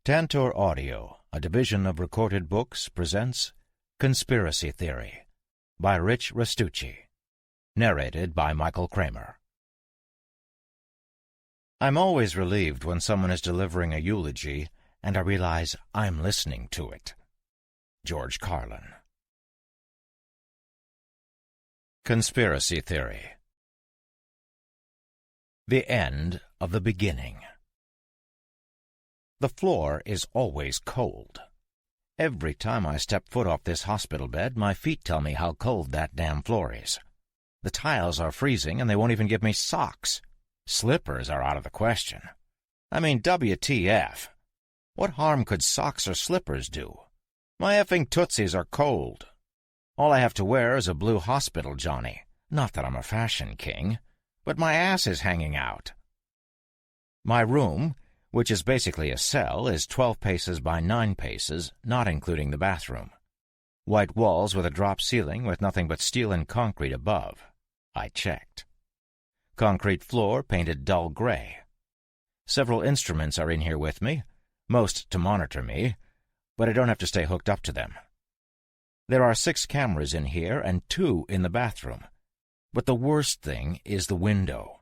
Tantor Audio, a division of Recorded Books, presents Conspiracy Theory by Rich Restucci, narrated by Michael Kramer. I'm always relieved when someone is delivering a eulogy and I realize I'm listening to it. George Carlin. Conspiracy Theory. The End of the Beginning. The floor is always cold. Every time I step foot off this hospital bed, my feet tell me how cold that damn floor is. The tiles are freezing, and they won't even give me socks. Slippers are out of the question. I mean, WTF. What harm could socks or slippers do? My effing tootsies are cold. All I have to wear is a blue hospital johnny. Not that I'm a fashion king, but my ass is hanging out. My room, which is basically a cell, is 12 paces by 9 paces, not including the bathroom. White walls with a drop ceiling with nothing but steel and concrete above. I checked. Concrete floor painted dull gray. Several instruments are in here with me, most to monitor me, but I don't have to stay hooked up to them. There are 6 cameras in here and 2 in the bathroom, but the worst thing is the window.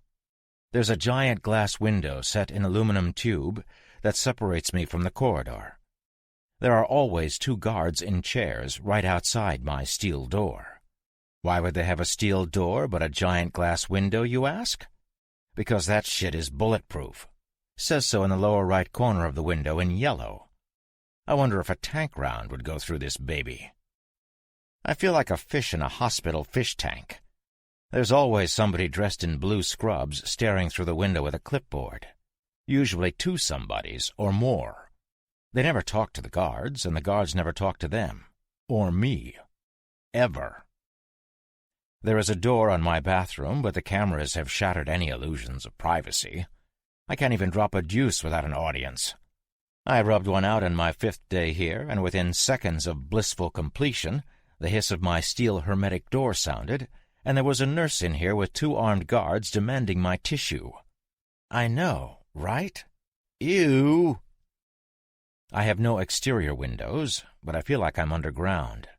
There's a giant glass window set in aluminum tube that separates me from the corridor. There are always 2 guards in chairs right outside my steel door. Why would they have a steel door but a giant glass window, you ask? Because that shit is bulletproof. Says so in the lower right corner of the window in yellow. I wonder if a tank round would go through this baby. I feel like a fish in a hospital fish tank. There's always somebody dressed in blue scrubs staring through the window with a clipboard. Usually 2 somebodies or more. They never talk to the guards, and the guards never talk to them. Or me. Ever. There is a door on my bathroom, but the cameras have shattered any illusions of privacy. I can't even drop a deuce without an audience. I rubbed one out on my 5th day here, and within seconds of blissful completion, the hiss of my steel hermetic door sounded, and there was a nurse in here with 2 armed guards demanding my tissue. I know, right? Ew! I have no exterior windows, but I feel like I'm underground.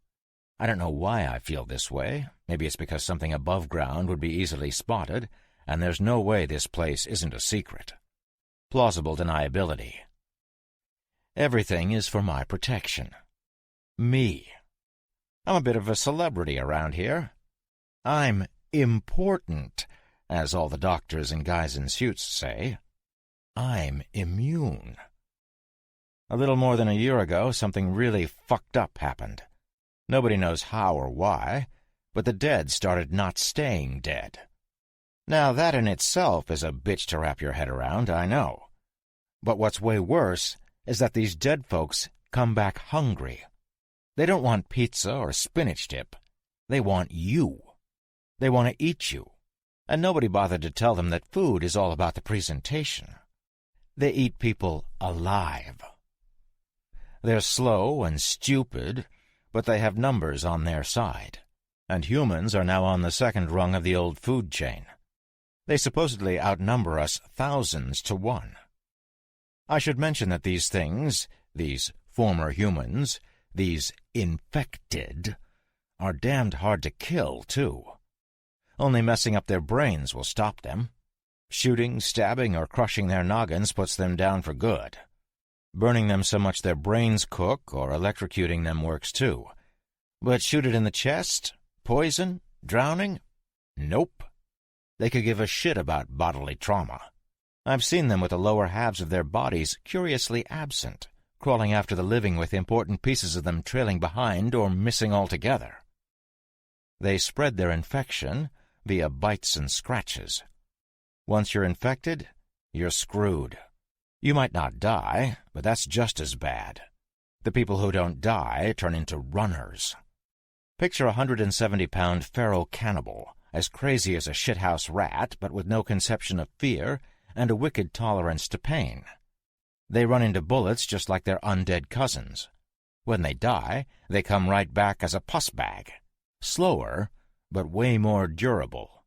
I don't know why I feel this way. Maybe it's because something above ground would be easily spotted, and there's no way this place isn't a secret. Plausible deniability. Everything is for my protection. Me. I'm a bit of a celebrity around here. I'm important, as all the doctors and guys in suits say. I'm immune. A little more than a year ago, something really fucked up happened. Nobody knows how or why, but the dead started not staying dead. Now, that in itself is a bitch to wrap your head around, I know. But what's way worse is that these dead folks come back hungry. They don't want pizza or spinach dip. They want you. They want to eat you, and nobody bothered to tell them that food is all about the presentation. They eat people alive. They're slow and stupid, but they have numbers on their side, and humans are now on the 2nd rung of the old food chain. They supposedly outnumber us thousands to 1. I should mention that these things, these former humans, these infected, are damned hard to kill, too. Only messing up their brains will stop them. Shooting, stabbing, or crushing their noggins puts them down for good. Burning them so much their brains cook or electrocuting them works too. But shoot it in the chest? Poison? Drowning? Nope. They could give a shit about bodily trauma. I've seen them with the lower halves of their bodies curiously absent, crawling after the living with important pieces of them trailing behind or missing altogether. They spread their infection via bites and scratches. Once you're infected, you're screwed. You might not die, but that's just as bad. The people who don't die turn into runners. Picture a 170-pound feral cannibal, as crazy as a shithouse rat, but with no conception of fear and a wicked tolerance to pain. They run into bullets just like their undead cousins. When they die, they come right back as a pus bag. Slower, but way more durable.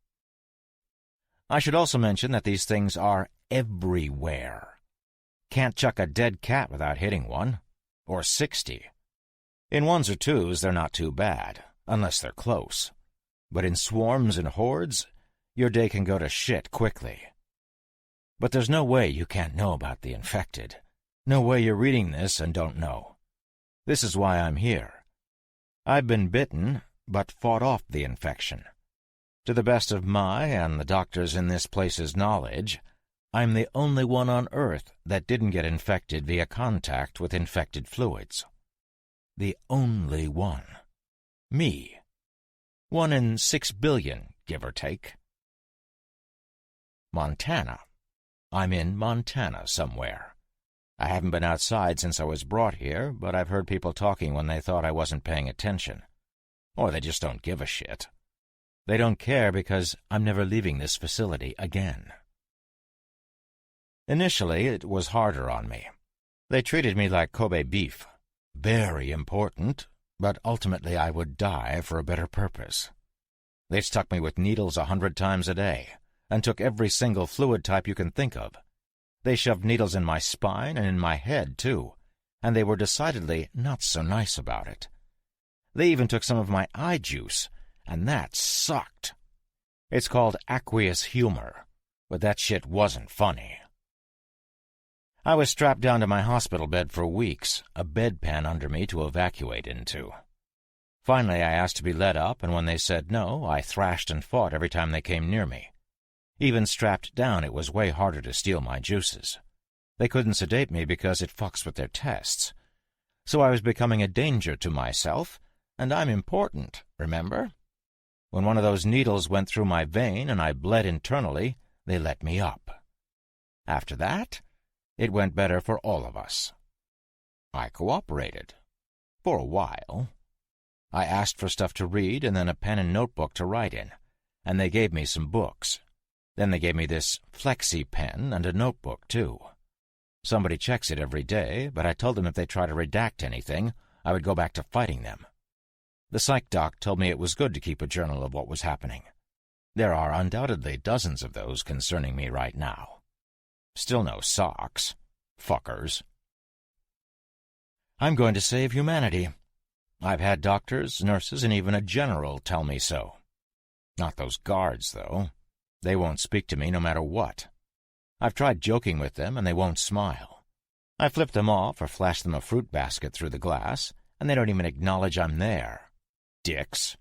I should also mention that these things are everywhere. Can't chuck a dead cat without hitting one. Or 60. In ones or twos, they're not too bad, unless they're close. But in swarms and hordes, your day can go to shit quickly. But there's no way you can't know about the infected. No way you're reading this and don't know. This is why I'm here. I've been bitten, but fought off the infection. To the best of my and the doctors in this place's knowledge, I'm the only one on Earth that didn't get infected via contact with infected fluids. The only one. Me. 1 in 6 billion, give or take. Montana. I'm in Montana somewhere. I haven't been outside since I was brought here, but I've heard people talking when they thought I wasn't paying attention. Or they just don't give a shit. They don't care because I'm never leaving this facility again. Initially, it was harder on me. They treated me like Kobe beef. Very important, but ultimately I would die for a better purpose. They stuck me with needles 100 times a day, and took every single fluid type you can think of. They shoved needles in my spine and in my head, too, and they were decidedly not so nice about it. They even took some of my eye juice, and that sucked. It's called aqueous humor, but that shit wasn't funny. I was strapped down to my hospital bed for weeks, a bedpan under me to evacuate into. Finally, I asked to be let up, and when they said no, I thrashed and fought every time they came near me. Even strapped down, it was way harder to steal my juices. They couldn't sedate me because it fucks with their tests. So I was becoming a danger to myself, and I'm important, remember? When one of those needles went through my vein and I bled internally, they let me up. After that, it went better for all of us. I cooperated. For a while. I asked for stuff to read and then a pen and notebook to write in, and they gave me some books. Then they gave me this flexi pen and a notebook, too. Somebody checks it every day, but I told them if they try to redact anything, I would go back to fighting them. The psych doc told me it was good to keep a journal of what was happening. There are undoubtedly dozens of those concerning me right now. Still no socks. Fuckers. I'm going to save humanity. I've had doctors, nurses, and even a general tell me so. Not those guards, though. They won't speak to me no matter what. I've tried joking with them, and they won't smile. I flip them off or flash them a fruit basket through the glass, and they don't even acknowledge I'm there. Dicks.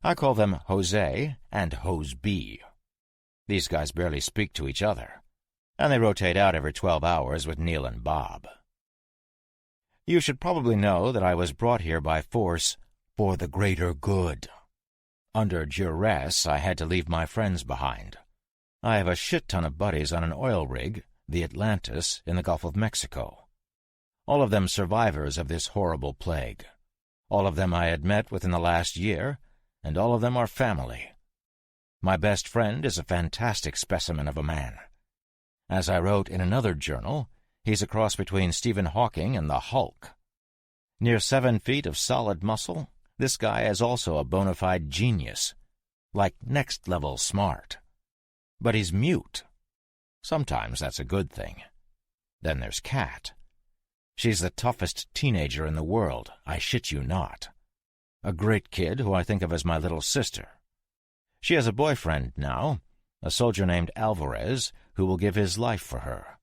I call them Jose and Hose B. These guys barely speak to each other, and they rotate out every 12 hours with Neil and Bob. You should probably know that I was brought here by force for the greater good. Under duress, I had to leave my friends behind. I have a shit ton of buddies on an oil rig, the Atlantis, in the Gulf of Mexico. All of them survivors of this horrible plague. All of them I had met within the last year, and all of them are family. My best friend is a fantastic specimen of a man. As I wrote in another journal, he's a cross between Stephen Hawking and the Hulk. Near 7 feet of solid muscle, this guy is also a bona fide genius, like next-level smart. But he's mute. Sometimes that's a good thing. Then there's Kat. She's the toughest teenager in the world, I shit you not. A great kid who I think of as my little sister. She has a boyfriend now, a soldier named Alvarez, who will give his life for her.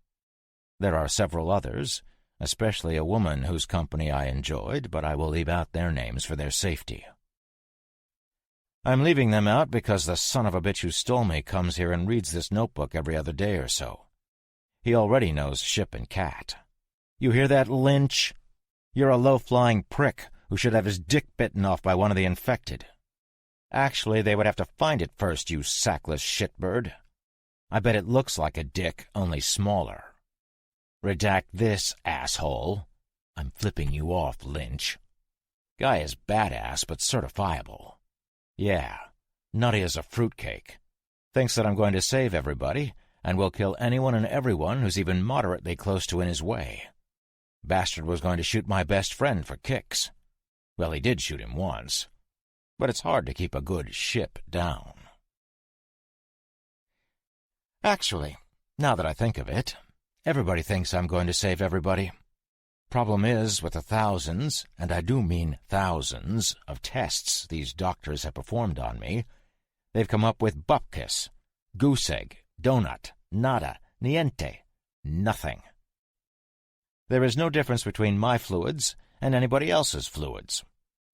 There are several others, especially a woman whose company I enjoyed, but I will leave out their names for their safety. I'm leaving them out because the son of a bitch who stole me comes here and reads this notebook every other day or so. He already knows Ship and Cat. You hear that, Lynch? You're a low-flying prick who should have his dick bitten off by one of the infected. Actually, they would have to find it first, you sackless shitbird. I bet it looks like a dick, only smaller. Redact this, asshole. I'm flipping you off, Lynch. Guy is badass, but certifiable. Yeah, nutty as a fruitcake. Thinks that I'm going to save everybody, and will kill anyone and everyone who's even moderately close to in his way. Bastard was going to shoot my best friend for kicks. Well, he did shoot him once. But it's hard to keep a good ship down. Actually, now that I think of it, Everybody thinks I'm going to save everybody. Problem is, with the thousands, and I do mean thousands, of tests these doctors have performed on me, they've come up with bupkis, goose egg, donut, nada, niente, nothing. There is no difference between my fluids and anybody else's fluids.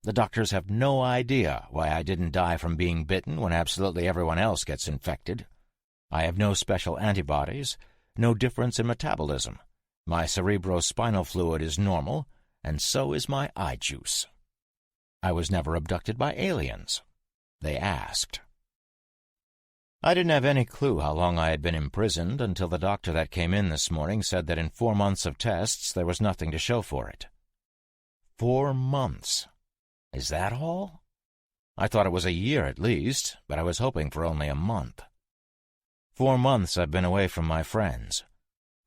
The doctors have no idea why I didn't die from being bitten when absolutely everyone else gets infected. I have no special antibodies, no difference in metabolism. My cerebrospinal fluid is normal, and so is my eye juice. I was never abducted by aliens. They asked. I didn't have any clue how long I had been imprisoned until the doctor that came in this morning said that in 4 months of tests there was nothing to show for it. 4 months. Is that all? I thought it was a year at least, but I was hoping for only a month. 4 months I've been away from my friends.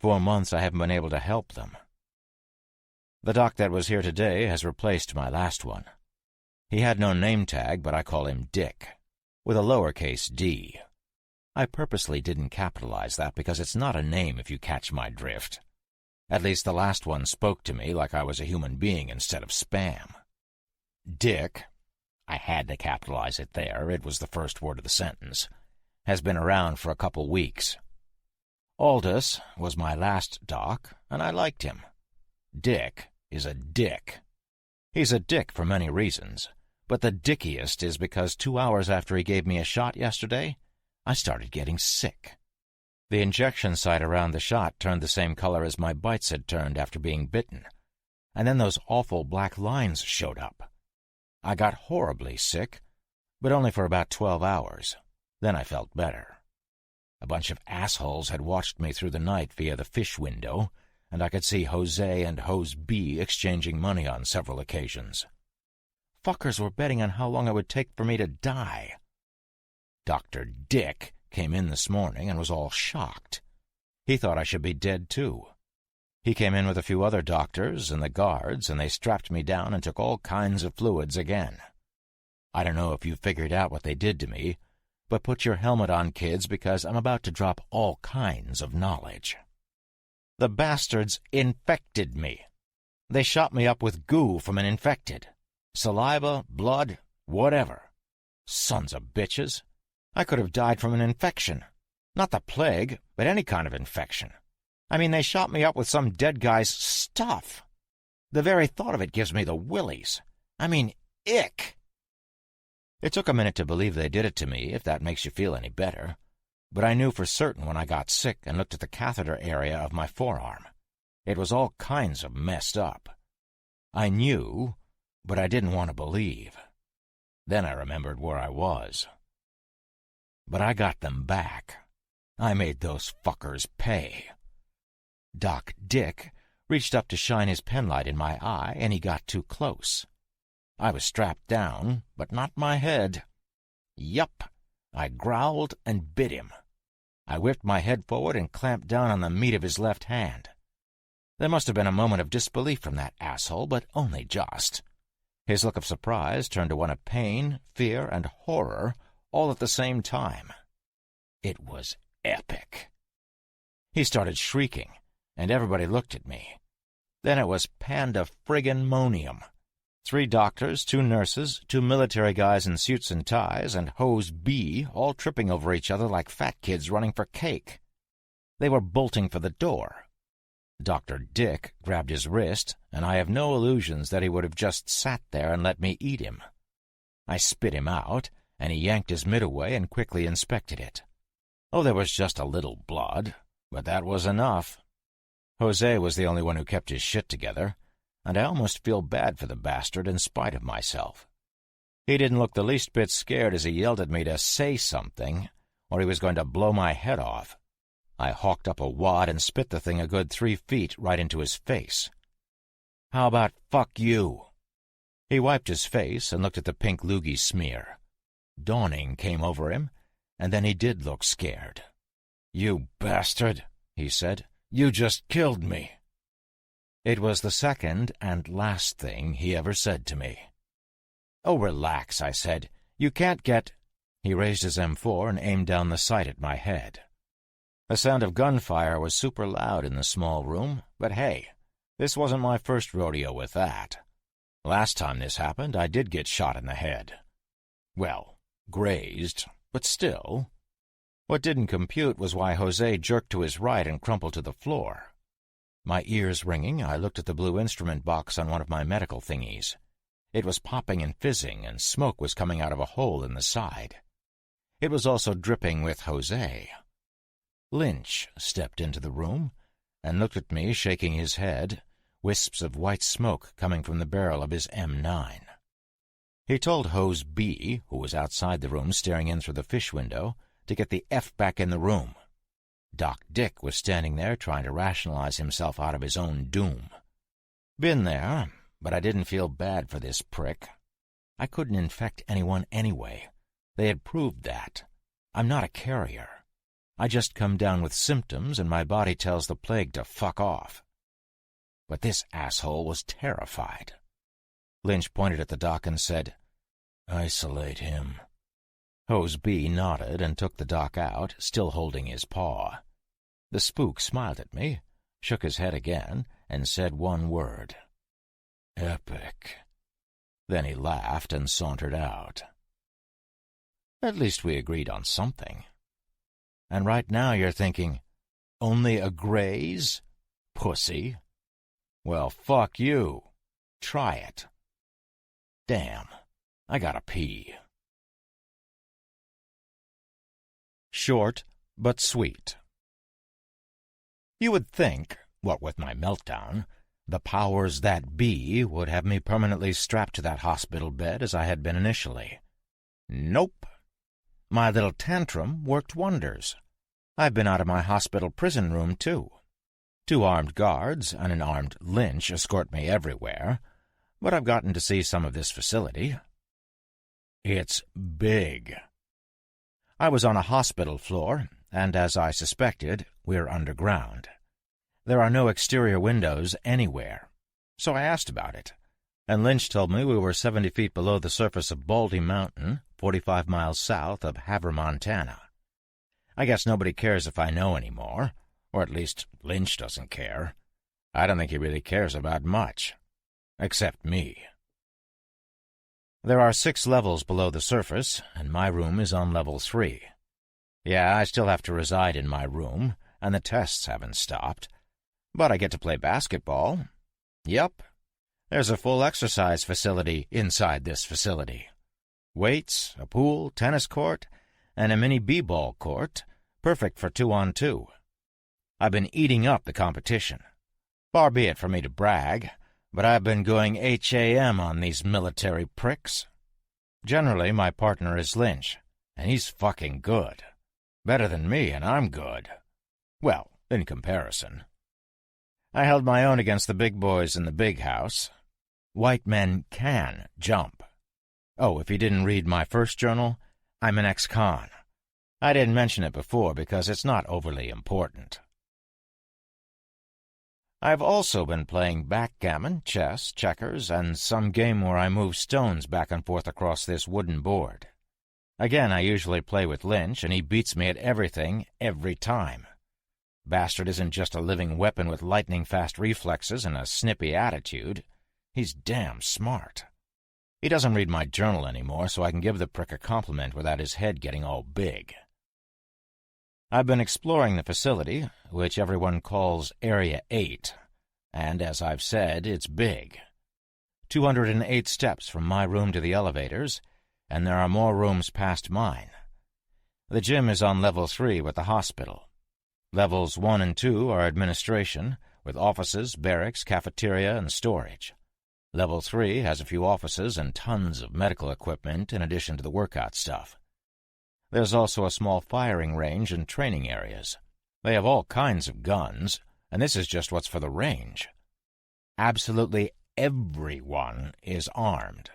4 months I haven't been able to help them. The doc that was here today has replaced my last one. He had no name tag, but I call him Dick, with a lowercase d. I purposely didn't capitalize that because it's not a name if you catch my drift. At least the last one spoke to me like I was a human being instead of spam. Dick, I had to capitalize it there, it was the first word of the sentence, has been around for a couple weeks. Aldous was my last doc, and I liked him. Dick is a dick. He's a dick for many reasons, but the dickiest is because 2 hours after he gave me a shot yesterday, I started getting sick. The injection site around the shot turned the same color as my bites had turned after being bitten, and then those awful black lines showed up. I got horribly sick, but only for about 12 hours. Then I felt better. A bunch of assholes had watched me through the night via the fish window, and I could see Jose and Hose B exchanging money on several occasions. Fuckers were betting on how long it would take for me to die. Dr. Dick came in this morning and was all shocked. He thought I should be dead, too. He came in with a few other doctors and the guards, and they strapped me down and took all kinds of fluids again. I don't know if you figured out what they did to me, but put your helmet on, kids, because I'm about to drop all kinds of knowledge. The bastards infected me. They shot me up with goo from an infected. Saliva, blood, whatever. Sons of bitches. I could have died from an infection. Not the plague, but any kind of infection. I mean, they shot me up with some dead guy's stuff. The very thought of it gives me the willies. I mean, ick. It took a minute to believe they did it to me, if that makes you feel any better. But I knew for certain when I got sick and looked at the catheter area of my forearm. It was all kinds of messed up. I knew, but I didn't want to believe. Then I remembered where I was. But I got them back. I made those fuckers pay. Doc Dick reached up to shine his penlight in my eye, and he got too close. I was strapped down, but not my head. Yup, I growled and bit him. I whipped my head forward and clamped down on the meat of his left hand. There must have been a moment of disbelief from that asshole, but only just. His look of surprise turned to one of pain, fear, and horror, all at the same time. It was epic. He started shrieking, and everybody looked at me. Then it was panda-friggin-monium. 3 doctors, 2 nurses, 2 military guys in suits and ties, and Hose B all tripping over each other like fat kids running for cake. They were bolting for the door. Dr. Dick grabbed his wrist, and I have no illusions that he would have just sat there and let me eat him. I spit him out, and he yanked his mitt away and quickly inspected it. Oh, there was just a little blood, but that was enough. Jose was the only one who kept his shit together, and I almost feel bad for the bastard in spite of myself. He didn't look the least bit scared as he yelled at me to say something, or he was going to blow my head off. I hawked up a wad and spit the thing a good 3 feet right into his face. How about fuck you? He wiped his face and looked at the pink loogie smear. Dawning came over him, and then he did look scared. "You bastard," he said. "You just killed me." It was the second and last thing he ever said to me. "Oh, relax," I said. "You can't get—" He raised his M4 and aimed down the sight at my head. The sound of gunfire was super loud in the small room, but hey, this wasn't my first rodeo with that. Last time this happened, I did get shot in the head. Well, grazed, but still. What didn't compute was why Jose jerked to his right and crumpled to the floor. My ears ringing, I looked at the blue instrument box on one of my medical thingies. It was popping and fizzing, and smoke was coming out of a hole in the side. It was also dripping with Jose. Lynch stepped into the room and looked at me, shaking his head, wisps of white smoke coming from the barrel of his M9. He told Hose B, who was outside the room staring in through the fish window, to get the F back in the room. Doc Dick was standing there trying to rationalize himself out of his own doom. Been there, but I didn't feel bad for this prick. I couldn't infect anyone anyway. They had proved that. I'm not a carrier. I just come down with symptoms and my body tells the plague to fuck off. But this asshole was terrified. Lynch pointed at the doc and said, "Isolate him." Hose B nodded and took the doc out, still holding his paw. The spook smiled at me, shook his head again, and said one word. "Epic." Then he laughed and sauntered out. At least we agreed on something. And right now you're thinking, only a graze? Pussy. Well, fuck you. Try it. Damn, I gotta pee. Short but sweet. You would think, what with my meltdown, the powers that be would have me permanently strapped to that hospital bed as I had been initially. Nope. My little tantrum worked wonders. I've been out of my hospital prison room, too. 2 armed guards and an armed Lynch escort me everywhere, but I've gotten to see some of this facility. It's big. I was on a hospital floor, and as I suspected, we're underground. There are no exterior windows anywhere, so I asked about it, and Lynch told me we were 70 feet below the surface of Baldy Mountain, 45 miles south of Havre, Montana. I guess nobody cares if I know anymore, or at least Lynch doesn't care. I don't think he really cares about much, except me. There are 6 levels below the surface, and my room is on level 3. Yeah, I still have to reside in my room, and the tests haven't stopped, but I get to play basketball. Yep, there's a full exercise facility inside this facility. Weights, a pool, tennis court, and a mini b-ball court, perfect for 2-on-2. I've been eating up the competition. Far be it for me to brag, but I've been going HAM on these military pricks. Generally, my partner is Lynch, and he's fucking good. Better than me, and I'm good. Well, in comparison. I held my own against the big boys in the big house. White men can jump. Oh, if you didn't read my first journal, I'm an ex-con. I didn't mention it before because it's not overly important. I've also been playing backgammon, chess, checkers, and some game where I move stones back and forth across this wooden board. Again, I usually play with Lynch, and he beats me at everything, every time. Bastard isn't just a living weapon with lightning-fast reflexes and a snippy attitude. He's damn smart. He doesn't read my journal anymore, so I can give the prick a compliment without his head getting all big. I've been exploring the facility, which everyone calls Area 8, and as I've said, it's big. 208 steps from my room to the elevators, and there are more rooms past mine. The gym is on level 3 with the hospital. Levels 1 and 2 are administration, with offices, barracks, cafeteria, and storage. Level 3 has a few offices and tons of medical equipment in addition to the workout stuff. There's also a small firing range and training areas. They have all kinds of guns, and this is just what's for the range. Absolutely everyone is armed,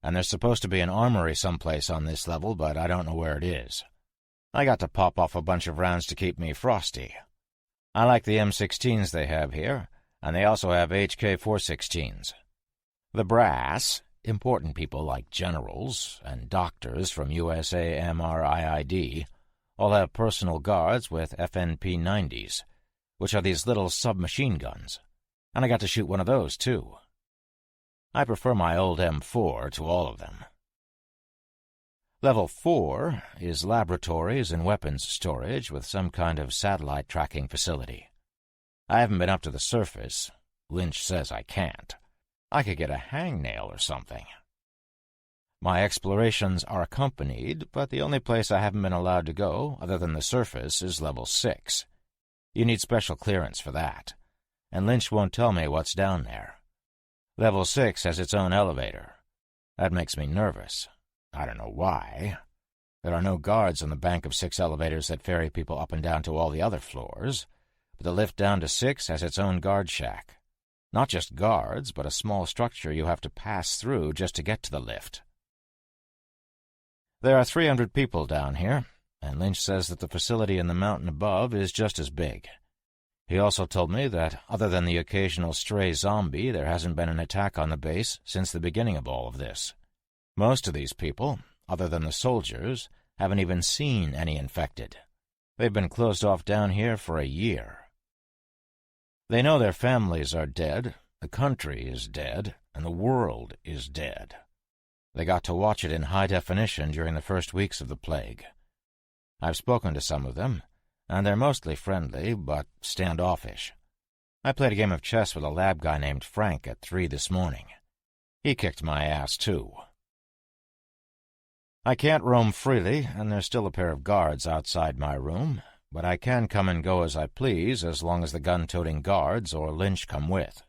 and there's supposed to be an armory someplace on this level, but I don't know where it is. I got to pop off a bunch of rounds to keep me frosty. I like the M16s they have here, and they also have HK-416s. The brass, important people like generals and doctors from USAMRIID, all have personal guards with FNP-90s, which are these little submachine guns, and I got to shoot one of those, too. I prefer my old M4 to all of them. Level 4 is laboratories and weapons storage with some kind of satellite tracking facility. I haven't been up to the surface. Lynch says I can't. I could get a hangnail or something. My explorations are accompanied, but the only place I haven't been allowed to go, other than the surface, is Level 6. You need special clearance for that, and Lynch won't tell me what's down there. Level 6 has its own elevator. That makes me nervous. I don't know why. There are no guards on the bank of 6 elevators that ferry people up and down to all the other floors, but the lift down to 6 has its own guard shack. Not just guards, but a small structure you have to pass through just to get to the lift. There are 300 people down here, and Lynch says that the facility in the mountain above is just as big. He also told me that, other than the occasional stray zombie, there hasn't been an attack on the base since the beginning of all of this. Most of these people, other than the soldiers, haven't even seen any infected. They've been closed off down here for a year. They know their families are dead, the country is dead, and the world is dead. They got to watch it in high definition during the first weeks of the plague. I've spoken to some of them, and they're mostly friendly, but standoffish. I played a game of chess with a lab guy named Frank at 3 this morning. He kicked my ass, too. I can't roam freely, and there's still a pair of guards outside my room, but I can come and go as I please as long as the gun-toting guards or Lynch come with.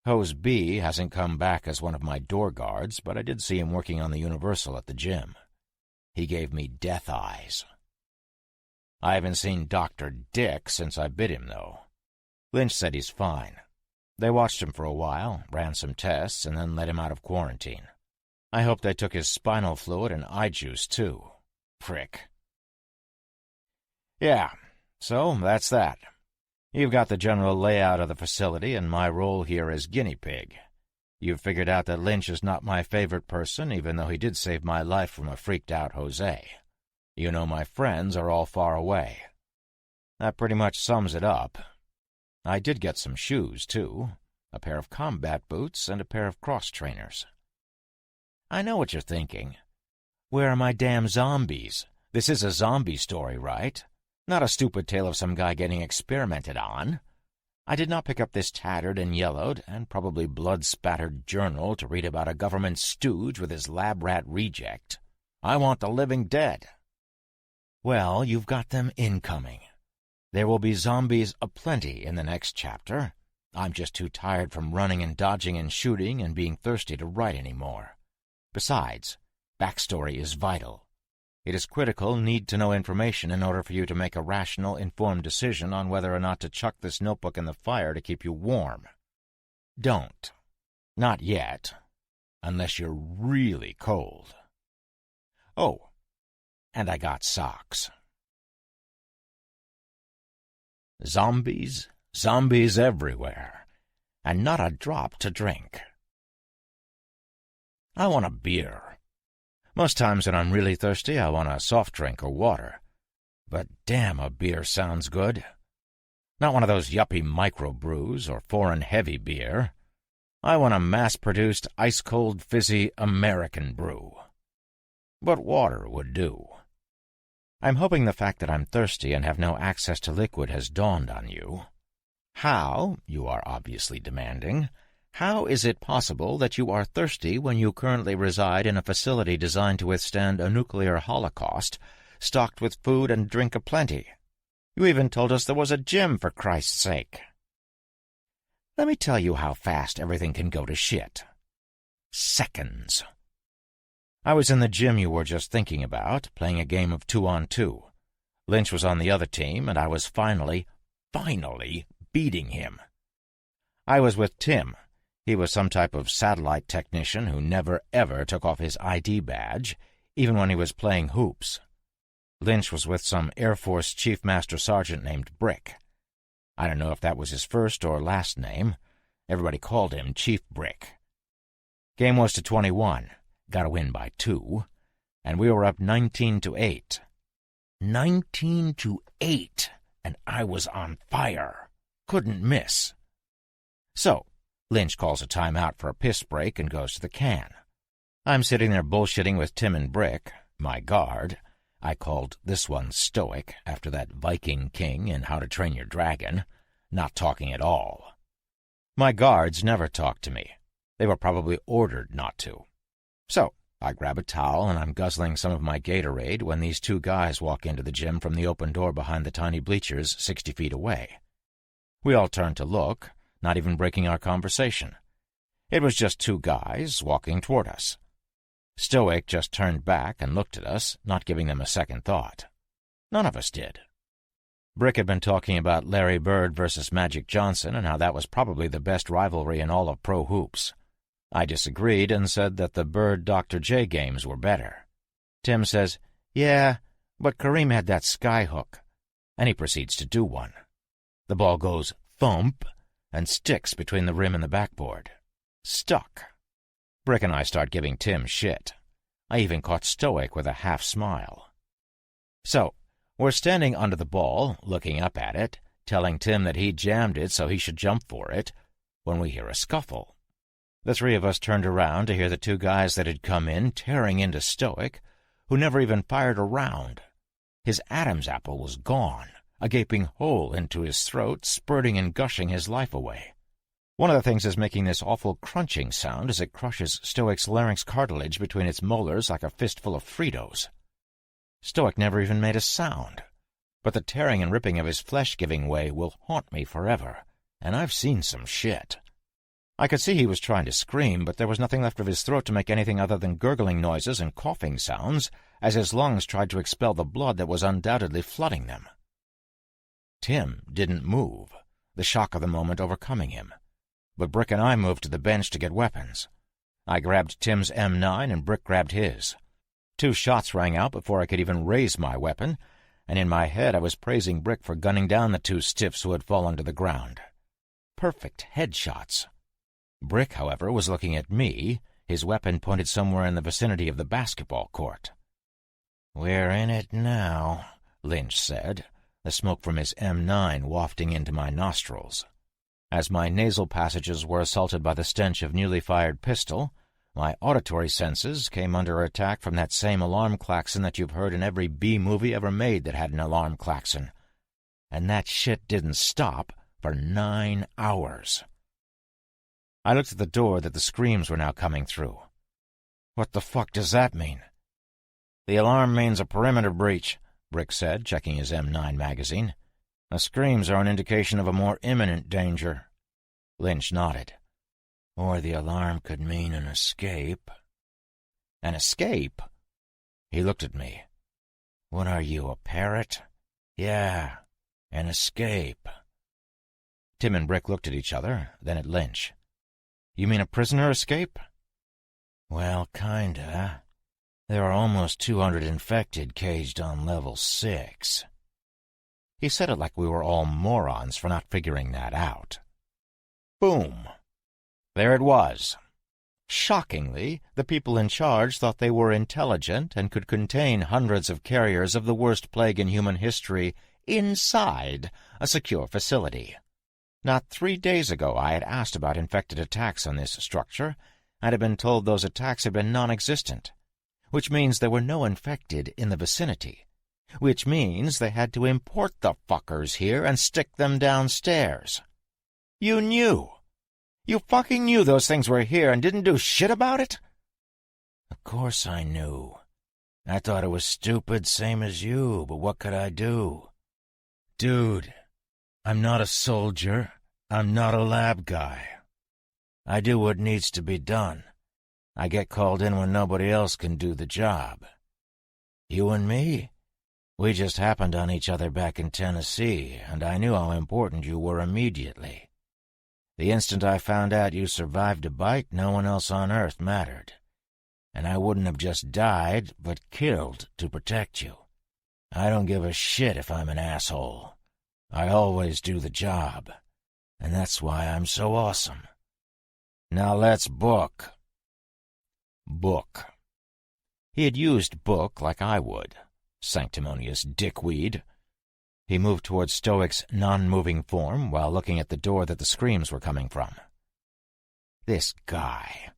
Hose B hasn't come back as one of my door guards, but I did see him working on the Universal at the gym. He gave me death eyes. I haven't seen Dr. Dick since I bit him, though. Lynch said he's fine. They watched him for a while, ran some tests, and then let him out of quarantine. I hope they took his spinal fluid and eye juice, too. Prick. Yeah, so that's that. You've got the general layout of the facility, and my role here is guinea pig. You've figured out that Lynch is not my favorite person, even though he did save my life from a freaked-out Jose. You know my friends are all far away. That pretty much sums it up. I did get some shoes, too. A pair of combat boots and a pair of cross-trainers. I know what you're thinking. Where are my damn zombies? This is a zombie story, right? Not a stupid tale of some guy getting experimented on. I did not pick up this tattered and yellowed and probably blood-spattered journal to read about a government stooge with his lab rat reject. I want the living dead. Well, you've got them incoming. There will be zombies aplenty in the next chapter. I'm just too tired from running and dodging and shooting and being thirsty to write anymore. Besides, backstory is vital. It is critical need-to-know information in order for you to make a rational, informed decision on whether or not to chuck this notebook in the fire to keep you warm. Don't. Not yet. Unless you're really cold. Oh, and I got socks. Zombies, zombies everywhere, and not a drop to drink. I want a beer. Most times when I'm really thirsty, I want a soft drink or water. But damn, a beer sounds good. Not one of those yuppie microbrews or foreign heavy beer. I want a mass-produced, ice-cold, fizzy American brew. But water would do. I'm hoping the fact that I'm thirsty and have no access to liquid has dawned on you. How, you are obviously demanding, how is it possible that you are thirsty when you currently reside in a facility designed to withstand a nuclear holocaust, stocked with food and drink aplenty? You even told us there was a gym, for Christ's sake. Let me tell you how fast everything can go to shit. Seconds. I was in the gym you were just thinking about, playing a game of 2-on-2. Lynch was on the other team, and I was finally beating him. I was with Tim. He was some type of satellite technician who never, ever took off his ID badge, even when he was playing hoops. Lynch was with some Air Force Chief Master Sergeant named Brick. I don't know if that was his first or last name. Everybody called him Chief Brick. Game was to 21. Got to win by 2. And we were up 19-8. 19-8, and I was on fire. Couldn't miss. So, Lynch calls a timeout for a piss break and goes to the can. I'm sitting there bullshitting with Tim and Brick, my guard. I called this one Stoic after that Viking king in How to Train Your Dragon, not talking at all. My guards never talk to me. They were probably ordered not to. So, I grab a towel and I'm guzzling some of my Gatorade when these two guys walk into the gym from the open door behind the tiny bleachers 60 feet away. We all turn to look, not even breaking our conversation. It was just two guys walking toward us. Stoic just turned back and looked at us, not giving them a second thought. None of us did. Brick had been talking about Larry Bird versus Magic Johnson and how that was probably the best rivalry in all of pro hoops. I disagreed and said that the Bird-Dr. J games were better. Tim says, "Yeah, but Kareem had that skyhook," and he proceeds to do one. The ball goes thump and sticks between the rim and the backboard. Stuck. Brick and I start giving Tim shit. I even caught Stoic with a half smile. So, we're standing under the ball, looking up at it, telling Tim that he jammed it so he should jump for it, when we hear a scuffle. The three of us turned around to hear the two guys that had come in tearing into Stoic, who never even fired a round. His Adam's apple was gone, a gaping hole into his throat, spurting and gushing his life away. One of the things is making this awful crunching sound as it crushes Stoic's larynx cartilage between its molars like a fistful of Fritos. Stoic never even made a sound, but the tearing and ripping of his flesh giving way will haunt me forever, and I've seen some shit. I could see he was trying to scream, but there was nothing left of his throat to make anything other than gurgling noises and coughing sounds as his lungs tried to expel the blood that was undoubtedly flooding them. Tim didn't move, the shock of the moment overcoming him, but Brick and I moved to the bench to get weapons. I grabbed Tim's M9 and Brick grabbed his. 2 shots rang out before I could even raise my weapon, and in my head I was praising Brick for gunning down the 2 stiffs who had fallen to the ground. Perfect headshots. Brick, however, was looking at me, his weapon pointed somewhere in the vicinity of the basketball court. "We're in it now," Lynch said, the smoke from his M9 wafting into my nostrils. As my nasal passages were assaulted by the stench of newly fired pistol, my auditory senses came under attack from that same alarm klaxon that you've heard in every B-movie ever made that had an alarm klaxon. And that shit didn't stop for 9 hours. I looked at the door that the screams were now coming through. "What the fuck does that mean?" "The alarm means a perimeter breach," Brick said, checking his M9 magazine. "The screams are an indication of a more imminent danger." Lynch nodded. "Or the alarm could mean an escape." "An escape?" He looked at me. "What are you, a parrot?" "Yeah, an escape." Tim and Brick looked at each other, then at Lynch. "You mean a prisoner escape?" "Well, kinda. There are almost 200 infected caged on level 6. He said it like we were all morons for not figuring that out. Boom. There it was. Shockingly, the people in charge thought they were intelligent and could contain hundreds of carriers of the worst plague in human history inside a secure facility. Not 3 days ago I had asked about infected attacks on this structure, and had been told those attacks had been non-existent, which means there were no infected in the vicinity, which means they had to import the fuckers here and stick them downstairs. You knew. You fucking knew those things were here and didn't do shit about it? Of course I knew. I thought it was stupid, same as you, but what could I do? Dude, I'm not a soldier. I'm not a lab guy. I do what needs to be done. I get called in when nobody else can do the job. You and me? We just happened on each other back in Tennessee, and I knew how important you were immediately. The instant I found out you survived a bite, no one else on Earth mattered. And I wouldn't have just died, but killed to protect you. I don't give a shit if I'm an asshole. I always do the job. And that's why I'm so awesome. Now let's book. Book. He had used book like I would. Sanctimonious dickweed. He moved towards Stoic's non-moving form while looking at the door that the screams were coming from. This guy.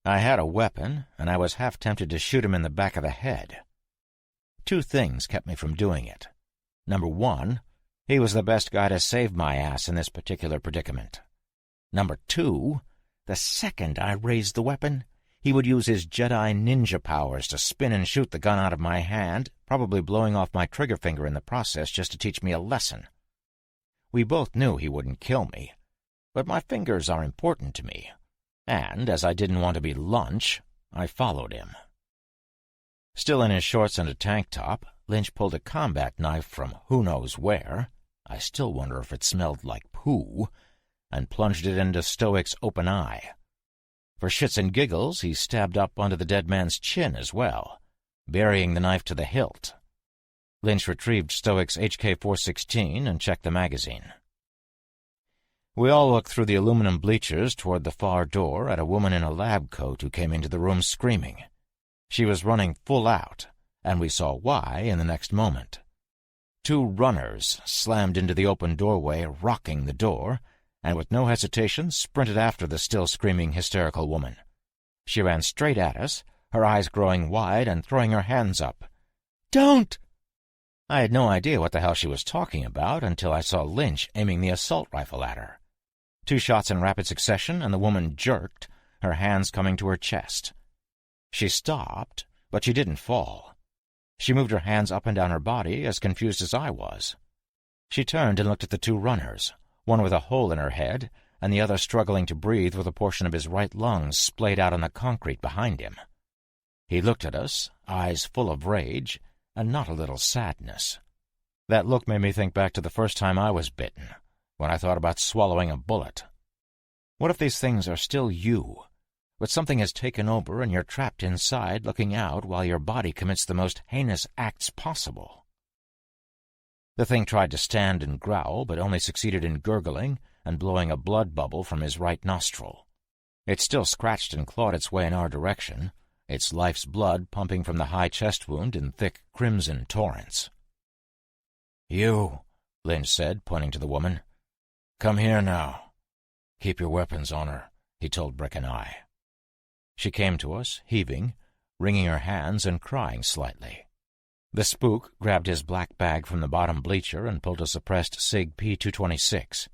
I had a weapon, and I was half tempted to shoot him in the back of the head. 2 things kept me from doing it. Number 1, he was the best guy to save my ass in this particular predicament. Number 2, the second I raised the weapon, he would use his Jedi ninja powers to spin and shoot the gun out of my hand, probably blowing off my trigger finger in the process just to teach me a lesson. We both knew he wouldn't kill me, but my fingers are important to me, and as I didn't want to be lunch, I followed him. Still in his shorts and a tank top, Lynch pulled a combat knife from who knows where, I still wonder if it smelled like poo, and plunged it into Stoic's open eye. For shits and giggles, he stabbed up onto the dead man's chin as well, burying the knife to the hilt. Lynch retrieved Stoic's HK-416 and checked the magazine. We all looked through the aluminum bleachers toward the far door at a woman in a lab coat who came into the room screaming. She was running full out, and we saw why in the next moment. 2 runners slammed into the open doorway, rocking the door, and with no hesitation sprinted after the still screaming hysterical woman. She ran straight at us, her eyes growing wide and throwing her hands up. "Don't!" I had no idea what the hell she was talking about until I saw Lynch aiming the assault rifle at her. 2 shots in rapid succession, and the woman jerked, her hands coming to her chest. She stopped, but she didn't fall. She moved her hands up and down her body, as confused as I was. She turned and looked at the 2 runners, one with a hole in her head, and the other struggling to breathe with a portion of his right lung splayed out on the concrete behind him. He looked at us, eyes full of rage, and not a little sadness. That look made me think back to the first time I was bitten, when I thought about swallowing a bullet. What if these things are still you, but something has taken over and you're trapped inside looking out while your body commits the most heinous acts possible? The thing tried to stand and growl, but only succeeded in gurgling and blowing a blood bubble from his right nostril. It still scratched and clawed its way in our direction, its life's blood pumping from the high chest wound in thick crimson torrents. "You," Lynch said, pointing to the woman. "Come here now. Keep your weapons on her," he told Brick and I. She came to us, heaving, wringing her hands and crying slightly. The spook grabbed his black bag from the bottom bleacher and pulled a suppressed SIG P226.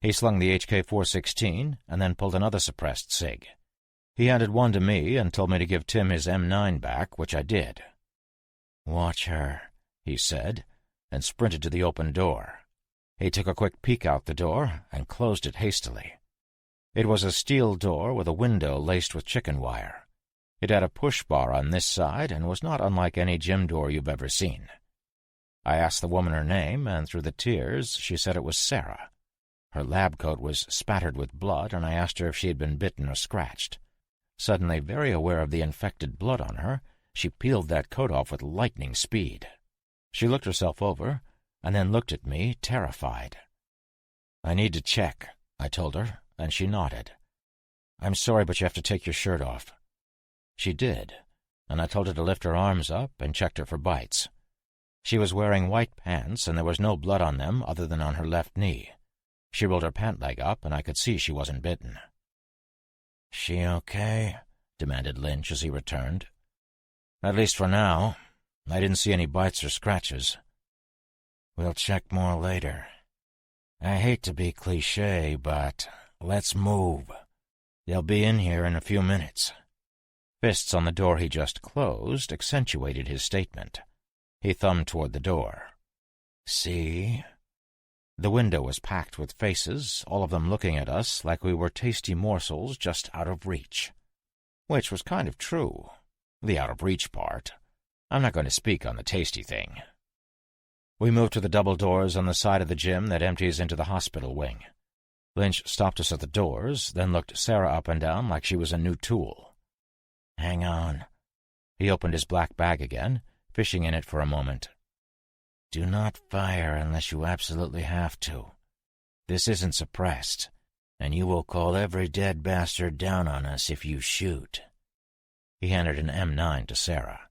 He slung the HK-416 and then pulled another suppressed SIG. He handed one to me and told me to give Tim his M9 back, which I did. "Watch her," he said, and sprinted to the open door. He took a quick peek out the door and closed it hastily. It was a steel door with a window laced with chicken wire. It had a push bar on this side and was not unlike any gym door you've ever seen. I asked the woman her name, and through the tears she said it was Sarah. Her lab coat was spattered with blood, and I asked her if she had been bitten or scratched. Suddenly very aware of the infected blood on her, she peeled that coat off with lightning speed. She looked herself over, and then looked at me, terrified. "I need to check," I told her, and she nodded. "I'm sorry, but you have to take your shirt off." She did, and I told her to lift her arms up and checked her for bites. She was wearing white pants, and there was no blood on them other than on her left knee. She rolled her pant leg up, and I could see she wasn't bitten. "She okay?" demanded Lynch as he returned. "At least for now. I didn't see any bites or scratches. We'll check more later. I hate to be cliché, but let's move. They'll be in here in a few minutes." Fists on the door he just closed accentuated his statement. He thumbed toward the door. "See?" The window was packed with faces, all of them looking at us like we were tasty morsels just out of reach. Which was kind of true. The out-of-reach part. I'm not going to speak on the tasty thing. We moved to the double doors on the side of the gym that empties into the hospital wing. Lynch stopped us at the doors, then looked Sarah up and down like she was a new tool. "Hang on." He opened his black bag again, fishing in it for a moment. "Do not fire unless you absolutely have to. This isn't suppressed, and you will call every dead bastard down on us if you shoot." He handed an M9 to Sarah.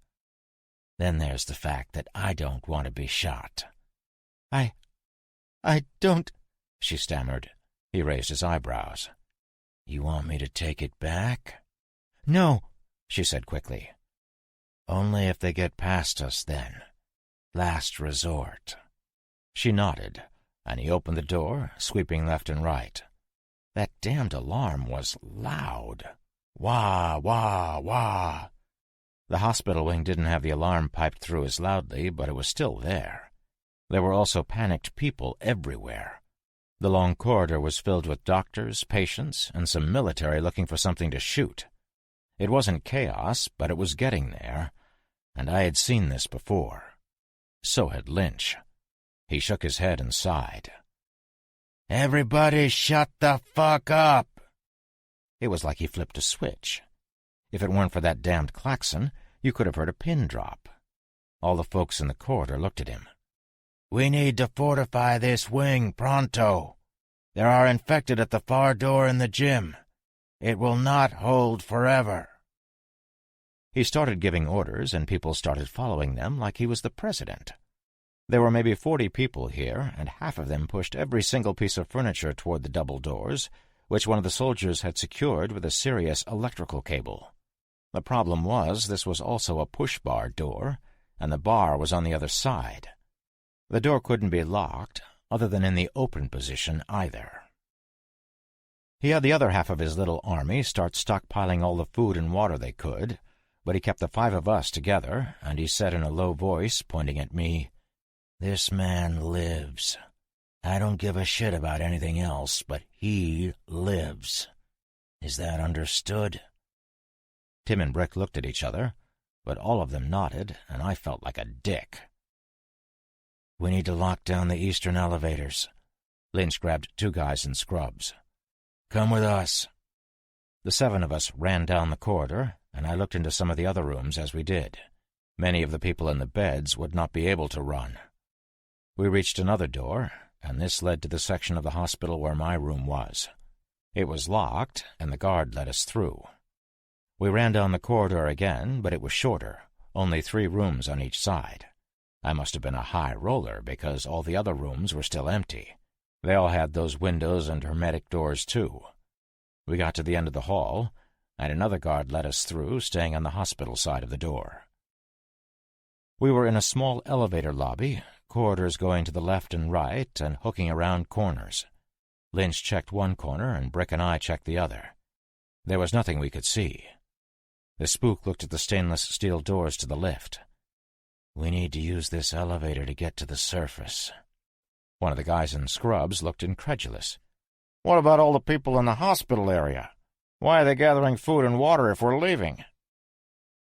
Then there's the fact that I don't want to be shot." I don't—" she stammered. He raised his eyebrows. "You want me to take it back?" "No," she said quickly. "Only if they get past us, then. Last resort." She nodded, and he opened the door, sweeping left and right. That damned alarm was loud. Wah, wah, wah. The hospital wing didn't have the alarm piped through as loudly, but it was still there. There were also panicked people everywhere. The long corridor was filled with doctors, patients, and some military looking for something to shoot. It wasn't chaos, but it was getting there, and I had seen this before. So had Lynch. He shook his head and sighed. "Everybody shut the fuck up!" It was like he flipped a switch. If it weren't for that damned klaxon, you could have heard a pin drop. All the folks in the corridor looked at him. "We need to fortify this wing pronto. There are infected at the far door in the gym. It will not hold forever." He started giving orders, and people started following them like he was the president. There were maybe 40 people here, and half of them pushed every single piece of furniture toward the double doors, which one of the soldiers had secured with a serious electrical cable. The problem was this was also a push-bar door, and the bar was on the other side. The door couldn't be locked, other than in the open position either. He had the other half of his little army start stockpiling all the food and water they could, but he kept the 5 of us together, and he said in a low voice, pointing at me, "This man lives. I don't give a shit about anything else, but he lives. Is that understood?" Tim and Brick looked at each other, but all of them nodded, and I felt like a dick. "We need to lock down the eastern elevators." Lynch grabbed 2 guys in scrubs. "Come with us." The 7 of us ran down the corridor, and I looked into some of the other rooms as we did. Many of the people in the beds would not be able to run. We reached another door, and this led to the section of the hospital where my room was. It was locked, and the guard let us through. We ran down the corridor again, but it was shorter, only 3 rooms on each side. I must have been a high roller, because all the other rooms were still empty. They all had those windows and hermetic doors, too. We got to the end of the hall, and another guard let us through, staying on the hospital side of the door. We were in a small elevator lobby, corridors going to the left and right and hooking around corners. Lynch checked one corner, and Brick and I checked the other. There was nothing we could see. The spook looked at the stainless steel doors to the lift. "We need to use this elevator to get to the surface." One of the guys in scrubs looked incredulous. "What about all the people in the hospital area? Why are they gathering food and water if we're leaving?"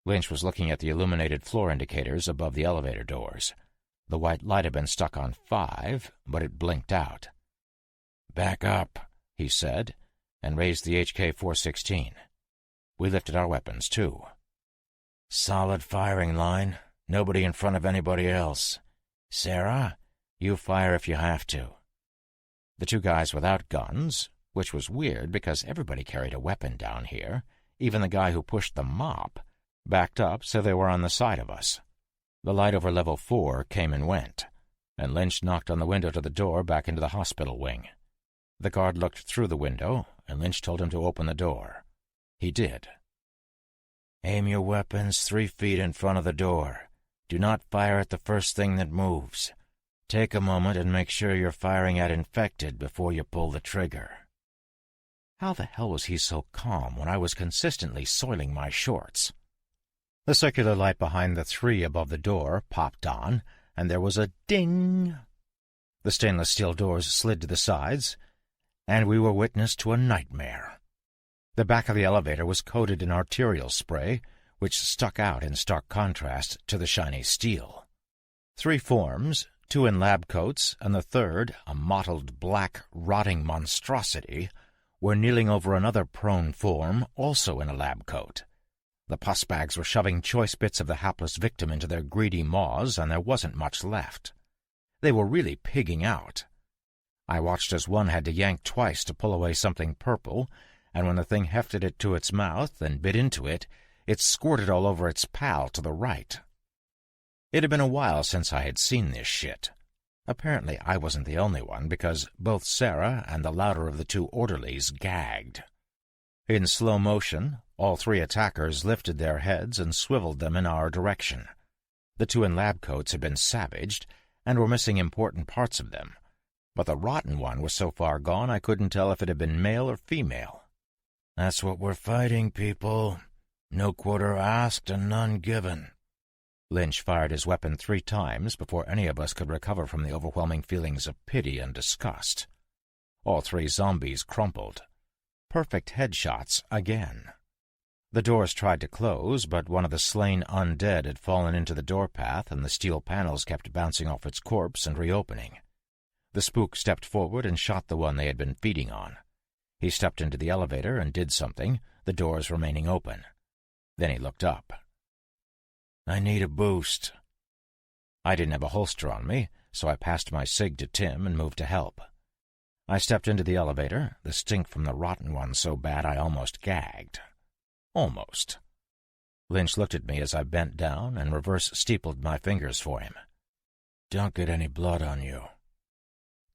Lynch was looking at the illuminated floor indicators above the elevator doors. The white light had been stuck on 5, but it blinked out. "Back up," he said, and raised the HK-416. We lifted our weapons, too. "Solid firing line. Nobody in front of anybody else. Sarah, you fire if you have to." The 2 guys without guns, which was weird because everybody carried a weapon down here, even the guy who pushed the mop, backed up so they were on the side of us. The light over level 4 came and went, and Lynch knocked on the window to the door back into the hospital wing. The guard looked through the window, and Lynch told him to open the door. He did. "Aim your weapons 3 feet in front of the door. Do not fire at the first thing that moves. Take a moment and make sure you're firing at infected before you pull the trigger." How the hell was he so calm when I was consistently soiling my shorts? The circular light behind the 3 above the door popped on, and there was a ding. The stainless steel doors slid to the sides, and we were witness to a nightmare. The back of the elevator was coated in arterial spray, which stuck out in stark contrast to the shiny steel. 3 forms, 2 in lab coats, and the 3rd, a mottled black, rotting monstrosity, were kneeling over another prone form, also in a lab coat. The pus bags were shoving choice bits of the hapless victim into their greedy maws, and there wasn't much left. They were really pigging out. I watched as one had to yank twice to pull away something purple, and when the thing hefted it to its mouth and bit into it, it squirted all over its pal to the right. It had been a while since I had seen this shit. Apparently I wasn't the only one, because both Sarah and the louder of the two orderlies gagged. In slow motion, all three attackers lifted their heads and swiveled them in our direction. The two in lab coats had been savaged and were missing important parts of them, but the rotten one was so far gone I couldn't tell if it had been male or female. "That's what we're fighting, people. No quarter asked and none given." Lynch fired his weapon 3 times before any of us could recover from the overwhelming feelings of pity and disgust. All 3 zombies crumpled. Perfect headshots again. The doors tried to close, but one of the slain undead had fallen into the door path, and the steel panels kept bouncing off its corpse and reopening. The spook stepped forward and shot the one they had been feeding on. He stepped into the elevator and did something, the doors remaining open. Then he looked up. "I need a boost." I didn't have a holster on me, so I passed my cig to Tim and moved to help. I stepped into the elevator, the stink from the rotten one so bad I almost gagged. Almost. Lynch looked at me as I bent down and reverse-steepled my fingers for him. "Don't get any blood on you."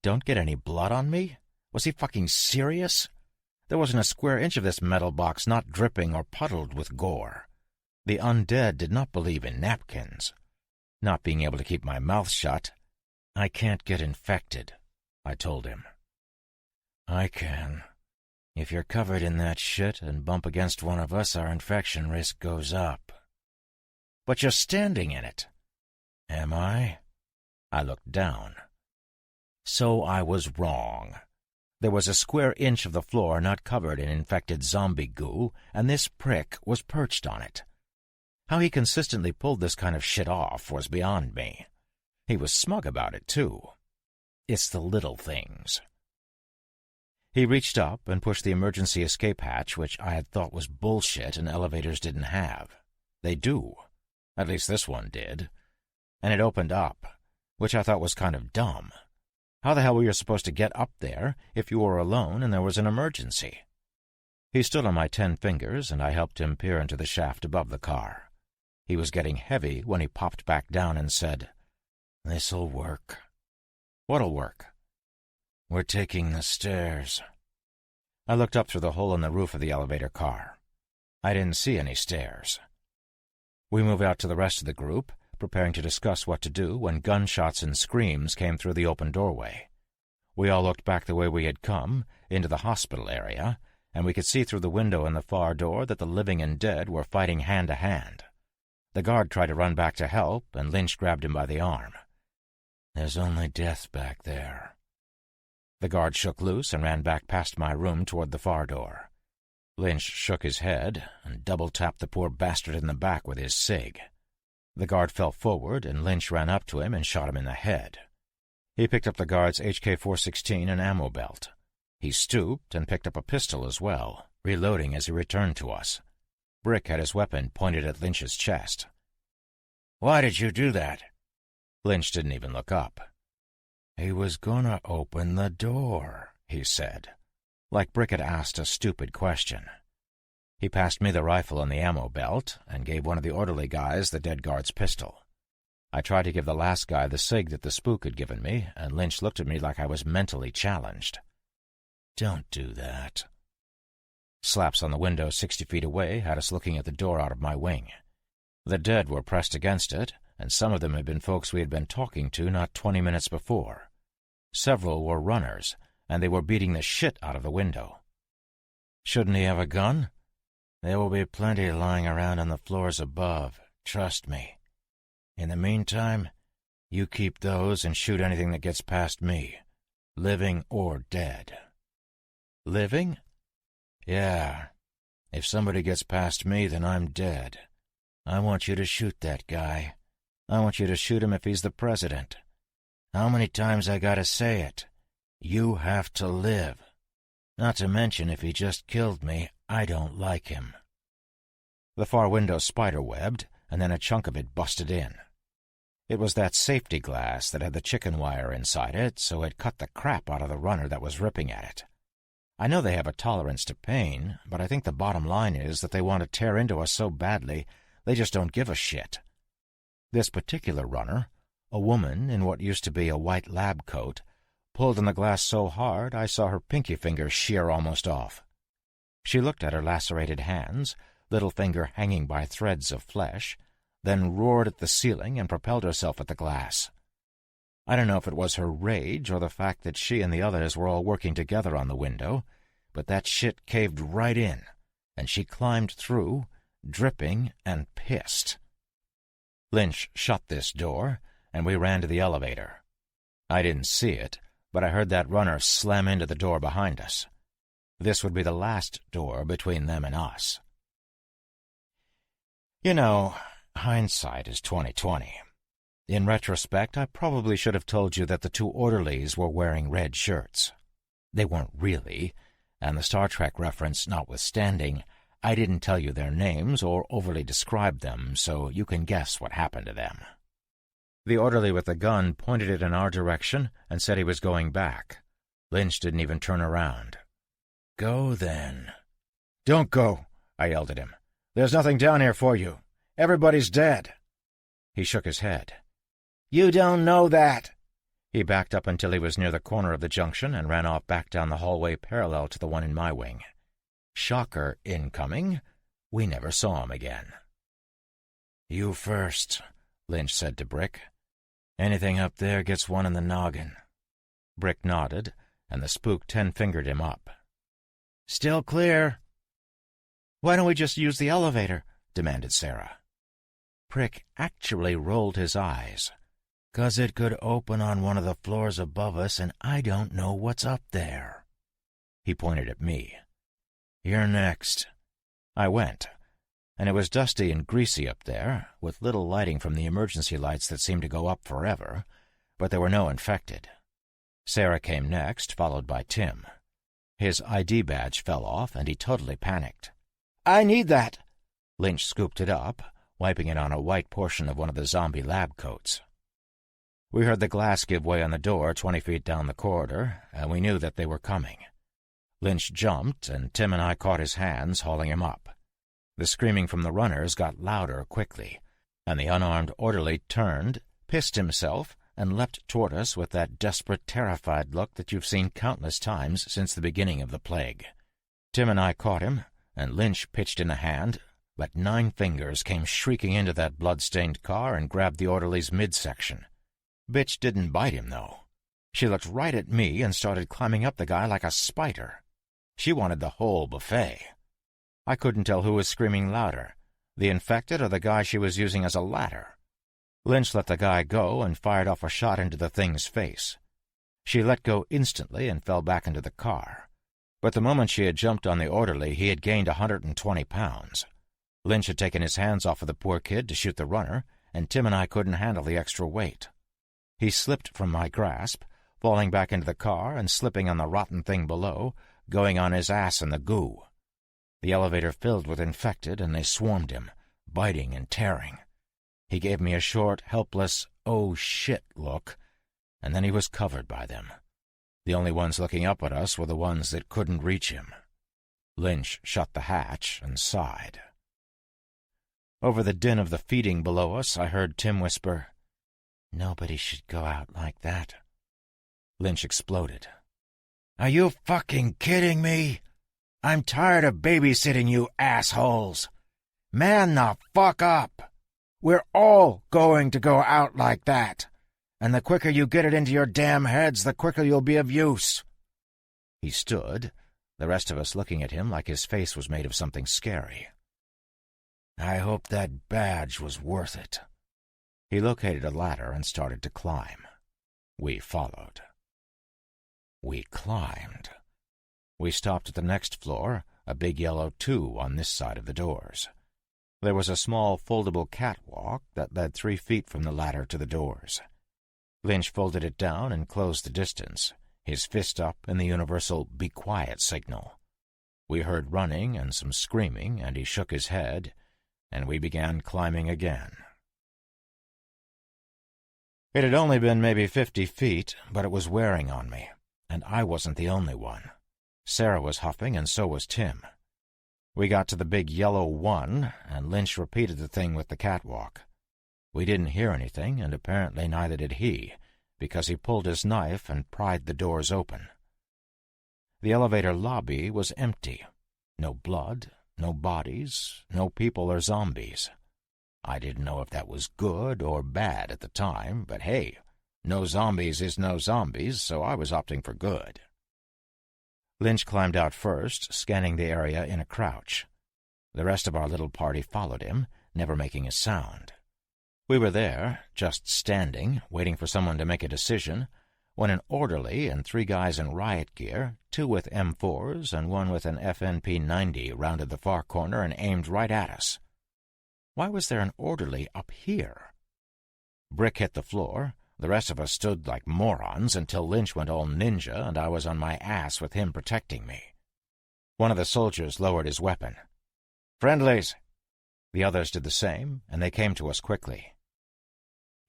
Don't get any blood on me? Was he fucking serious? There wasn't a square inch of this metal box not dripping or puddled with gore. The undead did not believe in napkins. Not being able to keep my mouth shut, "I can't get infected," I told him. "I can. If you're covered in that shit and bump against one of us, our infection risk goes up." "But you're standing in it." "Am I?" I looked down. So I was wrong. There was a square inch of the floor not covered in infected zombie goo, and this prick was perched on it. How he consistently pulled this kind of shit off was beyond me. He was smug about it, too. It's the little things. He reached up and pushed the emergency escape hatch, which I had thought was bullshit and elevators didn't have. They do. At least this one did. And it opened up, which I thought was kind of dumb. How the hell were you supposed to get up there if you were alone and there was an emergency? He stood on my 10 fingers, and I helped him peer into the shaft above the car. He was getting heavy when he popped back down and said, "This'll work." "What'll work?" "We're taking the stairs." I looked up through the hole in the roof of the elevator car. I didn't see any stairs. We moved out to the rest of the group, preparing to discuss what to do when gunshots and screams came through the open doorway. We all looked back the way we had come, into the hospital area, and we could see through the window in the far door that the living and dead were fighting hand to hand. The guard tried to run back to help, and Lynch grabbed him by the arm. "There's only death back there." The guard shook loose and ran back past my room toward the far door. Lynch shook his head and double-tapped the poor bastard in the back with his cig. The guard fell forward, and Lynch ran up to him and shot him in the head. He picked up the guard's HK-416 and ammo belt. He stooped and picked up a pistol as well, reloading as he returned to us. Brick had his weapon pointed at Lynch's chest. "Why did you do that?" Lynch didn't even look up. "He was gonna open the door," he said, like Brick had asked a stupid question. He passed me the rifle and the ammo belt, and gave one of the orderly guys the dead guard's pistol. I tried to give the last guy the cig that the spook had given me, and Lynch looked at me like I was mentally challenged. "Don't do that." Slaps on the window 60 feet away had us looking at the door out of my wing. The dead were pressed against it, and some of them had been folks we had been talking to not 20 minutes before. Several were runners, and they were beating the shit out of the window. "Shouldn't he have a gun?" "There will be plenty lying around on the floors above, trust me. In the meantime, you keep those and shoot anything that gets past me, living or dead." "Living?" "Yeah. If somebody gets past me, then I'm dead. I want you to shoot that guy. I want you to shoot him if he's the president. How many times I gotta say it? You have to live. Not to mention, if he just killed me, I don't like him." The far window spider-webbed, and then a chunk of it busted in. It was that safety glass that had the chicken wire inside it, so it cut the crap out of the runner that was ripping at it. I know they have a tolerance to pain, but I think the bottom line is that they want to tear into us so badly, they just don't give a shit. This particular runner, a woman in what used to be a white lab coat, pulled on the glass so hard I saw her pinky finger shear almost off. She looked at her lacerated hands, little finger hanging by threads of flesh, then roared at the ceiling and propelled herself at the glass. I don't know if it was her rage or the fact that she and the others were all working together on the window, but that shit caved right in, and she climbed through, dripping and pissed. Lynch shut this door, and we ran to the elevator. I didn't see it, but I heard that runner slam into the door behind us. This would be the last door between them and us. You know, hindsight is 20/20. In retrospect, I probably should have told you that the two orderlies were wearing red shirts. They weren't really, and the Star Trek reference notwithstanding, I didn't tell you their names or overly describe them, so you can guess what happened to them. The orderly with the gun pointed it in our direction and said he was going back. Lynch didn't even turn around. "Go, then." "Don't go," I yelled at him. "There's nothing down here for you. Everybody's dead." He shook his head. "You don't know that." He backed up until he was near the corner of the junction and ran off back down the hallway parallel to the one in my wing. Shocker incoming, we never saw him again. "You first," Lynch said to Brick. "Anything up there gets one in the noggin." Brick nodded, and the spook 10-fingered him up. "Still clear." "Why don't we just use the elevator?" demanded Sarah. Brick actually rolled his eyes. "'Cause it could open on one of the floors above us, and I don't know what's up there." He pointed at me. "You're next." I went, and it was dusty and greasy up there, with little lighting from the emergency lights that seemed to go up forever, but there were no infected. Sarah came next, followed by Tim. His ID badge fell off, and he totally panicked. "I need that." Lynch scooped it up, wiping it on a white portion of one of the zombie lab coats. We heard the glass give way on the door 20 feet down the corridor, and we knew that they were coming. Lynch jumped, and Tim and I caught his hands, hauling him up. The screaming from the runners got louder quickly, and the unarmed orderly turned, pissed himself, and leapt toward us with that desperate, terrified look that you've seen countless times since the beginning of the plague. Tim and I caught him, and Lynch pitched in a hand, but 9 fingers came shrieking into that blood-stained car and grabbed the orderly's midsection. Bitch didn't bite him, though. She looked right at me and started climbing up the guy like a spider. She wanted the whole buffet. I couldn't tell who was screaming louder, the infected or the guy she was using as a ladder. Lynch let the guy go and fired off a shot into the thing's face. She let go instantly and fell back into the car. But the moment she had jumped on the orderly, he had gained 120 pounds. Lynch had taken his hands off of the poor kid to shoot the runner, and Tim and I couldn't handle the extra weight. He slipped from my grasp, falling back into the car and slipping on the rotten thing below, going on his ass in the goo. The elevator filled with infected, and they swarmed him, biting and tearing. He gave me a short, helpless, "oh shit" look, and then he was covered by them. The only ones looking up at us were the ones that couldn't reach him. Lynch shut the hatch and sighed. Over the din of the feeding below us, I heard Tim whisper, "Nobody should go out like that." Lynch exploded. "Are you fucking kidding me? I'm tired of babysitting you assholes. Man the fuck up. We're all going to go out like that. And the quicker you get it into your damn heads, the quicker you'll be of use." He stood, the rest of us looking at him like his face was made of something scary. "I hope that badge was worth it." He located a ladder and started to climb. We followed. We climbed. We stopped at the next floor, a big yellow 2 on this side of the doors. There was a small foldable catwalk that led 3 feet from the ladder to the doors. Lynch folded it down and closed the distance, his fist up in the universal "be quiet" signal. We heard running and some screaming, and he shook his head, and we began climbing again. It had only been maybe 50 feet, but it was wearing on me, and I wasn't the only one. Sarah was huffing, and so was Tim. We got to the big yellow 1, and Lynch repeated the thing with the catwalk. We didn't hear anything, and apparently neither did he, because he pulled his knife and pried the doors open. The elevator lobby was empty. No blood, no bodies, no people or zombies. I didn't know if that was good or bad at the time, but hey, no zombies is no zombies, so I was opting for good. Lynch climbed out first, scanning the area in a crouch. The rest of our little party followed him, never making a sound. We were there, just standing, waiting for someone to make a decision, when an orderly and 3 guys in riot gear, 2 with M4s and 1 with an FNP-90, rounded the far corner and aimed right at us. Why was there an orderly up here? Brick hit the floor. The rest of us stood like morons until Lynch went all ninja and I was on my ass with him protecting me. One of the soldiers lowered his weapon. "Friendlies!" The others did the same, and they came to us quickly.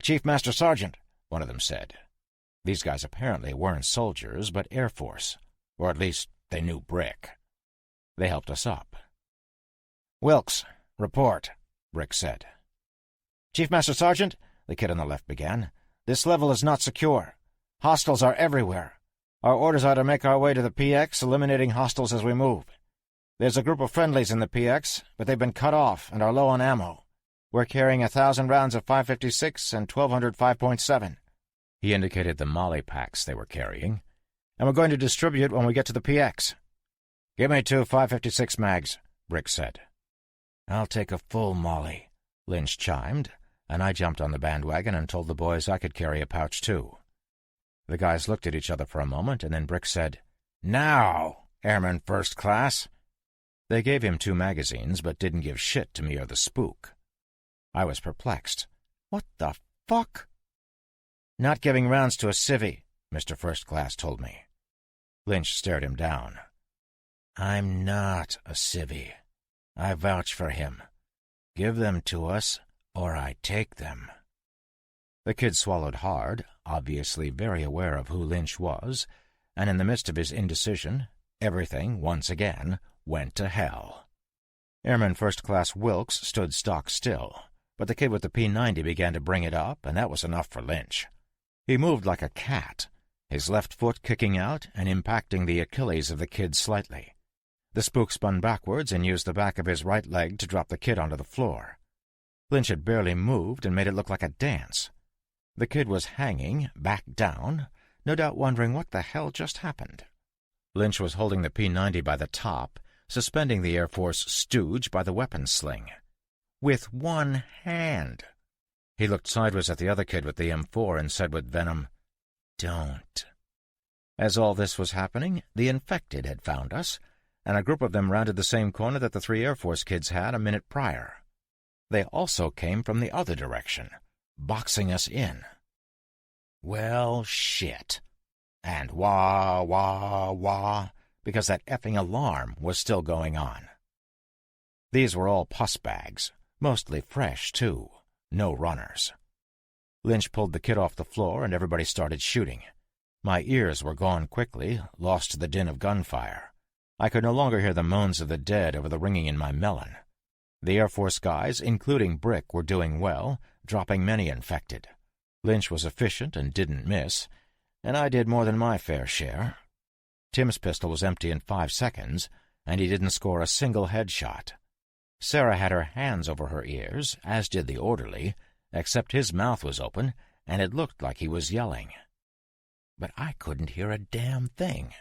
"Chief Master Sergeant," one of them said. These guys apparently weren't soldiers, but Air Force, or at least they knew Brick. They helped us up. "Wilkes, report," Brick said. "Chief Master Sergeant," the kid on the left began, "this level is not secure. Hostiles are everywhere. Our orders are to make our way to the PX, eliminating hostiles as we move. There's a group of friendlies in the PX, but they've been cut off and are low on ammo. We're carrying 1,000 rounds of 5.56 and 1,200 5.7. He indicated the Molly packs they were carrying. "And we're going to distribute when we get to the PX." "Give me 2 5.56 mags," Brick said. "I'll take a full Molly," Lynch chimed, and I jumped on the bandwagon and told the boys I could carry a pouch too. The guys looked at each other for a moment, and then Brick said, "Now, Airman First Class." They gave him 2 magazines, but didn't give shit to me or the spook. I was perplexed. What the fuck? "Not giving rounds to a civvy," Mr. First Class told me. Lynch stared him down. "I'm not a civvy. I vouch for him. Give them to us, or I take them." The kid swallowed hard, obviously very aware of who Lynch was, and in the midst of his indecision, everything, once again, went to hell. Airman First Class Wilkes stood stock still, but the kid with the P90 began to bring it up, and that was enough for Lynch. He moved like a cat, his left foot kicking out and impacting the Achilles of the kid slightly. The spook spun backwards and used the back of his right leg to drop the kid onto the floor. Lynch had barely moved and made it look like a dance. The kid was hanging, back down, no doubt wondering what the hell just happened. Lynch was holding the P90 by the top, suspending the Air Force stooge by the weapon sling. With one hand. He looked sideways at the other kid with the M4 and said with venom, "Don't." As all this was happening, the infected had found us, and a group of them rounded the same corner that the 3 Air Force kids had a minute prior. They also came from the other direction, boxing us in. Well, shit. And wah, wah, wah, because that effing alarm was still going on. These were all pus bags, mostly fresh, too. No runners. Lynch pulled the kid off the floor, and everybody started shooting. My ears were gone quickly, lost to the din of gunfire. I could no longer hear the moans of the dead over the ringing in my melon. The Air Force guys, including Brick, were doing well, dropping many infected. Lynch was efficient and didn't miss, and I did more than my fair share. Tim's pistol was empty in 5 seconds, and he didn't score a single headshot. Sarah had her hands over her ears, as did the orderly, except his mouth was open, and it looked like he was yelling. But I couldn't hear a damn thing.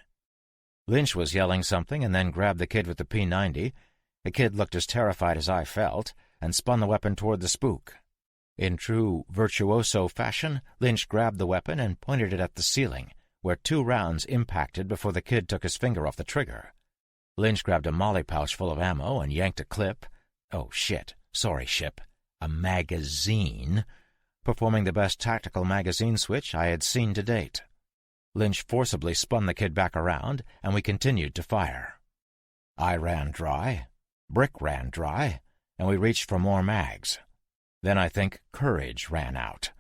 Lynch was yelling something and then grabbed the kid with the P90. The kid looked as terrified as I felt, and spun the weapon toward the spook. In true virtuoso fashion, Lynch grabbed the weapon and pointed it at the ceiling, where 2 rounds impacted before the kid took his finger off the trigger. Lynch grabbed a molly pouch full of ammo and yanked a clip. Oh, shit. Sorry, Ship. A magazine, performing the best tactical magazine switch I had seen to date. Lynch forcibly spun the kid back around, and we continued to fire. I ran dry, Brick ran dry, and we reached for more mags. Then I think courage ran out.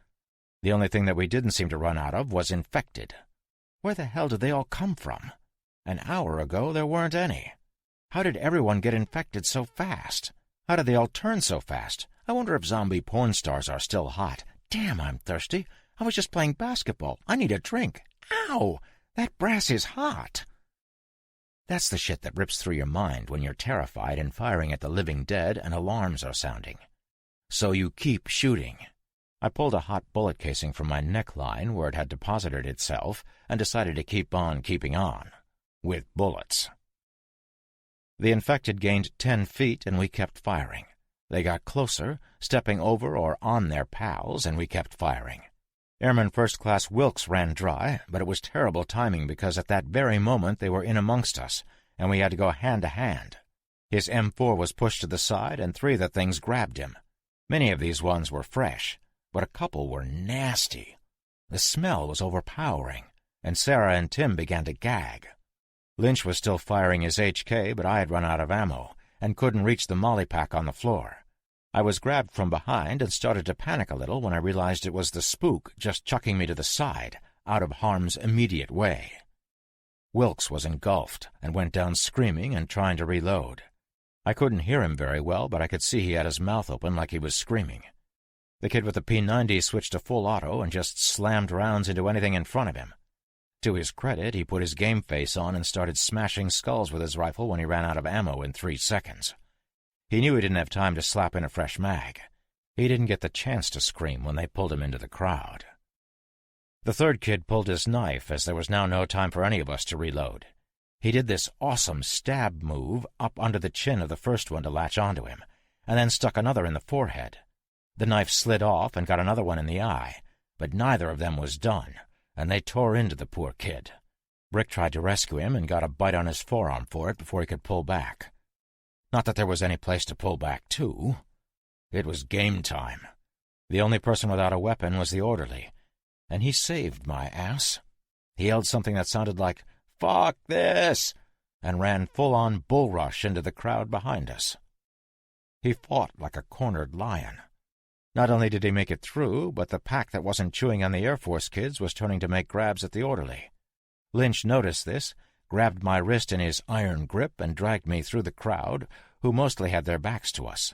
The only thing that we didn't seem to run out of was infected. Where the hell did they all come from? An hour ago there weren't any. How did everyone get infected so fast? How did they all turn so fast? I wonder if zombie porn stars are still hot. Damn, I'm thirsty. I was just playing basketball. I need a drink. Ow! That brass is hot. That's the shit that rips through your mind when you're terrified and firing at the living dead and alarms are sounding. So you keep shooting. I pulled a hot bullet casing from my neckline where it had deposited itself and decided to keep on keeping on. With bullets. The infected gained 10 feet and we kept firing. They got closer, stepping over or on their pals, and we kept firing. Airman First Class Wilkes ran dry, but it was terrible timing because at that very moment they were in amongst us, and we had to go hand to hand. His M4 was pushed to the side, and 3 of the things grabbed him. Many of these ones were fresh, but a couple were nasty. The smell was overpowering, and Sarah and Tim began to gag. Lynch was still firing his HK, but I had run out of ammo, and couldn't reach the molly pack on the floor. I was grabbed from behind and started to panic a little when I realized it was the spook just chucking me to the side, out of harm's immediate way. Wilkes was engulfed and went down screaming and trying to reload. I couldn't hear him very well, but I could see he had his mouth open like he was screaming. The kid with the P90 switched to full auto and just slammed rounds into anything in front of him. To his credit, he put his game face on and started smashing skulls with his rifle when he ran out of ammo in 3 seconds. He knew he didn't have time to slap in a fresh mag. He didn't get the chance to scream when they pulled him into the crowd. The third kid pulled his knife as there was now no time for any of us to reload. He did this awesome stab move up under the chin of the first one to latch onto him, and then stuck another in the forehead. The knife slid off and got another one in the eye, but neither of them was done, and they tore into the poor kid. Brick tried to rescue him and got a bite on his forearm for it before he could pull back. Not that there was any place to pull back to. It was game time. The only person without a weapon was the orderly, and he saved my ass. He yelled something that sounded like, "Fuck this!" and ran full-on bull rush into the crowd behind us. He fought like a cornered lion. Not only did he make it through, but the pack that wasn't chewing on the Air Force kids was turning to make grabs at the orderly. Lynch noticed this, grabbed my wrist in his iron grip, and dragged me through the crowd, who mostly had their backs to us.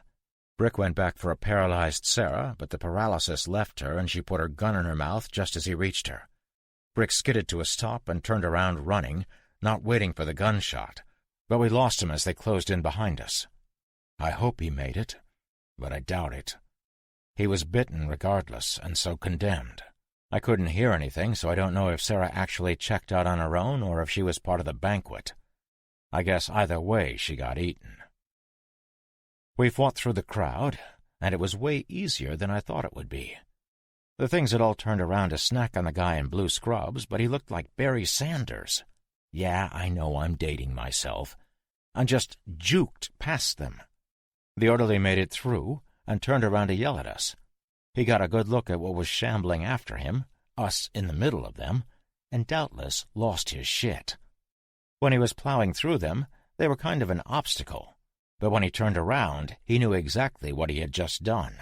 Brick went back for a paralyzed Sarah, but the paralysis left her, and she put her gun in her mouth just as he reached her. Brick skidded to a stop and turned around running, not waiting for the gunshot, but we lost him as they closed in behind us. I hope he made it, but I doubt it. He was bitten regardless, and so condemned. I couldn't hear anything, so I don't know if Sarah actually checked out on her own or if she was part of the banquet. I guess either way she got eaten. We fought through the crowd, and it was way easier than I thought it would be. The things had all turned around to snack on the guy in blue scrubs, but he looked like Barry Sanders. Yeah, I know I'm dating myself. I just juked past them. The orderly made it through and turned around to yell at us. He got a good look at what was shambling after him, us in the middle of them, and doubtless lost his shit. When he was plowing through them, they were kind of an obstacle, but when he turned around, he knew exactly what he had just done.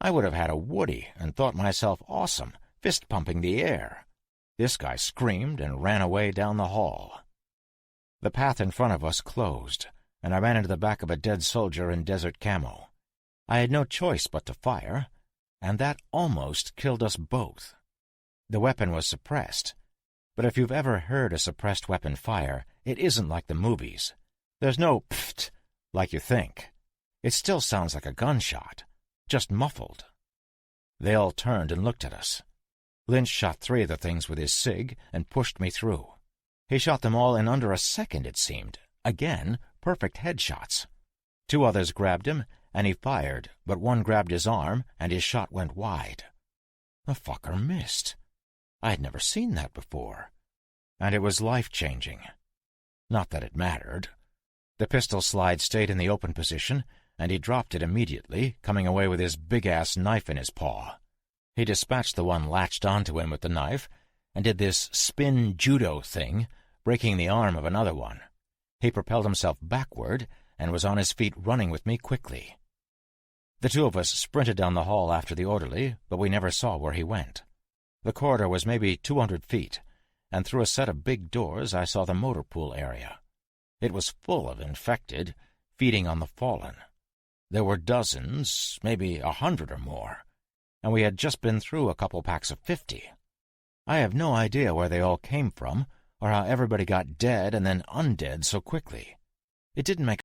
I would have had a Woody and thought myself awesome, fist-pumping the air. This guy screamed and ran away down the hall. The path in front of us closed, and I ran into the back of a dead soldier in desert camo. I had no choice but to fire, and that almost killed us both. The weapon was suppressed, but if you've ever heard a suppressed weapon fire, it isn't like the movies. There's no pfft like you think. It still sounds like a gunshot, just muffled. They all turned and looked at us. Lynch shot 3 of the things with his SIG and pushed me through. He shot them all in under a second, it seemed. Again, perfect headshots. 2 others grabbed him, and he fired, but one grabbed his arm, and his shot went wide. The fucker missed. I had never seen that before, and it was life-changing. Not that it mattered. The pistol slide stayed in the open position, and he dropped it immediately, coming away with his big-ass knife in his paw. He dispatched the one latched onto him with the knife, and did this spin judo thing, breaking the arm of another one. He propelled himself backward, and was on his feet running with me quickly. The 2 of us sprinted down the hall after the orderly, but we never saw where he went. The corridor was maybe 200 feet, and through a set of big doors I saw the motor pool area. It was full of infected, feeding on the fallen. There were dozens, maybe 100 or more, and we had just been through a couple packs of 50. I have no idea where they all came from, or how everybody got dead and then undead so quickly. It didn't make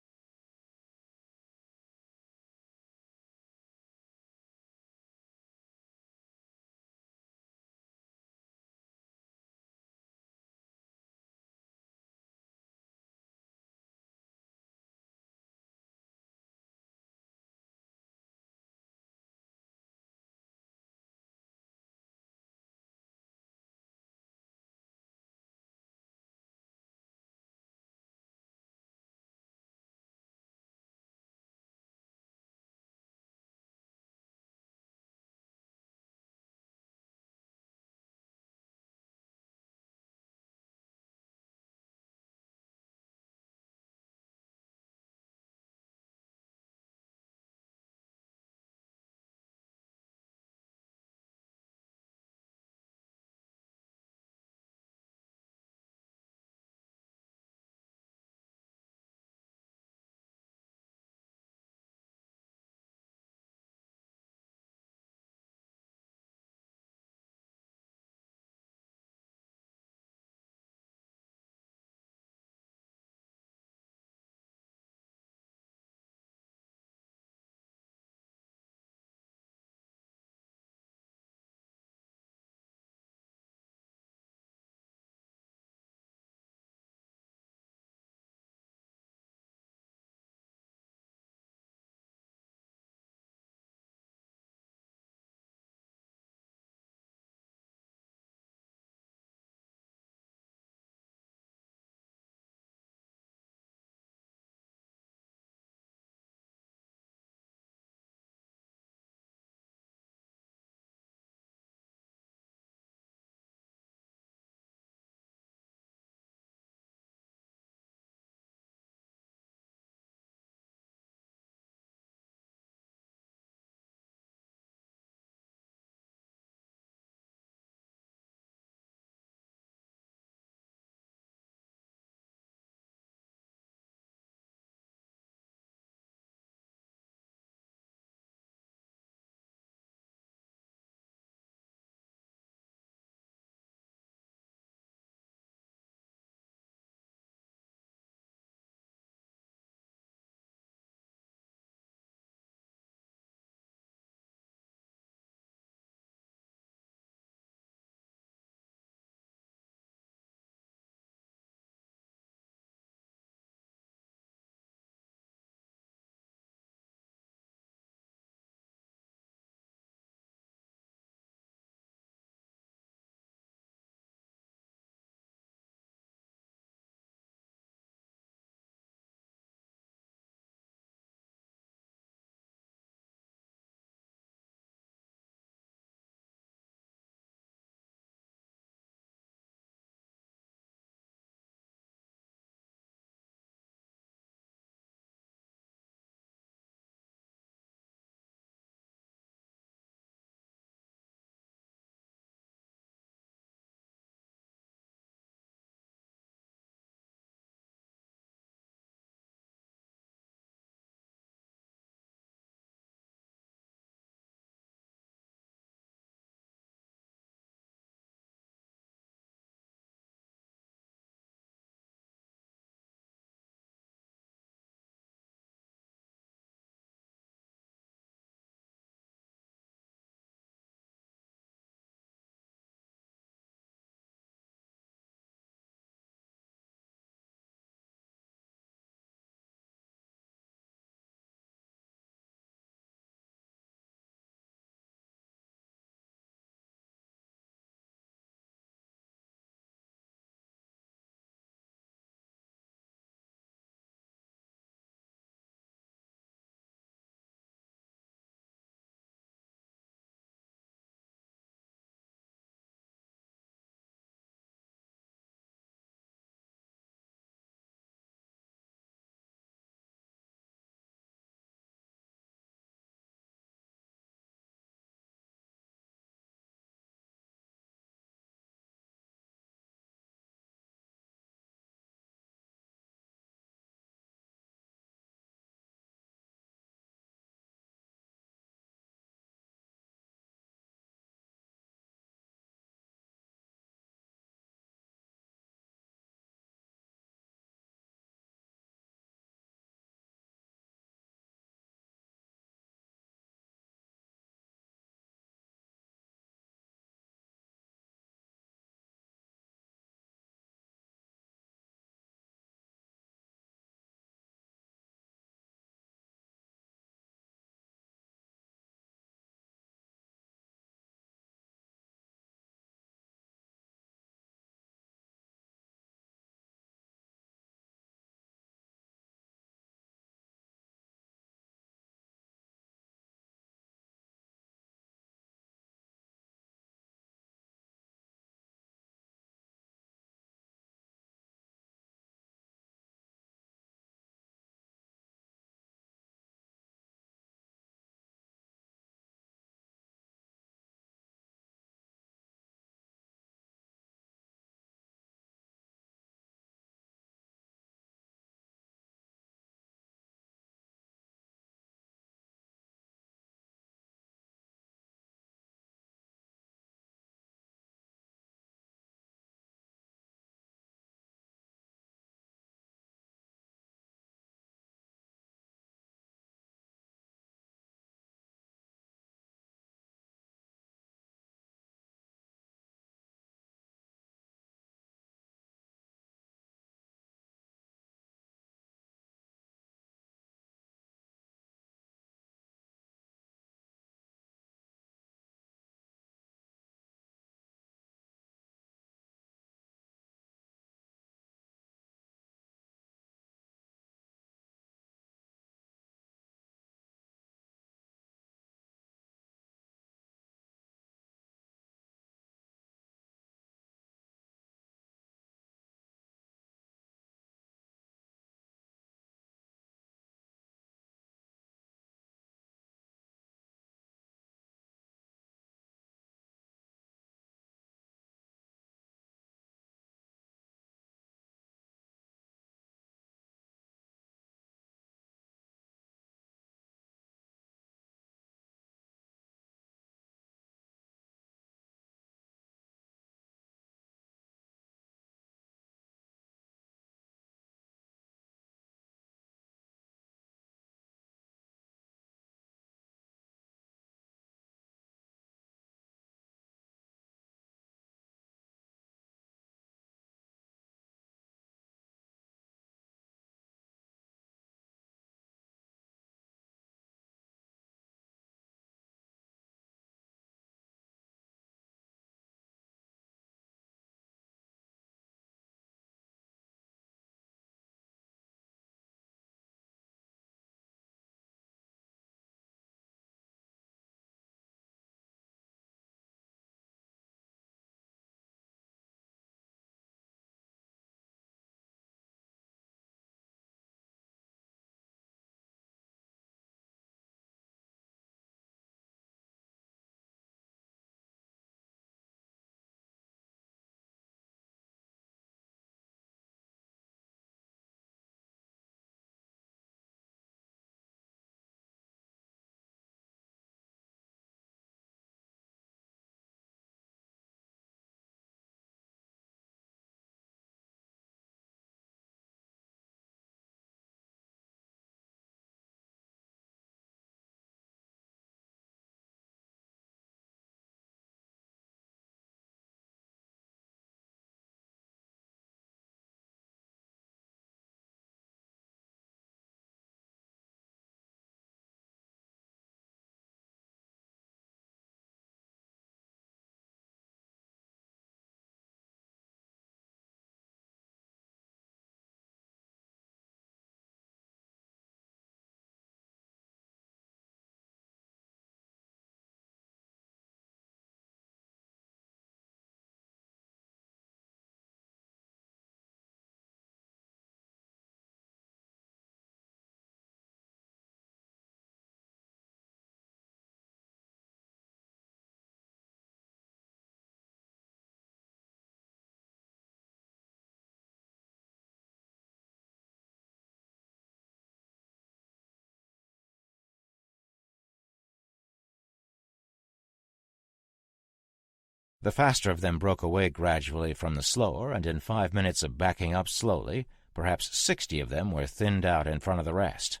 The faster of them broke away gradually from the slower, and in 5 minutes of backing up slowly, perhaps 60 of them were thinned out in front of the rest.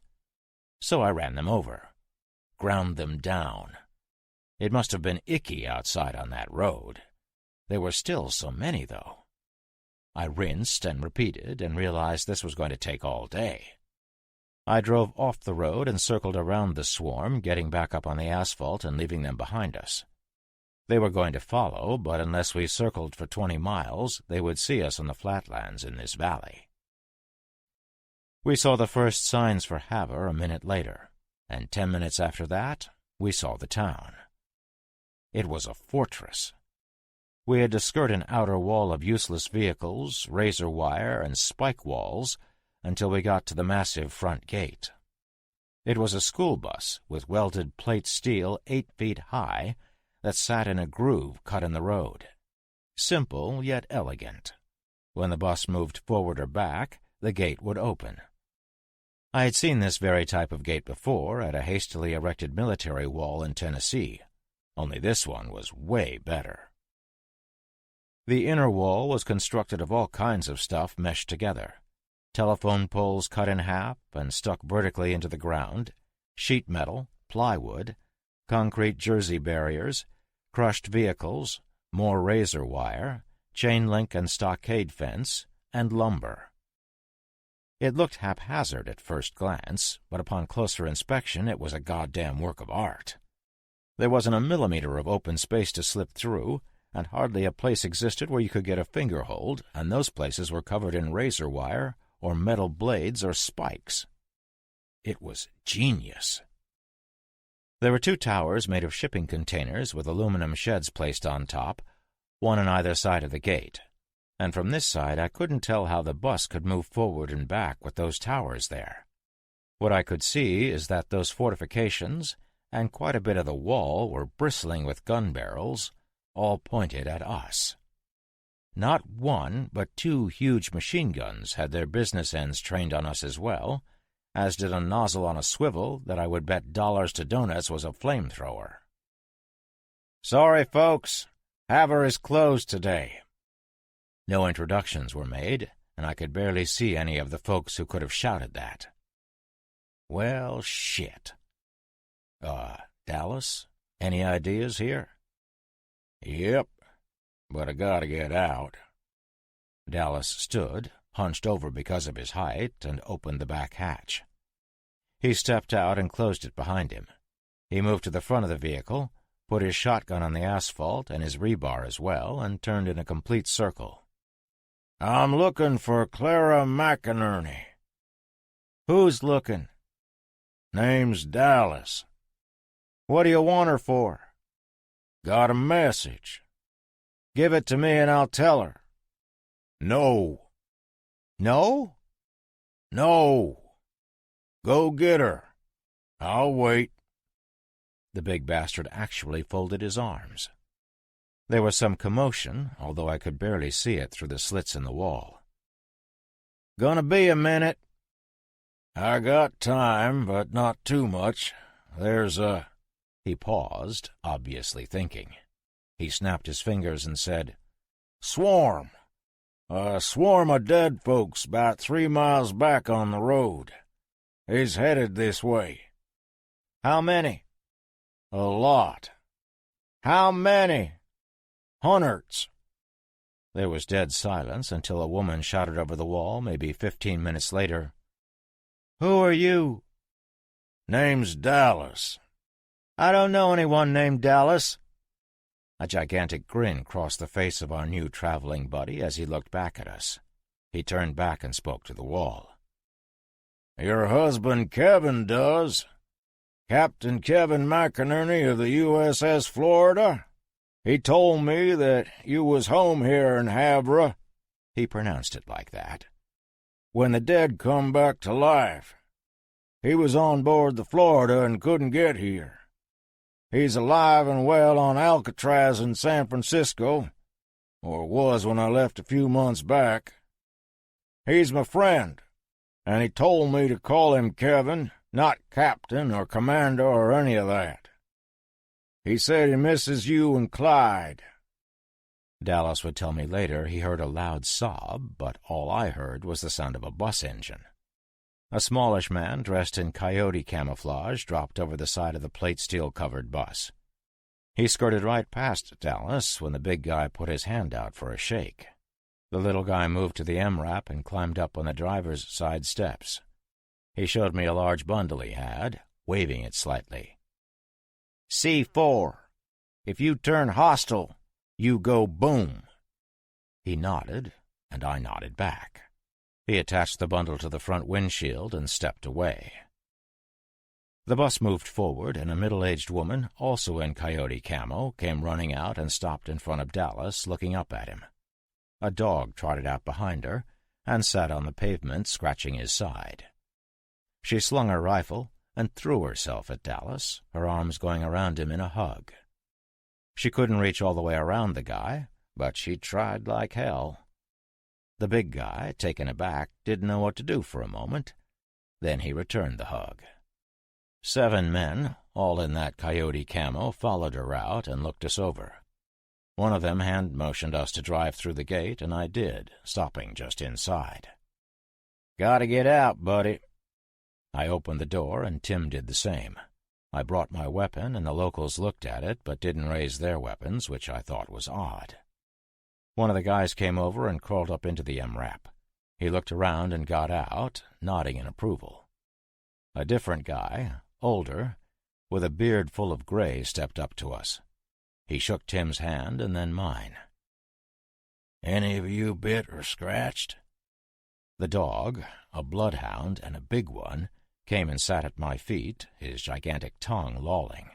So I ran them over, ground them down. It must have been icky outside on that road. There were still so many, though. I rinsed and repeated and realized this was going to take all day. I drove off the road and circled around the swarm, getting back up on the asphalt and leaving them behind us. They were going to follow, but unless we circled for 20 miles, they would see us on the flatlands in this valley. We saw the first signs for Havre a minute later, and 10 minutes after that, we saw the town. It was a fortress. We had to skirt an outer wall of useless vehicles, razor wire, and spike walls until we got to the massive front gate. It was a school bus with welded plate steel 8 feet high that sat in a groove cut in the road. Simple yet elegant. When the bus moved forward or back, the gate would open. I had seen this very type of gate before at a hastily erected military wall in Tennessee, only this one was way better. The inner wall was constructed of all kinds of stuff meshed together. Telephone poles cut in half and stuck vertically into the ground, sheet metal, plywood, concrete jersey barriers, crushed vehicles, more razor wire, chain link and stockade fence, and lumber. It looked haphazard at first glance, but upon closer inspection it was a goddamn work of art. There wasn't a millimeter of open space to slip through, and hardly a place existed where you could get a finger hold, and those places were covered in razor wire or metal blades or spikes. It was genius. There were 2 towers made of shipping containers with aluminum sheds placed on top, one on either side of the gate, and from this side I couldn't tell how the bus could move forward and back with those towers there. What I could see is that those fortifications and quite a bit of the wall were bristling with gun barrels, all pointed at us. Not 1, but 2 huge machine guns had their business ends trained on us as well, as did a nozzle on a swivel that I would bet dollars to donuts was a flamethrower. "Sorry, folks, Havre is closed today." No introductions were made, and I could barely see any of the folks who could have shouted that. Well, shit. Dallas, any ideas here? "Yep, but I gotta get out." Dallas stood, hunched over because of his height, and opened the back hatch. He stepped out and closed it behind him. He moved to the front of the vehicle, put his shotgun on the asphalt and his rebar as well, and turned in a complete circle. "I'm looking for Clara McInerney." "Who's looking?" "Name's Dallas." "What do you want her for?" "Got a message." "Give it to me and I'll tell her." "No." "No?" "No. Go get her. I'll wait." The big bastard actually folded his arms. There was some commotion, although I could barely see it through the slits in the wall. "Gonna be a minute." "I got time, but not too much. There's a—" He paused, obviously thinking. He snapped his fingers and said, "Swarm. A swarm of dead folks about 3 miles back on the road. He's headed this way." "How many?" "A lot." "How many?" "Hundreds." There was dead silence until a woman shouted over the wall, maybe 15 minutes later, "Who are you?" "Name's Dallas." "I don't know anyone named Dallas." A gigantic grin crossed the face of our new traveling buddy as he looked back at us. He turned back and spoke to the wall. "Your husband Kevin does. Captain Kevin McInerney of the USS Florida. He told me that you was home here in Havre." He pronounced it like that. "When the dead come back to life. He was on board the Florida and couldn't get here. He's alive and well on Alcatraz in San Francisco, or was when I left a few months back. He's my friend, and he told me to call him Kevin, not Captain or Commander or any of that. He said he misses you and Clyde. Dallas would tell me later he heard a loud sob, but all I heard was the sound of a bus engine. A smallish man dressed in coyote camouflage dropped over the side of the plate steel-covered bus. He skirted right past Dallas when the big guy put his hand out for a shake. The little guy moved to the MRAP and climbed up on the driver's side steps. He showed me a large bundle he had, waving it slightly. "C4. If you turn hostile, you go boom." He nodded, and I nodded back. He attached the bundle to the front windshield and stepped away. The bus moved forward, and a middle-aged woman, also in coyote camo, came running out and stopped in front of Dallas, looking up at him. A dog trotted out behind her and sat on the pavement, scratching his side. She slung her rifle and threw herself at Dallas, her arms going around him in a hug. She couldn't reach all the way around the guy, but she tried like hell. The big guy, taken aback, didn't know what to do for a moment. Then he returned the hug. 7 men, all in that coyote camo, followed her out and looked us over. One of them hand-motioned us to drive through the gate, and I did, stopping just inside. "Gotta get out, buddy." I opened the door, and Tim did the same. I brought my weapon, and the locals looked at it, but didn't raise their weapons, which I thought was odd. One of the guys came over and crawled up into the MRAP. He looked around and got out, nodding in approval. A different guy, older, with a beard full of gray, stepped up to us. He shook Tim's hand and then mine. "Any of you bit or scratched?" The dog, a bloodhound and a big one, came and sat at my feet, his gigantic tongue lolling.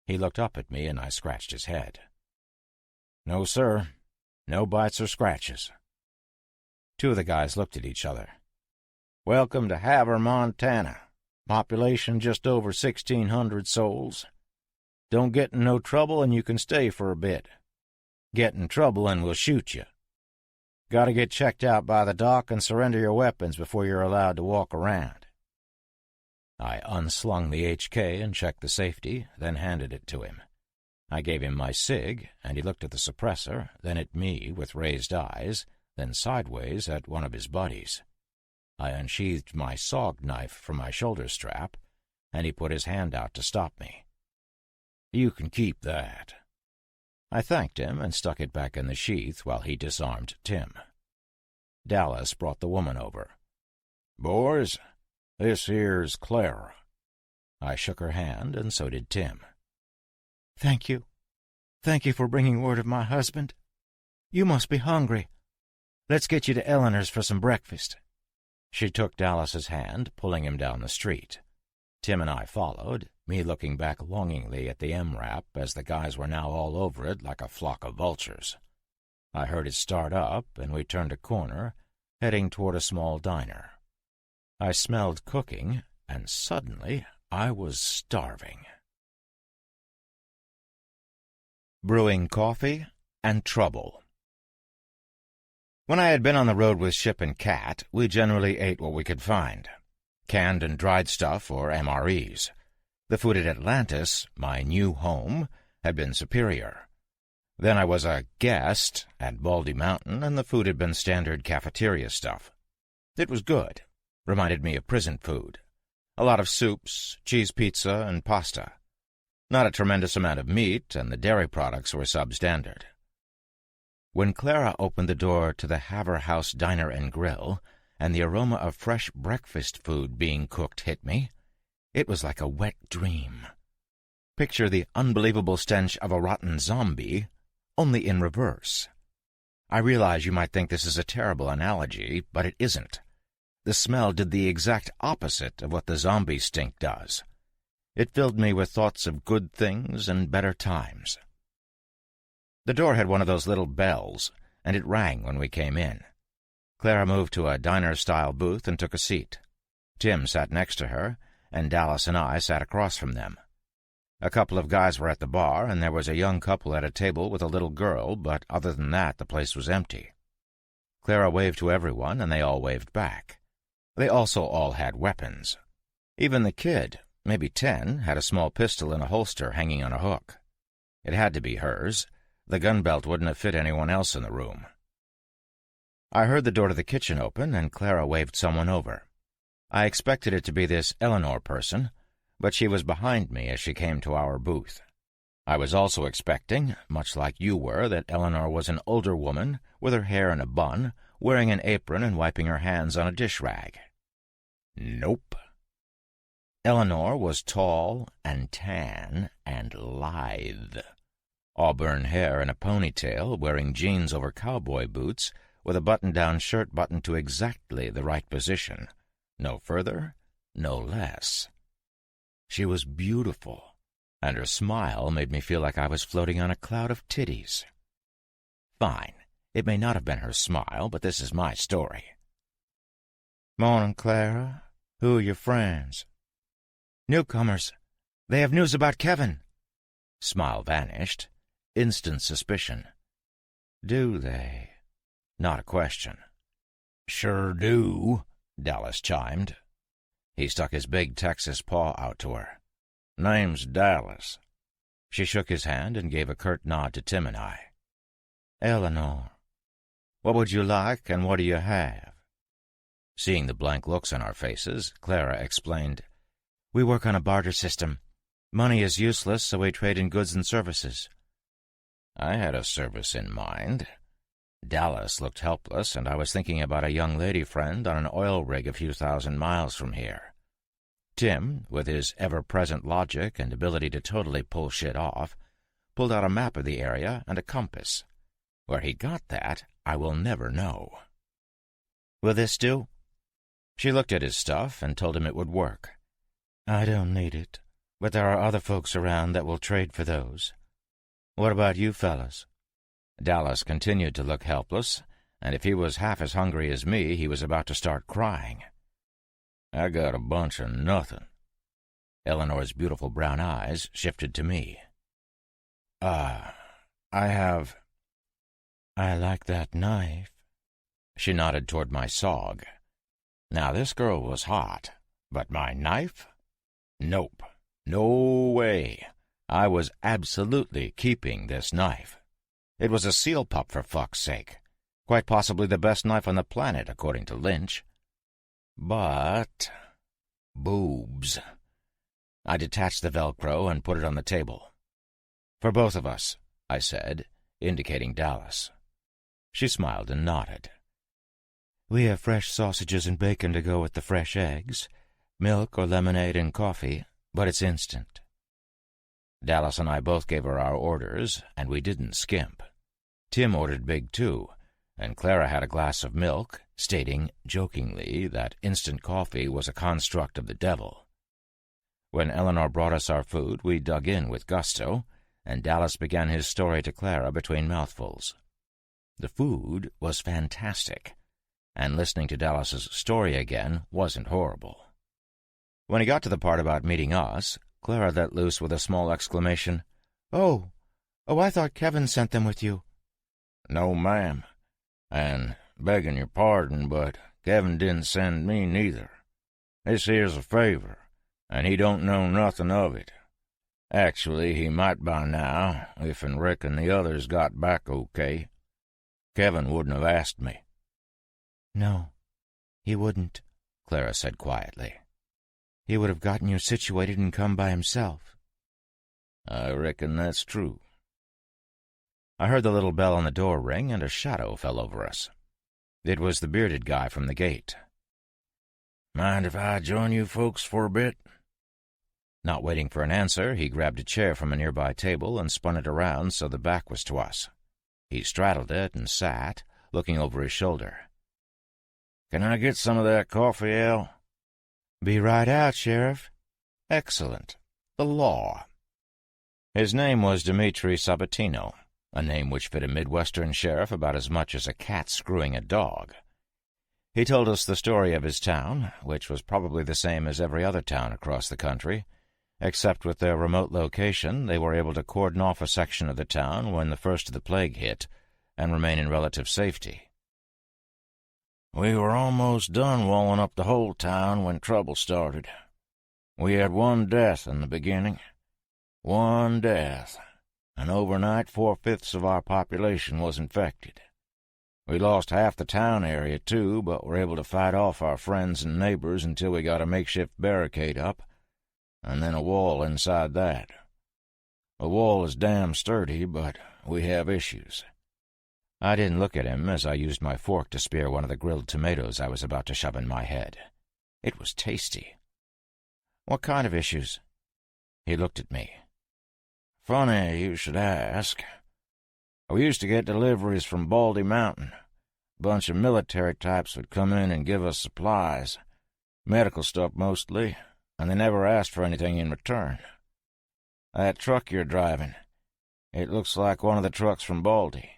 He looked up at me and I scratched his head. "No, sir. No bites or scratches." 2 of the guys looked at each other. "Welcome to Havre, Montana. Population just over 1,600 souls. Don't get in no trouble and you can stay for a bit. Get in trouble and we'll shoot you. Got to get checked out by the doc and surrender your weapons before you're allowed to walk around." I unslung the HK and checked the safety, then handed it to him. I gave him my cig, and he looked at the suppressor, then at me with raised eyes, then sideways at one of his buddies. I unsheathed my SOG knife from my shoulder strap, and he put his hand out to stop me. "You can keep that." I thanked him and stuck it back in the sheath while he disarmed Tim. Dallas brought the woman over. "Boys, this here's Clara." I shook her hand, and so did Tim. "Thank you. Thank you for bringing word of my husband. You must be hungry. Let's get you to Eleanor's for some breakfast." She took Dallas's hand, pulling him down the street. Tim and I followed, me looking back longingly at the MRAP as the guys were now all over it like a flock of vultures. I heard it start up, and we turned a corner, heading toward a small diner. I smelled cooking, and suddenly I was starving. Brewing coffee and trouble. When I had been on the road with Ship and Cat, we generally ate what we could find. Canned and dried stuff, or MREs. The food at Atlantis, my new home, had been superior. Then I was a guest at Baldy Mountain, and the food had been standard cafeteria stuff. It was good. Reminded me of prison food. A lot of soups, cheese pizza, and pasta. Not a tremendous amount of meat, and the dairy products were substandard. When Clara opened the door to the Havre House Diner and Grill, and the aroma of fresh breakfast food being cooked hit me, it was like a wet dream. Picture the unbelievable stench of a rotten zombie, only in reverse. I realize you might think this is a terrible analogy, but it isn't. The smell did the exact opposite of what the zombie stink does. It filled me with thoughts of good things and better times. The door had one of those little bells, and it rang when we came in. Clara moved to a diner-style booth and took a seat. Tim sat next to her, and Dallas and I sat across from them. A couple of guys were at the bar, and there was a young couple at a table with a little girl, but other than that the place was empty. Clara waved to everyone, and they all waved back. They also all had weapons. Even the kid, maybe 10, had a small pistol in a holster hanging on a hook. It had to be hers. The gun belt wouldn't have fit anyone else in the room. I heard the door to the kitchen open, and Clara waved someone over. I expected it to be this Eleanor person, but she was behind me as she came to our booth. I was also expecting, much like you were, that Eleanor was an older woman with her hair in a bun, wearing an apron and wiping her hands on a dish rag. Nope. Eleanor was tall and tan and lithe. Auburn hair in a ponytail, wearing jeans over cowboy boots, with a button-down shirt buttoned to exactly the right position. No further, no less. She was beautiful, and her smile made me feel like I was floating on a cloud of titties. Fine. It may not have been her smile, but this is my story. Morning, Clara. Who are your friends? Newcomers. They have news about Kevin. Smile vanished. Instant suspicion. Do they? Not a question. Sure do, Dallas chimed. He stuck his big Texas paw out to her. Name's Dallas. She shook his hand and gave a curt nod to Tim and I. Eleanor, what would you like and what do you have? Seeing the blank looks on our faces, Clara explained, We work on a barter system. Money is useless, so we trade in goods and services. I had a service in mind. Dallas looked helpless, and I was thinking about a young lady friend on an oil rig a few thousand miles from here. Tim, with his ever-present logic and ability to totally pull shit off, pulled out a map of the area and a compass. Where he got that, I will never know. Will this do? She looked at his stuff and told him it would work. I don't need it, but there are other folks around that will trade for those. What about you fellas? Dallas continued to look helpless, and if he was half as hungry as me, he was about to start crying. I got a bunch of nothing. Eleanor's beautiful brown eyes shifted to me. I like that knife. She nodded toward my SOG. Now this girl was hot, but my knife? Nope. No way. I was absolutely keeping this knife. It was a seal pup, for fuck's sake. Quite possibly the best knife on the planet, according to Lynch. But boobs. I detached the Velcro and put it on the table. For both of us, I said, indicating Dallas. She smiled and nodded. We have fresh sausages and bacon to go with the fresh eggs, milk or lemonade and coffee, but it's instant. Dallas and I both gave her our orders, and we didn't skimp. Tim ordered big too, and Clara had a glass of milk, stating, jokingly, that instant coffee was a construct of the devil. When Eleanor brought us our food, we dug in with gusto, and Dallas began his story to Clara between mouthfuls. The food was fantastic, and listening to Dallas's story again wasn't horrible. When he got to the part about meeting us, Clara let loose with a small exclamation. Oh, I thought Kevin sent them with you. No, ma'am. And, begging your pardon, but Kevin didn't send me neither. This here's a favor, and he don't know nothing of it. Actually, he might by now, if and reckon the others got back okay. Kevin wouldn't have asked me. No, he wouldn't, Clara said quietly. He would have gotten you situated and come by himself. I reckon that's true. I heard the little bell on the door ring, and a shadow fell over us. It was the bearded guy from the gate. Mind if I join you folks for a bit? Not waiting for an answer, he grabbed a chair from a nearby table and spun it around so the back was to us. He straddled it and sat, looking over his shoulder. Can I get some of that coffee, Al? Be right out, Sheriff. Excellent. The law. His name was Dimitri Sabatino, a name which fit a Midwestern sheriff about as much as a cat screwing a dog. He told us the story of his town, which was probably the same as every other town across the country. Except with their remote location, they were able to cordon off a section of the town when the first of the plague hit, and remain in relative safety. We were almost done walling up the whole town when trouble started. We had one death in the beginning. One death. and overnight 4/5 of our population was infected. We lost half the town area, too, but were able to fight off our friends and neighbors until we got a makeshift barricade up, and then a wall inside that. The wall is damn sturdy, but we have issues." I didn't look at him as I used my fork to spear one of the grilled tomatoes I was about to shove in my head. It was tasty. "What kind of issues?" He looked at me. "Funny you should ask. We used to get deliveries from Baldy Mountain. A bunch of military types would come in and give us supplies, medical stuff mostly, and they never asked for anything in return. That truck you're driving, it looks like one of the trucks from Baldy."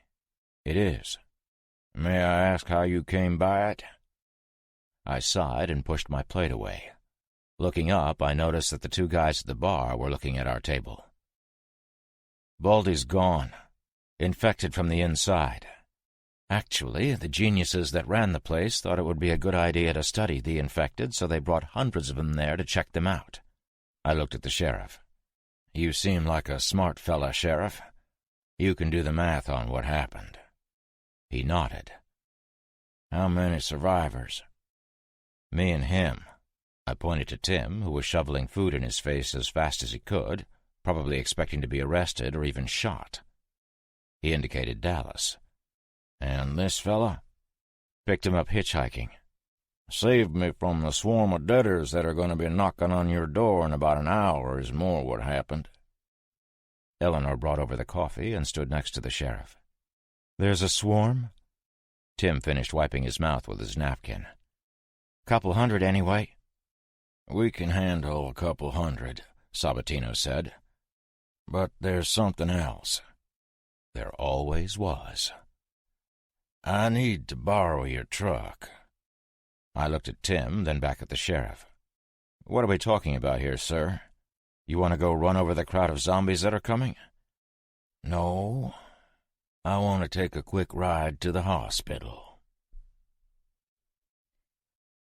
"It is." "May I ask how you came by it?" I sighed and pushed my plate away. Looking up, I noticed that the two guys at the bar were looking at our table. "Baldy's gone. Infected from the inside. Actually, the geniuses that ran the place thought it would be a good idea to study the infected, so they brought hundreds of them there to check them out." I looked at the sheriff. "You seem like a smart fella, Sheriff. You can do the math on what happened." He nodded. "How many survivors?" "Me and him." I pointed to Tim, who was shoveling food in his face as fast as he could, probably expecting to be arrested or even shot. He indicated Dallas. "And this fella?" "Picked him up hitchhiking." "Saved me from the swarm of debtors that are going to be knocking on your door in about an hour is more what happened." Eleanor brought over the coffee and stood next to the sheriff. "There's a swarm?" Tim finished wiping his mouth with his napkin. "Couple hundred, anyway." "We can handle a couple hundred," Sabatino said. "But there's something else." There always was. "I need to borrow your truck." I looked at Tim, then back at the sheriff. "What are we talking about here, sir? You want to go run over the crowd of zombies that are coming?" "No, I want to take a quick ride to the hospital."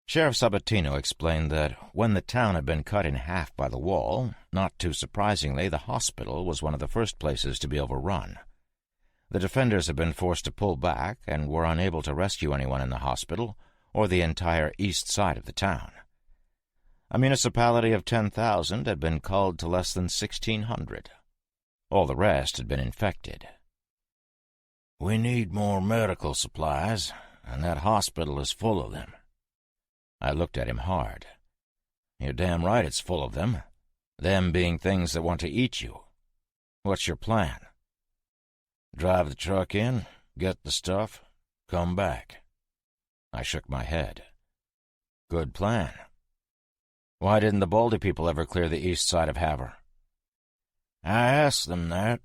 Sheriff Sabatino explained that when the town had been cut in half by the wall, not too surprisingly, the hospital was one of the first places to be overrun. The defenders had been forced to pull back and were unable to rescue anyone in the hospital or the entire east side of the town. A municipality of 10,000 had been culled to less than 1,600. All the rest had been infected. "We need more medical supplies, and that hospital is full of them." I looked at him hard. "You're damn right it's full of them. Them being things that want to eat you. What's your plan?" "Drive the truck in, get the stuff, come back." I shook my head. "Good plan. Why didn't the Baldy people ever clear the east side of Havre?" "I asked them that.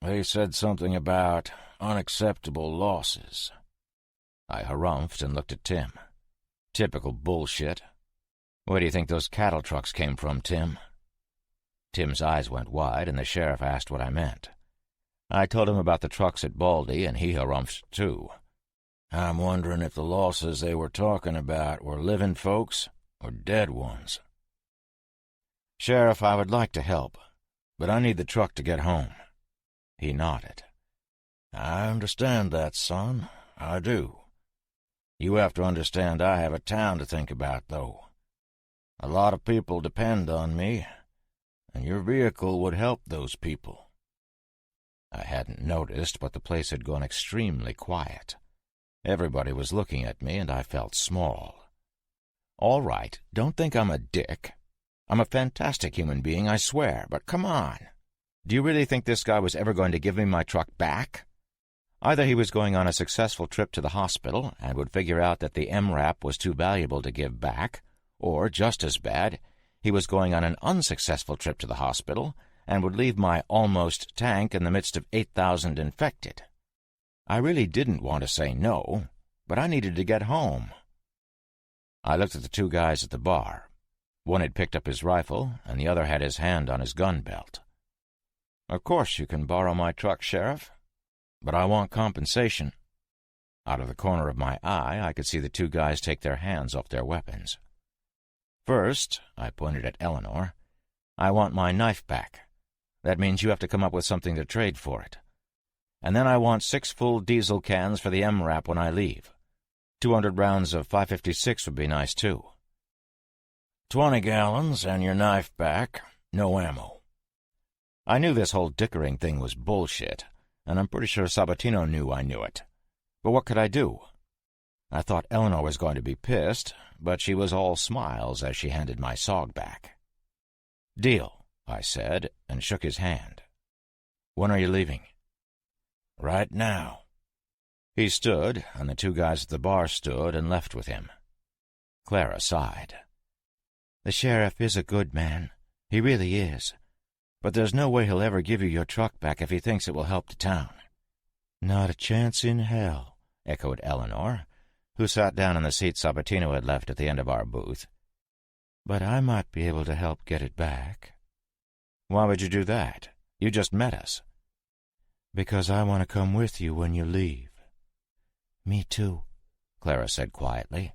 They said something about unacceptable losses." I harumphed and looked at Tim. "Typical bullshit. Where do you think those cattle trucks came from, Tim?" Tim's eyes went wide, and the sheriff asked what I meant. I told him about the trucks at Baldy, and he harumphed too. "I'm wondering if the losses they were talking about were living folks or dead ones." "Sheriff, I would like to help, but I need the truck to get home." He nodded. "I understand that, son. I do. You have to understand I have a town to think about, though. A lot of people depend on me, and your vehicle would help those people." I hadn't noticed, but the place had gone extremely quiet. Everybody was looking at me, and I felt small. All right, don't think I'm a dick. I'm a fantastic human being, I swear, but come on. Do you really think this guy was ever going to give me my truck back? Either he was going on a successful trip to the hospital and would figure out that the MRAP was too valuable to give back, or, just as bad, he was going on an unsuccessful trip to the hospital and would leave my almost tank in the midst of 8,000 infected. I really didn't want to say no, but I needed to get home. I looked at the two guys at the bar. One had picked up his rifle, and the other had his hand on his gun belt. "Of course you can borrow my truck, Sheriff, but I want compensation." Out of the corner of my eye, I could see the two guys take their hands off their weapons. "First," I pointed at Eleanor, "I want my knife back. That means you have to come up with something to trade for it. And then I want 6 full diesel cans for the MRAP when I leave. 200 rounds of 5.56 would be nice, too. 20 gallons and your knife back. No ammo. I knew this whole dickering thing was bullshit, and I'm pretty sure Sabatino knew I knew it. But what could I do? I thought Eleanor was going to be pissed, but she was all smiles as she handed my SOG back. "Deal," I said, and shook his hand. "When are you leaving?" "Right now." He stood, and the 2 guys at the bar stood and left with him. Clara sighed. "The sheriff is a good man. He really is. But there's no way he'll ever give you your truck back if he thinks it will help the town." "Not a chance in hell," echoed Eleanor, who sat down in the seat Sabatino had left at the end of our booth. "But I might be able to help get it back." "Why would you do that? You just met us." "Because I want to come with you when you leave." "Me too," Clara said quietly.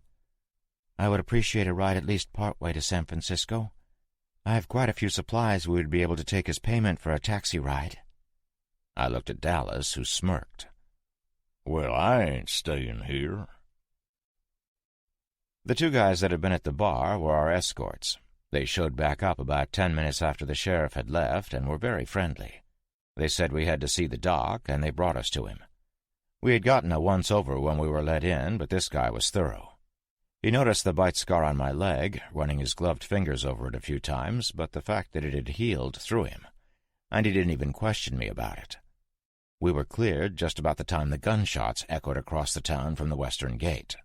"I would appreciate a ride at least part way to San Francisco. I have quite a few supplies we would be able to take as payment for a taxi ride." I looked at Dallas, who smirked. "Well, I ain't staying here." The 2 guys that had been at the bar were our escorts. They showed back up about 10 minutes after the sheriff had left and were very friendly. They said we had to see the doc, and they brought us to him. We had gotten a once-over when we were let in, but this guy was thorough. He noticed the bite scar on my leg, running his gloved fingers over it a few times, but the fact that it had healed threw him, and he didn't even question me about it. We were cleared just about the time the gunshots echoed across the town from the western gate.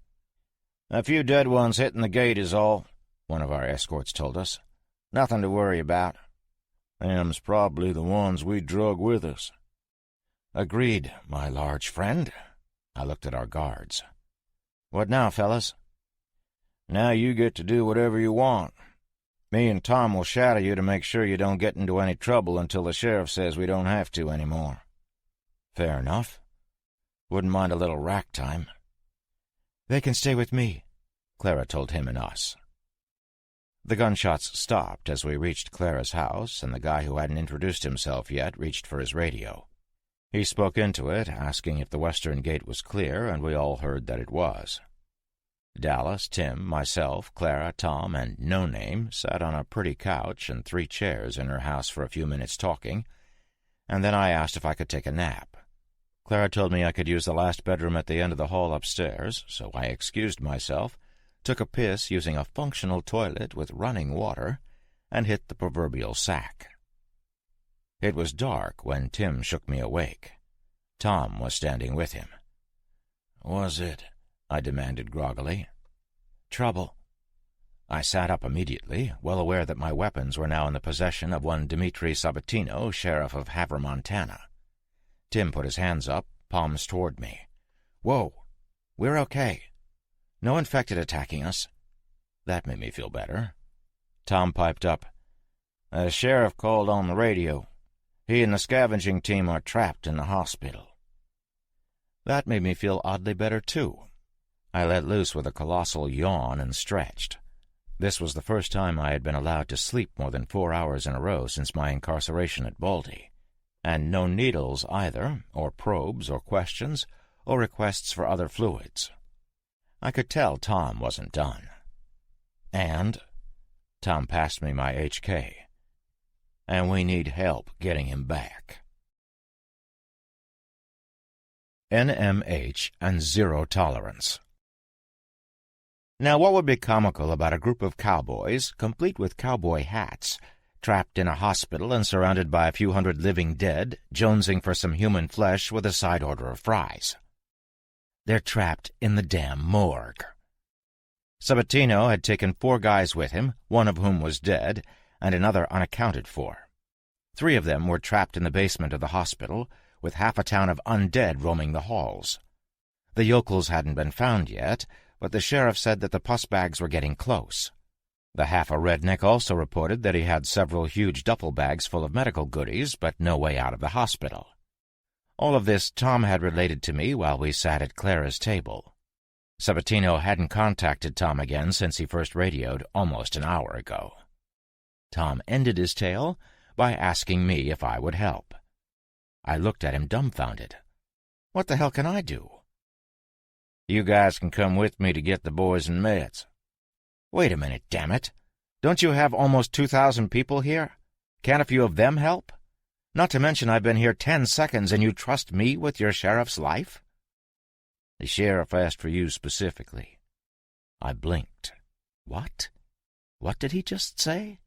"A few dead ones hitting the gate is all," one of our escorts told us. "Nothing to worry about. Them's probably the ones we drug with us." "Agreed, my large friend." I looked at our guards. "What now, fellas?" "Now you get to do whatever you want. Me and Tom will shadow you to make sure you don't get into any trouble until the sheriff says we don't have to anymore." "Fair enough. Wouldn't mind a little rack time." "They can stay with me," Clara told him and us. The gunshots stopped as we reached Clara's house, and the guy who hadn't introduced himself yet reached for his radio. He spoke into it, asking if the western gate was clear, and we all heard that it was. Dallas, Tim, myself, Clara, Tom, and No Name sat on a pretty couch and 3 chairs in her house for a few minutes talking, and then I asked if I could take a nap. Clara told me I could use the last bedroom at the end of the hall upstairs, so I excused myself, took a piss using a functional toilet with running water, and hit the proverbial sack. It was dark when Tim shook me awake. Tom was standing with him. "Was it?" I demanded groggily. "Trouble." I sat up immediately, well aware that my weapons were now in the possession of one Dmitri Sabatino, sheriff of Havre, Montana. Tim put his hands up, palms toward me. "Whoa, we're okay. No infected attacking us." That made me feel better. Tom piped up, "The sheriff called on the radio. He and the scavenging team are trapped in the hospital." That made me feel oddly better, too. I let loose with a colossal yawn and stretched. This was the first time I had been allowed to sleep more than 4 hours in a row since my incarceration at Baldy, and no needles either, or probes, or questions, or requests for other fluids. I could tell Tom wasn't done. "And," Tom passed me my HK, "and we need help getting him back." NMH and zero tolerance. Now, what would be comical about a group of cowboys, complete with cowboy hats, trapped in a hospital and surrounded by a few hundred living dead, jonesing for some human flesh with a side order of fries? They're trapped in the damn morgue. Sabatino had taken 4 guys with him, one of whom was dead, and another unaccounted for. 3 of them were trapped in the basement of the hospital, with half a town of undead roaming the halls. The yokels hadn't been found yet, but the sheriff said that the pus bags were getting close. The half-a-redneck also reported that he had several huge duffel bags full of medical goodies, but no way out of the hospital. All of this Tom had related to me while we sat at Clara's table. Sabatino hadn't contacted Tom again since he first radioed almost an hour ago. Tom ended his tale by asking me if I would help. I looked at him dumbfounded. What the hell can I do? You guys can come with me to get the boys and meds. Wait a minute, damn it. Don't you have almost 2,000 people here? Can't a few of them help? Not to mention I've been here 10 seconds and you trust me with your sheriff's life? The sheriff asked for you specifically. I blinked. What? What did he just say?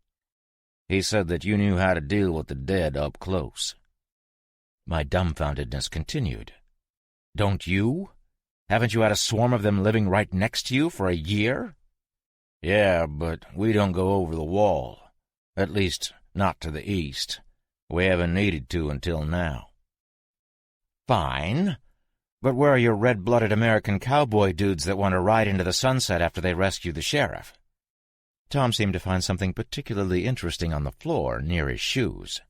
He said that you knew how to deal with the dead up close. My dumbfoundedness continued. Don't you? Haven't you had a swarm of them living right next to you for a year? Yeah, but we don't go over the wall. At least, not to the east. We haven't needed to until now. Fine. But where are your red-blooded American cowboy dudes that want to ride into the sunset after they rescue the sheriff? Tom seemed to find something particularly interesting on the floor near his shoes.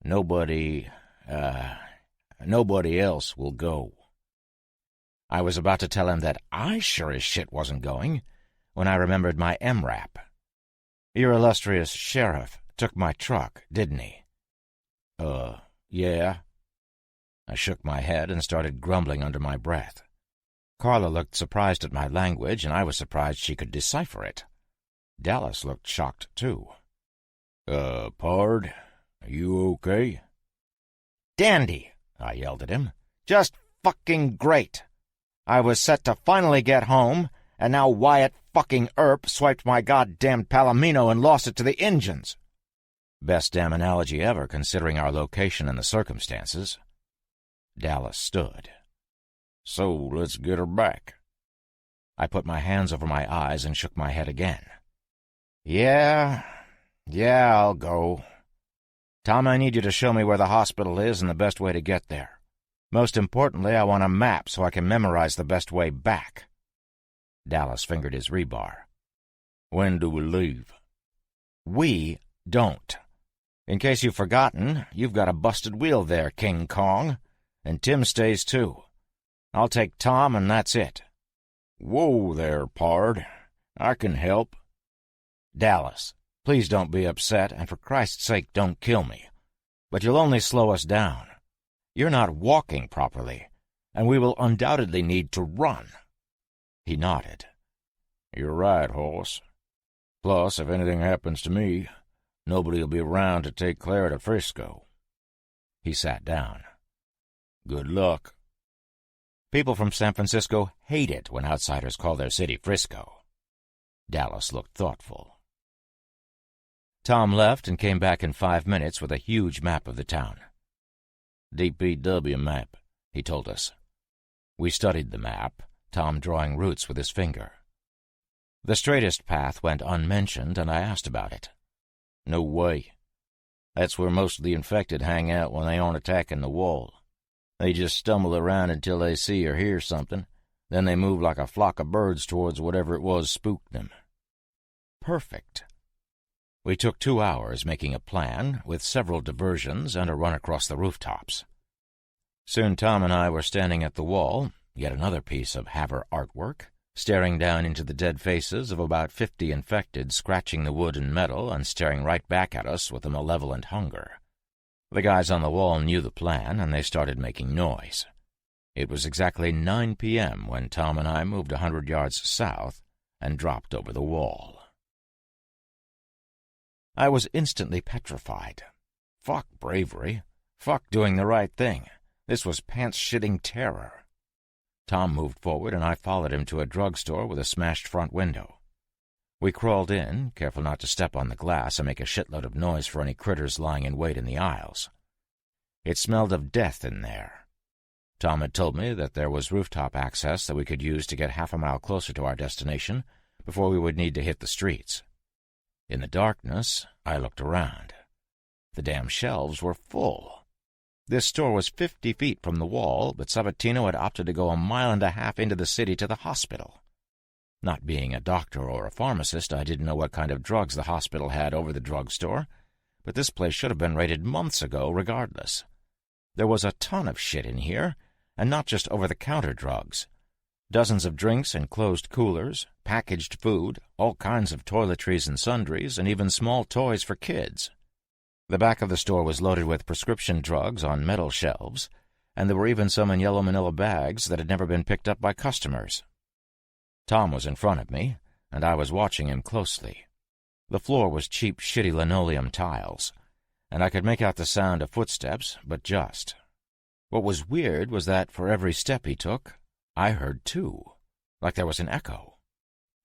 Nobody else will go. I was about to tell him that I sure as shit wasn't going, when I remembered my MRAP. Your illustrious sheriff took my truck, didn't he? Yeah. I shook my head and started grumbling under my breath. Carla looked surprised at my language, and I was surprised she could decipher it. Dallas looked shocked, too. Pard, are you okay? Dandy, I yelled at him. Just fucking great. I was set to finally get home, and now Wyatt fucking Earp swiped my goddamn Palomino and lost it to the Injuns. Best damn analogy ever, considering our location and the circumstances. Dallas stood. So let's get her back. I put my hands over my eyes and shook my head again. Yeah, I'll go. Tom, I need you to show me where the hospital is and the best way to get there. Most importantly, I want a map so I can memorize the best way back. Dallas fingered his rebar. When do we leave? We don't. In case you've forgotten, you've got a busted wheel there, King Kong. And Tim stays too. I'll take Tom, and that's it. Whoa there, Pard. I can help. Dallas, please don't be upset, and for Christ's sake, don't kill me. But you'll only slow us down. You're not walking properly, and we will undoubtedly need to run. He nodded. You're right, horse. Plus, if anything happens to me, nobody'll be around to take Clara to Frisco. He sat down. Good luck. People from San Francisco hate it when outsiders call their city Frisco. Dallas looked thoughtful. Tom left and came back in 5 minutes with a huge map of the town. DPW map, he told us. We studied the map, Tom drawing routes with his finger. The straightest path went unmentioned, and I asked about it. No way. That's where most of the infected hang out when they aren't attacking the wall. They just stumble around until they see or hear something, then they move like a flock of birds towards whatever it was spooked them. Perfect. We took 2 hours making a plan, with several diversions and a run across the rooftops. Soon Tom and I were standing at the wall, yet another piece of Haver artwork, staring down into the dead faces of about 50 infected, scratching the wood and metal and staring right back at us with a malevolent hunger. The guys on the wall knew the plan, and they started making noise. It was exactly 9 p.m. when Tom and I moved 100 yards south and dropped over the wall. I was instantly petrified. Fuck bravery. Fuck doing the right thing. This was pants-shitting terror. Tom moved forward, and I followed him to a drugstore with a smashed front window. We crawled in, careful not to step on the glass and make a shitload of noise for any critters lying in wait in the aisles. It smelled of death in there. Tom had told me that there was rooftop access that we could use to get half a mile closer to our destination before we would need to hit the streets. In the darkness, I looked around. The damn shelves were full. This store was 50 feet from the wall, but Sabatino had opted to go 1.5 miles into the city to the hospital. Not being a doctor or a pharmacist, I didn't know what kind of drugs the hospital had over the drugstore, but this place should have been raided months ago regardless. There was a ton of shit in here, and not just over-the-counter drugs. Dozens of drinks in closed coolers, packaged food, all kinds of toiletries and sundries, and even small toys for kids. The back of the store was loaded with prescription drugs on metal shelves, and there were even some in yellow manila bags that had never been picked up by customers. Tom was in front of me, and I was watching him closely. The floor was cheap, shitty linoleum tiles, and I could make out the sound of footsteps, but just. What was weird was that for every step he took, I heard two, like there was an echo.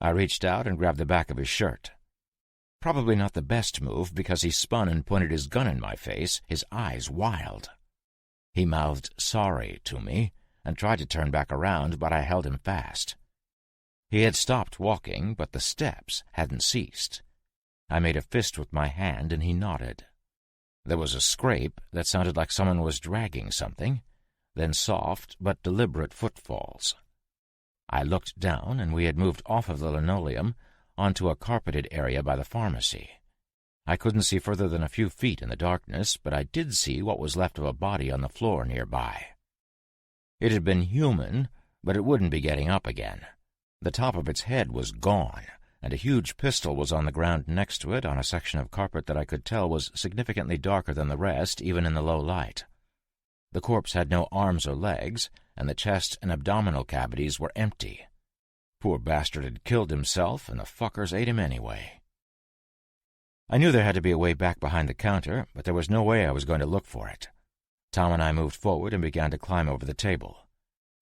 I reached out and grabbed the back of his shirt. Probably not the best move, because he spun and pointed his gun in my face, his eyes wild. He mouthed sorry to me and tried to turn back around, but I held him fast. He had stopped walking, but the steps hadn't ceased. I made a fist with my hand, and he nodded. There was a scrape that sounded like someone was dragging something, then soft but deliberate footfalls. I looked down, and we had moved off of the linoleum onto a carpeted area by the pharmacy. I couldn't see further than a few feet in the darkness, but I did see what was left of a body on the floor nearby. It had been human, but it wouldn't be getting up again. The top of its head was gone, and a huge pistol was on the ground next to it on a section of carpet that I could tell was significantly darker than the rest, even in the low light. The corpse had no arms or legs, and the chest and abdominal cavities were empty. Poor bastard had killed himself, and the fuckers ate him anyway. I knew there had to be a way back behind the counter, but there was no way I was going to look for it. Tom and I moved forward and began to climb over the table.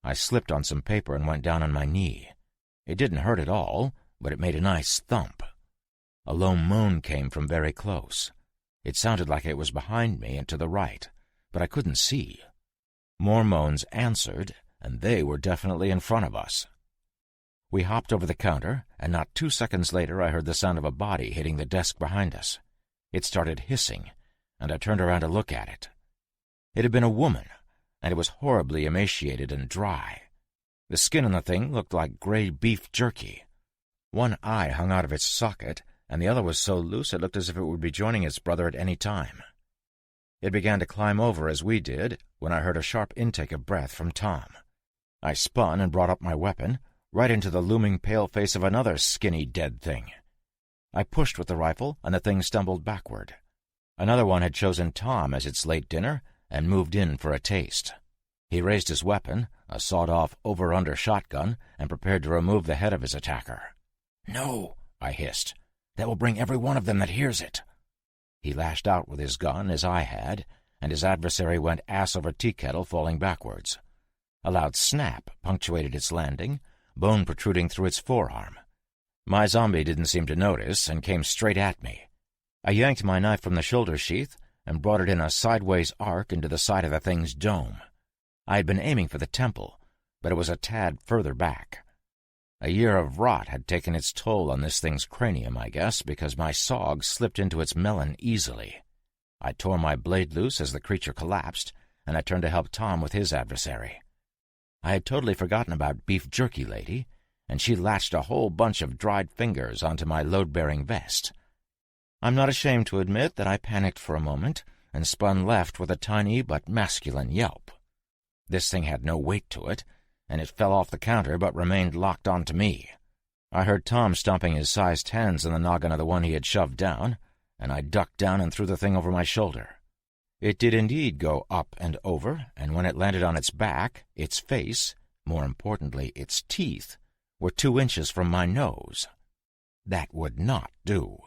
I slipped on some paper and went down on my knee. It didn't hurt at all, but it made a nice thump. A low moan came from very close. It sounded like it was behind me and to the right, but I couldn't see. More moans answered, and they were definitely in front of us. We hopped over the counter, and not 2 seconds later I heard the sound of a body hitting the desk behind us. It started hissing, and I turned around to look at it. It had been a woman, and it was horribly emaciated and dry. The skin on the thing looked like gray beef jerky. One eye hung out of its socket, and the other was so loose it looked as if it would be joining its brother at any time. It began to climb over as we did, when I heard a sharp intake of breath from Tom. I spun and brought up my weapon, right into the looming pale face of another skinny dead thing. I pushed with the rifle, and the thing stumbled backward. Another one had chosen Tom as its late dinner and moved in for a taste. He raised his weapon, a sawed-off over-under shotgun, and prepared to remove the head of his attacker. "No," I hissed. "That will bring every one of them that hears it." He lashed out with his gun, as I had, and his adversary went ass over tea kettle, falling backwards. A loud snap punctuated its landing, bone protruding through its forearm. My zombie didn't seem to notice and came straight at me. I yanked my knife from the shoulder sheath and brought it in a sideways arc into the side of the thing's dome. I had been aiming for the temple, but it was a tad further back. A year of rot had taken its toll on this thing's cranium, I guess, because my sawg slipped into its melon easily. I tore my blade loose as the creature collapsed, and I turned to help Tom with his adversary. I had totally forgotten about Beef Jerky Lady, and she latched a whole bunch of dried fingers onto my load-bearing vest. I'm not ashamed to admit that I panicked for a moment and spun left with a tiny but masculine yelp. This thing had no weight to it, and it fell off the counter but remained locked onto me. I heard Tom stomping his sized hands on the noggin of the one he had shoved down, and I ducked down and threw the thing over my shoulder. It did indeed go up and over, and when it landed on its back, its face, more importantly its teeth, were 2 inches from my nose. That would not do.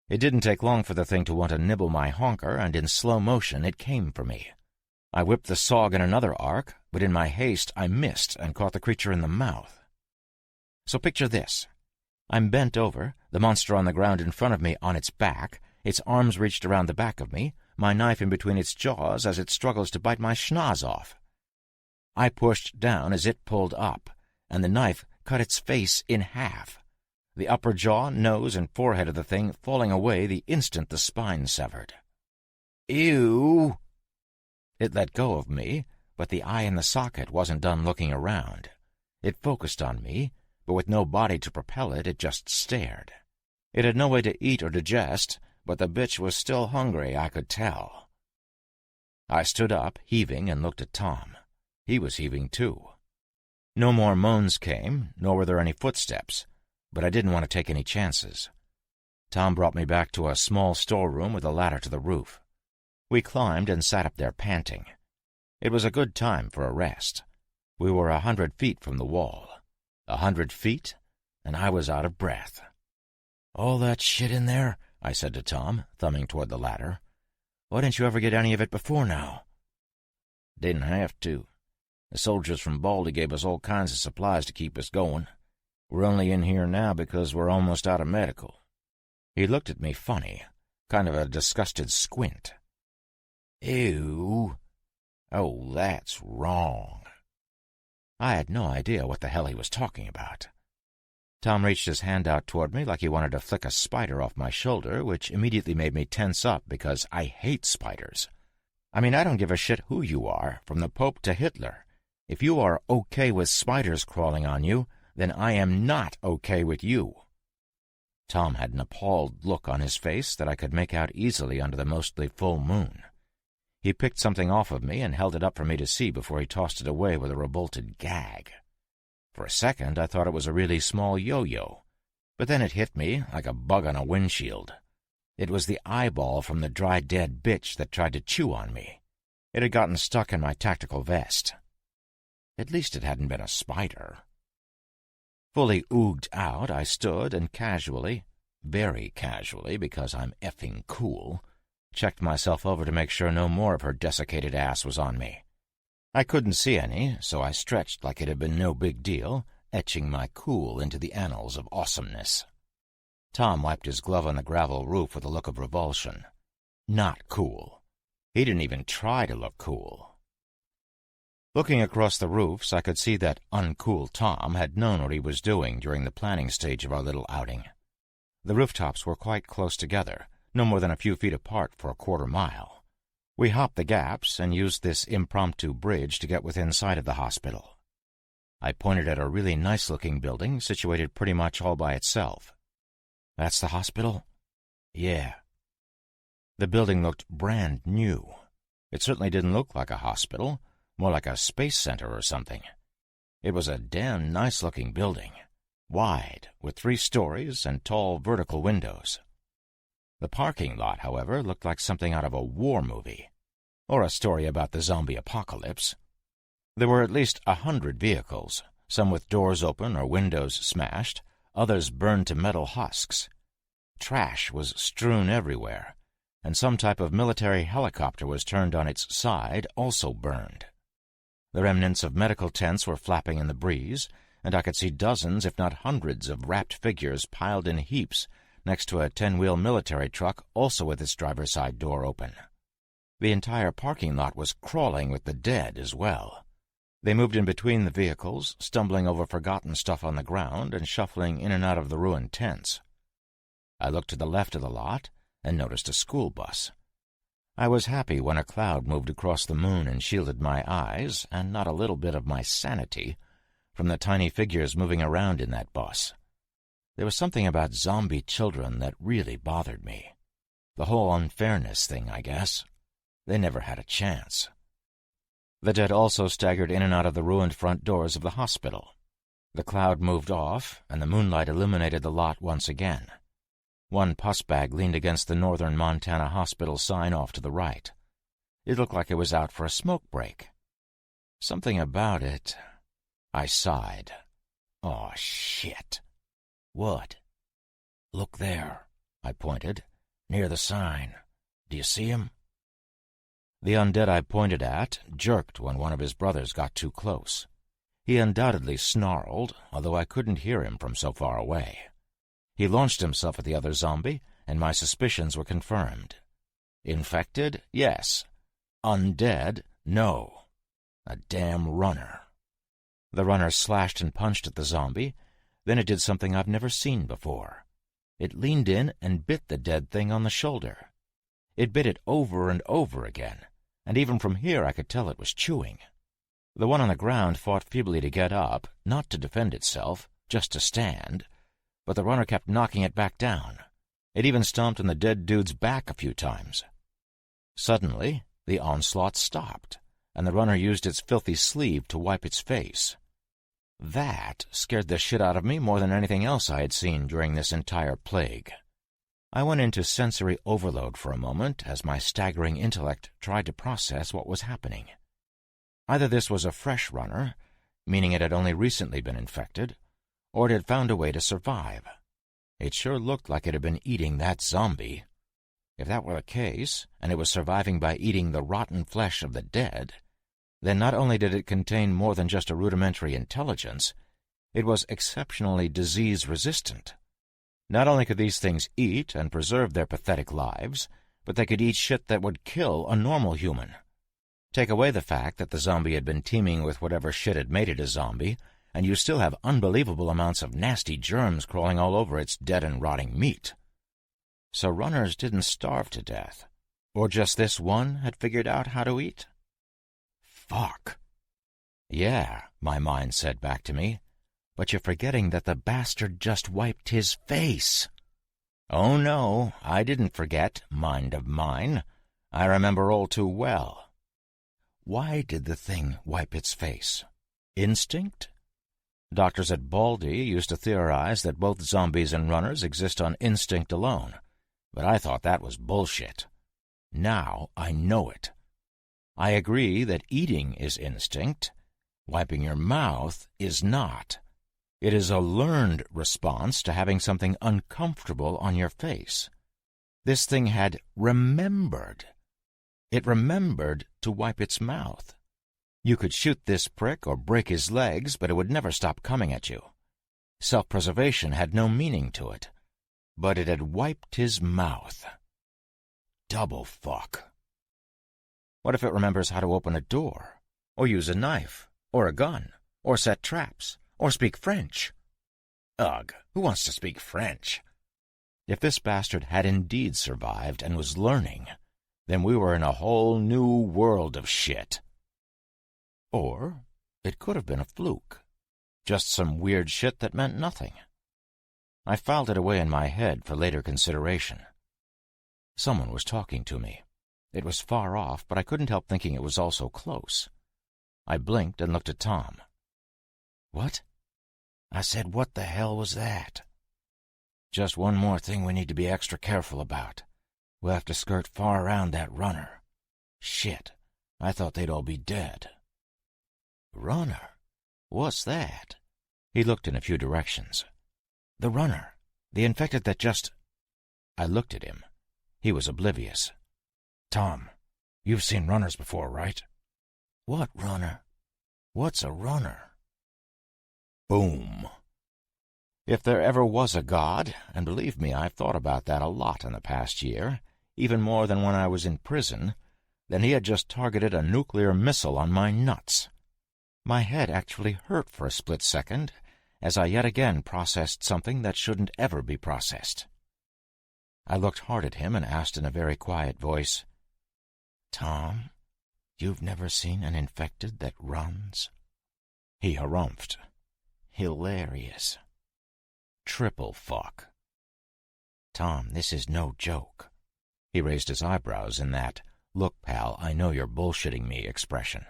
It didn't take long for the thing to want to nibble my honker, and in slow motion it came for me. I whipped the sawg in another arc, but in my haste I missed and caught the creature in the mouth. So picture this. I'm bent over, the monster on the ground in front of me on its back, its arms reached around the back of me, my knife in between its jaws as it struggles to bite my schnoz off. I pushed down as it pulled up, and the knife cut its face in half, the upper jaw, nose, and forehead of the thing falling away the instant the spine severed. "Ew!" It let go of me, but the eye in the socket wasn't done looking around. It focused on me, but with no body to propel it, it just stared. It had no way to eat or digest, but the bitch was still hungry, I could tell. I stood up, heaving, and looked at Tom. He was heaving too. No more moans came, nor were there any footsteps, but I didn't want to take any chances. Tom brought me back to a small storeroom with a ladder to the roof. We climbed and sat up there panting. It was a good time for a rest. We were 100 feet from the wall. 100 feet, and I was out of breath. "All that shit in there?" I said to Tom, thumbing toward the ladder. "Why didn't you ever get any of it before now?" "Didn't have to. The soldiers from Baldy gave us all kinds of supplies to keep us going. We're only in here now because we're almost out of medical." He looked at me funny, kind of a disgusted squint. "Ew. Oh, that's wrong." I had no idea what the hell he was talking about. Tom reached his hand out toward me like he wanted to flick a spider off my shoulder, which immediately made me tense up because I hate spiders. I mean, I don't give a shit who you are, from the Pope to Hitler. If you are okay with spiders crawling on you, then I am not okay with you. Tom had an appalled look on his face that I could make out easily under the mostly full moon. He picked something off of me and held it up for me to see before he tossed it away with a revolted gag. For a second, I thought it was a really small yo-yo, but then it hit me like a bug on a windshield. It was the eyeball from the dry dead bitch that tried to chew on me. It had gotten stuck in my tactical vest. At least it hadn't been a spider. Fully ooged out, I stood and casually, very casually because I'm effing cool, checked myself over to make sure no more of her desiccated ass was on me. I couldn't see any, so I stretched like it had been no big deal, etching my cool into the annals of awesomeness. Tom wiped his glove on the gravel roof with a look of revulsion. Not cool. He didn't even try to look cool. Looking across the roofs, I could see that uncool Tom had known what he was doing during the planning stage of our little outing. The rooftops were quite close together, no more than a few feet apart for a quarter-mile. We hopped the gaps and used this impromptu bridge to get within sight of the hospital. I pointed at a really nice-looking building situated pretty much all by itself. "That's the hospital?" "Yeah." The building looked brand new. It certainly didn't look like a hospital, more like a space center or something. It was a damn nice-looking building, wide, with 3 stories and tall vertical windows. The parking lot, however, looked like something out of a war movie, or a story about the zombie apocalypse. There were at least 100 vehicles, some with doors open or windows smashed, others burned to metal husks. Trash was strewn everywhere, and some type of military helicopter was turned on its side, also burned. The remnants of medical tents were flapping in the breeze, and I could see dozens, if not hundreds, of wrapped figures piled in heaps next to a 10-wheel military truck, also with its driver's side door open. The entire parking lot was crawling with the dead as well. They moved in between the vehicles, stumbling over forgotten stuff on the ground and shuffling in and out of the ruined tents. I looked to the left of the lot and noticed a school bus. I was happy when a cloud moved across the moon and shielded my eyes, and not a little bit of my sanity, from the tiny figures moving around in that bus. There was something about zombie children that really bothered me. The whole unfairness thing, I guess. They never had a chance. The dead also staggered in and out of the ruined front doors of the hospital. The cloud moved off, and the moonlight illuminated the lot once again. One pus bag leaned against the Northern Montana Hospital sign off to the right. It looked like it was out for a smoke break. Something about it... I sighed. "Oh, shit." "What?" "Look there," I pointed, "near the sign. Do you see him?" The undead I pointed at jerked when one of his brothers got too close. He undoubtedly snarled, although I couldn't hear him from so far away. He launched himself at the other zombie, and my suspicions were confirmed. Infected? Yes. Undead? No. A damn runner. The runner slashed and punched at the zombie. Then it did something I've never seen before. It leaned in and bit the dead thing on the shoulder. It bit it over and over again, and even from here I could tell it was chewing. The one on the ground fought feebly to get up, not to defend itself, just to stand, but the runner kept knocking it back down. It even stomped on the dead dude's back a few times. Suddenly, the onslaught stopped, and the runner used its filthy sleeve to wipe its face. That scared the shit out of me more than anything else I had seen during this entire plague. I went into sensory overload for a moment as my staggering intellect tried to process what was happening. Either this was a fresh runner, meaning it had only recently been infected, or it had found a way to survive. It sure looked like it had been eating that zombie. If that were the case, and it was surviving by eating the rotten flesh of the dead, then not only did it contain more than just a rudimentary intelligence, it was exceptionally disease-resistant. Not only could these things eat and preserve their pathetic lives, but they could eat shit that would kill a normal human. Take away the fact that the zombie had been teeming with whatever shit had made it a zombie, and you still have unbelievable amounts of nasty germs crawling all over its dead and rotting meat. So runners didn't starve to death. Or just this one had figured out how to eat? Fuck. Yeah, my mind said back to me, but you're forgetting that the bastard just wiped his face. Oh no, I didn't forget, mind of mine. I remember all too well. Why did the thing wipe its face? Instinct? Doctors at Baldy used to theorize that both zombies and runners exist on instinct alone, but I thought that was bullshit. Now I know it. I agree that eating is instinct. Wiping your mouth is not. It is a learned response to having something uncomfortable on your face. This thing had remembered. It remembered to wipe its mouth. You could shoot this prick or break his legs, but it would never stop coming at you. Self-preservation had no meaning to it. But it had wiped his mouth. Double fuck. What if it remembers how to open a door, or use a knife, or a gun, or set traps, or speak French? Ugh, who wants to speak French? If this bastard had indeed survived and was learning, then we were in a whole new world of shit. Or it could have been a fluke. Just some weird shit that meant nothing. I filed it away in my head for later consideration. Someone was talking to me. It was far off, but I couldn't help thinking it was also close. I blinked and looked at Tom. What? I said, what the hell was that? Just one more thing we need to be extra careful about. We'll have to skirt far around that runner. Shit, I thought they'd all be dead. Runner? What's that? He looked in a few directions. The runner. The infected that just... I looked at him. He was oblivious. Tom, you've seen runners before, right? What runner? What's a runner? Boom. If there ever was a God, and believe me, I've thought about that a lot in the past year, even more than when I was in prison, then he had just targeted a nuclear missile on my nuts. My head actually hurt for a split second, as I yet again processed something that shouldn't ever be processed. I looked hard at him and asked in a very quiet voice, Tom, you've never seen an infected that runs? He harumphed. Hilarious. Triple fuck. Tom, this is no joke. He raised his eyebrows in that, look, pal, I know you're bullshitting me expression.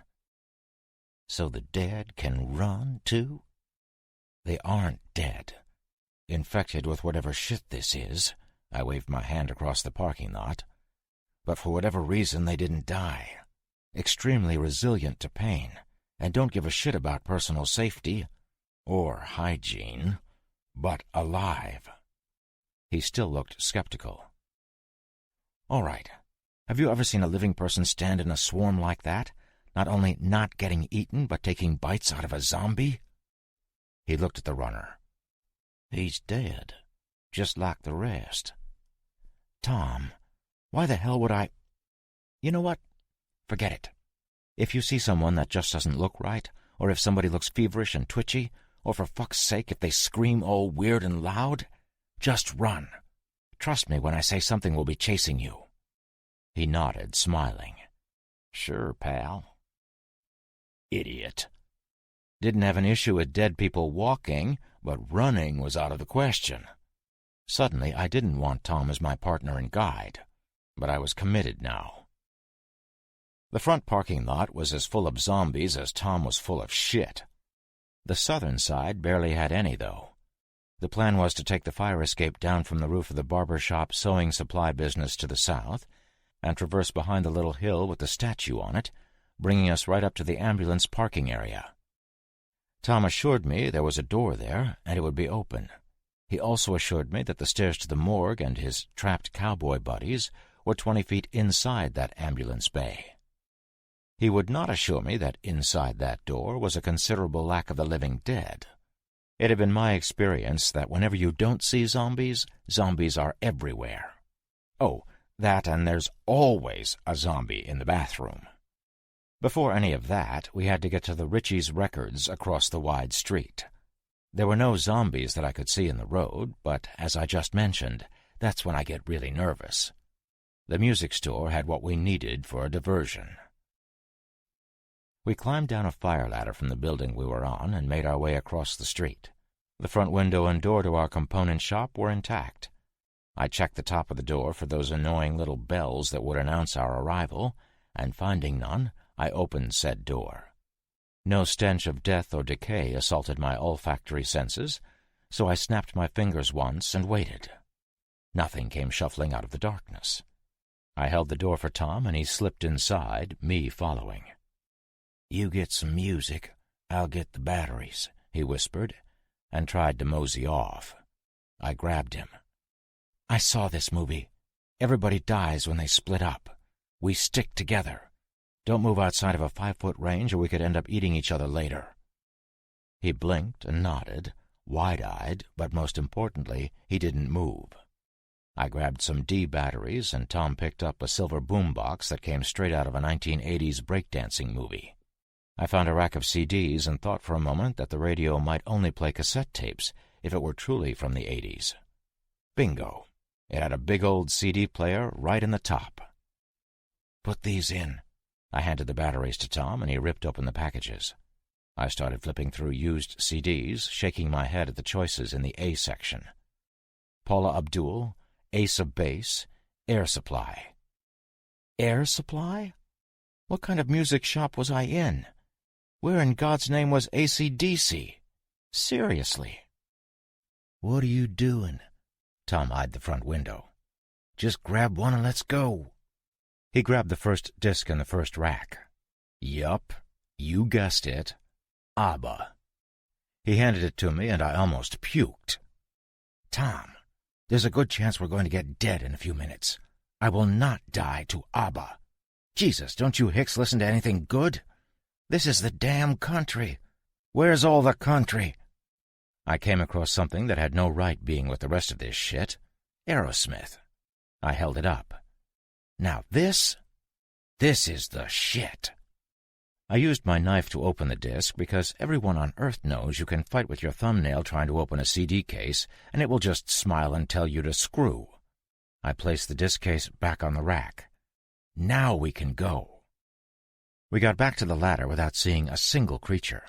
So the dead can run, too? They aren't dead. Infected with whatever shit this is, I waved my hand across the parking lot, but for whatever reason they didn't die. Extremely resilient to pain, and don't give a shit about personal safety or hygiene, but alive. He still looked skeptical. All right, have you ever seen a living person stand in a swarm like that, not only not getting eaten, but taking bites out of a zombie? He looked at the runner. He's dead, just like the rest. Tom, why the hell would I... You know what? Forget it. If you see someone that just doesn't look right, or if somebody looks feverish and twitchy, or for fuck's sake if they scream all weird and loud, just run. Trust me when I say something will be chasing you. He nodded, smiling. Sure, pal. Idiot. Didn't have an issue with dead people walking, but running was out of the question. Suddenly, I didn't want Tom as my partner and guide, but I was committed now. The front parking lot was as full of zombies as Tom was full of shit. The southern side barely had any, though. The plan was to take the fire escape down from the roof of the barber shop sewing supply business to the south and traverse behind the little hill with the statue on it, bringing us right up to the ambulance parking area. Tom assured me there was a door there and it would be open. He also assured me that the stairs to the morgue and his trapped cowboy buddies were 20 feet inside that ambulance bay. He would not assure me that inside that door was a considerable lack of the living dead. It had been my experience that whenever you don't see zombies, zombies are everywhere. Oh, that and there's always a zombie in the bathroom. Before any of that, we had to get to the Ritchie's Records across the wide street. There were no zombies that I could see in the road, but as I just mentioned, that's when I get really nervous. The music store had what we needed for a diversion. We climbed down a fire ladder from the building we were on and made our way across the street. The front window and door to our component shop were intact. I checked the top of the door for those annoying little bells that would announce our arrival, and finding none, I opened said door. No stench of death or decay assaulted my olfactory senses, so I snapped my fingers once and waited. Nothing came shuffling out of the darkness. I held the door for Tom, and he slipped inside, me following. "You get some music, I'll get the batteries," he whispered, and tried to mosey off. I grabbed him. "I saw this movie. Everybody dies when they split up. We stick together. Don't move outside of a 5-foot range or we could end up eating each other later." He blinked and nodded, wide-eyed, but most importantly, he didn't move. I grabbed some D batteries, and Tom picked up a silver boombox that came straight out of a 1980s breakdancing movie. I found a rack of CDs and thought for a moment that the radio might only play cassette tapes if it were truly from the 80s. Bingo! It had a big old CD player right in the top. "Put these in." I handed the batteries to Tom, and he ripped open the packages. I started flipping through used CDs, shaking my head at the choices in the A section. Paula Abdul, Ace of Base, Air Supply. Air Supply? What kind of music shop was I in? Where in God's name was AC/DC? Seriously. "What are you doing?" Tom eyed the front window. "Just grab one and let's go." He grabbed the first disc in the first rack. Yup, you guessed it. ABBA. He handed it to me, and I almost puked. "Tom, there's a good chance we're going to get dead in a few minutes. I will not die to ABBA. Jesus, don't you hicks listen to anything good? This is the damn country. Where's all the country?" I came across something that had no right being with the rest of this shit. Aerosmith. I held it up. "Now this is the shit." I used my knife to open the disc because everyone on Earth knows you can fight with your thumbnail trying to open a CD case, and it will just smile and tell you to screw. I placed the disc case back on the rack. Now we can go. We got back to the ladder without seeing a single creature.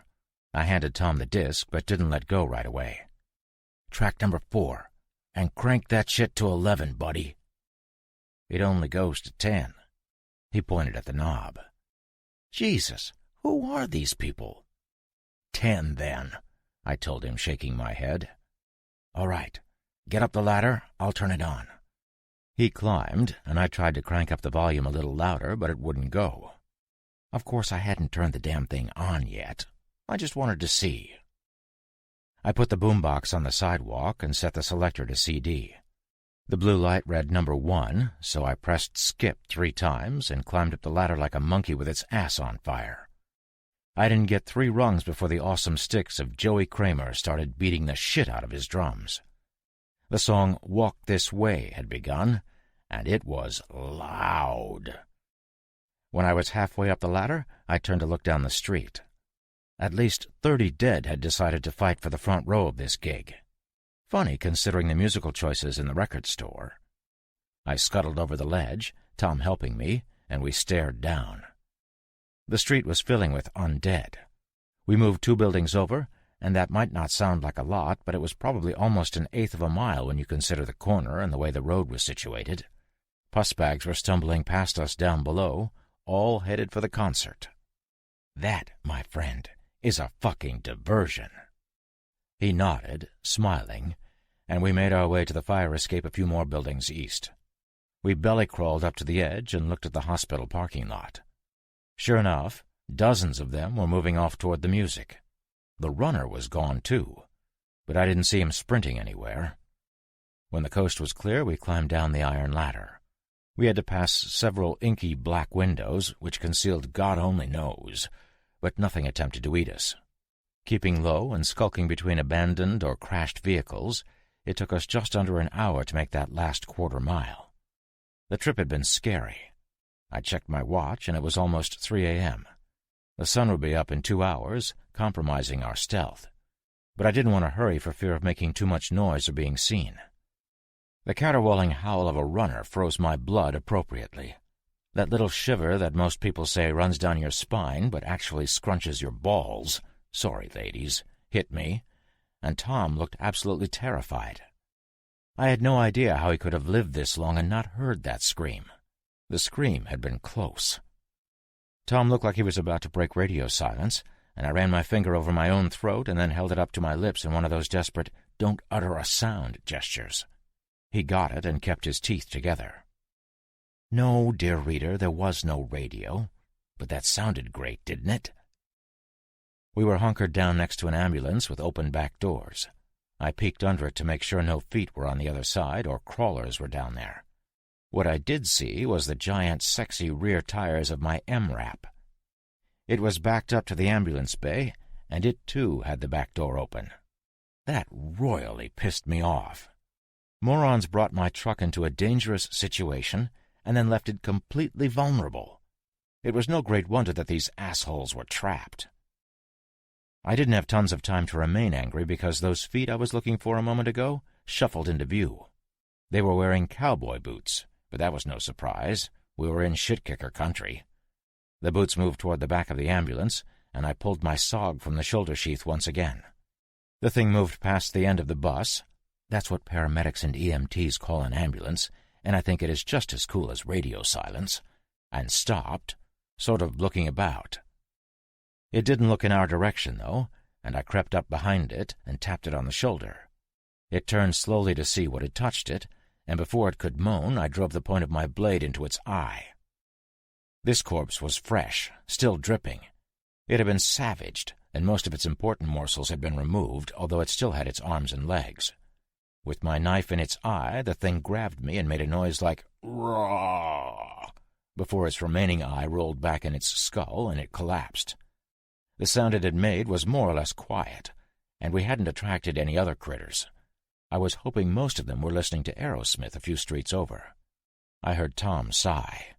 I handed Tom the disc, but didn't let go right away. "Track number 4, and crank that shit to 11, buddy." "It only goes to 10. He pointed at the knob. "Jesus, who are these people?" 10, then," I told him, shaking my head. "All right, get up the ladder, I'll turn it on." He climbed, and I tried to crank up the volume a little louder, but it wouldn't go. Of course, I hadn't turned the damn thing on yet. I just wanted to see. I put the boombox on the sidewalk and set the selector to CD. The blue light read number 1, so I pressed skip 3 times and climbed up the ladder like a monkey with its ass on fire. I didn't get 3 rungs before the awesome sticks of Joey Kramer started beating the shit out of his drums. The song Walk This Way had begun, and it was loud. When I was halfway up the ladder, I turned to look down the street. At least 30 dead had decided to fight for the front row of this gig. Funny, considering the musical choices in the record store. I scuttled over the ledge, Tom helping me, and we stared down. The street was filling with undead. We moved 2 buildings over, and that might not sound like a lot, but it was probably almost 1/8 of a mile when you consider the corner and the way the road was situated. Pussbags were stumbling past us down below, all headed for the concert. That, my friend, is a fucking diversion. He nodded, smiling, and we made our way to the fire escape a few more buildings east. We belly-crawled up to the edge and looked at the hospital parking lot. Sure enough, dozens of them were moving off toward the music. The runner was gone, too, but I didn't see him sprinting anywhere. When the coast was clear, we climbed down the iron ladder. We had to pass several inky black windows, which concealed God only knows, but nothing attempted to eat us. Keeping low and skulking between abandoned or crashed vehicles, it took us just under an hour to make that last quarter-mile. The trip had been scary. I checked my watch, and it was almost 3 a.m. The sun would be up in 2 hours, compromising our stealth. But I didn't want to hurry for fear of making too much noise or being seen. The caterwauling howl of a runner froze my blood appropriately. That little shiver that most people say runs down your spine but actually scrunches your balls, sorry, ladies, hit me, and Tom looked absolutely terrified. I had no idea how he could have lived this long and not heard that scream. The scream had been close. Tom looked like he was about to break radio silence, and I ran my finger over my own throat and then held it up to my lips in one of those desperate "don't utter a sound" gestures. He got it and kept his teeth together. No, dear reader, there was no radio, but that sounded great, didn't it? We were hunkered down next to an ambulance with open back doors. I peeked under it to make sure no feet were on the other side or crawlers were down there. What I did see was the giant, sexy rear tires of my MRAP. It was backed up to the ambulance bay, and it, too, had the back door open. That royally pissed me off. Morons brought my truck into a dangerous situation and then left it completely vulnerable. It was no great wonder that these assholes were trapped. I didn't have tons of time to remain angry because those feet I was looking for a moment ago shuffled into view. They were wearing cowboy boots, but that was no surprise. We were in shit-kicker country. The boots moved toward the back of the ambulance, and I pulled my SOG from the shoulder sheath once again. The thing moved past the end of the bus. That's what paramedics and EMTs call an ambulance, and I think it is just as cool as radio silence, and stopped, sort of looking about. It didn't look in our direction, though, and I crept up behind it and tapped it on the shoulder. It turned slowly to see what had touched it, and before it could moan, I drove the point of my blade into its eye. This corpse was fresh, still dripping. It had been savaged, and most of its important morsels had been removed, although it still had its arms and legs. With my knife in its eye, the thing grabbed me and made a noise like "raw" before its remaining eye rolled back in its skull and it collapsed. The sound it had made was more or less quiet, and we hadn't attracted any other critters. I was hoping most of them were listening to Aerosmith a few streets over. I heard Tom sigh.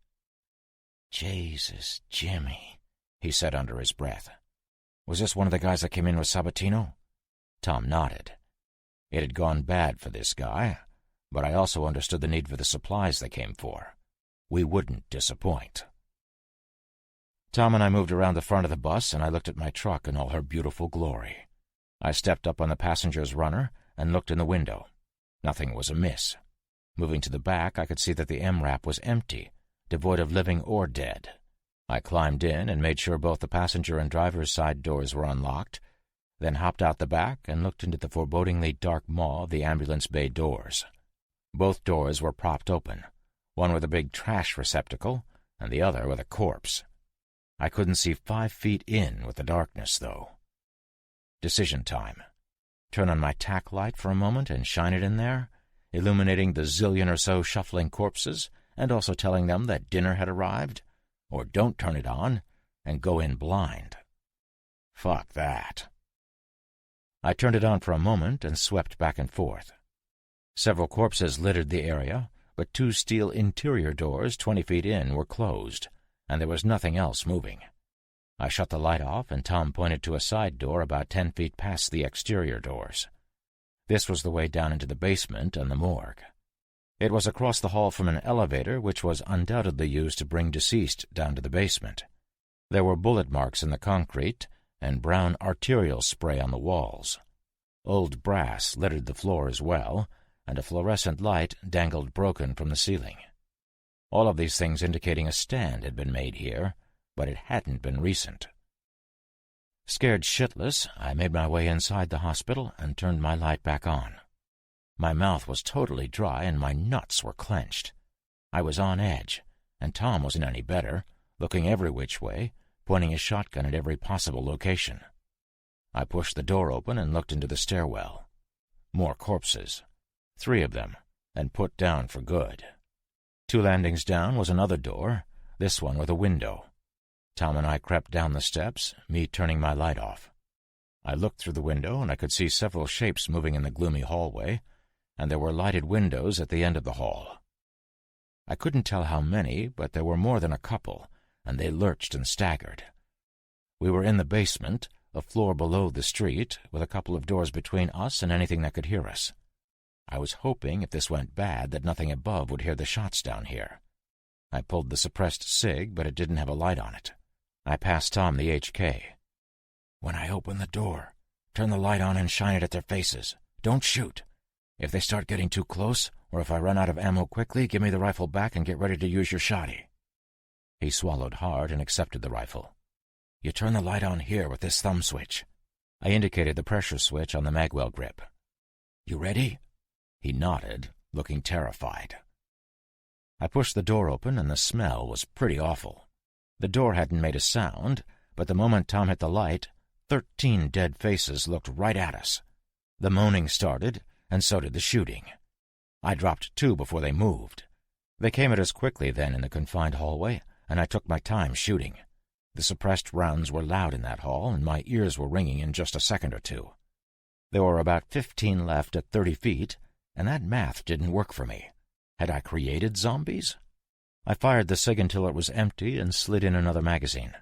"Jesus, Jimmy," he said under his breath. "Was this one of the guys that came in with Sabatino?" Tom nodded. It had gone bad for this guy, but I also understood the need for the supplies they came for. We wouldn't disappoint. Tom and I moved around the front of the bus, and I looked at my truck in all her beautiful glory. I stepped up on the passenger's runner and looked in the window. Nothing was amiss. Moving to the back, I could see that the MRAP was empty, devoid of living or dead. I climbed in and made sure both the passenger and driver's side doors were unlocked, then hopped out the back and looked into the forebodingly dark maw of the ambulance bay doors. Both doors were propped open, one with a big trash receptacle and the other with a corpse. I couldn't see 5 feet in with the darkness, though. Decision time. Turn on my tack light for a moment and shine it in there, illuminating the zillion or so shuffling corpses and also telling them that dinner had arrived, or don't turn it on and go in blind. Fuck that. I turned it on for a moment and swept back and forth. Several corpses littered the area, but 2 steel interior doors 20 feet in were closed, and there was nothing else moving. I shut the light off, and Tom pointed to a side door about 10 feet past the exterior doors. This was the way down into the basement and the morgue. It was across the hall from an elevator which was undoubtedly used to bring deceased down to the basement. There were bullet marks in the concrete and brown arterial spray on the walls. Old brass littered the floor as well, and a fluorescent light dangled broken from the ceiling. All of these things indicating a stand had been made here, but it hadn't been recent. Scared shitless, I made my way inside the hospital and turned my light back on. My mouth was totally dry and my nuts were clenched. I was on edge, and Tom wasn't any better, looking every which way, pointing his shotgun at every possible location. I pushed the door open and looked into the stairwell. More corpses. 3 of them, and put down for good. 2 landings down was another door, this one with a window. Tom and I crept down the steps, me turning my light off. I looked through the window, and I could see several shapes moving in the gloomy hallway, and there were lighted windows at the end of the hall. I couldn't tell how many, but there were more than a couple, and they lurched and staggered. We were in the basement, a floor below the street, with a couple of doors between us and anything that could hear us. I was hoping, if this went bad, that nothing above would hear the shots down here. I pulled the suppressed cig, but it didn't have a light on it. I passed Tom the HK. "When I open the door, turn the light on and shine it at their faces. Don't shoot. If they start getting too close, or if I run out of ammo quickly, give me the rifle back and get ready to use your shotty." He swallowed hard and accepted the rifle. "You turn the light on here with this thumb switch." I indicated the pressure switch on the magwell grip. "You ready?" He nodded, looking terrified. I pushed the door open, and the smell was pretty awful. The door hadn't made a sound, but the moment Tom hit the light, 13 dead faces looked right at us. The moaning started, and so did the shooting. I dropped 2 before they moved. They came at us quickly then in the confined hallway, and I took my time shooting. The suppressed rounds were loud in that hall, and my ears were ringing in just a second or 2. There were about 15 left at 30 feet, and that math didn't work for me. Had I created zombies? I fired the cig until it was empty and slid in another magazine.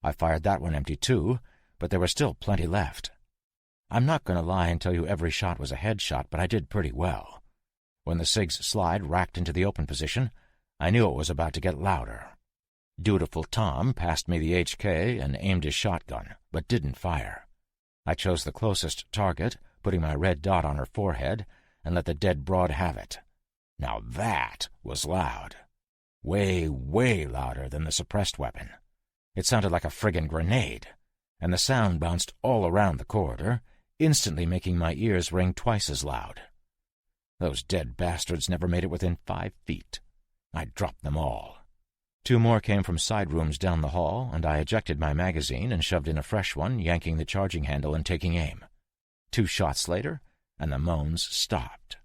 I fired that one empty too, but there was still plenty left. I'm not going to lie and tell you every shot was a headshot, but I did pretty well. When the cig's slide racked into the open position, I knew it was about to get louder. Dutiful Tom passed me the HK and aimed his shotgun, but didn't fire. I chose the closest target, putting my red dot on her forehead, and let the dead broad have it. Now that was loud. Way, way louder than the suppressed weapon. It sounded like a friggin' grenade, and the sound bounced all around the corridor, instantly making my ears ring twice as loud. Those dead bastards never made it within 5 feet. I dropped them all. 2 more came from side rooms down the hall, and I ejected my magazine and shoved in a fresh one, yanking the charging handle and taking aim. 2 shots later, and the moans stopped.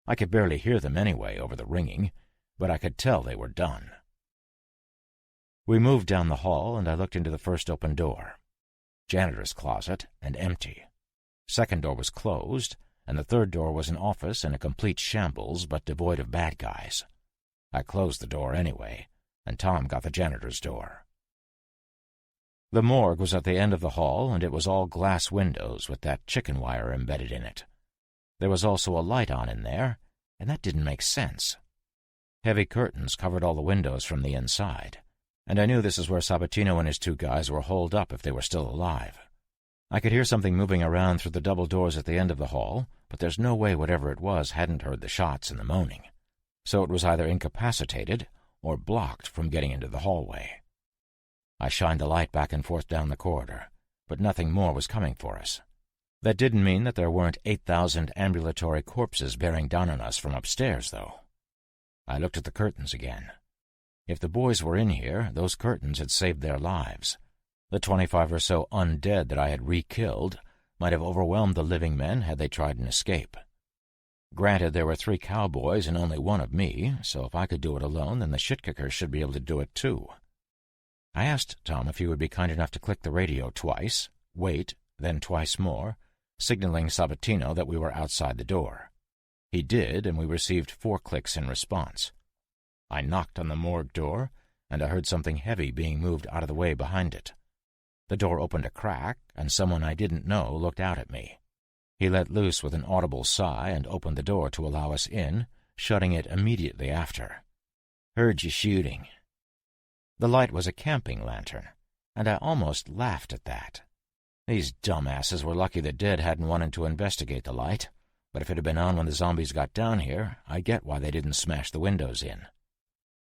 I could barely hear them anyway over the ringing, but I could tell they were done. We moved down the hall, and I looked into the first open door. Janitor's closet, and empty. Second door was closed, and the third door was an office in a complete shambles, but devoid of bad guys. I closed the door anyway, and Tom got the janitor's door. The morgue was at the end of the hall, and it was all glass windows with that chicken wire embedded in it. There was also a light on in there, and that didn't make sense. Heavy curtains covered all the windows from the inside, and I knew this is where Sabatino and his 2 guys were holed up if they were still alive. I could hear something moving around through the double doors at the end of the hall, but there's no way whatever it was hadn't heard the shots and the moaning. So it was either incapacitated or blocked from getting into the hallway. I shined the light back and forth down the corridor, but nothing more was coming for us. That didn't mean that there weren't 8,000 ambulatory corpses bearing down on us from upstairs, though. I looked at the curtains again. If the boys were in here, those curtains had saved their lives. The 25 or so undead that I had re-killed might have overwhelmed the living men had they tried an escape. Granted, there were 3 cowboys and only 1 of me, so if I could do it alone, then the shit-kickers should be able to do it too. I asked Tom if he would be kind enough to click the radio twice, wait, then twice more, signaling Sabatino that we were outside the door. He did, and we received 4 clicks in response. I knocked on the morgue door, and I heard something heavy being moved out of the way behind it. The door opened a crack, and someone I didn't know looked out at me. He let loose with an audible sigh and opened the door to allow us in, shutting it immediately after. "Heard you shooting." The light was a camping lantern, and I almost laughed at that. These dumbasses were lucky the dead hadn't wanted to investigate the light, but if it had been on when the zombies got down here, I get why they didn't smash the windows in.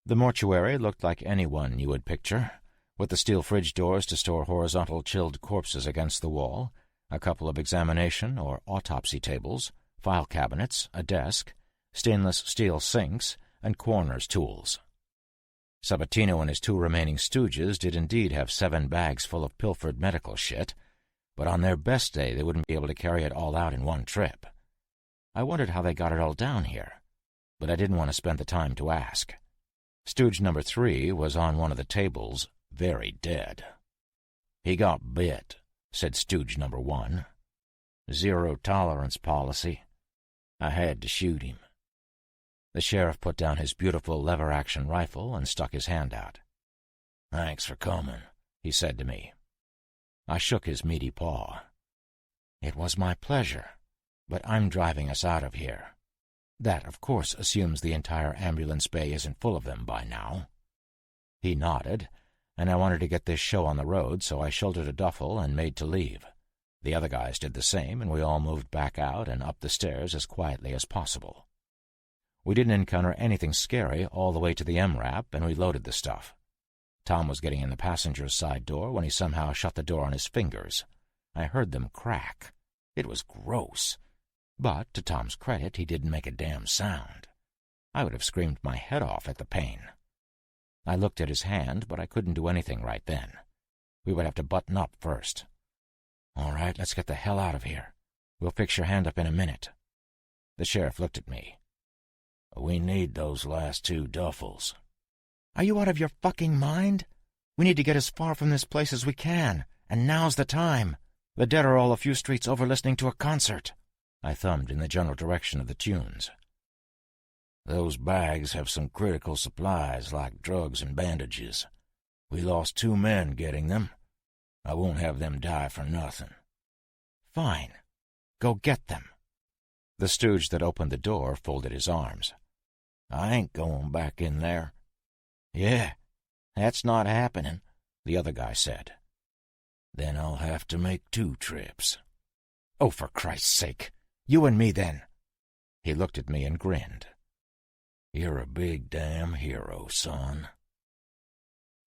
The mortuary looked like any one you would picture, with the steel fridge doors to store horizontal chilled corpses against the wall, a couple of examination or autopsy tables, file cabinets, a desk, stainless steel sinks, and coroner's tools. Sabatino and his 2 remaining stooges did indeed have 7 bags full of pilfered medical shit, but on their best day they wouldn't be able to carry it all out in one trip. I wondered how they got it all down here, but I didn't want to spend the time to ask. Stooge number 3 was on one of the tables, very dead. "He got bit," said stooge number 1. "Zero-tolerance policy. I had to shoot him." The sheriff put down his beautiful lever-action rifle and stuck his hand out. "Thanks for coming," he said to me. I shook his meaty paw. "It was my pleasure, but I'm driving us out of here. That, of course, assumes the entire ambulance bay isn't full of them by now." He nodded, and I wanted to get this show on the road, so I shouldered a duffel and made to leave. The other guys did the same, and we all moved back out and up the stairs as quietly as possible. We didn't encounter anything scary all the way to the MRAP, and we loaded the stuff. Tom was getting in the passenger's side door when he somehow shut the door on his fingers. I heard them crack. It was gross. But, to Tom's credit, he didn't make a damn sound. I would have screamed my head off at the pain. I looked at his hand, but I couldn't do anything right then. We would have to button up first. "All right, let's get the hell out of here. We'll fix your hand up in a minute." The sheriff looked at me. "We need those last 2 duffels." "Are you out of your fucking mind? We need to get as far from this place as we can, and now's the time. The dead are all a few streets over listening to a concert." I thumbed in the general direction of the tunes. "Those bags have some critical supplies like drugs and bandages. We lost 2 men getting them. I won't have them die for nothing." "Fine. Go get them." The stooge that opened the door folded his arms. "I ain't going back in there." "Yeah, that's not happening," the other guy said. "Then I'll have to make 2 trips." "Oh, for Christ's sake. You and me, then." He looked at me and grinned. "You're a big damn hero, son."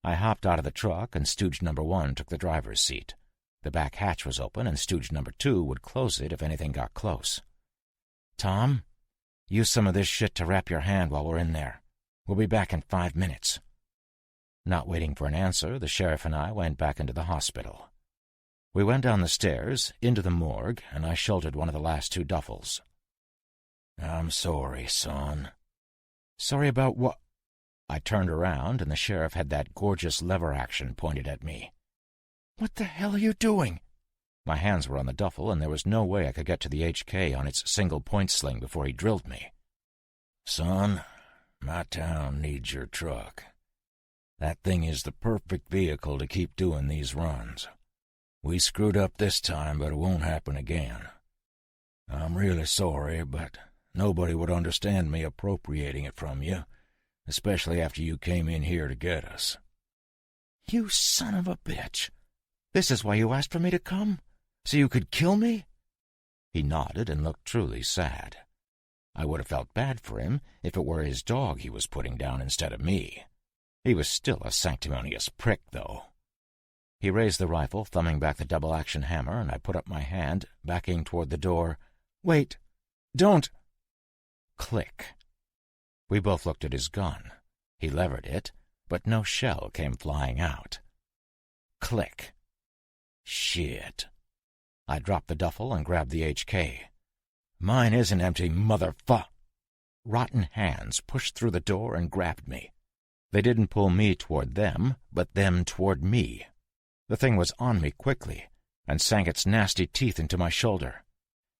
I hopped out of the truck, and stooge number 1 took the driver's seat. The back hatch was open, and stooge number 2 would close it if anything got close. "Tom, use some of this shit to wrap your hand while we're in there. We'll be back in 5 minutes." Not waiting for an answer, the sheriff and I went back into the hospital. We went down the stairs, into the morgue, and I shouldered one of the last 2 duffels. "I'm sorry, son." "Sorry about what?" I turned around, and the sheriff had that gorgeous lever action pointed at me. "What the hell are you doing?" My hands were on the duffel, and there was no way I could get to the HK on its single-point sling before he drilled me. "Son, my town needs your truck. That thing is the perfect vehicle to keep doing these runs. We screwed up this time, but it won't happen again. I'm really sorry, but nobody would understand me appropriating it from you, especially after you came in here to get us." "You son of a bitch! This is why you asked for me to come? So you could kill me?" He nodded and looked truly sad. I would have felt bad for him if it were his dog he was putting down instead of me. He was still a sanctimonious prick, though. He raised the rifle, thumbing back the double-action hammer, and I put up my hand, backing toward the door. "Wait! Don't!" Click. We both looked at his gun. He levered it, but no shell came flying out. Click. Shit. I dropped the duffel and grabbed the HK. "Mine isn't empty, motherfu—" Rotten hands pushed through the door and grabbed me. They didn't pull me toward them, but them toward me. The thing was on me quickly, and sank its nasty teeth into my shoulder.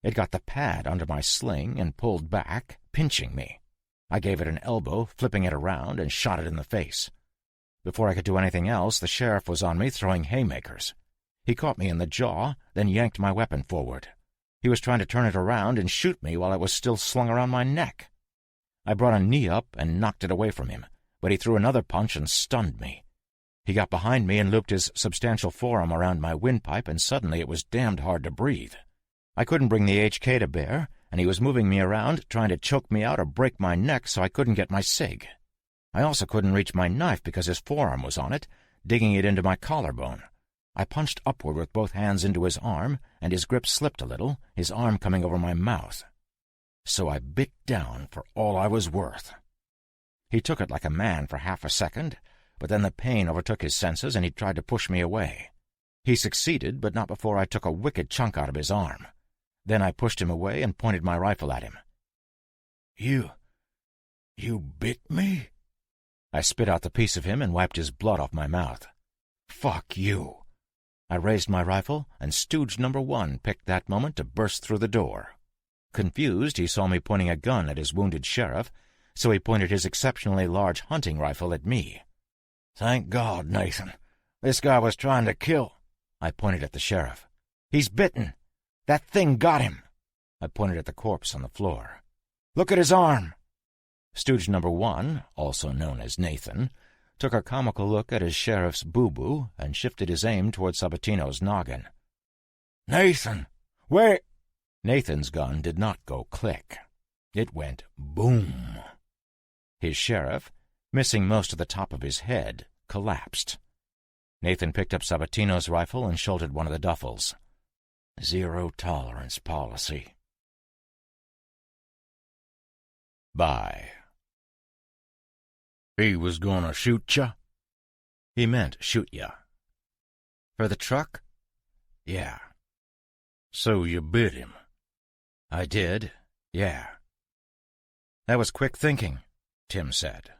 It got the pad under my sling and pulled back, pinching me. I gave it an elbow, flipping it around, and shot it in the face. Before I could do anything else, the sheriff was on me, throwing haymakers. He caught me in the jaw, then yanked my weapon forward. He was trying to turn it around and shoot me while it was still slung around my neck. I brought a knee up and knocked it away from him, but he threw another punch and stunned me. He got behind me and looped his substantial forearm around my windpipe, and suddenly it was damned hard to breathe. I couldn't bring the HK to bear, and he was moving me around, trying to choke me out or break my neck so I couldn't get my cig. I also couldn't reach my knife because his forearm was on it, digging it into my collarbone. I punched upward with both hands into his arm, and his grip slipped a little, his arm coming over my mouth. So I bit down for all I was worth. He took it like a man for half a second, but then the pain overtook his senses and he tried to push me away. He succeeded, but not before I took a wicked chunk out of his arm. Then I pushed him away and pointed my rifle at him. You bit me?" I spit out the piece of him and wiped his blood off my mouth. "Fuck you." I raised my rifle, and Stooge number 1 picked that moment to burst through the door. Confused, he saw me pointing a gun at his wounded sheriff, so he pointed his exceptionally large hunting rifle at me. "Thank God, Nathan. This guy was trying to kill—" I pointed at the sheriff. "He's bitten. That thing got him." I pointed at the corpse on the floor. "Look at his arm." Stooge number 1, also known as Nathan, took a comical look at his sheriff's boo-boo and shifted his aim toward Sabatino's noggin. "Nathan, where—" Nathan's gun did not go click. It went boom. His sheriff, missing most of the top of his head, collapsed. Nathan picked up Sabatino's rifle and shouldered one of the duffels. Zero-tolerance policy. Bye. "He was gonna shoot ya?" He meant shoot ya. "For the truck?" "Yeah." "So you bit him?" "I did, yeah." "That was quick thinking," Tim said.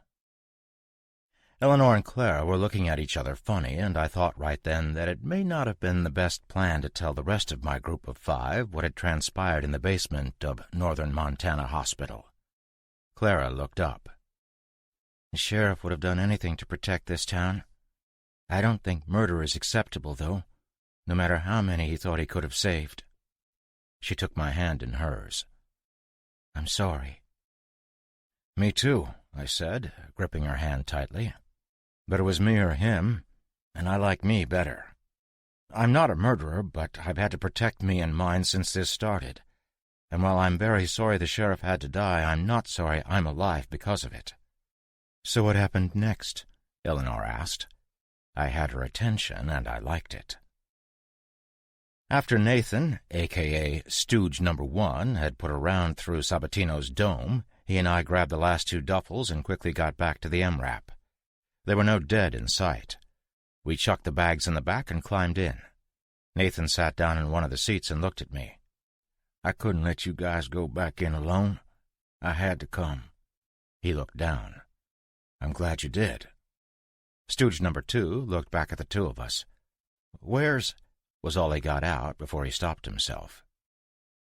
Eleanor and Clara were looking at each other funny, and I thought right then that it may not have been the best plan to tell the rest of my group of 5 what had transpired in the basement of Northern Montana Hospital. Clara looked up. "The sheriff would have done anything to protect this town. I don't think murder is acceptable, though, no matter how many he thought he could have saved." She took my hand in hers. "I'm sorry." "Me too," I said, gripping her hand tightly. "But it was me or him, and I like me better. I'm not a murderer, but I've had to protect me and mine since this started. And while I'm very sorry the sheriff had to die, I'm not sorry I'm alive because of it." "So what happened next?" Eleanor asked. I had her attention, and I liked it. After Nathan, a.k.a. Stooge number 1, had put a round through Sabatino's dome, he and I grabbed the last 2 duffels and quickly got back to the MRAP. There were no dead in sight. We chucked the bags in the back and climbed in. Nathan sat down in one of the seats and looked at me. "I couldn't let you guys go back in alone. I had to come." He looked down. "I'm glad you did." Stooge number 2 looked back at the 2 of us. "Where's—" was all he got out before he stopped himself.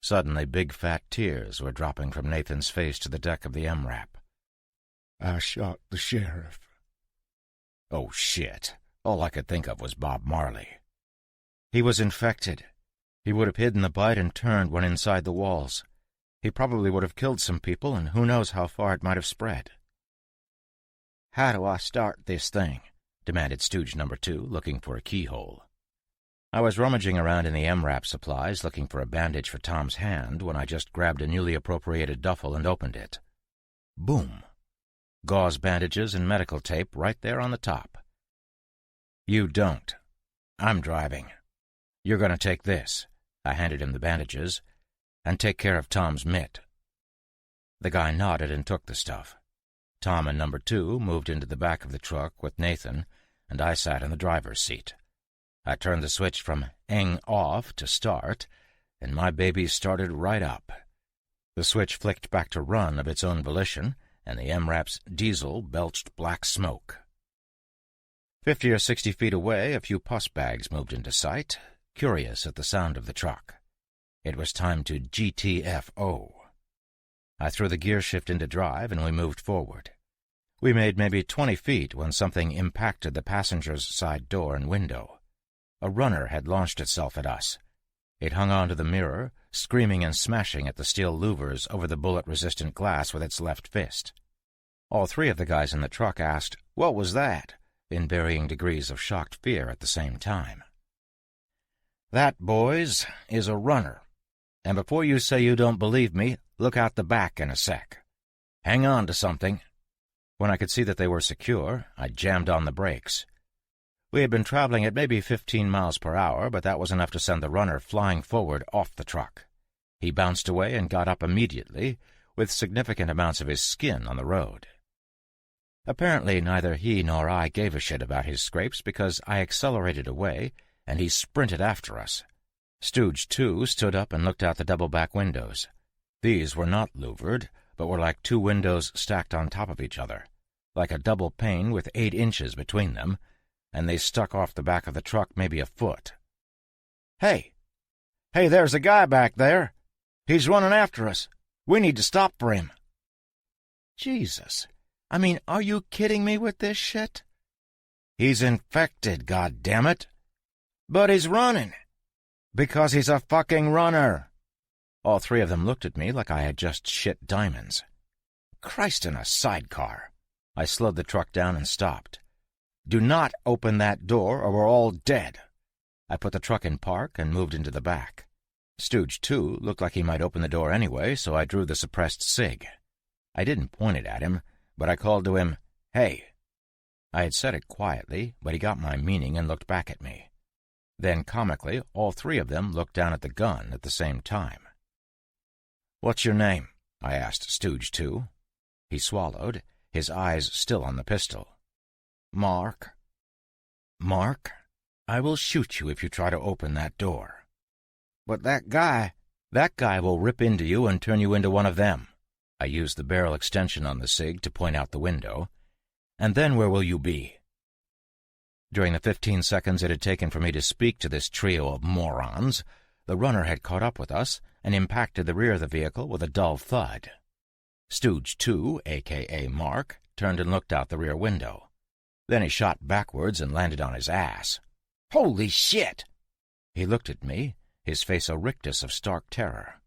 Suddenly big fat tears were dropping from Nathan's face to the deck of the MRAP. "I shot the sheriff." Oh, shit. All I could think of was Bob Marley. He was infected. He would have hidden the bite and turned when inside the walls. He probably would have killed some people, and who knows how far it might have spread. "How do I start this thing?" demanded Stooge number 2, looking for a keyhole. I was rummaging around in the MRAP supplies looking for a bandage for Tom's hand when I just grabbed a newly appropriated duffel and opened it. Boom! Gauze bandages and medical tape right there on the top. "You don't. I'm driving. You're going to take this." I handed him the bandages. "And take care of Tom's mitt." The guy nodded and took the stuff. Tom and number 2 moved into the back of the truck with Nathan, and I sat in the driver's seat. I turned the switch from "eng off" to "start," and my baby started right up. The switch flicked back to run of its own volition, and the MRAP's diesel belched black smoke. 50 or 60 feet away, a few pus bags moved into sight, curious at the sound of the truck. It was time to GTFO. I threw the gear shift into drive, and we moved forward. We made maybe 20 feet when something impacted the passenger's side door and window. A runner had launched itself at us. It hung onto the mirror, screaming and smashing at the steel louvers over the bullet-resistant glass with its left fist. All 3 of the guys in the truck asked, "What was that?" in varying degrees of shocked fear at the same time. "That, boys, is a runner. And before you say you don't believe me, look out the back in a sec. Hang on to something." When I could see that they were secure, I jammed on the brakes. We had been traveling at maybe 15 miles per hour, but that was enough to send the runner flying forward off the truck. He bounced away and got up immediately, with significant amounts of his skin on the road. Apparently neither he nor I gave a shit about his scrapes because I accelerated away, and he sprinted after us. Stooge 2 stood up and looked out the double-back windows. These were not louvered, but were like two windows stacked on top of each other, like a double pane with 8 inches between them, and they stuck off the back of the truck maybe a foot. Hey, there's a guy back there. He's running after us. We need to stop for him. Jesus. I mean, are you kidding me with this shit? He's infected, goddammit. But he's running. Because he's a fucking runner. All 3 of them looked at me like I had just shit diamonds. Christ in a sidecar. I slowed the truck down and stopped. Do not open that door or we're all dead. I put the truck in park and moved into the back. Stooge 2 looked like he might open the door anyway, so I drew the suppressed cig. I didn't point it at him, but I called to him, "Hey." I had said it quietly, but he got my meaning and looked back at me. Then, comically, all 3 of them looked down at the gun at the same time. "What's your name?" I asked Stooge 2. He swallowed, his eyes still on the pistol. "Mark." "Mark? I will shoot you if you try to open that door." "But that guy—" "That guy will rip into you and turn you into one of them." I used the barrel extension on the cig to point out the window. "And then where will you be?" During the 15 seconds it had taken for me to speak to this trio of morons, the runner had caught up with us and impacted the rear of the vehicle with a dull thud. Stooge 2, a.k.a. Mark, turned and looked out the rear window. Then he shot backwards and landed on his ass. "Holy shit!" He looked at me, his face a rictus of stark terror.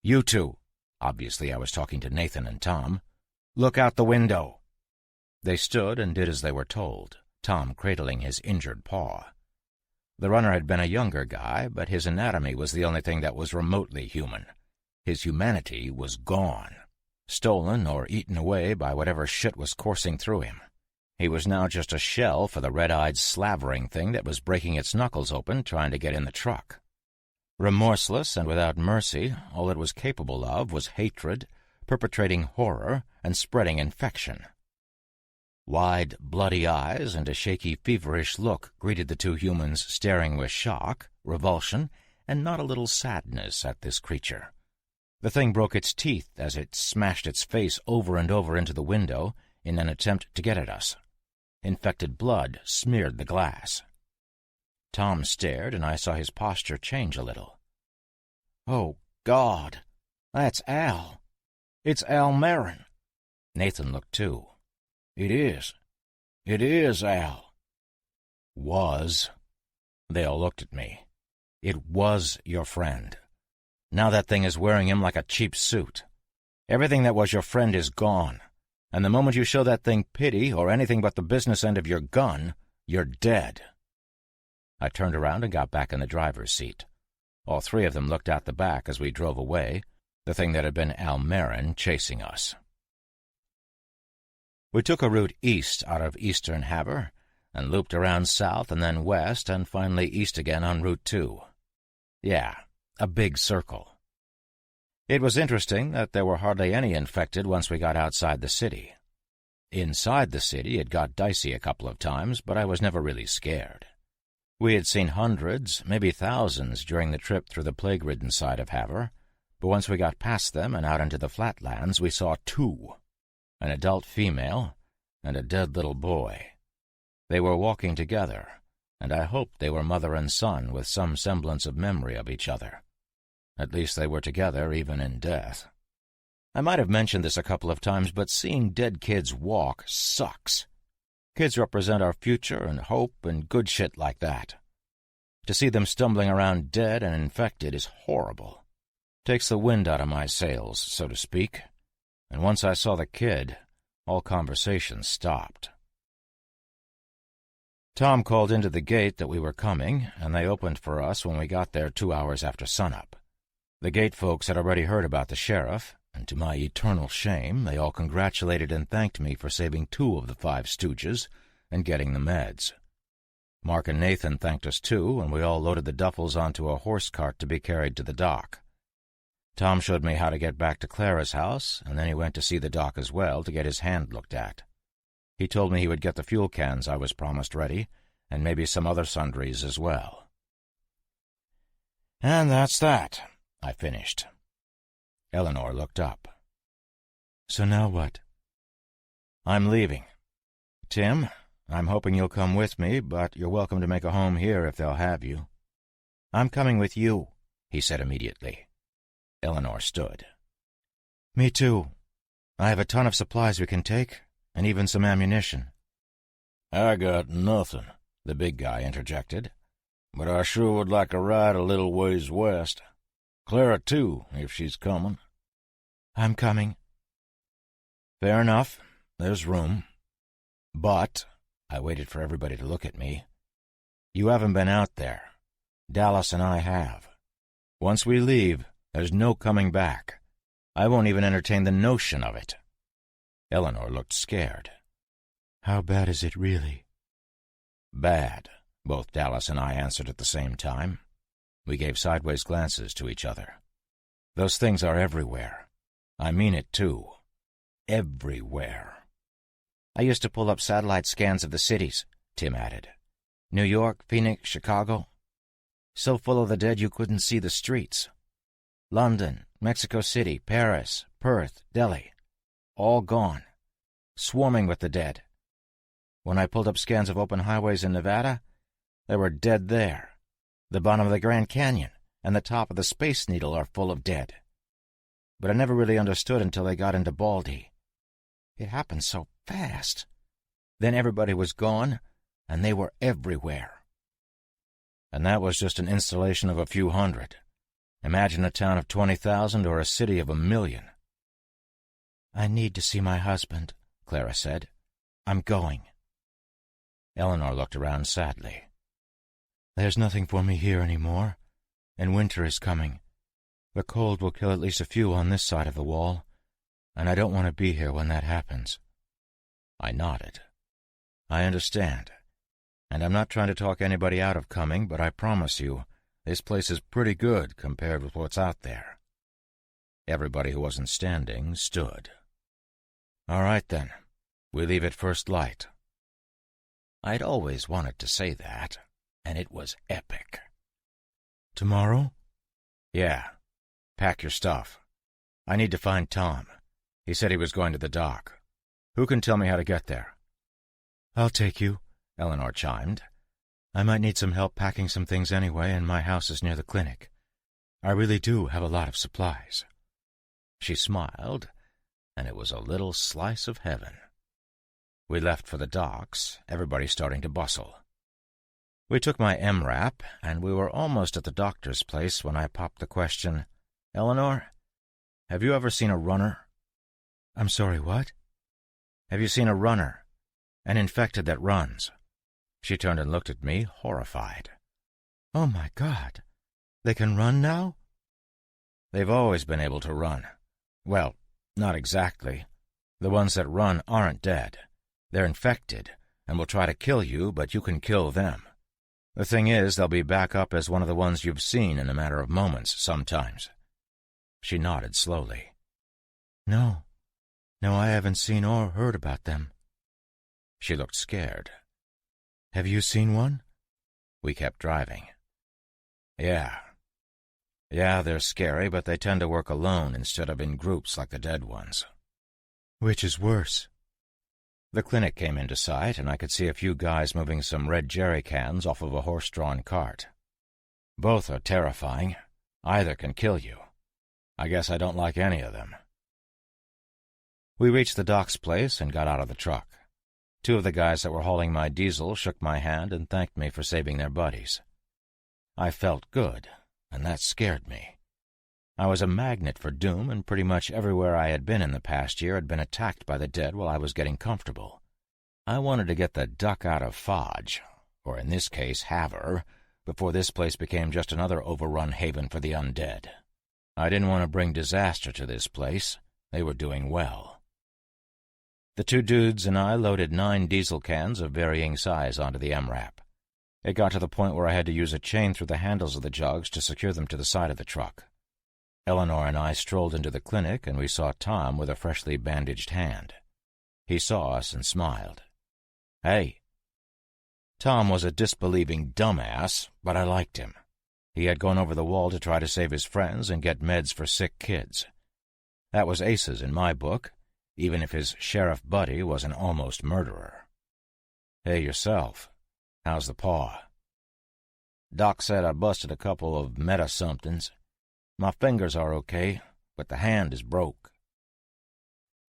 "You 2, obviously I was talking to Nathan and Tom, look out the window." They stood and did as they were told, Tom cradling his injured paw. The runner had been a younger guy, but his anatomy was the only thing that was remotely human. His humanity was gone, stolen or eaten away by whatever shit was coursing through him. He was now just a shell for the red-eyed slavering thing that was breaking its knuckles open trying to get in the truck. Remorseless and without mercy, all it was capable of was hatred, perpetrating horror, and spreading infection. Wide, bloody eyes and a shaky, feverish look greeted the 2 humans, staring with shock, revulsion, and not a little sadness at this creature. The thing broke its teeth as it smashed its face over and over into the window in an attempt to get at us. Infected blood smeared the glass. Tom stared, and I saw his posture change a little. "Oh, God, that's Al. It's Al Marin." Nathan looked too. It is Al." "Was." They all looked at me. "It was your friend. Now that thing is wearing him like a cheap suit. Everything that was your friend is gone, and the moment you show that thing pity or anything but the business end of your gun, you're dead." I turned around and got back in the driver's seat. All 3 of them looked out the back as we drove away, the thing that had been Al Marin chasing us. We took a route east out of eastern Havre, and looped around south and then west and finally east again on Route 2. Yeah, a big circle. It was interesting that there were hardly any infected once we got outside the city. Inside the city it got dicey a couple of times, but I was never really scared. We had seen hundreds, maybe thousands, during the trip through the plague-ridden side of Havre, but once we got past them and out into the flatlands we saw 2. An adult female, and a dead little boy. They were walking together, and I hoped they were mother and son with some semblance of memory of each other. At least they were together even in death. I might have mentioned this a couple of times, but seeing dead kids walk sucks. Kids represent our future and hope and good shit like that. To see them stumbling around dead and infected is horrible. Takes the wind out of my sails, so to speak. And once I saw the kid, all conversation stopped. Tom called into the gate that we were coming, and they opened for us when we got there 2 hours after sunup. The gate folks had already heard about the sheriff, and to my eternal shame, they all congratulated and thanked me for saving 2 of the 5 stooges and getting the meds. Mark and Nathan thanked us too, and we all loaded the duffels onto a horse cart to be carried to the dock. Tom showed me how to get back to Clara's house, and then he went to see the dock as well to get his hand looked at. He told me he would get the fuel cans I was promised ready, and maybe some other sundries as well. "And that's that," I finished. Eleanor looked up. "So now what?" "I'm leaving. Tim, I'm hoping you'll come with me, but you're welcome to make a home here if they'll have you." "I'm coming with you," he said immediately. Eleanor stood. "Me too. I have a ton of supplies we can take, and even some ammunition." "I got nothing," the big guy interjected, "but I sure would like a ride a little ways west. Clara, too, if she's coming." "I'm coming." "Fair enough. There's room. But," I waited for everybody to look at me, "you haven't been out there. Dallas and I have. Once we leave, there's no coming back. I won't even entertain the notion of it." Eleanor looked scared. "How bad is it really?" "Bad," both Dallas and I answered at the same time. We gave sideways glances to each other. "Those things are everywhere. I mean it, too. Everywhere." "I used to pull up satellite scans of the cities," Tim added. "New York, Phoenix, Chicago. So full of the dead you couldn't see the streets. London, Mexico City, Paris, Perth, Delhi. All gone. Swarming with the dead. When I pulled up scans of open highways in Nevada, there were dead there. The bottom of the Grand Canyon and the top of the Space Needle are full of dead. But I never really understood until they got into Baldy. It happened so fast. Then everybody was gone, and they were everywhere." "And that was just an installation of a few hundred. Imagine a town of 20,000 or a city of 1,000,000. "I need to see my husband," Clara said. "I'm going." Eleanor looked around sadly. "There's nothing for me here any more, and winter is coming. The cold will kill at least a few on this side of the wall, and I don't want to be here when that happens." I nodded. "I understand, and I'm not trying to talk anybody out of coming, but I promise you, this place is pretty good compared with what's out there." Everybody who wasn't standing stood. "All right, then. We leave at first light." I'd always wanted to say that, and it was epic. "Tomorrow?" "Yeah. Pack your stuff. I need to find Tom. He said he was going to the dock. Who can tell me how to get there?" "I'll take you," Eleanor chimed. "I might need some help packing some things anyway, and my house is near the clinic. I really do have a lot of supplies." She smiled, and it was a little slice of heaven. We left for the docks, everybody starting to bustle. We took my MRAP, and we were almost at the doctor's place when I popped the question, "Eleanor, have you ever seen a runner?" "I'm sorry, what?" "Have you seen a runner? An infected that runs?" She turned and looked at me, horrified. "Oh, my God! They can run now?" "They've always been able to run. Well, not exactly. The ones that run aren't dead. They're infected, and will try to kill you, but you can kill them. The thing is, they'll be back up as one of the ones you've seen in a matter of moments sometimes." She nodded slowly. No, I haven't seen or heard about them." She looked scared. "Have you seen one?" We kept driving. Yeah, they're scary, but they tend to work alone instead of in groups like the dead ones." "Which is worse?" The clinic came into sight, and I could see a few guys moving some red jerry cans off of a horse-drawn cart. Both are terrifying. Either can kill you. I guess I don't like any of them. We reached the dock's place and got out of the truck. Two of the guys that were hauling my diesel shook my hand and thanked me for saving their buddies. I felt good, and that scared me. I was a magnet for doom, and pretty much everywhere I had been in the past year had been attacked by the dead while I was getting comfortable. I wanted to get the duck out of Fodge, or in this case, Haver, before this place became just another overrun haven for the undead. I didn't want to bring disaster to this place. They were doing well. The two dudes and I loaded 9 diesel cans of varying size onto the MRAP. It got to the point where I had to use a chain through the handles of the jugs to secure them to the side of the truck. Eleanor and I strolled into the clinic, and we saw Tom with a freshly bandaged hand. He saw us and smiled. "Hey." Tom was a disbelieving dumbass, but I liked him. He had gone over the wall to try to save his friends and get meds for sick kids. That was aces in my book, even if his sheriff buddy was an almost murderer. "Hey, yourself. How's the paw?" "Doc said I busted a couple of meta-somethings. My fingers are okay, but the hand is broke."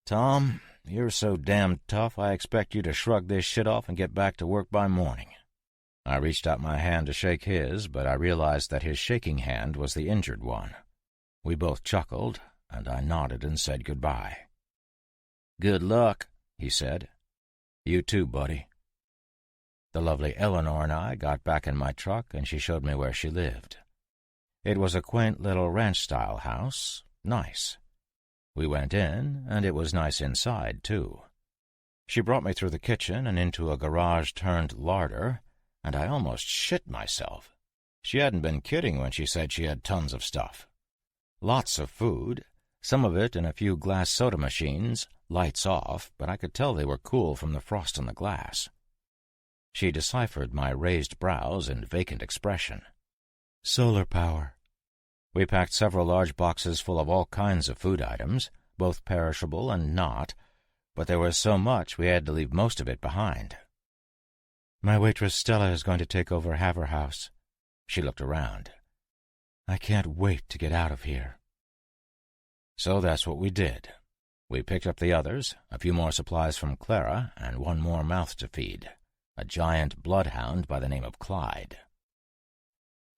"Tom, you're so damn tough, I expect you to shrug this shit off and get back to work by morning." I reached out my hand to shake his, but I realized that his shaking hand was the injured one. We both chuckled, and I nodded and said goodbye. "Good luck," he said. "You too, buddy." The lovely Eleanor and I got back in my truck, and she showed me where she lived. It was a quaint little ranch-style house, nice. We went in, and it was nice inside, too. She brought me through the kitchen and into a garage-turned larder, and I almost shit myself. She hadn't been kidding when she said she had tons of stuff. Lots of food, some of it in a few glass soda machines, lights off, but I could tell they were cool from the frost on the glass. She deciphered my raised brows and vacant expression. "Solar power." We packed several large boxes full of all kinds of food items, both perishable and not, but there was so much we had to leave most of it behind. "My waitress Stella is going to take over Haver House." She looked around. "I can't wait to get out of here." So that's what we did. We picked up the others, a few more supplies from Clara, and one more mouth to feed, a giant bloodhound by the name of Clyde.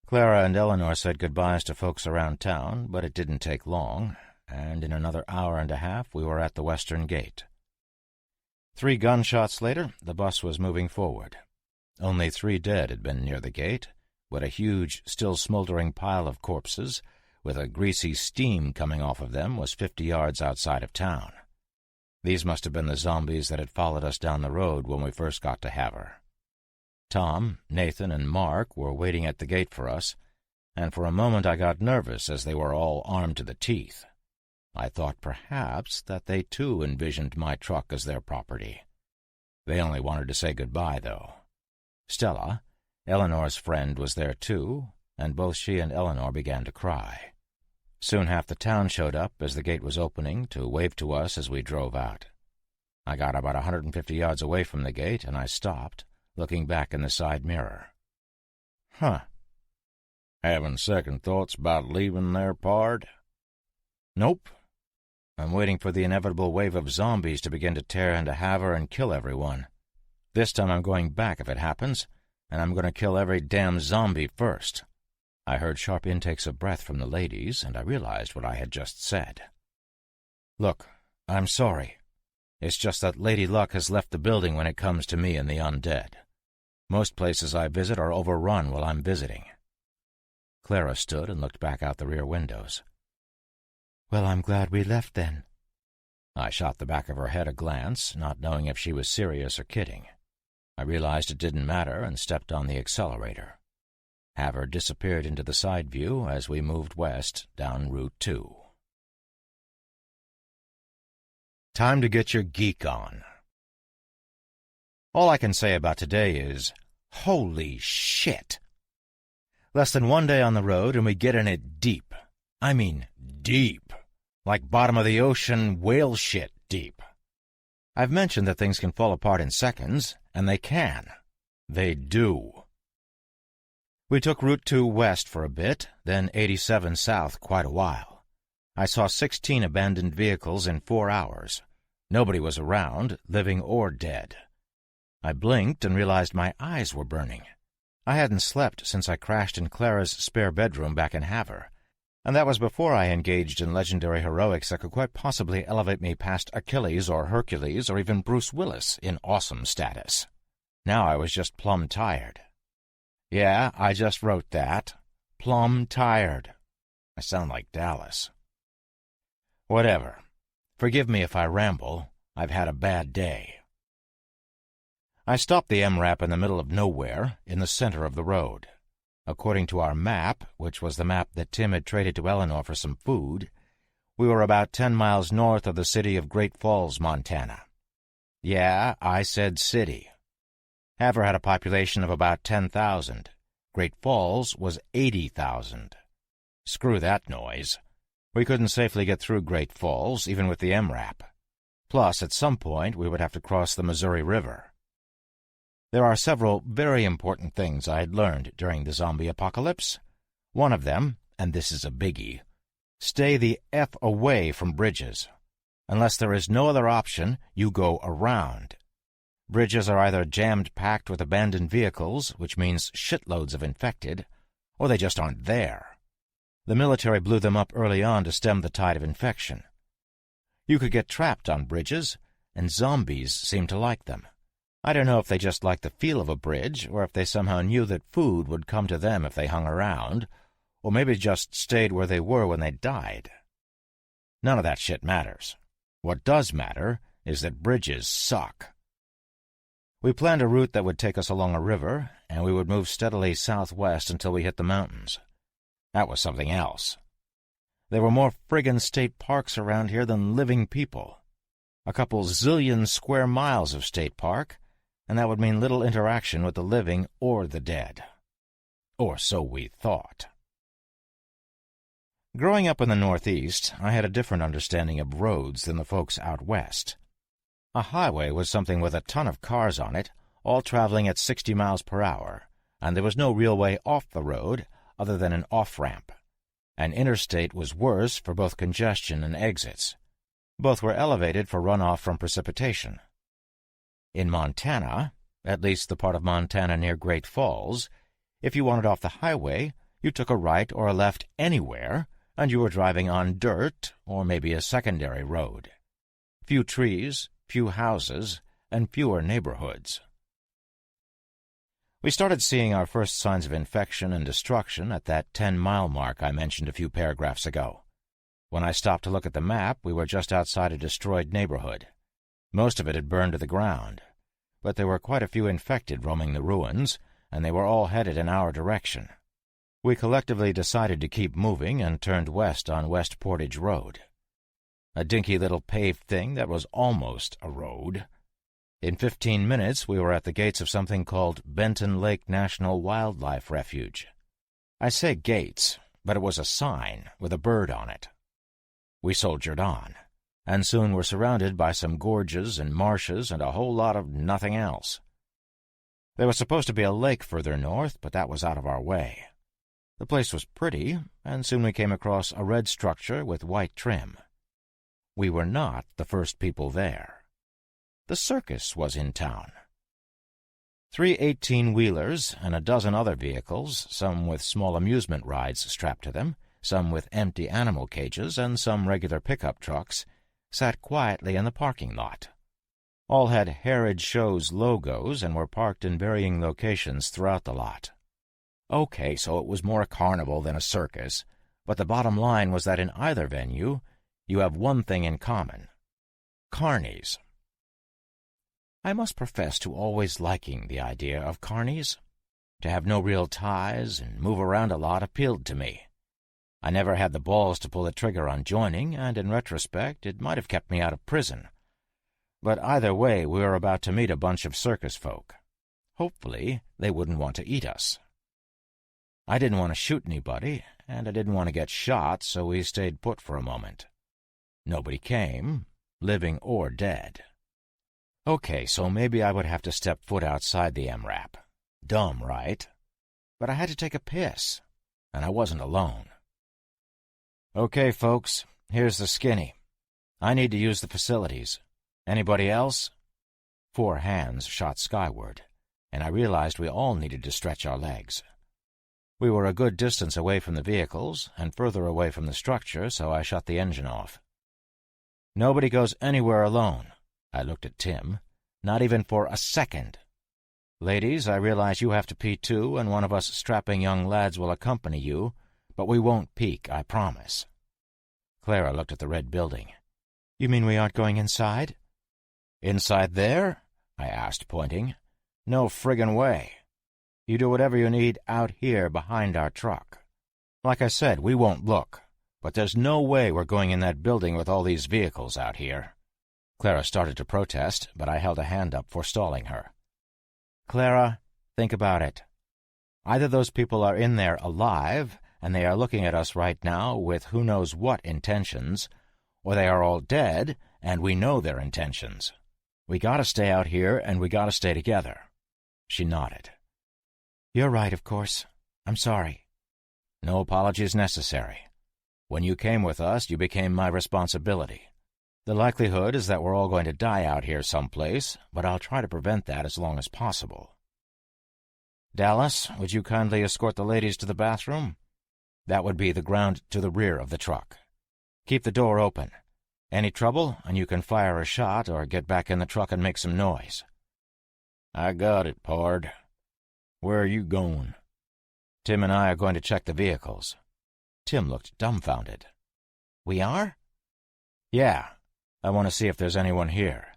Clara and Eleanor said goodbyes to folks around town, but it didn't take long, and in another hour and a half we were at the western gate. 3 gunshots later, the bus was moving forward. Only 3 dead had been near the gate, but a huge, still smoldering pile of corpses, with a greasy steam coming off of them, was 50 yards outside of town. These must have been the zombies that had followed us down the road when we first got to Haver. Tom, Nathan, and Mark were waiting at the gate for us, and for a moment I got nervous as they were all armed to the teeth. I thought perhaps that they too envisioned my truck as their property. They only wanted to say goodbye, though. Stella, Eleanor's friend, was there too, and both she and Eleanor began to cry. Soon half the town showed up as the gate was opening to wave to us as we drove out. I got about 150 yards away from the gate, and I stopped, looking back in the side mirror. Having second thoughts about leaving there, pard?" "Nope. I'm waiting for the inevitable wave of zombies to begin to tear into Haver and kill everyone. This time I'm going back if it happens, and I'm going to kill every damn zombie first." I heard sharp intakes of breath from the ladies, and I realized what I had just said. "Look, I'm sorry. It's just that Lady Luck has left the building when it comes to me and the undead. Most places I visit are overrun while I'm visiting." Clara stood and looked back out the rear windows. "Well, I'm glad we left then." I shot the back of her head a glance, not knowing if she was serious or kidding. I realized it didn't matter and stepped on the accelerator. Haver disappeared into the side view as we moved west down Route 2. Time to get your geek on. All I can say about today is, holy shit! Less than 1 day on the road and we get in it deep. I mean deep. Like bottom of the ocean whale shit deep. I've mentioned that things can fall apart in seconds, and they can. They do. We took Route 2 west for a bit, then 87 south quite a while. I saw 16 abandoned vehicles in 4 hours. Nobody was around, living or dead. I blinked and realized my eyes were burning. I hadn't slept since I crashed in Clara's spare bedroom back in Haver, and that was before I engaged in legendary heroics that could quite possibly elevate me past Achilles or Hercules or even Bruce Willis in awesome status. Now I was just plumb tired. Yeah, I just wrote that. Plumb tired. I sound like Dallas. Whatever. Forgive me if I ramble. I've had a bad day. I stopped the MRAP in the middle of nowhere, in the center of the road. According to our map, which was the map that Tim had traded to Eleanor for some food, we were about 10 miles north of the city of Great Falls, Montana. Yeah, I said city. Havre had a population of about 10,000. Great Falls was 80,000. Screw that noise. We couldn't safely get through Great Falls, even with the MRAP. Plus, at some point, we would have to cross the Missouri River. There are several very important things I had learned during the zombie apocalypse. One of them, and this is a biggie, stay the F away from bridges. Unless there is no other option, you go around. Bridges are either jammed-packed with abandoned vehicles, which means shitloads of infected, or they just aren't there. The military blew them up early on to stem the tide of infection. You could get trapped on bridges, and zombies seem to like them. I don't know if they just liked the feel of a bridge, or if they somehow knew that food would come to them if they hung around, or maybe just stayed where they were when they died. None of that shit matters. What does matter is that bridges suck. We planned a route that would take us along a river, and we would move steadily southwest until we hit the mountains. That was something else. There were more friggin' state parks around here than living people. A couple zillion square miles of state park, and that would mean little interaction with the living or the dead. Or so we thought. Growing up in the Northeast, I had a different understanding of roads than the folks out west. A highway was something with a ton of cars on it, all traveling at 60 miles per hour, and there was no real way off the road other than an off-ramp. An interstate was worse for both congestion and exits. Both were elevated for runoff from precipitation. In Montana, at least the part of Montana near Great Falls, if you wanted off the highway, you took a right or a left anywhere, and you were driving on dirt or maybe a secondary road. Few trees, few houses, and fewer neighborhoods. We started seeing our first signs of infection and destruction at that 10-mile mark I mentioned a few paragraphs ago. When I stopped to look at the map, we were just outside a destroyed neighborhood. Most of it had burned to the ground, but there were quite a few infected roaming the ruins, and they were all headed in our direction. We collectively decided to keep moving and turned west on West Portage Road. A dinky little paved thing that was almost a road. In 15 minutes, we were at the gates of something called Benton Lake National Wildlife Refuge. I say gates, but it was a sign with a bird on it. We soldiered on, and soon were surrounded by some gorges and marshes and a whole lot of nothing else. There was supposed to be a lake further north, but that was out of our way. The place was pretty, and soon we came across a red structure with white trim. We were not the first people there. The circus was in town. 3 18-wheelers and a dozen other vehicles, some with small amusement rides strapped to them, some with empty animal cages, and some regular pickup trucks, sat quietly in the parking lot. All had Harrod Show's logos and were parked in varying locations throughout the lot. Okay, so it was more a carnival than a circus, but the bottom line was that in either venue, you have one thing in common: carnies. I must profess to always liking the idea of carnies. To have no real ties and move around a lot appealed to me. I never had the balls to pull the trigger on joining, and in retrospect it might have kept me out of prison. But either way, we were about to meet a bunch of circus folk. Hopefully, they wouldn't want to eat us. I didn't want to shoot anybody, and I didn't want to get shot, so we stayed put for a moment. Nobody came, living or dead. Okay, so maybe I would have to step foot outside the MRAP. Dumb, right? But I had to take a piss, and I wasn't alone. Okay, folks, here's the skinny. I need to use the facilities. Anybody else? 4 hands shot skyward, and I realized we all needed to stretch our legs. We were a good distance away from the vehicles, and further away from the structure, so I shut the engine off. Nobody goes anywhere alone. I looked at Tim. Not even for a second. Ladies, I realize you have to pee too, and one of us strapping young lads will accompany you, but we won't peek, I promise. Clara looked at the red building. You mean we aren't going inside? Inside there? I asked, pointing. No friggin' way. You do whatever you need out here behind our truck. Like I said, we won't look, but there's no way we're going in that building with all these vehicles out here." Clara started to protest, but I held a hand up, forestalling her. "Clara, think about it. Either those people are in there alive, and they are looking at us right now with who knows what intentions, or they are all dead, and we know their intentions. We gotta stay out here, and we gotta stay together." She nodded. "You're right, of course. I'm sorry." "No apologies necessary. When you came with us, you became my responsibility. The likelihood is that we're all going to die out here someplace, but I'll try to prevent that as long as possible. Dallas, would you kindly escort the ladies to the bathroom? That would be the ground to the rear of the truck. Keep the door open. Any trouble, and you can fire a shot or get back in the truck and make some noise." "I got it, pard. Where are you going?" "Tim and I are going to check the vehicles." Tim looked dumbfounded. "We are?" "Yeah. I want to see if there's anyone here."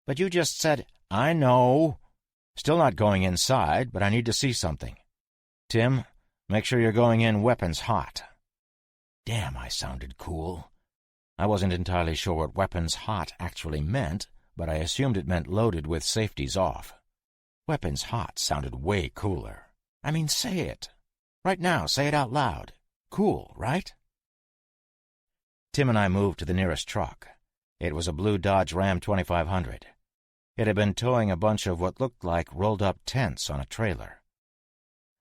"But you just said—" "I know. Still not going inside, but I need to see something. Tim, make sure you're going in weapons hot." Damn, I sounded cool. I wasn't entirely sure what weapons hot actually meant, but I assumed it meant loaded with safeties off. Weapons hot sounded way cooler. I mean, say it. Right now, say it out loud. Cool, right? Tim and I moved to the nearest truck. It was a blue Dodge Ram 2500. It had been towing a bunch of what looked like rolled-up tents on a trailer.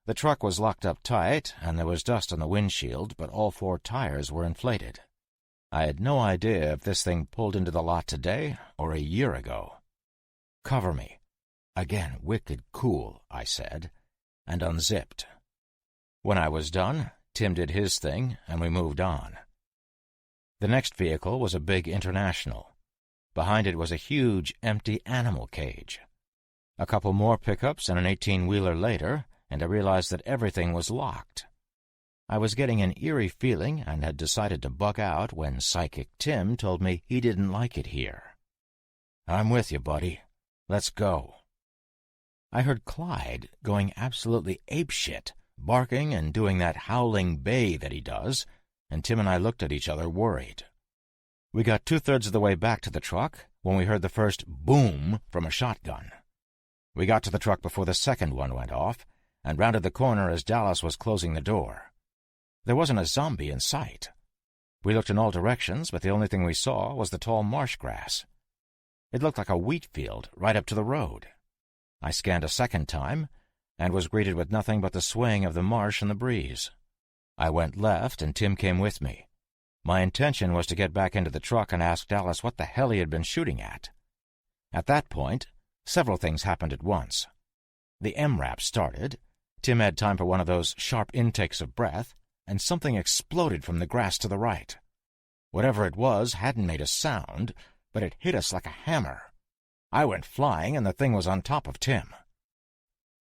The truck was locked up tight, and there was dust on the windshield, but all 4 tires were inflated. I had no idea if this thing pulled into the lot today or a year ago. "Cover me." Again, wicked cool, I said, and unzipped. When I was done, Tim did his thing, and we moved on. The next vehicle was a big International. Behind it was a huge, empty animal cage. A couple more pickups and an 18-wheeler later, and I realized that everything was locked. I was getting an eerie feeling and had decided to bug out when Psychic Tim told me he didn't like it here. "I'm with you, buddy. Let's go." I heard Clyde going absolutely apeshit, barking and doing that howling bay that he does, and Tim and I looked at each other worried. We got 2/3 of the way back to the truck when we heard the first boom from a shotgun. We got to the truck before the second one went off and rounded the corner as Dallas was closing the door. There wasn't a zombie in sight. We looked in all directions, but the only thing we saw was the tall marsh grass. It looked like a wheat field right up to the road. I scanned a second time and was greeted with nothing but the swaying of the marsh and the breeze. I went left, and Tim came with me. My intention was to get back into the truck and ask Dallas what the hell he had been shooting at. At that point, several things happened at once. The MRAP started, Tim had time for one of those sharp intakes of breath, and something exploded from the grass to the right. Whatever it was hadn't made a sound, but it hit us like a hammer. I went flying, and the thing was on top of Tim.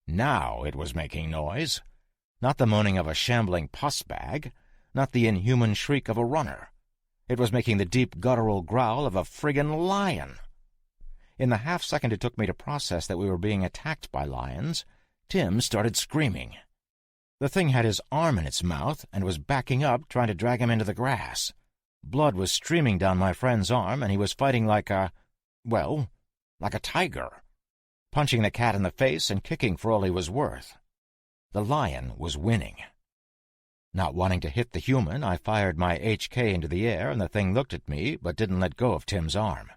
Now it was making noise. Not the moaning of a shambling pus bag, not the inhuman shriek of a runner. It was making the deep guttural growl of a friggin' lion. In the half-second it took me to process that we were being attacked by lions, Tim started screaming. The thing had his arm in its mouth and was backing up, trying to drag him into the grass. Blood was streaming down my friend's arm, and he was fighting like a tiger, punching the cat in the face and kicking for all he was worth. The lion was winning. Not wanting to hit the human, I fired my HK into the air, and the thing looked at me but didn't let go of Tim's arm.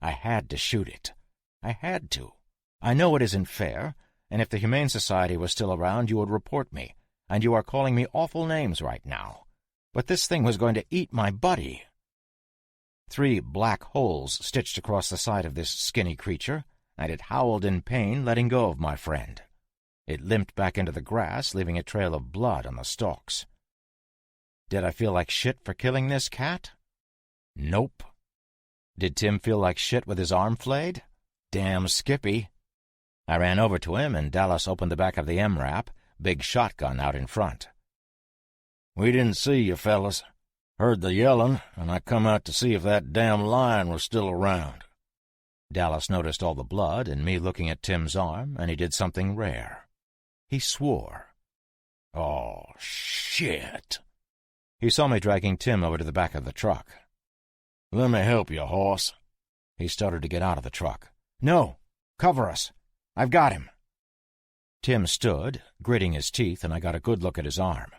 I had to shoot it. I had to. I know it isn't fair, and if the Humane Society was still around, you would report me, and you are calling me awful names right now. But this thing was going to eat my buddy. 3 black holes stitched across the side of this skinny creature, and it howled in pain, letting go of my friend. It limped back into the grass, leaving a trail of blood on the stalks. Did I feel like shit for killing this cat? Nope. Did Tim feel like shit with his arm flayed? Damn Skippy. I ran over to him, and Dallas opened the back of the MRAP, big shotgun out in front. "We didn't see you, fellas. Heard the yelling, and I come out to see if that damn lion was still around." Dallas noticed all the blood and me looking at Tim's arm, and he did something rare. He swore. "Oh, shit!" He saw me dragging Tim over to the back of the truck. "Let me help you, hoss." He started to get out of the truck. "No! Cover us! I've got him!" Tim stood, gritting his teeth, and I got a good look at his arm.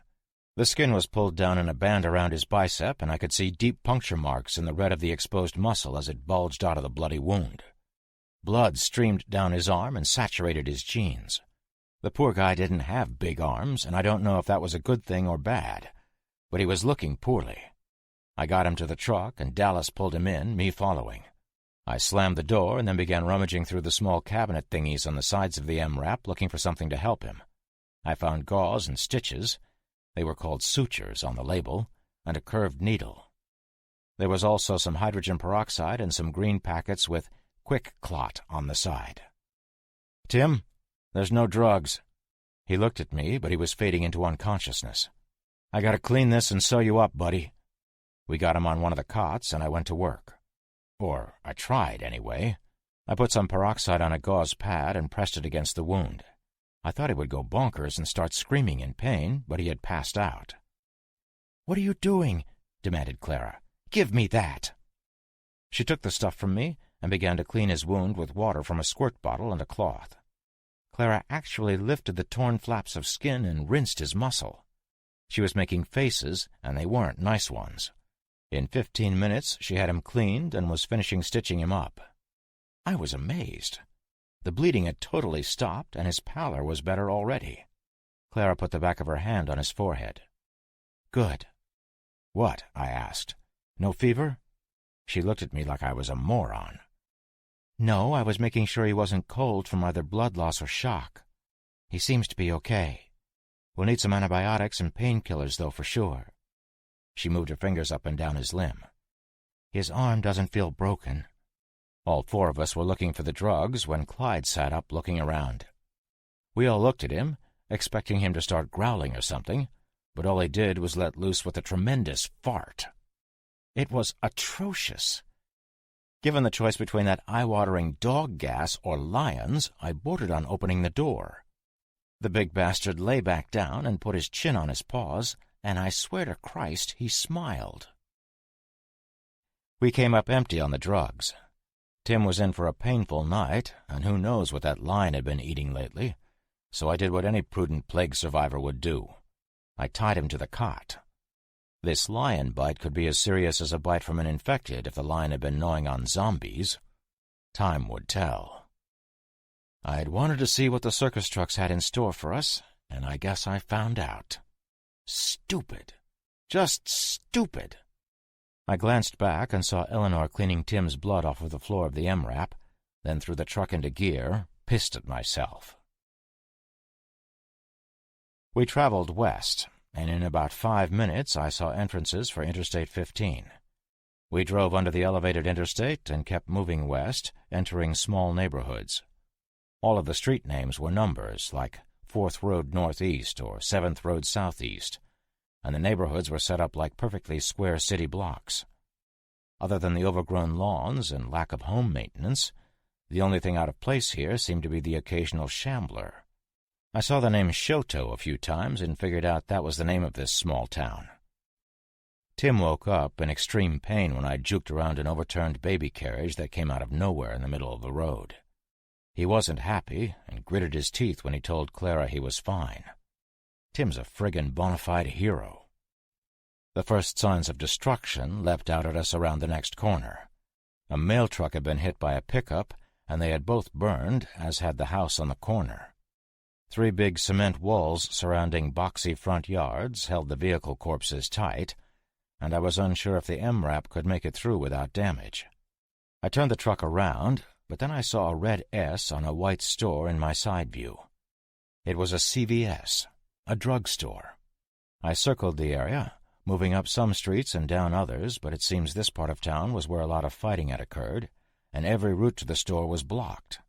The skin was pulled down in a band around his bicep, and I could see deep puncture marks in the red of the exposed muscle as it bulged out of the bloody wound. Blood streamed down his arm and saturated his jeans. The poor guy didn't have big arms, and I don't know if that was a good thing or bad, but he was looking poorly. I got him to the truck, and Dallas pulled him in, me following. I slammed the door and then began rummaging through the small cabinet thingies on the sides of the MRAP looking for something to help him. I found gauze and stitches. They were called sutures on the label, and a curved needle. There was also some hydrogen peroxide and some green packets with Quick Clot on the side. "Tim, there's no drugs." He looked at me, but he was fading into unconsciousness. "I gotta clean this and sew you up, buddy." We got him on one of the cots, and I went to work. Or I tried, anyway. I put some peroxide on a gauze pad and pressed it against the wound. I thought he would go bonkers and start screaming in pain, but he had passed out. "What are you doing?" demanded Clara. "Give me that." She took the stuff from me and began to clean his wound with water from a squirt bottle and a cloth. Clara actually lifted the torn flaps of skin and rinsed his muscle. She was making faces, and they weren't nice ones. In 15 minutes she had him cleaned and was finishing stitching him up. I was amazed. The bleeding had totally stopped, and his pallor was better already. Clara put the back of her hand on his forehead. "Good." "What?" I asked. "No fever?" She looked at me like I was a moron. "No, I was making sure he wasn't cold from either blood loss or shock. He seems to be okay. We'll need some antibiotics and painkillers, though, for sure." She moved her fingers up and down his limb. "His arm doesn't feel broken." All four of us were looking for the drugs when Clyde sat up looking around. We all looked at him, expecting him to start growling or something, but all he did was let loose with a tremendous fart. It was atrocious. Given the choice between that eye-watering dog gas or lions, I bordered on opening the door. The big bastard lay back down and put his chin on his paws, and I swear to Christ he smiled. We came up empty on the drugs. Tim was in for a painful night, and who knows what that lion had been eating lately, so I did what any prudent plague survivor would do. I tied him to the cot. This lion bite could be as serious as a bite from an infected if the lion had been gnawing on zombies. Time would tell. I had wanted to see what the circus trucks had in store for us, and I guess I found out. Stupid. Just stupid. I glanced back and saw Eleanor cleaning Tim's blood off of the floor of the MRAP, then threw the truck into gear, pissed at myself. We traveled west, and in about 5 minutes I saw entrances for Interstate 15. We drove under the elevated interstate and kept moving west, entering small neighborhoods. All of the street names were numbers, like 4th Road Northeast or 7th Road Southeast, and the neighborhoods were set up like perfectly square city blocks. Other than the overgrown lawns and lack of home maintenance, the only thing out of place here seemed to be the occasional shambler. I saw the name Shoto a few times and figured out that was the name of this small town. Tim woke up in extreme pain when I juked around an overturned baby carriage that came out of nowhere in the middle of the road. He wasn't happy and gritted his teeth when he told Clara he was fine. Tim's a friggin' bona fide hero. The first signs of destruction leapt out at us around the next corner. A mail truck had been hit by a pickup, and they had both burned, as had the house on the corner. 3 big cement walls surrounding boxy front yards held the vehicle corpses tight, and I was unsure if the MRAP could make it through without damage. I turned the truck around, but then I saw a red S on a white store in my side view. It was a CVS, a drugstore. I circled the area, moving up some streets and down others, but it seems this part of town was where a lot of fighting had occurred, and every route to the store was blocked.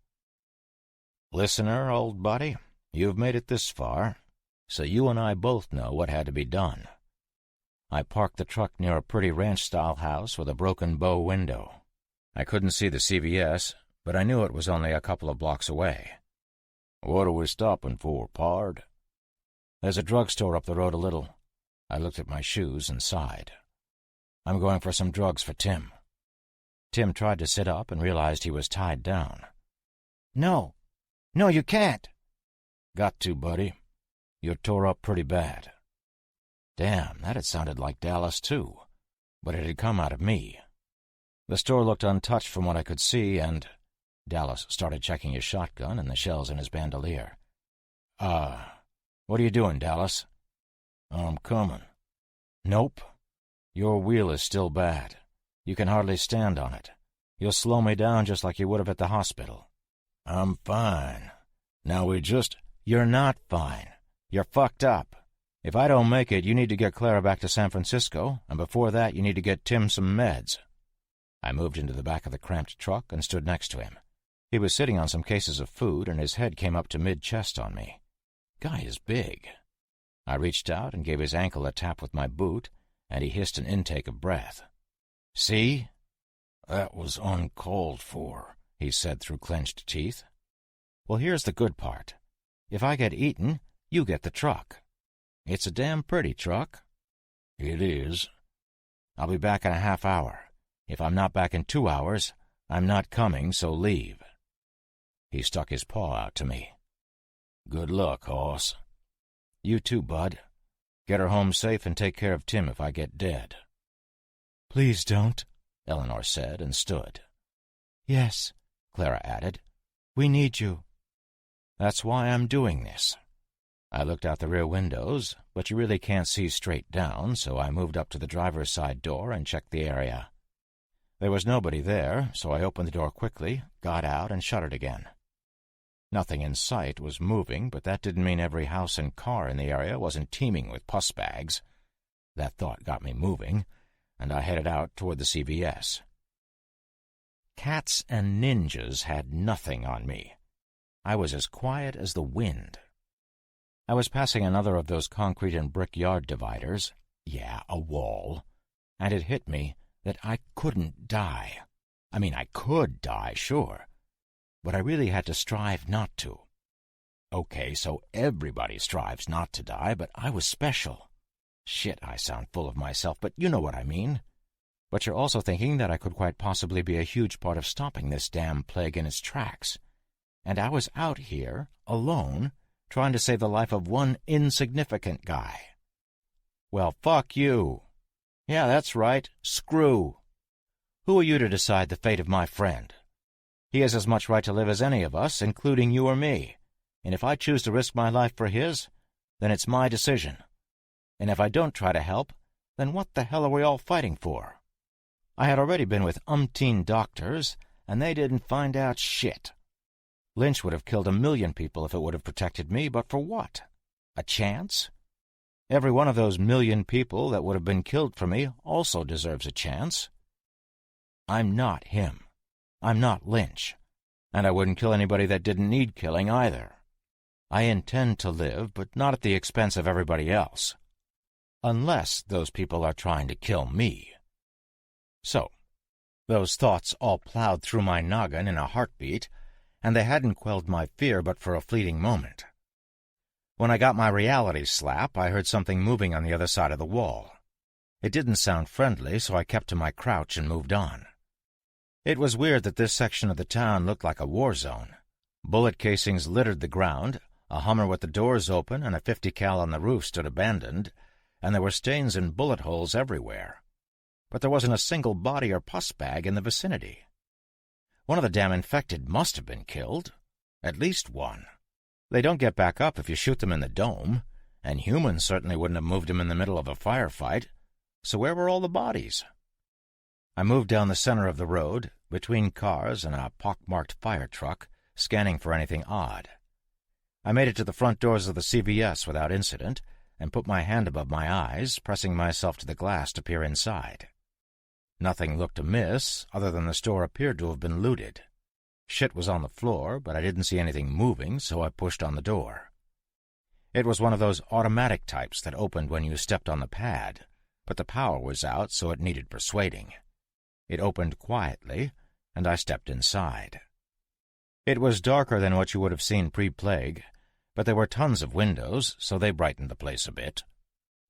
"Listener, old buddy, you've made it this far, so you and I both know what had to be done." I parked the truck near a pretty ranch-style house with a broken bow window. I couldn't see the CVS, but I knew it was only a couple of blocks away. "What are we stopping for, pard?" "There's a drugstore up the road a little." I looked at my shoes and sighed. "I'm going for some drugs for Tim." Tim tried to sit up and realized he was tied down. "No, you can't." "Got to, buddy. You're tore up pretty bad." Damn, that had sounded like Dallas, too, but it had come out of me. The store looked untouched from what I could see, and Dallas started checking his shotgun and the shells in his bandolier. What are you doing, Dallas?" "I'm coming." "Nope. Your wheel is still bad. You can hardly stand on it. You'll slow me down just like you would have at the hospital." "I'm fine. Now we just—" "You're not fine. You're fucked up. If I don't make it, you need to get Clara back to San Francisco, and before that you need to get Tim some meds." I moved into the back of the cramped truck and stood next to him. He was sitting on some cases of food, and his head came up to mid-chest on me. Guy is big. I reached out and gave his ankle a tap with my boot, and he hissed an intake of breath. "See?" "That was uncalled for," he said through clenched teeth. "Well, here's the good part. If I get eaten, you get the truck. It's a damn pretty truck." "It is." "I'll be back in a half hour. If I'm not back in 2 hours, I'm not coming, so leave." He stuck his paw out to me. "Good luck, hoss." "You too, bud. Get her home safe and take care of Tim if I get dead." "Please don't," Eleanor said and stood. "Yes," Clara added. "We need you." "That's why I'm doing this." I looked out the rear windows, but you really can't see straight down, so I moved up to the driver's side door and checked the area. There was nobody there, so I opened the door quickly, got out, and shut it again. Nothing in sight was moving, but that didn't mean every house and car in the area wasn't teeming with puss bags. That thought got me moving, and I headed out toward the CVS. Cats and ninjas had nothing on me. I was as quiet as the wind. I was passing another of those concrete and brick yard dividers, a wall, and it hit me that I couldn't die. I mean, I could die, sure, but I really had to strive not to. Okay, so everybody strives not to die, but I was special. Shit, I sound full of myself, but you know what I mean. But you're also thinking that I could quite possibly be a huge part of stopping this damn plague in its tracks. And I was out here, alone, trying to save the life of one insignificant guy. Well, fuck you. Yeah, that's right, screw. Who are you to decide the fate of my friend? He has as much right to live as any of us, including you or me, and if I choose to risk my life for his, then it's my decision. And if I don't try to help, then what the hell are we all fighting for? I had already been with umpteen doctors, and they didn't find out shit. Lynch would have killed 1,000,000 people if it would have protected me, but for what? A chance? Every one of those 1,000,000 people that would have been killed for me also deserves a chance. I'm not him. I'm not Lynch. And I wouldn't kill anybody that didn't need killing either. I intend to live, but not at the expense of everybody else. Unless those people are trying to kill me. So, those thoughts all plowed through my noggin in a heartbeat, and they hadn't quelled my fear but for a fleeting moment. When I got my reality slap, I heard something moving on the other side of the wall. It didn't sound friendly, so I kept to my crouch and moved on. It was weird that this section of the town looked like a war zone. Bullet casings littered the ground, a Hummer with the doors open and a 50 cal on the roof stood abandoned, and there were stains and bullet holes everywhere. But there wasn't a single body or pus bag in the vicinity. One of the damn infected must have been killed. At least one. They don't get back up if you shoot them in the dome, and humans certainly wouldn't have moved them in the middle of a firefight. So where were all the bodies? I moved down the center of the road, between cars and a pockmarked fire truck, scanning for anything odd. I made it to the front doors of the CVS without incident, and put my hand above my eyes, pressing myself to the glass to peer inside. Nothing looked amiss, other than the store appeared to have been looted. Shit was on the floor, but I didn't see anything moving, so I pushed on the door. It was one of those automatic types that opened when you stepped on the pad, but the power was out, so it needed persuading. It opened quietly, and I stepped inside. It was darker than what you would have seen pre-plague, but there were tons of windows, so they brightened the place a bit.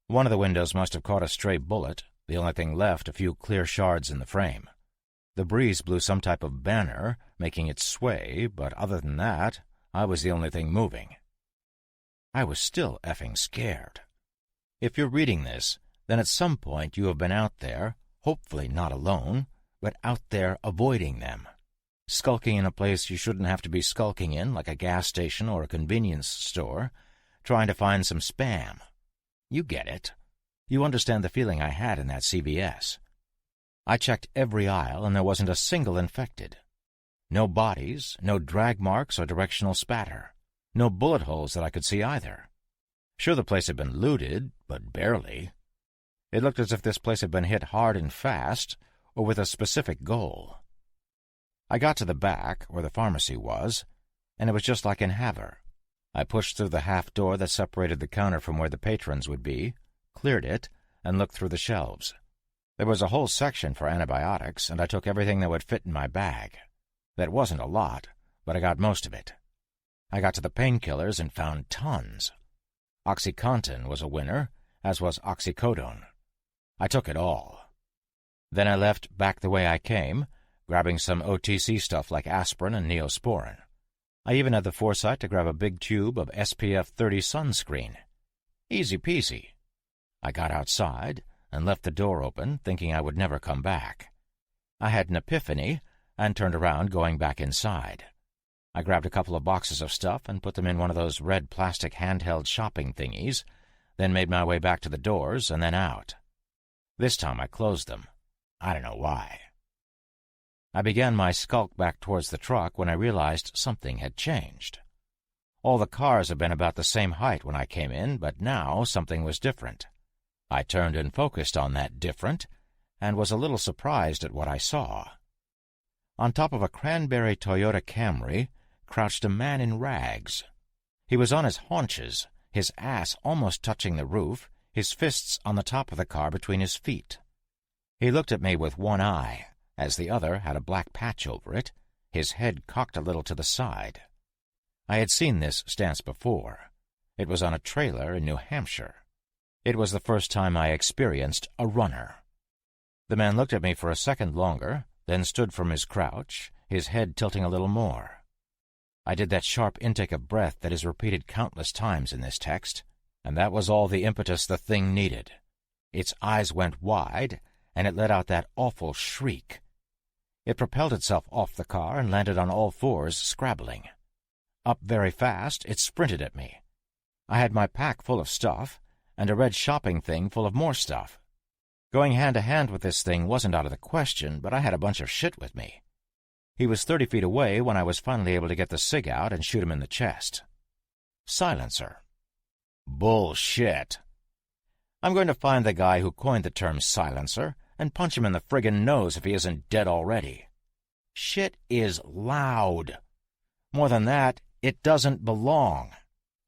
One of the windows must have caught a stray bullet, the only thing left a few clear shards in the frame. The breeze blew some type of banner, making it sway, but other than that, I was the only thing moving. I was still effing scared. If you're reading this, then at some point you have been out there, hopefully not alone, but out there avoiding them. Skulking in a place you shouldn't have to be skulking in, like a gas station or a convenience store, trying to find some spam. You get it. You understand the feeling I had in that CVS. I checked every aisle, and there wasn't a single infected. No bodies, no drag marks or directional spatter. No bullet holes that I could see either. Sure, the place had been looted, but barely. It looked as if this place had been hit hard and fast, or with a specific goal. I got to the back, where the pharmacy was, and it was just like in Havre. I pushed through the half door that separated the counter from where the patrons would be, cleared it, and looked through the shelves. There was a whole section for antibiotics, and I took everything that would fit in my bag. That wasn't a lot, but I got most of it. I got to the painkillers and found tons. OxyContin was a winner, as was oxycodone. I took it all. Then I left back the way I came, grabbing some OTC stuff like aspirin and Neosporin. I even had the foresight to grab a big tube of SPF 30 sunscreen. Easy peasy. I got outside and left the door open, thinking I would never come back. I had an epiphany and turned around, going back inside. I grabbed a couple of boxes of stuff and put them in one of those red plastic handheld shopping thingies, then made my way back to the doors and then out. This time I closed them. I don't know why. I began my skulk back towards the truck when I realized something had changed. All the cars had been about the same height when I came in, but now something was different. I turned and focused on that different, and was a little surprised at what I saw. On top of a cranberry Toyota Camry crouched a man in rags. He was on his haunches, his ass almost touching the roof, his fists on the top of the car between his feet. He looked at me with one eye, as the other had a black patch over it, his head cocked a little to the side. I had seen this stance before. It was on a trailer in New Hampshire. It was the first time I experienced a runner. The man looked at me for a second longer, then stood from his crouch, his head tilting a little more. I did that sharp intake of breath that is repeated countless times in this text, and that was all the impetus the thing needed. Its eyes went wide, and it let out that awful shriek. It propelled itself off the car and landed on all fours, scrabbling. Up very fast, it sprinted at me. I had my pack full of stuff, and a red shopping thing full of more stuff. Going hand-to-hand with this thing wasn't out of the question, but I had a bunch of shit with me. He was 30 feet away when I was finally able to get the cig out and shoot him in the chest. Silencer. Bullshit. I'm going to find the guy who coined the term silencer and punch him in the friggin' nose if he isn't dead already. Shit is loud. More than that, it doesn't belong.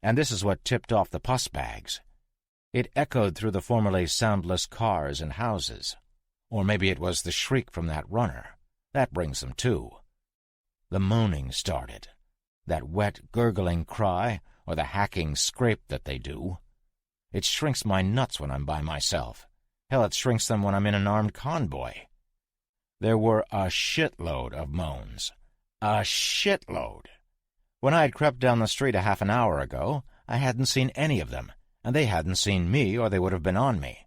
And this is what tipped off the pus bags. It echoed through the formerly soundless cars and houses. Or maybe it was the shriek from that runner. That brings them too. The moaning started. That wet, gurgling cry, or the hacking scrape that they do. It shrinks my nuts when I'm by myself. Hell, it shrinks them when I'm in an armed convoy. There were a shitload of moans. A shitload. When I had crept down the street a half an hour ago, I hadn't seen any of them, and they hadn't seen me or they would have been on me.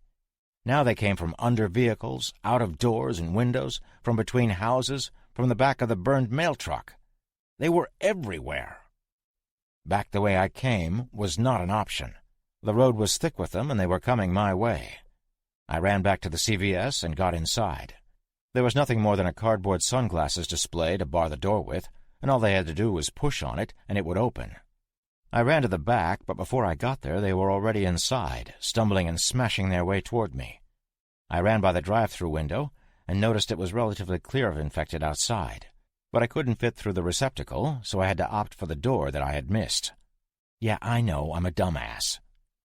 Now they came from under vehicles, out of doors and windows, from between houses, from the back of the burned mail truck. They were everywhere. Back the way I came was not an option. The road was thick with them, and they were coming my way. I ran back to the CVS and got inside. There was nothing more than a cardboard sunglasses display to bar the door with, and all they had to do was push on it, and it would open. I ran to the back, but before I got there, they were already inside, stumbling and smashing their way toward me. I ran by the drive-through window and noticed it was relatively clear of infected outside, but I couldn't fit through the receptacle, so I had to opt for the door that I had missed. Yeah, I know, I'm a dumbass.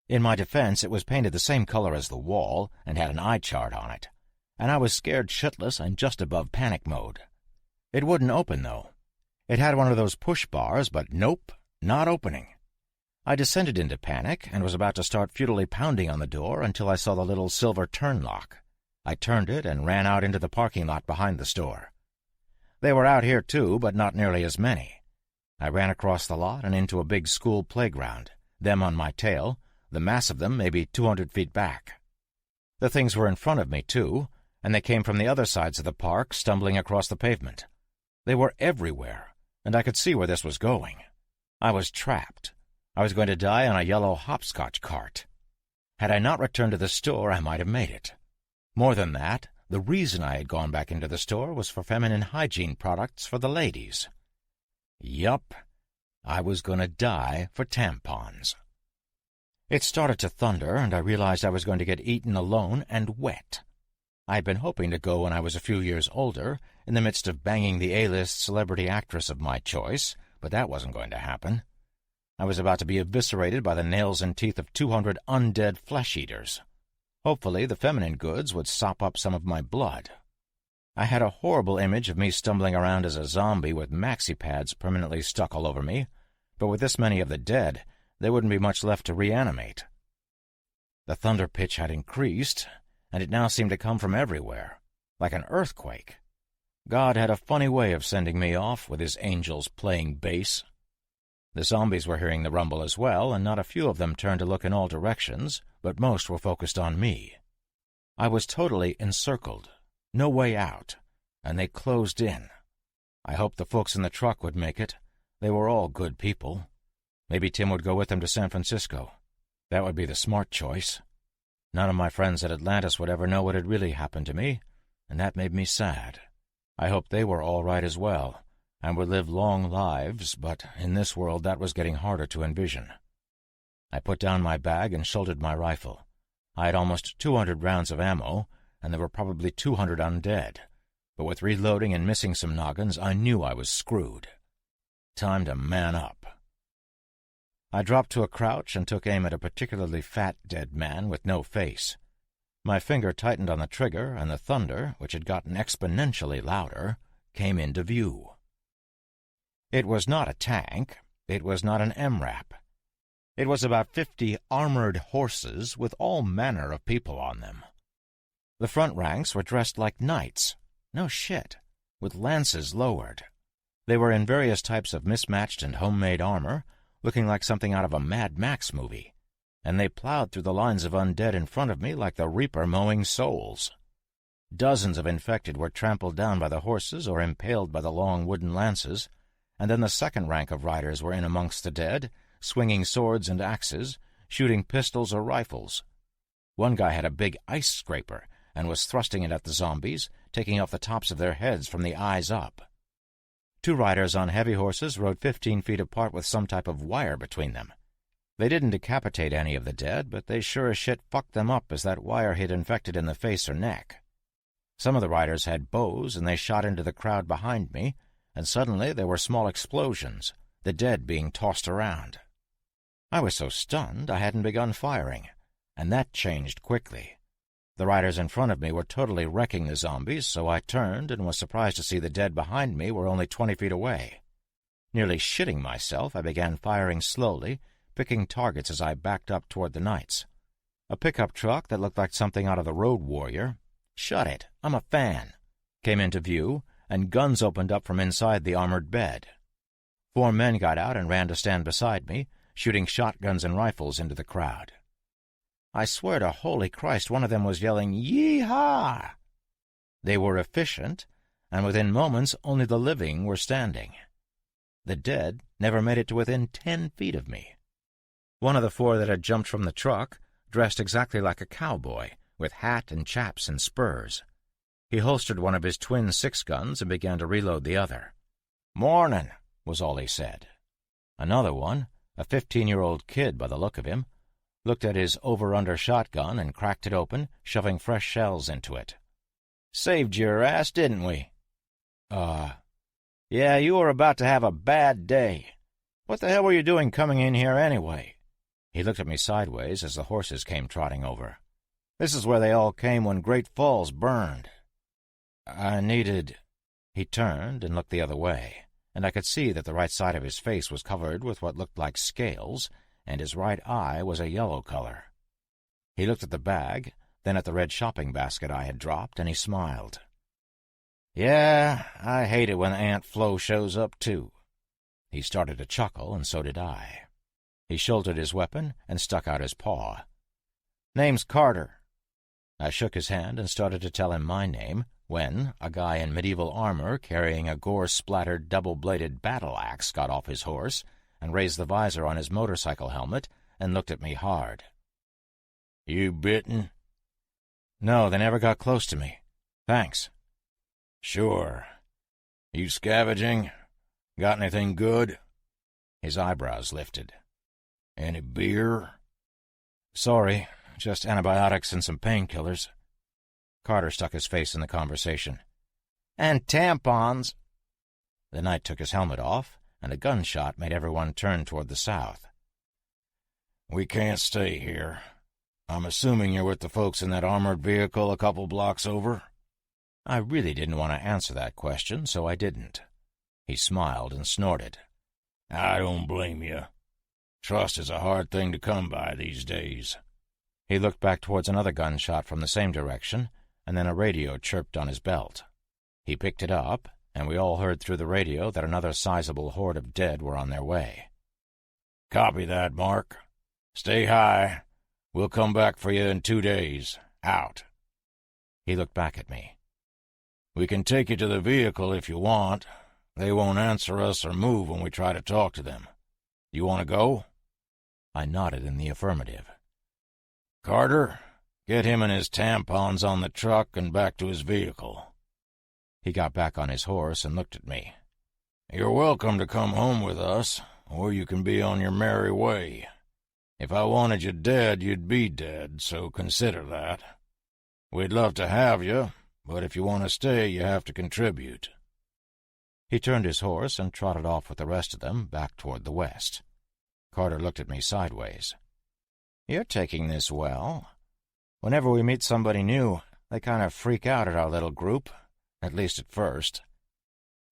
In my defense, it was painted the same color as the wall and had an eye chart on it, and I was scared shitless and just above panic mode. It wouldn't open, though. It had one of those push bars, but nope, not opening. I descended into panic and was about to start futilely pounding on the door until I saw the little silver turn lock. I turned it and ran out into the parking lot behind the store. They were out here too, but not nearly as many. I ran across the lot and into a big school playground, them on my tail, the mass of them maybe 200 feet back. The things were in front of me too, and they came from the other sides of the park, stumbling across the pavement. They were everywhere, and I could see where this was going. I was trapped. I was going to die on a yellow hopscotch cart. Had I not returned to the store, I might have made it. More than that, the reason I had gone back into the store was for feminine hygiene products for the ladies. Yup, I was going to die for tampons. It started to thunder, and I realized I was going to get eaten alone and wet. I had been hoping to go when I was a few years older, in the midst of banging the A-list celebrity actress of my choice, but that wasn't going to happen. I was about to be eviscerated by the nails and teeth of 200 undead flesh-eaters. Hopefully the feminine goods would sop up some of my blood. I had a horrible image of me stumbling around as a zombie with maxi pads permanently stuck all over me, but with this many of the dead, there wouldn't be much left to reanimate. The thunder pitch had increased, and it now seemed to come from everywhere, like an earthquake. God had a funny way of sending me off with his angels playing bass. The zombies were hearing the rumble as well, and not a few of them turned to look in all directions, but most were focused on me. I was totally encircled, no way out, and they closed in. I hoped the folks in the truck would make it. They were all good people. Maybe Tim would go with them to San Francisco. That would be the smart choice. None of my friends at Atlantis would ever know what had really happened to me, and that made me sad. I hoped they were all right as well, and would live long lives, but in this world that was getting harder to envision. I put down my bag and shouldered my rifle. I had almost 200 rounds of ammo, and there were probably 200 undead, but with reloading and missing some noggins, I knew I was screwed. Time to man up. I dropped to a crouch and took aim at a particularly fat dead man with no face. My finger tightened on the trigger, and the thunder, which had gotten exponentially louder, came into view. It was not a tank. It was not an MRAP. It was about 50 armored horses with all manner of people on them. The front ranks were dressed like knights. No shit. With lances lowered. They were in various types of mismatched and homemade armor, looking like something out of a Mad Max movie, and they plowed through the lines of undead in front of me like the Reaper mowing souls. Dozens of infected were trampled down by the horses or impaled by the long wooden lances, and then the second rank of riders were in amongst the dead, swinging swords and axes, shooting pistols or rifles. One guy had a big ice scraper and was thrusting it at the zombies, taking off the tops of their heads from the eyes up. 2 riders on heavy horses rode 15 feet apart with some type of wire between them. They didn't decapitate any of the dead, but they sure as shit fucked them up as that wire hit infected in the face or neck. Some of the riders had bows, and they shot into the crowd behind me, and suddenly there were small explosions, the dead being tossed around. I was so stunned I hadn't begun firing, and that changed quickly. The riders in front of me were totally wrecking the zombies, so I turned and was surprised to see the dead behind me were only 20 feet away. Nearly shitting myself, I began firing slowly, picking targets as I backed up toward the knights. A pickup truck that looked like something out of the Road Warrior, shut it, I'm a fan, came into view, and guns opened up from inside the armored bed. 4 men got out and ran to stand beside me, shooting shotguns and rifles into the crowd. I swear to holy Christ, one of them was yelling, "Yee-haw!" They were efficient, and within moments only the living were standing. The dead never made it to within 10 feet of me. One of the 4 that had jumped from the truck, dressed exactly like a cowboy, with hat and chaps and spurs. He holstered one of his twin 6-guns and began to reload the other. "Mornin'," was all he said. Another one, a 15-year-old kid by the look of him, looked at his over-under shotgun and cracked it open, shoving fresh shells into it. "Saved your ass, didn't we?" Yeah, you were about to have a bad day. What the hell were you doing coming in here anyway?" He looked at me sideways as the horses came trotting over. "This is where they all came when Great Falls burned." I needed... He turned and looked the other way, and I could see that the right side of his face was covered with what looked like scales, and his right eye was a yellow color. He looked at the bag, then at the red shopping basket I had dropped, and he smiled. "Yeah, I hate it when Aunt Flo shows up, too." He started to chuckle, and so did I. He shouldered his weapon and stuck out his paw. "Name's Carter." I shook his hand and started to tell him my name, when a guy in medieval armor carrying a gore-splattered double-bladed battle-axe got off his horse and raised the visor on his motorcycle helmet and looked at me hard. "You bitten?" "No, they never got close to me. Thanks." "Sure. You scavenging? Got anything good?" His eyebrows lifted. "Any beer?" "Sorry, just antibiotics and some painkillers." Carter stuck his face in the conversation. "And tampons." The knight took his helmet off, and a gunshot made everyone turn toward the south. "We can't stay here. I'm assuming you're with the folks in that armored vehicle a couple blocks over?" I really didn't want to answer that question, so I didn't. He smiled and snorted. "I don't blame you. Trust is a hard thing to come by these days." He looked back towards another gunshot from the same direction, and then a radio chirped on his belt. He picked it up, and we all heard through the radio that another sizable horde of dead were on their way. "Copy that, Mark. Stay high. We'll come back for you in 2 days. Out." He looked back at me. "We can take you to the vehicle if you want. They won't answer us or move when we try to talk to them. You want to go?" I nodded in the affirmative. "Carter, get him and his tampons on the truck and back to his vehicle." He got back on his horse and looked at me. "You're welcome to come home with us, or you can be on your merry way. If I wanted you dead, you'd be dead, so consider that. We'd love to have you, but if you want to stay, you have to contribute." He turned his horse and trotted off with the rest of them back toward the west. Carter looked at me sideways. "You're taking this well. Whenever we meet somebody new, they kind of freak out at our little group, at least at first."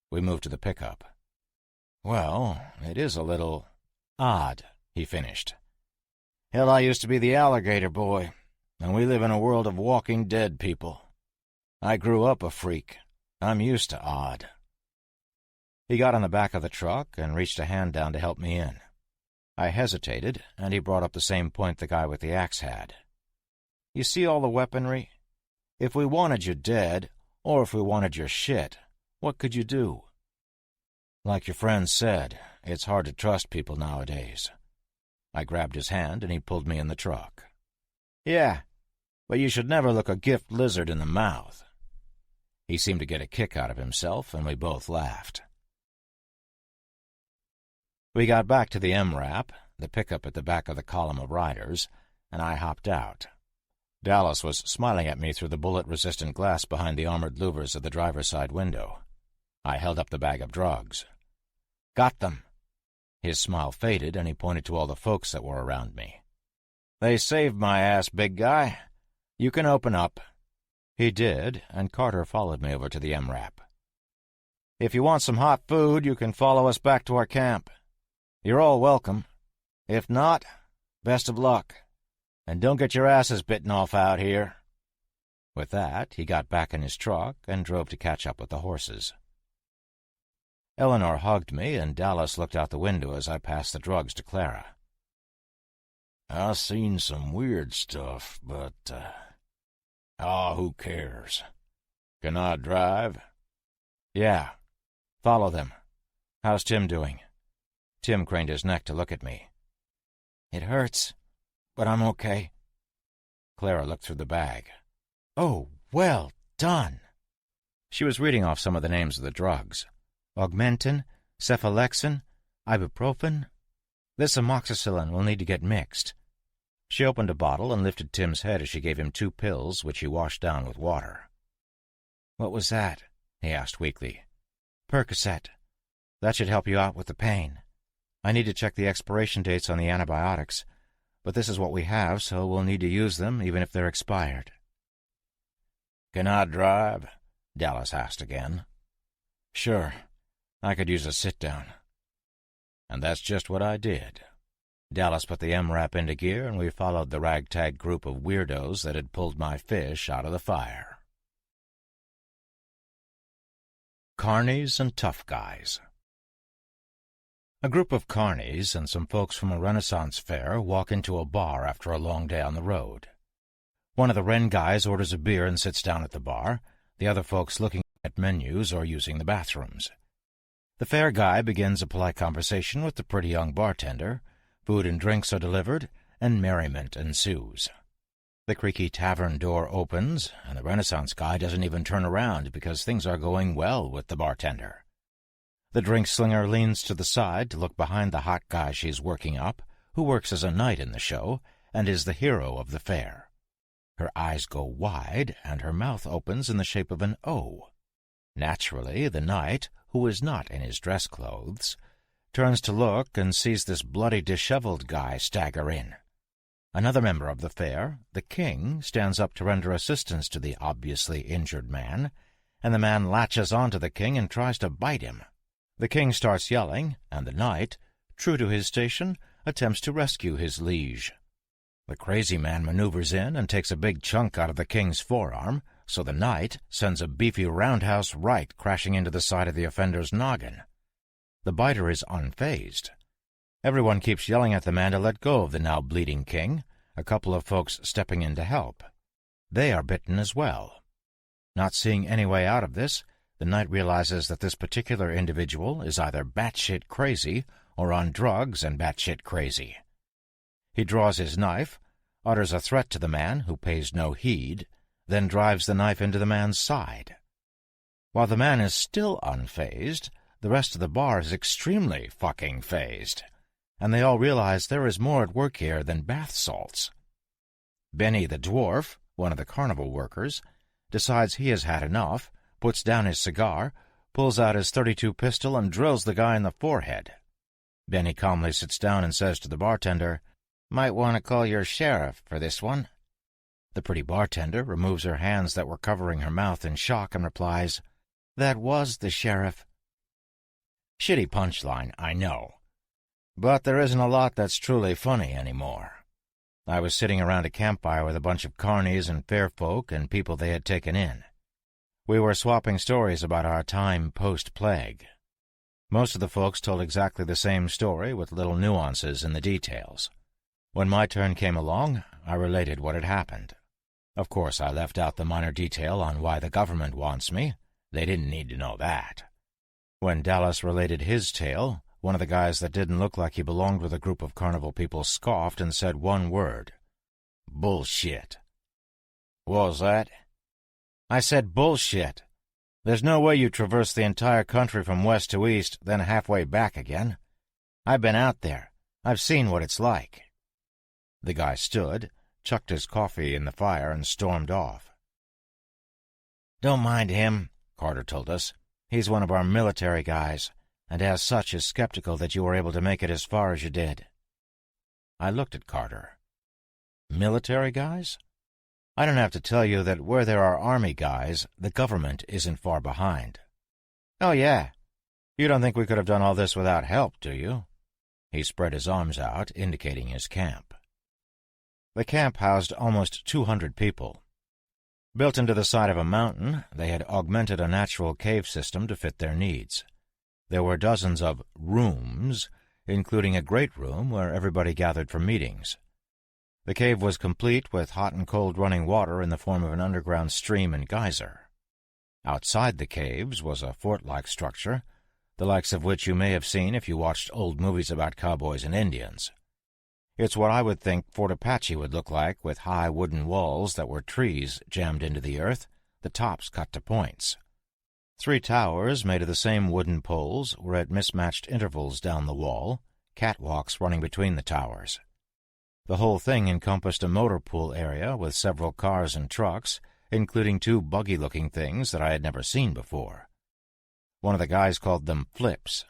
We moved to the pickup. "Well, it is a little odd," he finished. "Hell, I used to be the alligator boy, and we live in a world of walking dead people. I grew up a freak. I'm used to odd." He got on the back of the truck and reached a hand down to help me in. I hesitated, and he brought up the same point the guy with the axe had. "You see all the weaponry? If we wanted you dead, or if we wanted your shit, what could you do?" "Like your friend said, it's hard to trust people nowadays." I grabbed his hand, and he pulled me in the truck. "Yeah, but you should never look a gift lizard in the mouth." He seemed to get a kick out of himself, and we both laughed. We got back to the MRAP, the pickup at the back of the column of riders, and I hopped out. Dallas was smiling at me through the bullet-resistant glass behind the armored louvers of the driver's side window. I held up the bag of drugs. "Got them." His smile faded, and he pointed to all the folks that were around me. "They saved my ass, big guy. You can open up." He did, and Carter followed me over to the MRAP. "If you want some hot food, you can follow us back to our camp. You're all welcome. If not, best of luck. And don't get your asses bitten off out here." With that, he got back in his truck and drove to catch up with the horses. Eleanor hugged me, and Dallas looked out the window as I passed the drugs to Clara. "I seen some weird stuff, but, who cares? Can I drive?" "Yeah. Follow them. How's Tim doing?" Tim craned his neck to look at me. "It hurts, but I'm okay." Clara looked through the bag. "Oh, well done." She was reading off some of the names of the drugs. Augmentin, cephalexin, ibuprofen. This amoxicillin will need to get mixed. She opened a bottle and lifted Tim's head as she gave him 2 pills, which he washed down with water. "What was that?" he asked weakly. "Percocet. That should help you out with the pain. I need to check the expiration dates on the antibiotics, but this is what we have, so we'll need to use them even if they're expired." "Can I drive?" Dallas asked again. "Sure. I could use a sit-down. And that's just what I did. Dallas put the MRAP into gear, and we followed the ragtag group of weirdos that had pulled my fish out of the fire. Carnies and Tough Guys. A group of carnies and some folks from a Renaissance fair walk into a bar after a long day on the road. One of the Ren guys orders a beer and sits down at the bar, the other folks looking at menus or using the bathrooms. The fair guy begins a polite conversation with the pretty young bartender. Food and drinks are delivered, and merriment ensues. The creaky tavern door opens, and the Renaissance guy doesn't even turn around because things are going well with the bartender. The drink slinger leans to the side to look behind the hot guy she's working up, who works as a knight in the show and is the hero of the fair. Her eyes go wide, and her mouth opens in the shape of an O. Naturally, the knight, who is not in his dress clothes, turns to look and sees this bloody, disheveled guy stagger in. Another member of the fair, the king, stands up to render assistance to the obviously injured man, and the man latches onto the king and tries to bite him. The king starts yelling, and the knight, true to his station, attempts to rescue his liege. The crazy man maneuvers in and takes a big chunk out of the king's forearm, so the knight sends a beefy roundhouse right crashing into the side of the offender's noggin. The biter is unfazed. Everyone keeps yelling at the man to let go of the now bleeding king, a couple of folks stepping in to help. They are bitten as well. Not seeing any way out of this, the knight realizes that this particular individual is either batshit crazy or on drugs and batshit crazy. He draws his knife, utters a threat to the man, who pays no heed, then drives the knife into the man's side. While the man is still unfazed, the rest of the bar is extremely fucking phased, and they all realize there is more at work here than bath salts. Benny the dwarf, one of the carnival workers, decides he has had enough, puts down his cigar, pulls out his .32 pistol, and drills the guy in the forehead. Benny calmly sits down and says to the bartender, "Might want to call your sheriff for this one." The pretty bartender removes her hands that were covering her mouth in shock and replies, "That was the sheriff." Shitty punchline, I know. But there isn't a lot that's truly funny anymore. I was sitting around a campfire with a bunch of carnies and fair folk and people they had taken in. We were swapping stories about our time post-plague. Most of the folks told exactly the same story with little nuances in the details. When my turn came along, I related what had happened. Of course, I left out the minor detail on why the government wants me. They didn't need to know that. When Dallas related his tale, one of the guys that didn't look like he belonged with a group of carnival people scoffed and said one word. "Bullshit." "What was that?" "I said bullshit. There's no way you traverse the entire country from west to east, then halfway back again. I've been out there. I've seen what it's like." The guy stood, chucked his coffee in the fire, and stormed off. "Don't mind him," Carter told us. "He's one of our military guys, and as such is skeptical that you were able to make it as far as you did." I looked at Carter. Military guys? I don't have to tell you that where there are army guys, the government isn't far behind. "Oh, yeah. You don't think we could have done all this without help, do you?" He spread his arms out, indicating his camp. The camp housed almost 200 people. Built into the side of a mountain, they had augmented a natural cave system to fit their needs. There were dozens of rooms, including a great room where everybody gathered for meetings. The cave was complete with hot and cold running water in the form of an underground stream and geyser. Outside the caves was a fort-like structure, the likes of which you may have seen if you watched old movies about cowboys and Indians. It's what I would think Fort Apache would look like, with high wooden walls that were trees jammed into the earth, the tops cut to points. 3 towers made of the same wooden poles were at mismatched intervals down the wall, catwalks running between the towers. The whole thing encompassed a motor pool area with several cars and trucks, including 2 buggy-looking things that I had never seen before. One of the guys called them flips.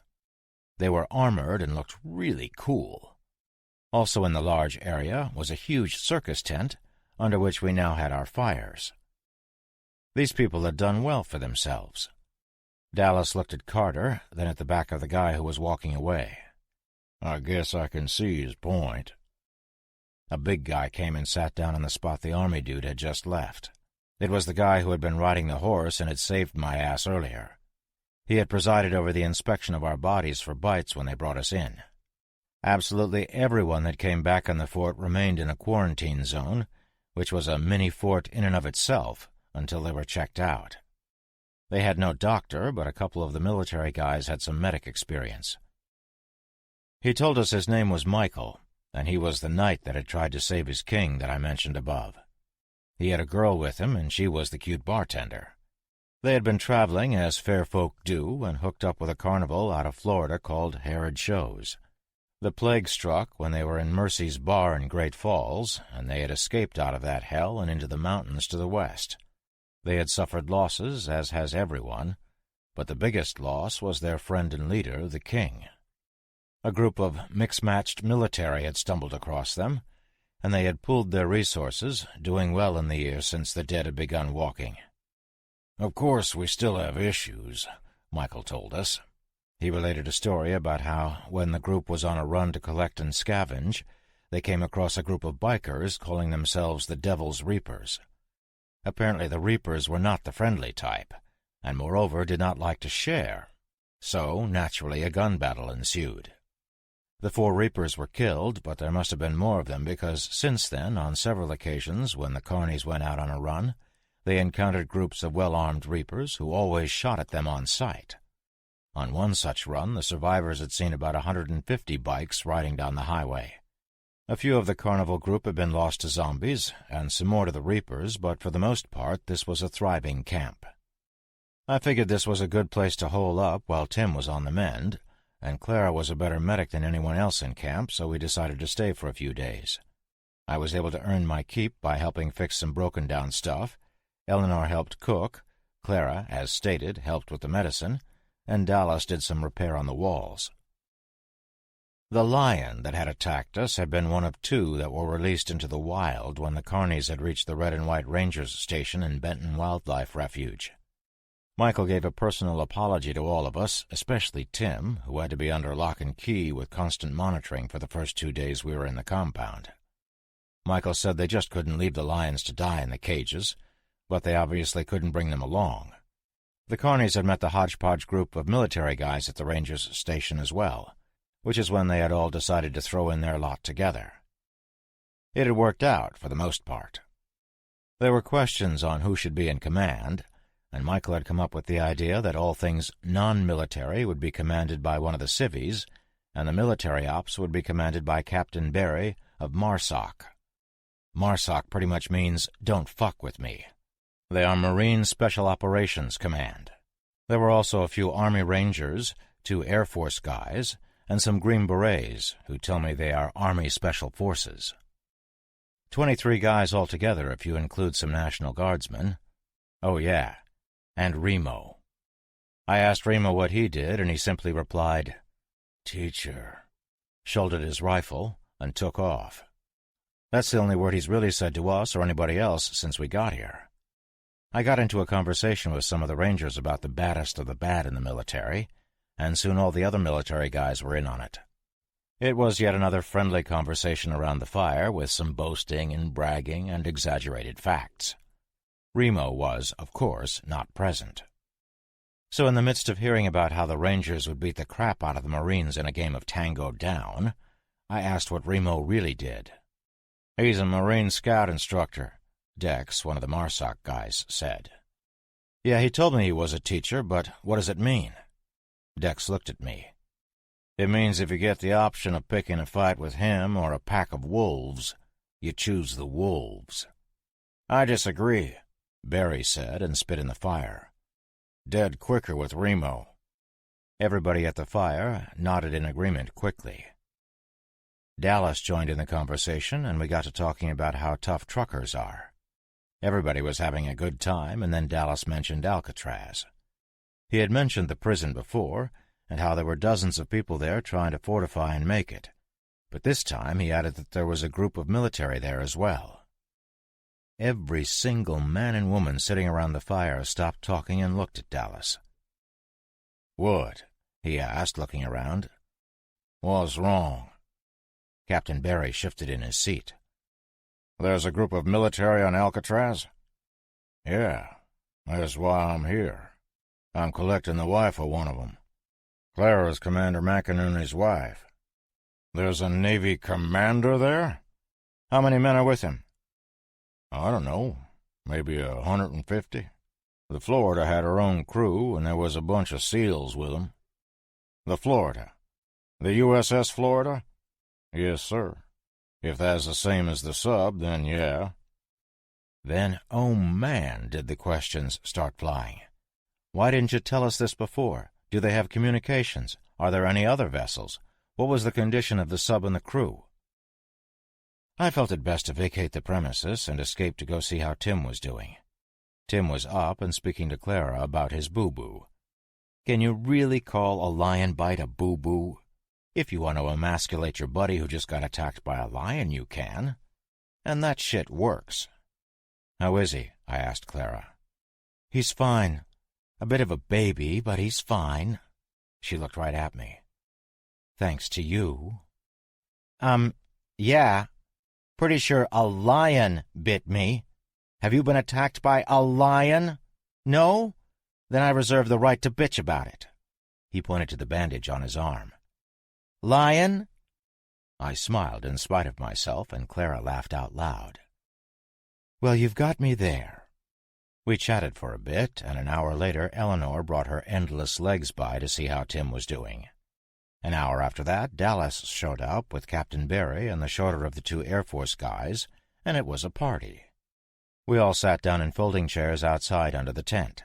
They were armored and looked really cool. Also in the large area was a huge circus tent, under which we now had our fires. These people had done well for themselves. Dallas looked at Carter, then at the back of the guy who was walking away. "I guess I can see his point." A big guy came and sat down on the spot the army dude had just left. It was the guy who had been riding the horse and had saved my ass earlier. He had presided over the inspection of our bodies for bites when they brought us in. Absolutely everyone that came back on the fort remained in a quarantine zone, which was a mini-fort in and of itself, until they were checked out. They had no doctor, but a couple of the military guys had some medic experience. He told us his name was Michael, and he was the knight that had tried to save his king that I mentioned above. He had a girl with him, and she was the cute bartender. They had been traveling, as fair folk do, and hooked up with a carnival out of Florida called Harrod Shows. The plague struck when they were in Mercy's Bar in Great Falls, and they had escaped out of that hell and into the mountains to the west. They had suffered losses, as has everyone, but the biggest loss was their friend and leader, the king. A group of mixed-matched military had stumbled across them, and they had pooled their resources, doing well in the year since the dead had begun walking. "Of course, we still have issues," Michael told us. He related a story about how, when the group was on a run to collect and scavenge, they came across a group of bikers calling themselves the Devil's Reapers. Apparently the Reapers were not the friendly type, and moreover did not like to share, so naturally a gun battle ensued. The 4 Reapers were killed, but there must have been more of them because since then, on several occasions when the carnies went out on a run, they encountered groups of well-armed Reapers who always shot at them on sight. On one such run, the survivors had seen about 150 bikes riding down the highway. A few of the carnival group had been lost to zombies, and some more to the Reapers, but for the most part this was a thriving camp. I figured this was a good place to hole up while Tim was on the mend, and Clara was a better medic than anyone else in camp, so we decided to stay for a few days. I was able to earn my keep by helping fix some broken-down stuff. Eleanor helped cook, Clara, as stated, helped with the medicine, and Dallas did some repair on the walls. The lion that had attacked us had been one of 2 that were released into the wild when the carnies had reached the Red and White Rangers station in Benton Wildlife Refuge. Michael gave a personal apology to all of us, especially Tim, who had to be under lock and key with constant monitoring for the first 2 days we were in the compound. Michael said they just couldn't leave the lions to die in the cages, but they obviously couldn't bring them along. The carnies had met the hodgepodge group of military guys at the Rangers station as well, which is when they had all decided to throw in their lot together. It had worked out, for the most part. There were questions on who should be in command, and Michael had come up with the idea that all things non-military would be commanded by one of the civvies, and the military ops would be commanded by Captain Barry of MARSOC. MARSOC pretty much means, "Don't fuck with me." They are Marine Special Operations Command. There were also a few Army Rangers, 2 Air Force guys, and some Green Berets, who tell me they are Army Special Forces. 23 guys altogether if you include some National Guardsmen. Oh, yeah, and Remo. I asked Remo what he did, and he simply replied, "Teacher," shouldered his rifle, and took off. That's the only word he's really said to us or anybody else since we got here. I got into a conversation with some of the Rangers about the baddest of the bad in the military, and soon all the other military guys were in on it. It was yet another friendly conversation around the fire with some boasting and bragging and exaggerated facts. Remo was, of course, not present. So in the midst of hearing about how the Rangers would beat the crap out of the Marines in a game of Tango Down, I asked what Remo really did. "He's a Marine Scout instructor," Dex, one of the MARSOC guys, said. "Yeah, he told me he was a teacher, but what does it mean?" Dex looked at me. "It means if you get the option of picking a fight with him or a pack of wolves, you choose the wolves." "I disagree," Barry said and spit in the fire. "Dead quicker with Remo." Everybody at the fire nodded in agreement quickly. Dallas joined in the conversation, and we got to talking about how tough truckers are. Everybody was having a good time, and then Dallas mentioned Alcatraz. He had mentioned the prison before, and how there were dozens of people there trying to fortify and make it, but this time he added that there was a group of military there as well. Every single man and woman sitting around the fire stopped talking and looked at Dallas. "What?" he asked, looking around. "What's wrong?" Captain Barry shifted in his seat. "There's a group of military on Alcatraz?" "Yeah, that's why I'm here. I'm collecting the wife of one of them. Clara's Commander McInerney's wife." "There's a Navy commander there? How many men are with him?" "I don't know. Maybe 150. The Florida had her own crew, and there was a bunch of SEALs with them." "The Florida? The USS Florida?" "Yes, sir. If that's the same as the sub, then yeah." Then, oh man, did the questions start flying. Why didn't you tell us this before? Do they have communications? Are there any other vessels? What was the condition of the sub and the crew? I felt it best to vacate the premises and escape to go see how Tim was doing. Tim was up and speaking to Clara about his boo-boo. Can you really call a lion bite a boo-boo? If you want to emasculate your buddy who just got attacked by a lion, you can. And that shit works. "How is he?" I asked Clara. "He's fine. A bit of a baby, but he's fine." She looked right at me. "Thanks to you." Yeah. Pretty sure a lion bit me. Have you been attacked by a lion? No? Then I reserve the right to bitch about it." He pointed to the bandage on his arm. "Lion?" I smiled in spite of myself, and Clara laughed out loud. "Well, you've got me there." We chatted for a bit, and an hour later Eleanor brought her endless legs by to see how Tim was doing. An hour after that, Dallas showed up with Captain Barry and the shorter of the two Air Force guys, and it was a party. We all sat down in folding chairs outside under the tent.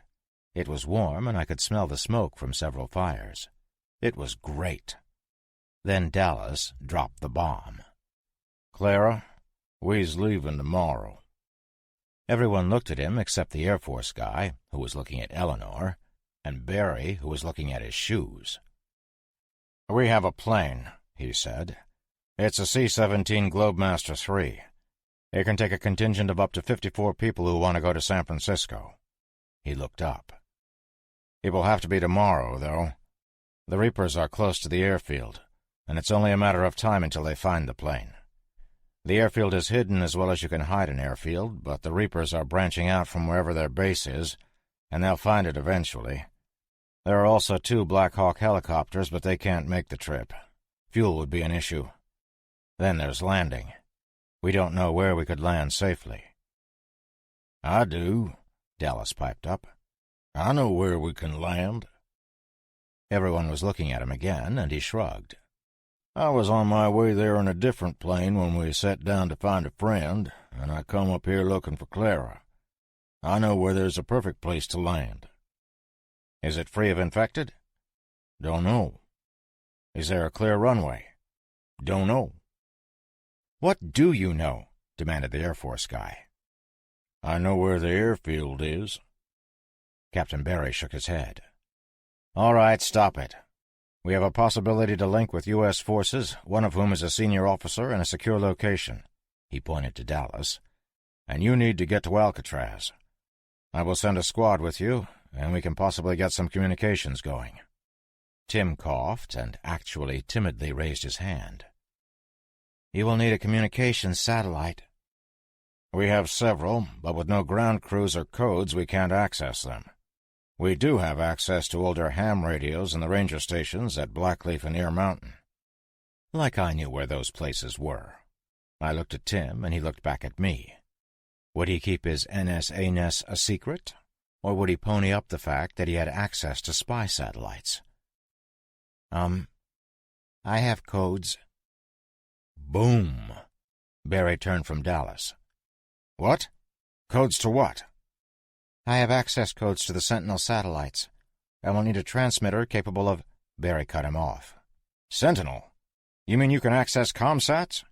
It was warm, and I could smell the smoke from several fires. It was great. Then Dallas dropped the bomb. "Clara, we's leaving tomorrow." Everyone looked at him except the Air Force guy, who was looking at Eleanor, and Barry, who was looking at his shoes. "We have a plane," he said. "It's a C-17 Globemaster III. It can take a contingent of up to 54 people who want to go to San Francisco." He looked up. "It will have to be tomorrow, though. The Reapers are close to the airfield, and it's only a matter of time until they find the plane. The airfield is hidden as well as you can hide an airfield, but the Reapers are branching out from wherever their base is, and they'll find it eventually. There are also 2 Black Hawk helicopters, but they can't make the trip. Fuel would be an issue. Then there's landing. We don't know where we could land safely." "I do," Dallas piped up. "I know where we can land." Everyone was looking at him again, and he shrugged. "I was on my way there in a different plane when we set down to find a friend, and I come up here looking for Clara. I know where there's a perfect place to land." "Is it free of infected?" "Don't know." "Is there a clear runway?" "Don't know." "What do you know?" demanded the Air Force guy. "I know where the airfield is." Captain Barry shook his head. "All right, stop it. We have a possibility to link with U.S. forces, one of whom is a senior officer in a secure location." He pointed to Dallas. "And you need to get to Alcatraz. I will send a squad with you, and we can possibly get some communications going." Tim coughed and actually timidly raised his hand. "You will need a communications satellite." "We have several, but with no ground crews or codes we can't access them. We do have access to older ham radios in the ranger stations at Blackleaf and Ear Mountain." Like I knew where those places were. I looked at Tim, and he looked back at me. Would he keep his NSA-ness a secret, or would he pony up the fact that he had access to spy satellites? I have codes." Boom! Barry turned from Dallas. "What? Codes to what?" "I have access codes to the Sentinel satellites. I will need a transmitter capable of—" Barry cut him off. "Sentinel? You mean you can access comsats?"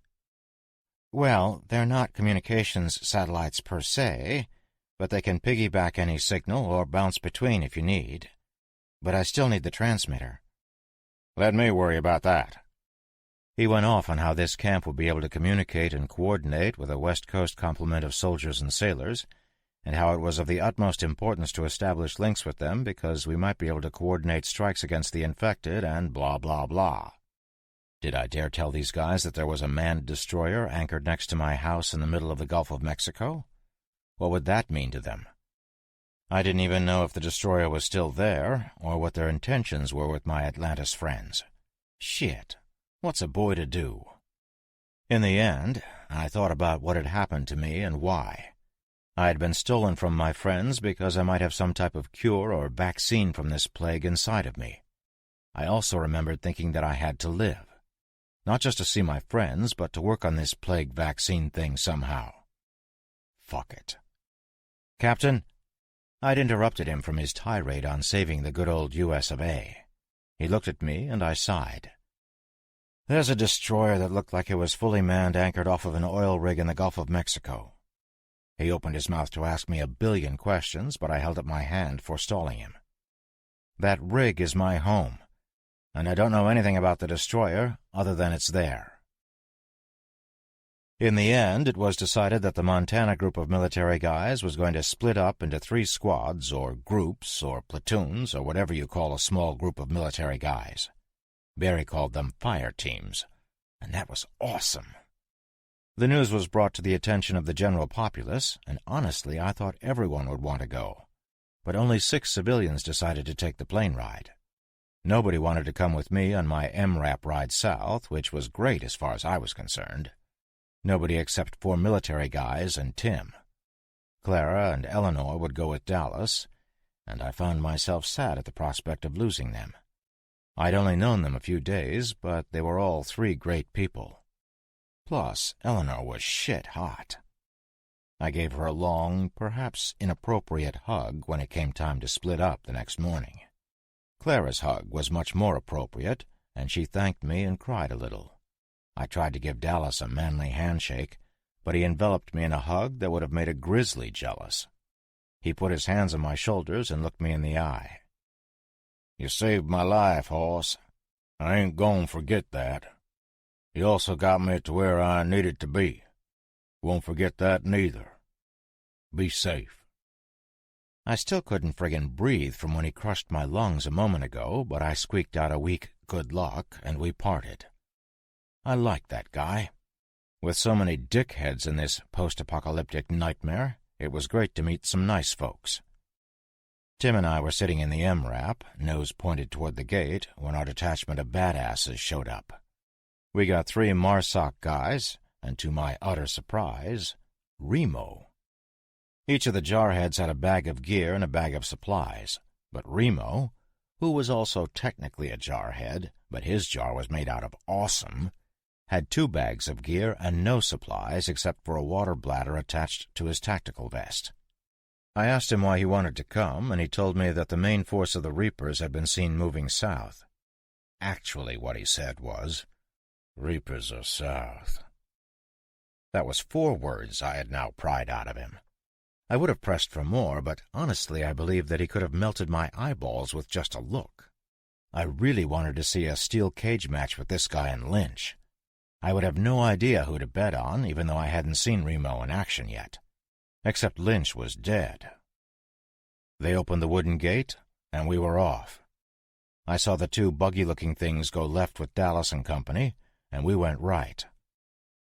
"Well, they're not communications satellites per se, but they can piggyback any signal or bounce between if you need. But I still need the transmitter." "Let me worry about that." He went off on how this camp would be able to communicate and coordinate with a West Coast complement of soldiers and sailors, and how it was of the utmost importance to establish links with them because we might be able to coordinate strikes against the infected and blah, blah, blah. Did I dare tell these guys that there was a manned destroyer anchored next to my house in the middle of the Gulf of Mexico? What would that mean to them? I didn't even know if the destroyer was still there, or what their intentions were with my Atlantis friends. Shit, what's a boy to do? In the end, I thought about what had happened to me and why. I had been stolen from my friends because I might have some type of cure or vaccine from this plague inside of me. I also remembered thinking that I had to live. Not just to see my friends, but to work on this plague vaccine thing somehow. Fuck it. Captain, I'd interrupted him from his tirade on saving the good old US of A. He looked at me, and I sighed. There's a destroyer that looked like it was fully manned anchored off of an oil rig in the Gulf of Mexico. He opened his mouth to ask me a billion questions, but I held up my hand, forestalling him. That rig is my home, and I don't know anything about the destroyer other than it's there. In the end, it was decided that the Montana group of military guys was going to split up into 3 squads, or groups, or platoons, or whatever you call a small group of military guys. Barry called them fire teams, and that was awesome. The news was brought to the attention of the general populace, and honestly, I thought everyone would want to go. But only 6 civilians decided to take the plane ride. Nobody wanted to come with me on my MRAP ride south, which was great as far as I was concerned. Nobody except 4 military guys and Tim. Clara and Eleanor would go with Dallas, and I found myself sad at the prospect of losing them. I'd only known them a few days, but they were all 3 great people. Plus, Eleanor was shit hot. I gave her a long, perhaps inappropriate hug when it came time to split up the next morning. Clara's hug was much more appropriate, and she thanked me and cried a little. I tried to give Dallas a manly handshake, but he enveloped me in a hug that would have made a grizzly jealous. He put his hands on my shoulders and looked me in the eye. You saved my life, Hoss. I ain't gonna forget that. You also got me to where I needed to be. Won't forget that neither. Be safe. I still couldn't friggin' breathe from when he crushed my lungs a moment ago, but I squeaked out a weak good luck, and we parted. I liked that guy. With so many dickheads in this post-apocalyptic nightmare, it was great to meet some nice folks. Tim and I were sitting in the MRAP, nose pointed toward the gate, when our detachment of badasses showed up. We got 3 MARSOC guys, and to my utter surprise, Remo. Each of the jarheads had a bag of gear and a bag of supplies, but Remo, who was also technically a jarhead, but his jar was made out of awesome, had 2 bags of gear and no supplies except for a water bladder attached to his tactical vest. I asked him why he wanted to come, and he told me that the main force of the Reapers had been seen moving south. Actually, what he said was, "Reapers are south." That was 4 words I had now pried out of him. I would have pressed for more, but honestly I believed that he could have melted my eyeballs with just a look. I really wanted to see a steel cage match with this guy and Lynch. I would have no idea who to bet on, even though I hadn't seen Remo in action yet. Except Lynch was dead. They opened the wooden gate, and we were off. I saw the 2 buggy-looking things go left with Dallas and company, and we went right.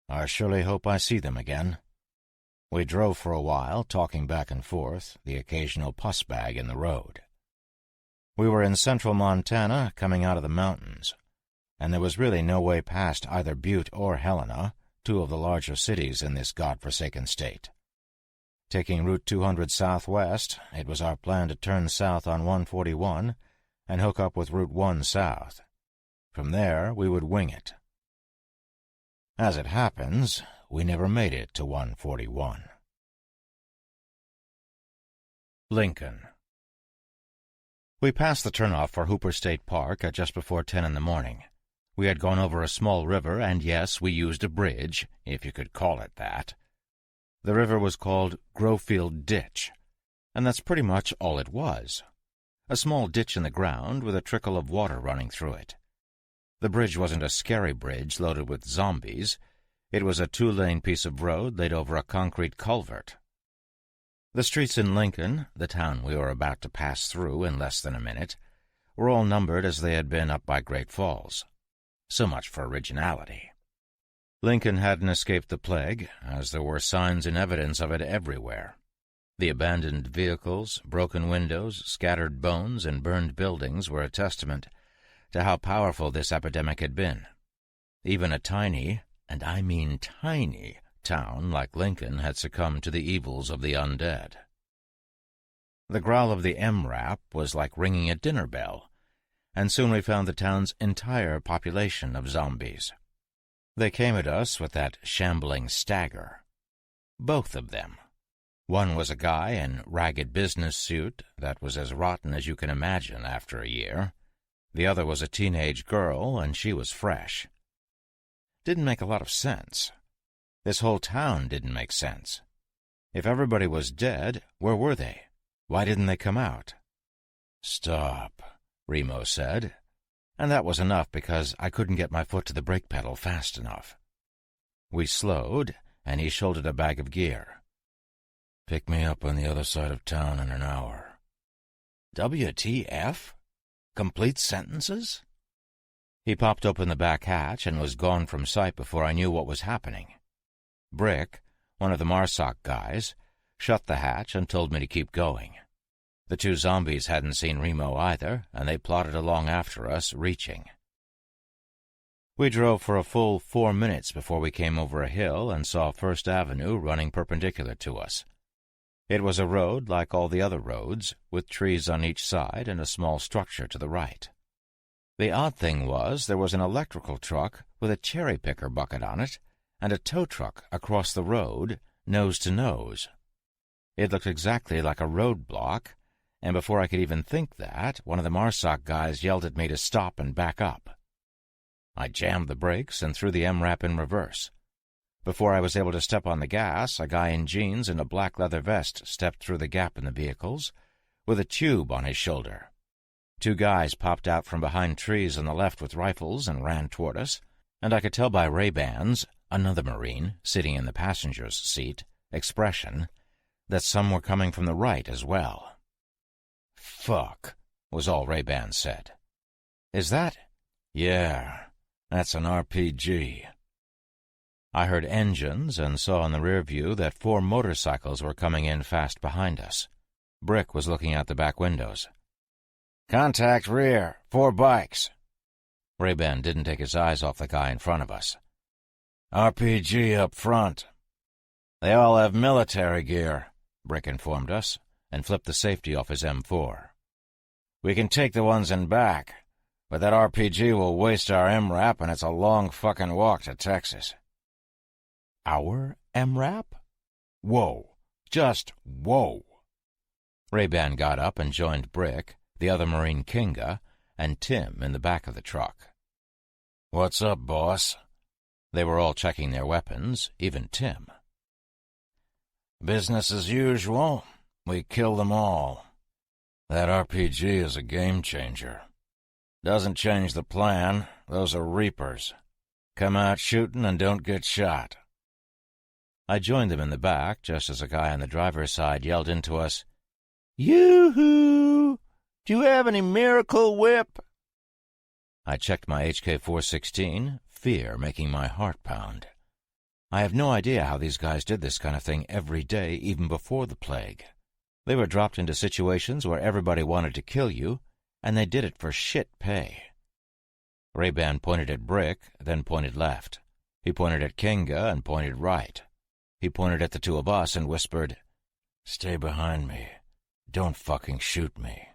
I surely hope I see them again. We drove for a while, talking back and forth, the occasional pus bag in the road. We were in central Montana, coming out of the mountains, and there was really no way past either Butte or Helena, 2 of the larger cities in this godforsaken state. Taking Route 200 southwest, it was our plan to turn south on 141 and hook up with Route 1 south. From there, we would wing it. As it happens, we never made it to 141. Lincoln. We passed the turnoff for Hooper State Park at just before 10 in the morning. We had gone over a small river, and yes, we used a bridge, if you could call it that. The river was called Grofield Ditch, and that's pretty much all it was. A small ditch in the ground with a trickle of water running through it. The bridge wasn't a scary bridge loaded with zombies. It was a 2-lane piece of road laid over a concrete culvert. The streets in Lincoln, the town we were about to pass through in less than a minute, were all numbered as they had been up by Great Falls. So much for originality. Lincoln hadn't escaped the plague, as there were signs and evidence of it everywhere. The abandoned vehicles, broken windows, scattered bones, and burned buildings were a testament to how powerful this epidemic had been. Even a tiny, and I mean tiny, town like Lincoln had succumbed to the evils of the undead. The growl of the MRAP was like ringing a dinner bell, and soon we found the town's entire population of zombies. They came at us with that shambling stagger. Both of them. One was a guy in ragged business suit that was as rotten as you can imagine after a year. The other was a teenage girl, and she was fresh. Didn't make a lot of sense. This whole town didn't make sense. If everybody was dead, where were they? Why didn't they come out? "Stop," Remo said, and that was enough because I couldn't get my foot to the brake pedal fast enough. We slowed, and he shouldered a bag of gear. "Pick me up on the other side of town in an hour." WTF? Complete sentences? He popped open the back hatch and was gone from sight before I knew what was happening. Brick, one of the MARSOC guys, shut the hatch and told me to keep going. The two zombies hadn't seen Remo either, and they plodded along after us, reaching. We drove for a full 4 minutes before we came over a hill and saw First Avenue running perpendicular to us. It was a road like all the other roads, with trees on each side and a small structure to the right. The odd thing was there was an electrical truck with a cherry-picker bucket on it and a tow truck across the road, nose to nose. It looked exactly like a roadblock, and before I could even think that, one of the MARSOC guys yelled at me to stop and back up. I jammed the brakes and threw the MRAP in reverse. Before I was able to step on the gas, a guy in jeans and a black leather vest stepped through the gap in the vehicles, with a tube on his shoulder. Two guys popped out from behind trees on the left with rifles and ran toward us, and I could tell by Ray-Ban's, another Marine, sitting in the passenger's seat, expression, that some were coming from the right as well. "Fuck," was all Ray-Ban said. "Is that?" "Yeah, that's an RPG." I heard engines and saw in the rear view that 4 motorcycles were coming in fast behind us. Brick was looking out the back windows. "Contact rear, 4 bikes." Ray-Ban didn't take his eyes off the guy in front of us. "RPG up front." "They all have military gear," Brick informed us, and flipped the safety off his M4. "We can take the ones in back, but that RPG will waste our MRAP, and it's a long fucking walk to Texas." Our MRAP? Whoa. Just whoa. Ray-Ban got up and joined Brick, the other Marine Kinga, and Tim in the back of the truck. "What's up, boss?" They were all checking their weapons, even Tim. "Business as usual. We kill them all. That RPG is a game-changer. Doesn't change the plan. Those are Reapers. Come out shooting and don't get shot." I joined them in the back, just as a guy on the driver's side yelled into us, "Yoo-hoo! Do you have any Miracle Whip?" I checked my HK-416, fear making my heart pound. I have no idea how these guys did this kind of thing every day, even before the plague. They were dropped into situations where everybody wanted to kill you, and they did it for shit pay. Ray-Ban pointed at Brick, then pointed left. He pointed at Kinga and pointed right. He pointed at the two of us and whispered, "Stay behind me. Don't fucking shoot me."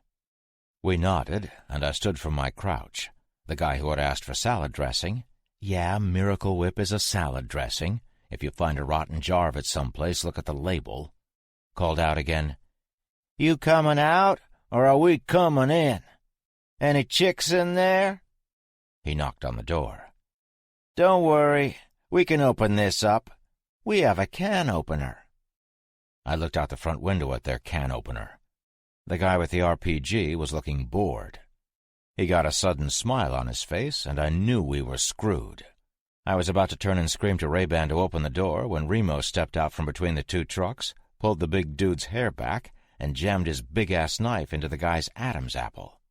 We nodded, and I stood from my crouch. The guy who had asked for salad dressing, "Yeah, Miracle Whip is a salad dressing. If you find a rotten jar of it someplace, look at the label," called out again, "You coming out, or are we coming in? Any chicks in there?" He knocked on the door. "Don't worry, we can open this up. We have a can opener." I looked out the front window at their can opener. The guy with the RPG was looking bored. He got a sudden smile on his face, and I knew we were screwed. I was about to turn and scream to Ray-Ban to open the door when Remo stepped out from between the two trucks, pulled the big dude's hair back, and jammed his big-ass knife into the guy's Adam's apple.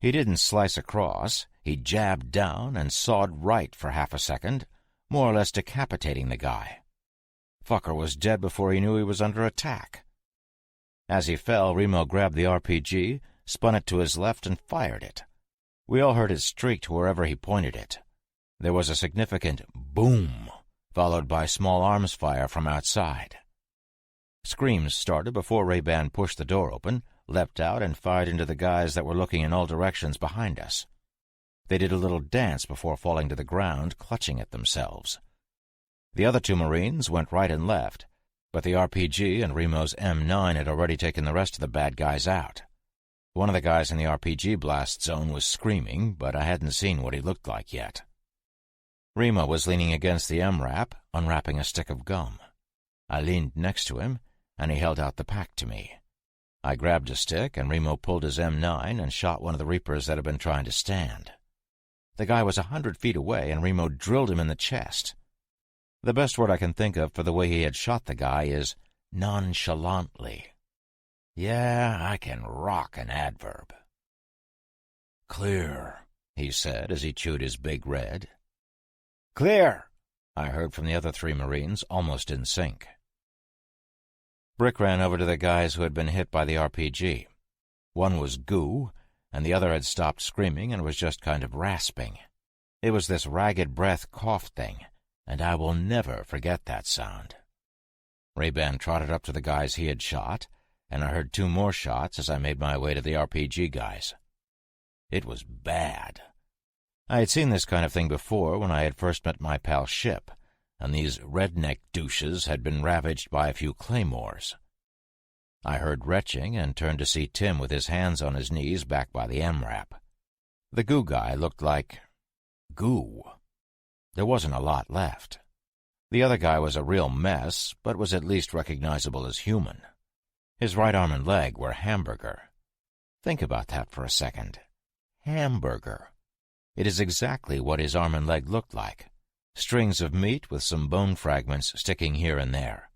He didn't slice across. He jabbed down and sawed right for half a second, more or less decapitating the guy. Fucker was dead before he knew he was under attack. As he fell, Remo grabbed the RPG, spun it to his left, and fired it. We all heard it streak to wherever he pointed it. There was a significant boom, followed by small arms fire from outside. Screams started before Ray-Ban pushed the door open, leapt out, and fired into the guys that were looking in all directions behind us. They did a little dance before falling to the ground, clutching at themselves. The other two Marines went right and left, but the RPG and Remo's M9 had already taken the rest of the bad guys out. One of the guys in the RPG blast zone was screaming, but I hadn't seen what he looked like yet. Remo was leaning against the MRAP, unwrapping a stick of gum. I leaned next to him, and he held out the pack to me. I grabbed a stick, and Remo pulled his M9 and shot one of the Reapers that had been trying to stand. The guy was 100 feet away, and Remo drilled him in the chest. The best word I can think of for the way he had shot the guy is nonchalantly. Yeah, I can rock an adverb. "Clear," he said as he chewed his big red. "Clear," I heard from the other three Marines, almost in sync. Brick ran over to the guys who had been hit by the RPG. One was goo, and the other had stopped screaming and was just kind of rasping. It was this ragged breath cough thing, and I will never forget that sound. Ray-Ban trotted up to the guys he had shot, and I heard two more shots as I made my way to the RPG guys. It was bad. I had seen this kind of thing before when I had first met my pal Ship, and these redneck douches had been ravaged by a few claymores. I heard retching and turned to see Tim with his hands on his knees back by the MRAP. The goo guy looked like goo. There wasn't a lot left. The other guy was a real mess, but was at least recognizable as human. His right arm and leg were hamburger. Think about that for a second. Hamburger. It is exactly what his arm and leg looked like. Strings of meat with some bone fragments sticking here and there.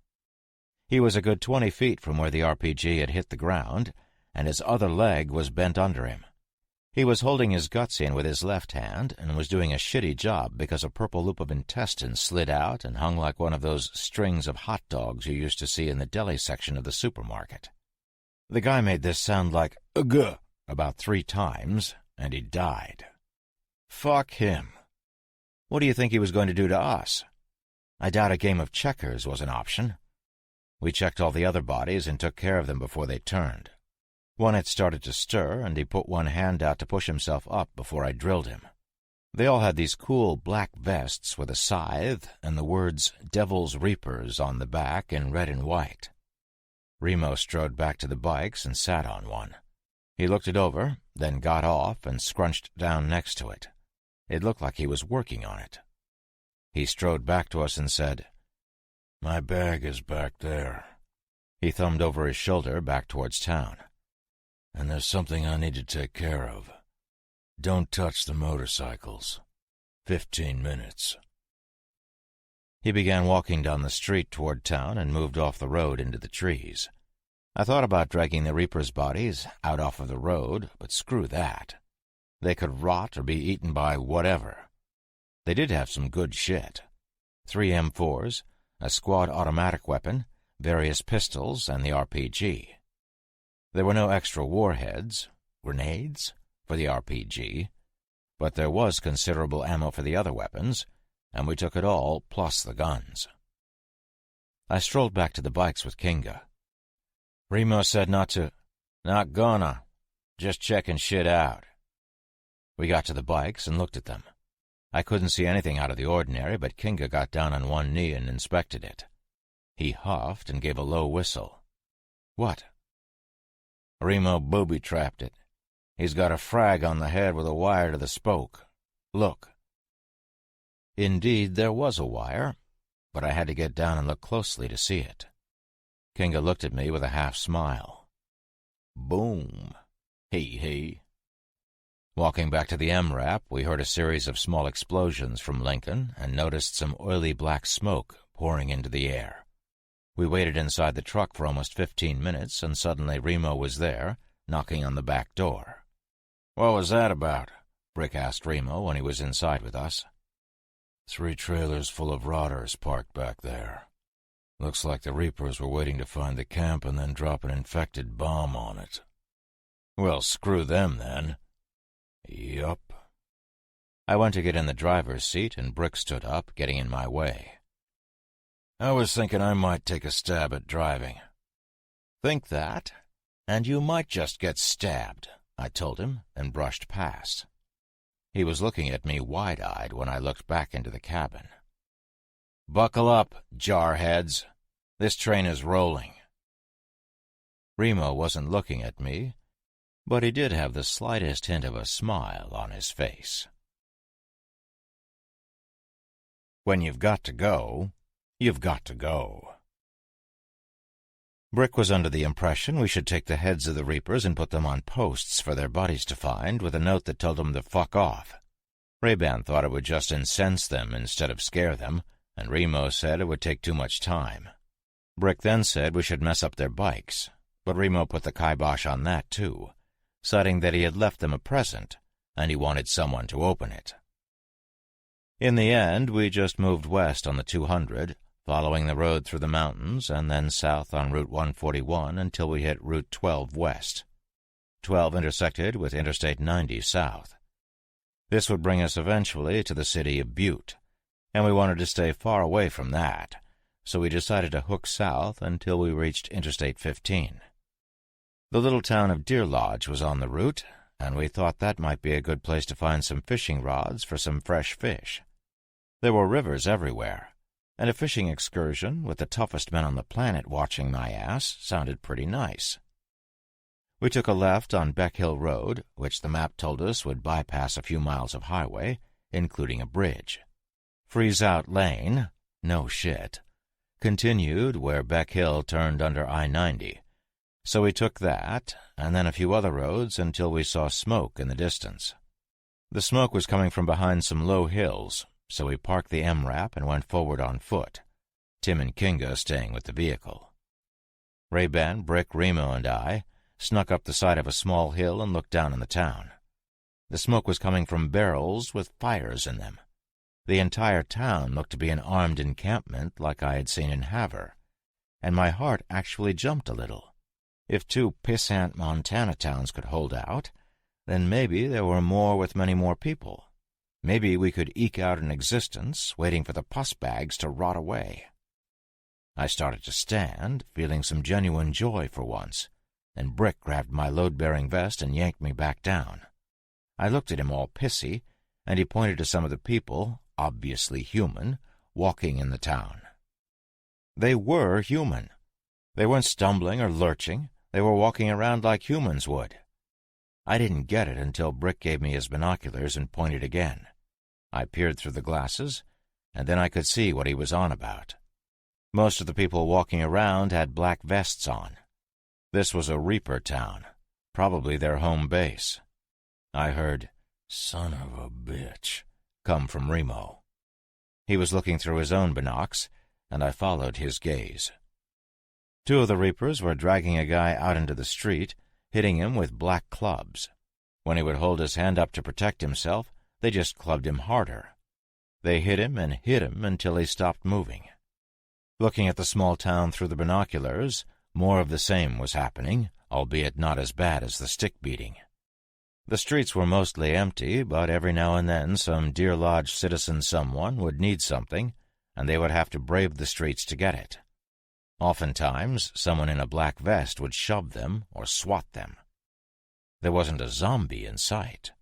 He was a good 20 feet from where the RPG had hit the ground, and his other leg was bent under him. He was holding his guts in with his left hand and was doing a shitty job because a purple loop of intestine slid out and hung like one of those strings of hot dogs you used to see in the deli section of the supermarket. The guy made this sound like "ugh" about 3 times, and he died. Fuck him. What do you think he was going to do to us? I doubt a game of checkers was an option. We checked all the other bodies and took care of them before they turned. One had started to stir, and he put one hand out to push himself up before I drilled him. They all had these cool black vests with a scythe and the words Devil's Reapers on the back in red and white. Remo strode back to the bikes and sat on one. He looked it over, then got off and scrunched down next to it. It looked like he was working on it. He strode back to us and said, "My bag is back there." He thumbed over his shoulder back towards town. "And there's something I need to take care of. Don't touch the motorcycles. 15 minutes. He began walking down the street toward town and moved off the road into the trees. I thought about dragging the Reapers' bodies out off of the road, but screw that. They could rot or be eaten by whatever. They did have some good shit. 3 M4s, a squad automatic weapon, various pistols, and the RPG. There were no extra warheads, grenades, for the RPG, but there was considerable ammo for the other weapons, and we took it all, plus the guns. I strolled back to the bikes with Kinga. Remo said not gonna, just checking shit out. We got to the bikes and looked at them. I couldn't see anything out of the ordinary, but Kinga got down on one knee and inspected it. He huffed and gave a low whistle. What? Remo booby-trapped it. He's got a frag on the head with a wire to the spoke. Look. Indeed, there was a wire, but I had to get down and look closely to see it. Kinga looked at me with a half-smile. Boom. Hee. Walking back to the MRAP, we heard a series of small explosions from Lincoln and noticed some oily black smoke pouring into the air. We waited inside the truck for almost 15 minutes, and suddenly Remo was there, knocking on the back door. "What was that about?" Brick asked Remo when he was inside with us. "3 trailers full of rotters parked back there. Looks like the Reapers were waiting to find the camp and then drop an infected bomb on it." "Well, screw them, then." "Yup." I went to get in the driver's seat, and Brick stood up, getting in my way. "I was thinking I might take a stab at driving." "Think that? And you might just get stabbed," I told him, and brushed past. He was looking at me wide-eyed when I looked back into the cabin. "Buckle up, jarheads. This train is rolling." Remo wasn't looking at me, but he did have the slightest hint of a smile on his face. When you've got to go, you've got to go. Brick was under the impression we should take the heads of the Reapers and put them on posts for their bodies to find, with a note that told them to fuck off. Ray-Ban thought it would just incense them instead of scare them, and Remo said it would take too much time. Brick then said we should mess up their bikes, but Remo put the kibosh on that too, citing that he had left them a present, and he wanted someone to open it. In the end, we just moved west on the 200, following the road through the mountains, and then south on Route 141 until we hit Route 12 west. 12 intersected with Interstate 90 south. This would bring us eventually to the city of Butte, and we wanted to stay far away from that, so we decided to hook south until we reached Interstate 15. The little town of Deer Lodge was on the route, and we thought that might be a good place to find some fishing rods for some fresh fish. There were rivers everywhere, and a fishing excursion with the toughest men on the planet watching my ass sounded pretty nice. We took a left on Beck Hill Road, which the map told us would bypass a few miles of highway, including a bridge. Freeze Out Lane, no shit, continued where Beck Hill turned under I-90, so we took that, and then a few other roads until we saw smoke in the distance. The smoke was coming from behind some low hills, so we parked the MRAP and went forward on foot, Tim and Kinga staying with the vehicle. Ray-Ban, Brick, Remo, and I snuck up the side of a small hill and looked down on the town. The smoke was coming from barrels with fires in them. The entire town looked to be an armed encampment like I had seen in Havre, and my heart actually jumped a little. If 2 pissant Montana towns could hold out, then maybe there were more with many more people. Maybe we could eke out an existence waiting for the pus bags to rot away. I started to stand, feeling some genuine joy for once, and Brick grabbed my load-bearing vest and yanked me back down. I looked at him all pissy, and he pointed to some of the people, obviously human, walking in the town. They were human. They weren't stumbling or lurching. They were walking around like humans would. I didn't get it until Brick gave me his binoculars and pointed again. I peered through the glasses, and then I could see what he was on about. Most of the people walking around had black vests on. This was a Reaper town, probably their home base. I heard, "Son of a bitch," come from Remo. He was looking through his own binocs, and I followed his gaze. 2 of the Reapers were dragging a guy out into the street, hitting him with black clubs. When he would hold his hand up to protect himself, they just clubbed him harder. They hit him and hit him until he stopped moving. Looking at the small town through the binoculars, more of the same was happening, albeit not as bad as the stick beating. The streets were mostly empty, but every now and then some Deer Lodge citizen someone would need something, and they would have to brave the streets to get it. Oftentimes, someone in a black vest would shove them or swat them. There wasn't a zombie in sight.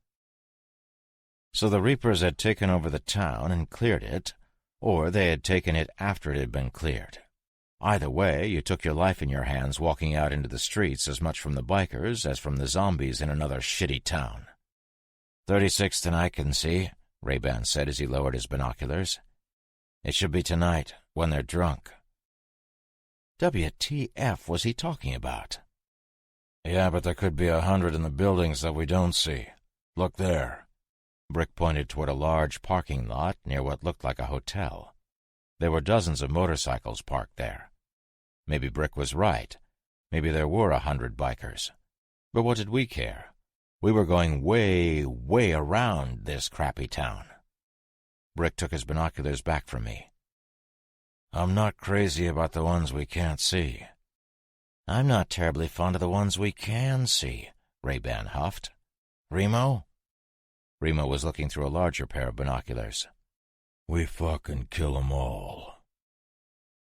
So the Reapers had taken over the town and cleared it, or they had taken it after it had been cleared. Either way, you took your life in your hands walking out into the streets as much from the bikers as from the zombies in another shitty town. 36th and I can see, Ray-Ban said as he lowered his binoculars. It should be tonight, when they're drunk. WTF was he talking about? Yeah, but there could be 100 in the buildings that we don't see. Look there. Brick pointed toward a large parking lot near what looked like a hotel. There were dozens of motorcycles parked there. Maybe Brick was right. Maybe there were 100 bikers. But what did we care? We were going way, way around this crappy town. Brick took his binoculars back from me. I'm not crazy about the ones we can't see. I'm not terribly fond of the ones we can see, Ray-Ban huffed. Remo? Remo was looking through a larger pair of binoculars. We fucking kill 'em all.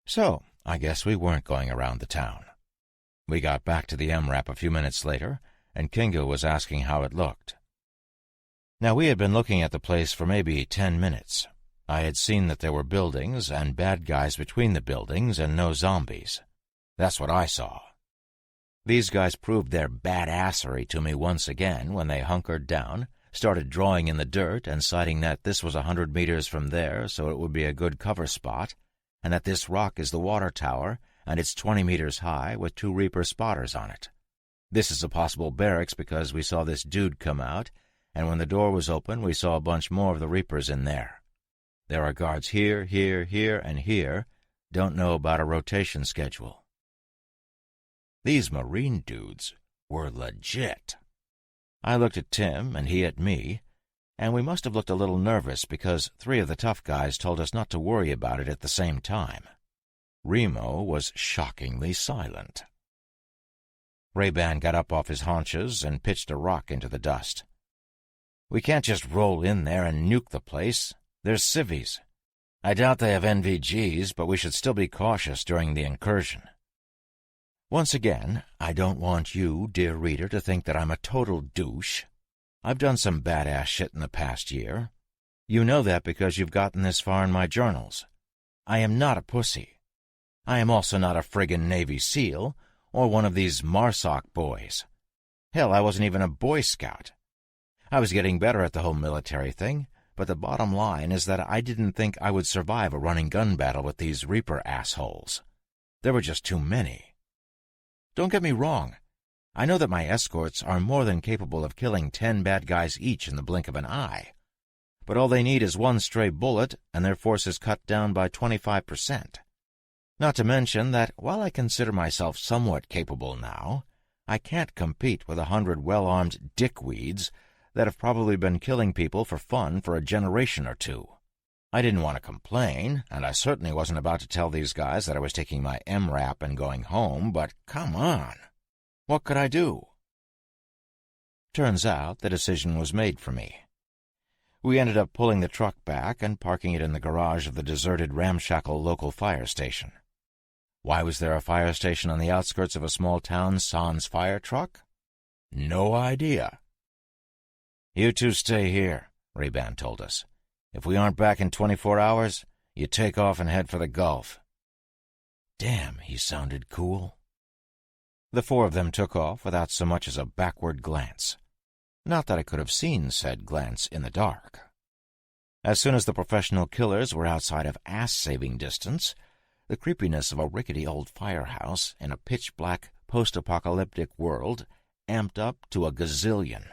So, I guess we weren't going around the town. We got back to the MRAP a few minutes later, and Kingo was asking how it looked. Now, we had been looking at the place for maybe 10 minutes. I had seen that there were buildings and bad guys between the buildings and no zombies. That's what I saw. These guys proved their badassery to me once again when they hunkered down, started drawing in the dirt and citing that this was 100 meters from there, so it would be a good cover spot, and that this rock is the water tower, and it's 20 meters high with 2 Reaper spotters on it. This is a possible barracks because we saw this dude come out, and when the door was open, we saw a bunch more of the Reapers in there. There are guards here, here, here, and here. Don't know about a rotation schedule. These Marine dudes were legit. I looked at Tim, and he at me, and we must have looked a little nervous because 3 of the tough guys told us not to worry about it at the same time. Remo was shockingly silent. Ray-Ban got up off his haunches and pitched a rock into the dust. We can't just roll in there and nuke the place. There's civvies. I doubt they have NVGs, but we should still be cautious during the incursion. Once again, I don't want you, dear reader, to think that I'm a total douche. I've done some badass shit in the past year. You know that because you've gotten this far in my journals. I am not a pussy. I am also not a friggin' Navy SEAL or one of these MARSOC boys. Hell, I wasn't even a Boy Scout. I was getting better at the whole military thing, but the bottom line is that I didn't think I would survive a running gun battle with these Reaper assholes. There were just too many. Don't get me wrong. I know that my escorts are more than capable of killing 10 bad guys each in the blink of an eye. But all they need is 1 stray bullet, and their force is cut down by 25%. Not to mention that, while I consider myself somewhat capable now, I can't compete with 100 well-armed dickweeds that have probably been killing people for fun for a generation or 2. I didn't want to complain, and I certainly wasn't about to tell these guys that I was taking my MRAP and going home, but come on. What could I do? Turns out the decision was made for me. We ended up pulling the truck back and parking it in the garage of the deserted ramshackle local fire station. Why was there a fire station on the outskirts of a small town sans fire truck? No idea. You 2 stay here, Ray-Ban told us. If we aren't back in 24 hours, you take off and head for the Gulf. Damn, he sounded cool. The 4 of them took off without so much as a backward glance. Not that I could have seen said glance in the dark. As soon as the professional killers were outside of ass-saving distance, the creepiness of a rickety old firehouse in a pitch-black post-apocalyptic world amped up to a gazillion.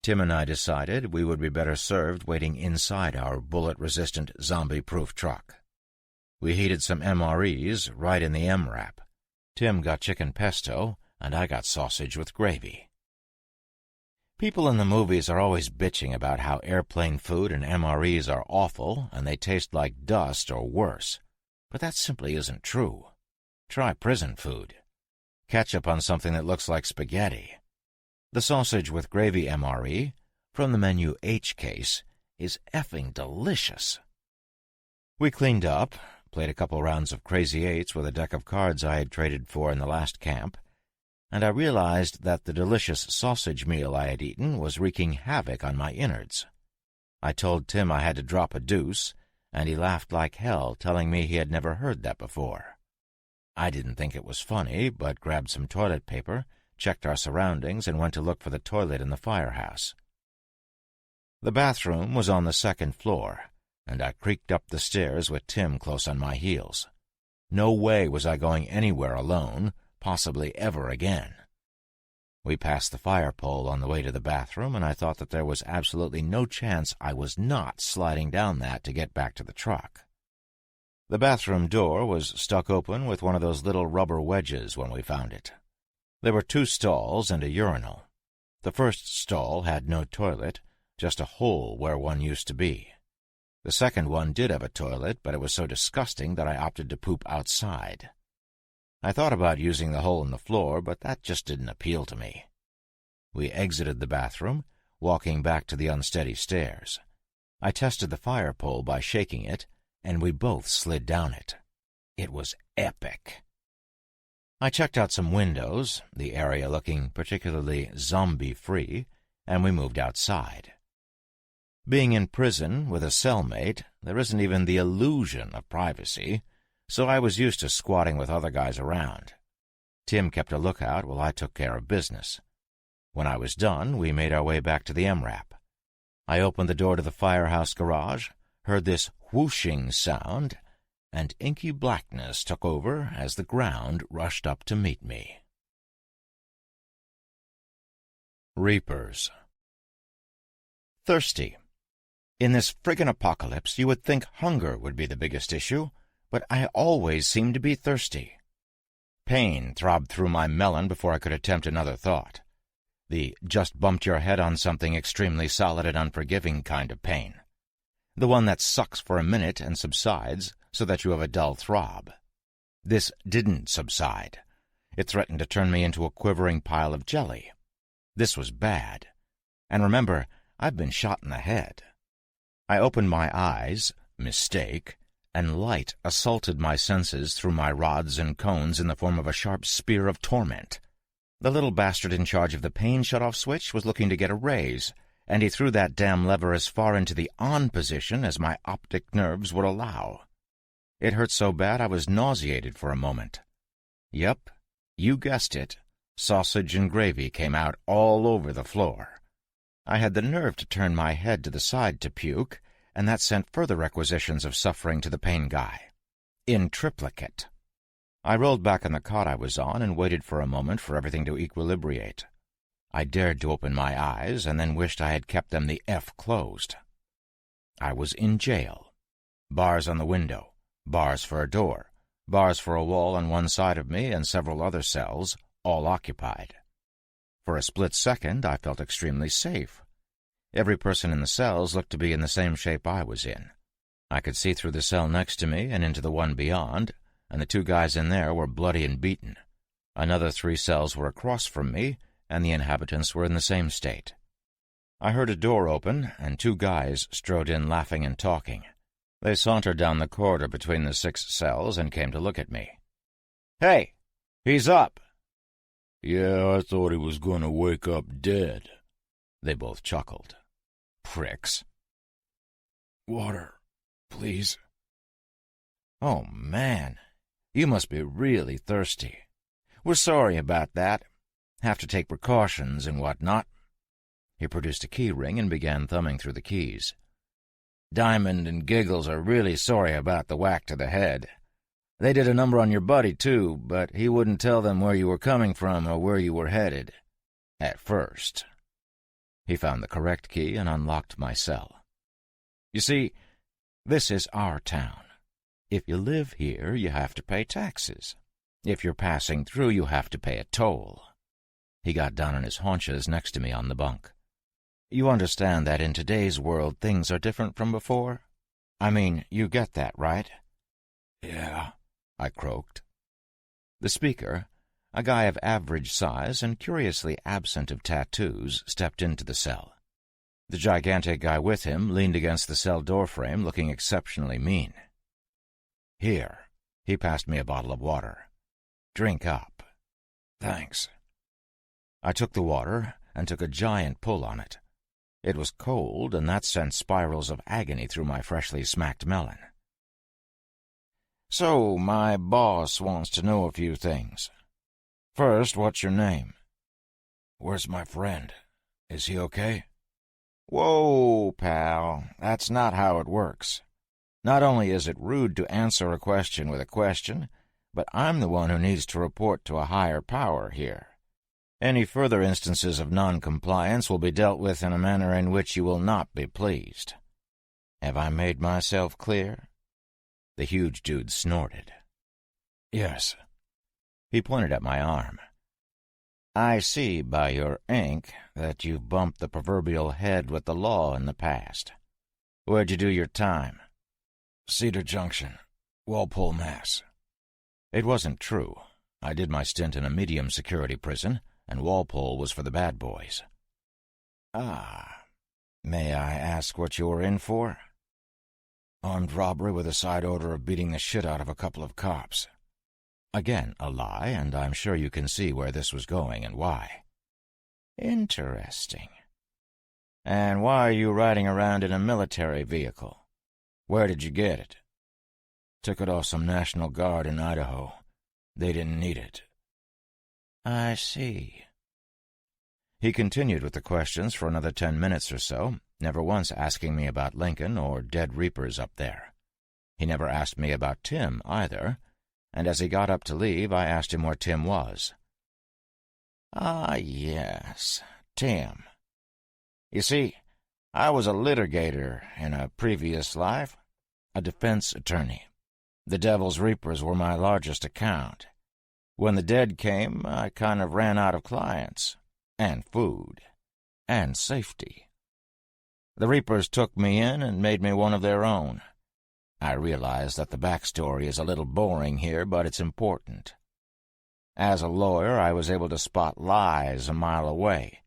Tim and I decided we would be better served waiting inside our bullet-resistant, zombie-proof truck. We heated some MREs right in the MRAP. Tim got chicken pesto, and I got sausage with gravy. People in the movies are always bitching about how airplane food and MREs are awful and they taste like dust or worse. But that simply isn't true. Try prison food. Ketchup on something that looks like spaghetti. The sausage with gravy MRE, from the menu H case, is effing delicious. We cleaned up, played a couple rounds of Crazy Eights with a deck of cards I had traded for in the last camp, and I realized that the delicious sausage meal I had eaten was wreaking havoc on my innards. I told Tim I had to drop a deuce, and he laughed like hell, telling me he had never heard that before. I didn't think it was funny, but grabbed some toilet paper, checked our surroundings, and went to look for the toilet in the firehouse. The bathroom was on the 2nd floor, and I creaked up the stairs with Tim close on my heels. No way was I going anywhere alone, possibly ever again. We passed the fire pole on the way to the bathroom, and I thought that there was absolutely no chance I was not sliding down that to get back to the truck. The bathroom door was stuck open with one of those little rubber wedges when we found it. There were 2 stalls and a urinal. The first stall had no toilet, just a hole where one used to be. The second one did have a toilet, but it was so disgusting that I opted to poop outside. I thought about using the hole in the floor, but that just didn't appeal to me. We exited the bathroom, walking back to the unsteady stairs. I tested the fire pole by shaking it, and we both slid down it. It was epic. I checked out some windows, the area looking particularly zombie-free, and we moved outside. Being in prison with a cellmate, there isn't even the illusion of privacy, so I was used to squatting with other guys around. Tim kept a lookout while I took care of business. When I was done, we made our way back to the MRAP. I opened the door to the firehouse garage, heard this whooshing sound, and inky blackness took over as the ground rushed up to meet me. Reapers. Thirsty. In this friggin' apocalypse, you would think hunger would be the biggest issue, but I always seem to be thirsty. Pain throbbed through my melon before I could attempt another thought. The just-bumped-your-head-on-something extremely solid and unforgiving kind of pain. The one that sucks for a minute and subsides so that you have a dull throb. This didn't subside. It threatened to turn me into a quivering pile of jelly. This was bad. And remember, I've been shot in the head. I opened my eyes, mistake, and light assaulted my senses through my rods and cones in the form of a sharp spear of torment. The little bastard in charge of the pain shut-off switch was looking to get a raise, and he threw that damn lever as far into the on position as my optic nerves would allow. It hurt so bad I was nauseated for a moment. Yep, you guessed it. Sausage and gravy came out all over the floor. I had the nerve to turn my head to the side to puke, and that sent further requisitions of suffering to the pain guy. In triplicate. I rolled back on the cot I was on and waited for a moment for everything to equilibrate. I dared to open my eyes and then wished I had kept them the F closed. I was in jail. Bars on the window, bars for a door, bars for a wall on one side of me, and several other cells, all occupied. For a split second, I felt extremely safe. Every person in the cells looked to be in the same shape I was in. I could see through the cell next to me and into the one beyond, and the 2 guys in there were bloody and beaten. Another 3 cells were across from me, and the inhabitants were in the same state. I heard a door open, and 2 guys strode in laughing and talking. They sauntered down the corridor between the 6 cells and came to look at me. "Hey, he's up." "Yeah, I thought he was going to wake up dead." They both chuckled. Pricks. "Water, please." "Oh, man, you must be really thirsty. We're sorry about that. Have to take precautions and whatnot." He produced a key ring and began thumbing through the keys. "Diamond and Giggles are really sorry about the whack to the head. They did a number on your buddy, too, but he wouldn't tell them where you were coming from or where you were headed. At first." He found the correct key and unlocked my cell. "You see, this is our town. If you live here, you have to pay taxes. If you're passing through, you have to pay a toll." He got down on his haunches next to me on the bunk. "You understand that in today's world things are different from before? I mean, you get that, right?" "Yeah," I croaked. The speaker, a guy of average size and curiously absent of tattoos, stepped into the cell. The gigantic guy with him leaned against the cell doorframe, looking exceptionally mean. "Here." He passed me a bottle of water. "Drink up." "Thanks." I took the water and took a giant pull on it. It was cold, and that sent spirals of agony through my freshly smacked melon. "So, my boss wants to know a few things. First, what's your name?" "Where's my friend? Is he okay?" "Whoa, pal, that's not how it works. Not only is it rude to answer a question with a question, but I'm the one who needs to report to a higher power here. Any further instances of non-compliance will be dealt with in a manner in which you will not be pleased. Have I made myself clear?" The huge dude snorted. Yes. He pointed at my arm. I see by your ink that you've bumped the proverbial head with the law in the past. Where'd you do your time? Cedar Junction, Walpole, Mass. It wasn't true. I did my stint in a medium-security prison, and Walpole was for the bad boys. Ah. May I ask what you were in for? Armed robbery with a side order of beating the shit out of a couple of cops. Again, a lie, and I'm sure you can see where this was going and why. Interesting. And why are you riding around in a military vehicle? Where did you get it? Took it off some National Guard in Idaho. They didn't need it. I see. He continued with the questions for another 10 minutes or so, never once asking me about Lincoln or dead reapers up there. He never asked me about Tim, either, and as he got up to leave, I asked him where Tim was. Ah, yes, Tim. You see, I was a litigator in a previous life, a defense attorney. The Devil's Reapers were my largest account. When the dead came, I kind of ran out of clients, and food, and safety. The Reapers took me in and made me one of their own. I realize that the backstory is a little boring here, but it's important. As a lawyer, I was able to spot lies a mile away,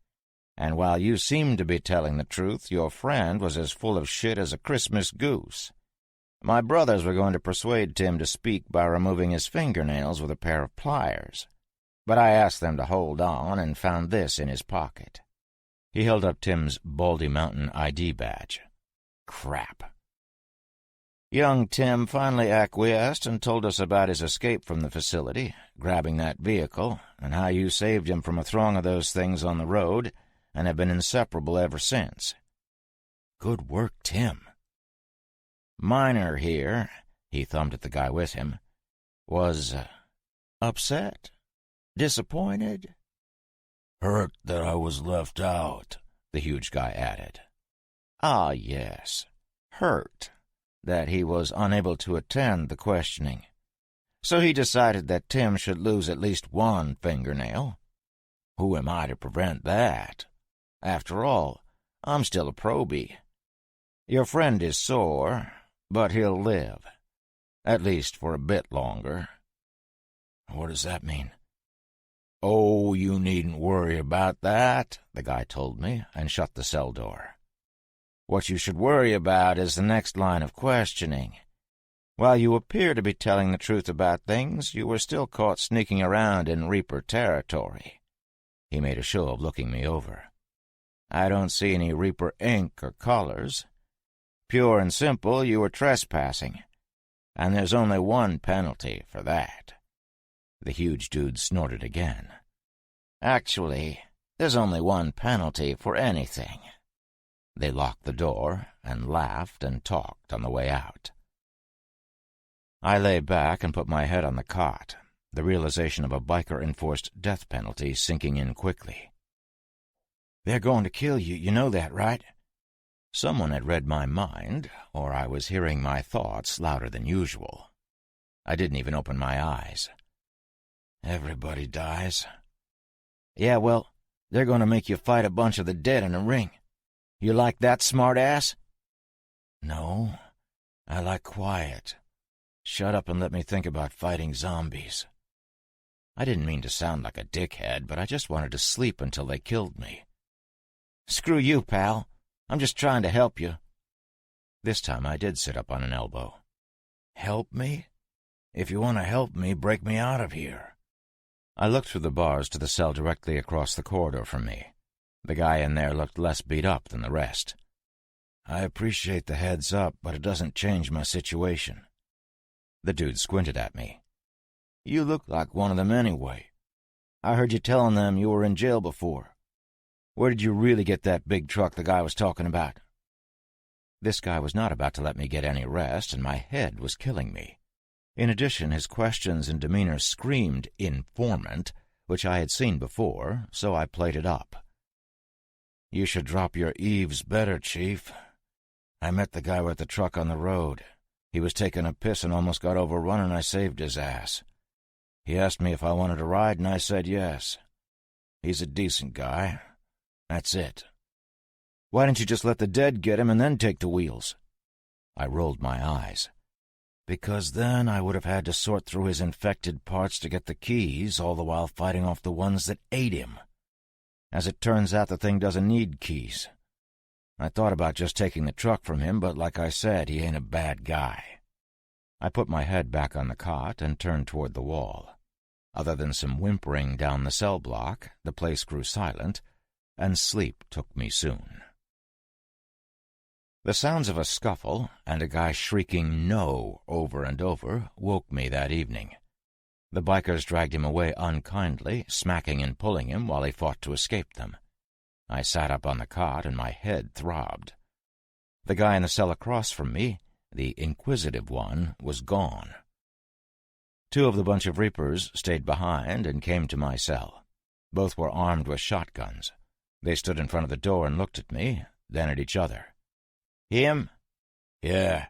and while you seemed to be telling the truth, your friend was as full of shit as a Christmas goose. My brothers were going to persuade Tim to speak by removing his fingernails with a pair of pliers, but I asked them to hold on and found this in his pocket. He held up Tim's Baldy Mountain ID badge. Crap. Young Tim finally acquiesced and told us about his escape from the facility, grabbing that vehicle, and how you saved him from a throng of those things on the road and have been inseparable ever since. Good work, Tim. Miner here, he thumbed at the guy with him, was upset, disappointed. Hurt that I was left out, the huge guy added. Ah, yes, hurt that he was unable to attend the questioning. So he decided that Tim should lose at least one fingernail. Who am I to prevent that? After all, I'm still a probie. Your friend is sore, but he'll live, at least for a bit longer. What does that mean? Oh, you needn't worry about that, the guy told me, and shut the cell door. What you should worry about is the next line of questioning. While you appear to be telling the truth about things, you were still caught sneaking around in Reaper territory. He made a show of looking me over. I don't see any Reaper ink or colors. Pure and simple, you were trespassing, and there's only one penalty for that. The huge dude snorted again. Actually, there's only one penalty for anything. They locked the door and laughed and talked on the way out. I lay back and put my head on the cot, the realization of a biker-enforced death penalty sinking in quickly. They're going to kill you, you know that, right? Someone had read my mind, or I was hearing my thoughts louder than usual. I didn't even open my eyes. Everybody dies. Yeah, well, they're going to make you fight a bunch of the dead in a ring. You like that, smart-ass? No, I like quiet. Shut up and let me think about fighting zombies. I didn't mean to sound like a dickhead, but I just wanted to sleep until they killed me. Screw you, pal. I'm just trying to help you. This time I did sit up on an elbow. Help me? If you want to help me, break me out of here. I looked through the bars to the cell directly across the corridor from me. The guy in there looked less beat up than the rest. I appreciate the heads up, but it doesn't change my situation. The dude squinted at me. You look like one of them anyway. I heard you telling them you were in jail before. Where did you really get that big truck the guy was talking about? This guy was not about to let me get any rest, and my head was killing me. In addition, his questions and demeanor screamed informant, which I had seen before, so I played it up. You should drop your eaves better, Chief. I met the guy with the truck on the road. He was taking a piss and almost got overrun, and I saved his ass. He asked me if I wanted to ride, and I said yes. He's a decent guy. That's it. Why didn't you just let the dead get him and then take the wheels? I rolled my eyes. Because then I would have had to sort through his infected parts to get the keys, all the while fighting off the ones that ate him. As it turns out, the thing doesn't need keys. I thought about just taking the truck from him, but like I said, he ain't a bad guy. I put my head back on the cot and turned toward the wall. Other than some whimpering down the cell block, the place grew silent, and sleep took me soon. The sounds of a scuffle and a guy shrieking "no" over and over woke me that evening. The bikers dragged him away unkindly, smacking and pulling him while he fought to escape them. I sat up on the cot and my head throbbed. The guy in the cell across from me, the inquisitive one, was gone. Two of the bunch of reapers stayed behind and came to my cell. Both were armed with shotguns. They stood in front of the door and looked at me, then at each other. Him? Yeah.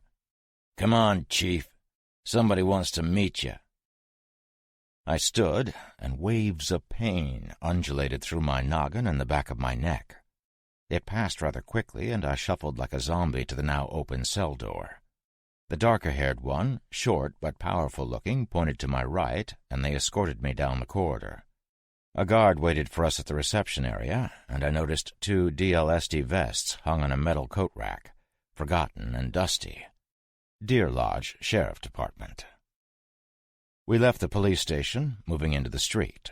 Come on, Chief. Somebody wants to meet you. I stood, and waves of pain undulated through my noggin and the back of my neck. It passed rather quickly, and I shuffled like a zombie to the now open cell door. The darker-haired one, short but powerful-looking, pointed to my right, and they escorted me down the corridor. A guard waited for us at the reception area, and I noticed 2 DLSD vests hung on a metal coat rack, forgotten and dusty. Deer Lodge Sheriff Department. We left the police station, moving into the street.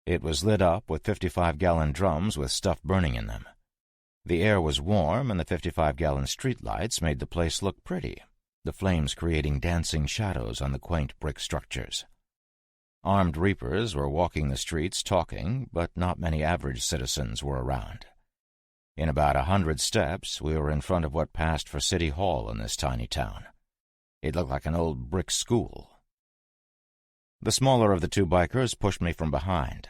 It was lit up with 55-gallon drums with stuff burning in them. The air was warm, and the 55-gallon streetlights made the place look pretty, the flames creating dancing shadows on the quaint brick structures. Armed reapers were walking the streets talking, but not many average citizens were around. In about 100 steps, we were in front of what passed for City Hall in this tiny town. It looked like an old brick school. The smaller of the 2 bikers pushed me from behind.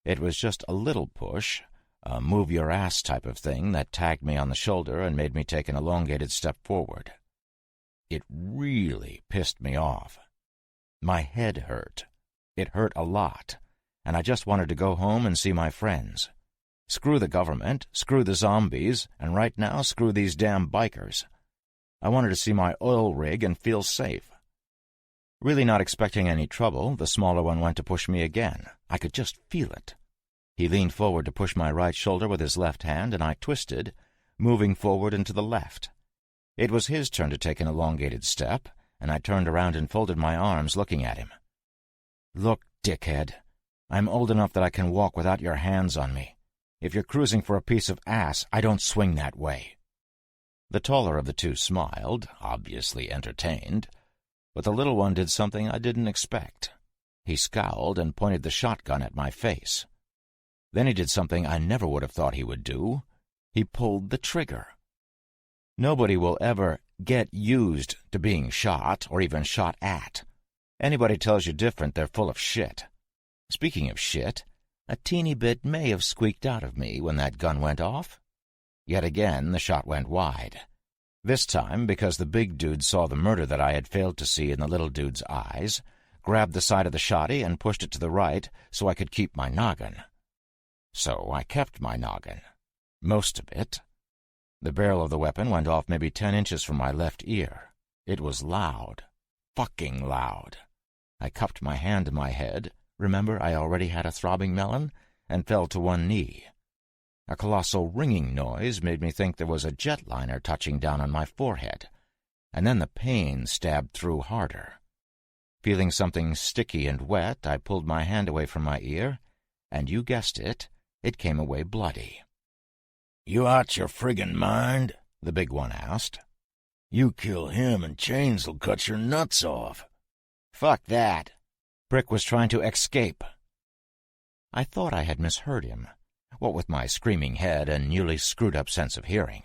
It was just a little push, a move-your-ass type of thing that tagged me on the shoulder and made me take an elongated step forward. It really pissed me off. My head hurt. It hurt a lot, and I just wanted to go home and see my friends. Screw the government, screw the zombies, and right now screw these damn bikers. I wanted to see my oil rig and feel safe. Really not expecting any trouble, the smaller one went to push me again. I could just feel it. He leaned forward to push my right shoulder with his left hand, and I twisted, moving forward and to the left. It was his turn to take an elongated step, and I turned around and folded my arms, looking at him. "Look, dickhead, I'm old enough that I can walk without your hands on me. If you're cruising for a piece of ass, I don't swing that way." The taller of the 2 smiled, obviously entertained, but the little one did something I didn't expect. He scowled and pointed the shotgun at my face. Then he did something I never would have thought he would do. He pulled the trigger. Nobody will ever get used to being shot or even shot at. Anybody tells you different, they're full of shit. Speaking of shit, a teeny bit may have squeaked out of me when that gun went off. Yet again, the shot went wide. This time because the big dude saw the murder that I had failed to see in the little dude's eyes, grabbed the side of the shotty and pushed it to the right so I could keep my noggin. So I kept my noggin. Most of it. The barrel of the weapon went off maybe 10 inches from my left ear. It was loud. Fucking loud. I cupped my hand to my head. Remember, I already had a throbbing melon, and fell to one knee. A colossal ringing noise made me think there was a jetliner touching down on my forehead, and then the pain stabbed through harder. Feeling something sticky and wet, I pulled my hand away from my ear, and you guessed it, it came away bloody. "You out your friggin' mind?" the big one asked. "You kill him and chains'll cut your nuts off." "Fuck that. Brick was trying to escape." I thought I had misheard him, what with my screaming head and newly screwed-up sense of hearing.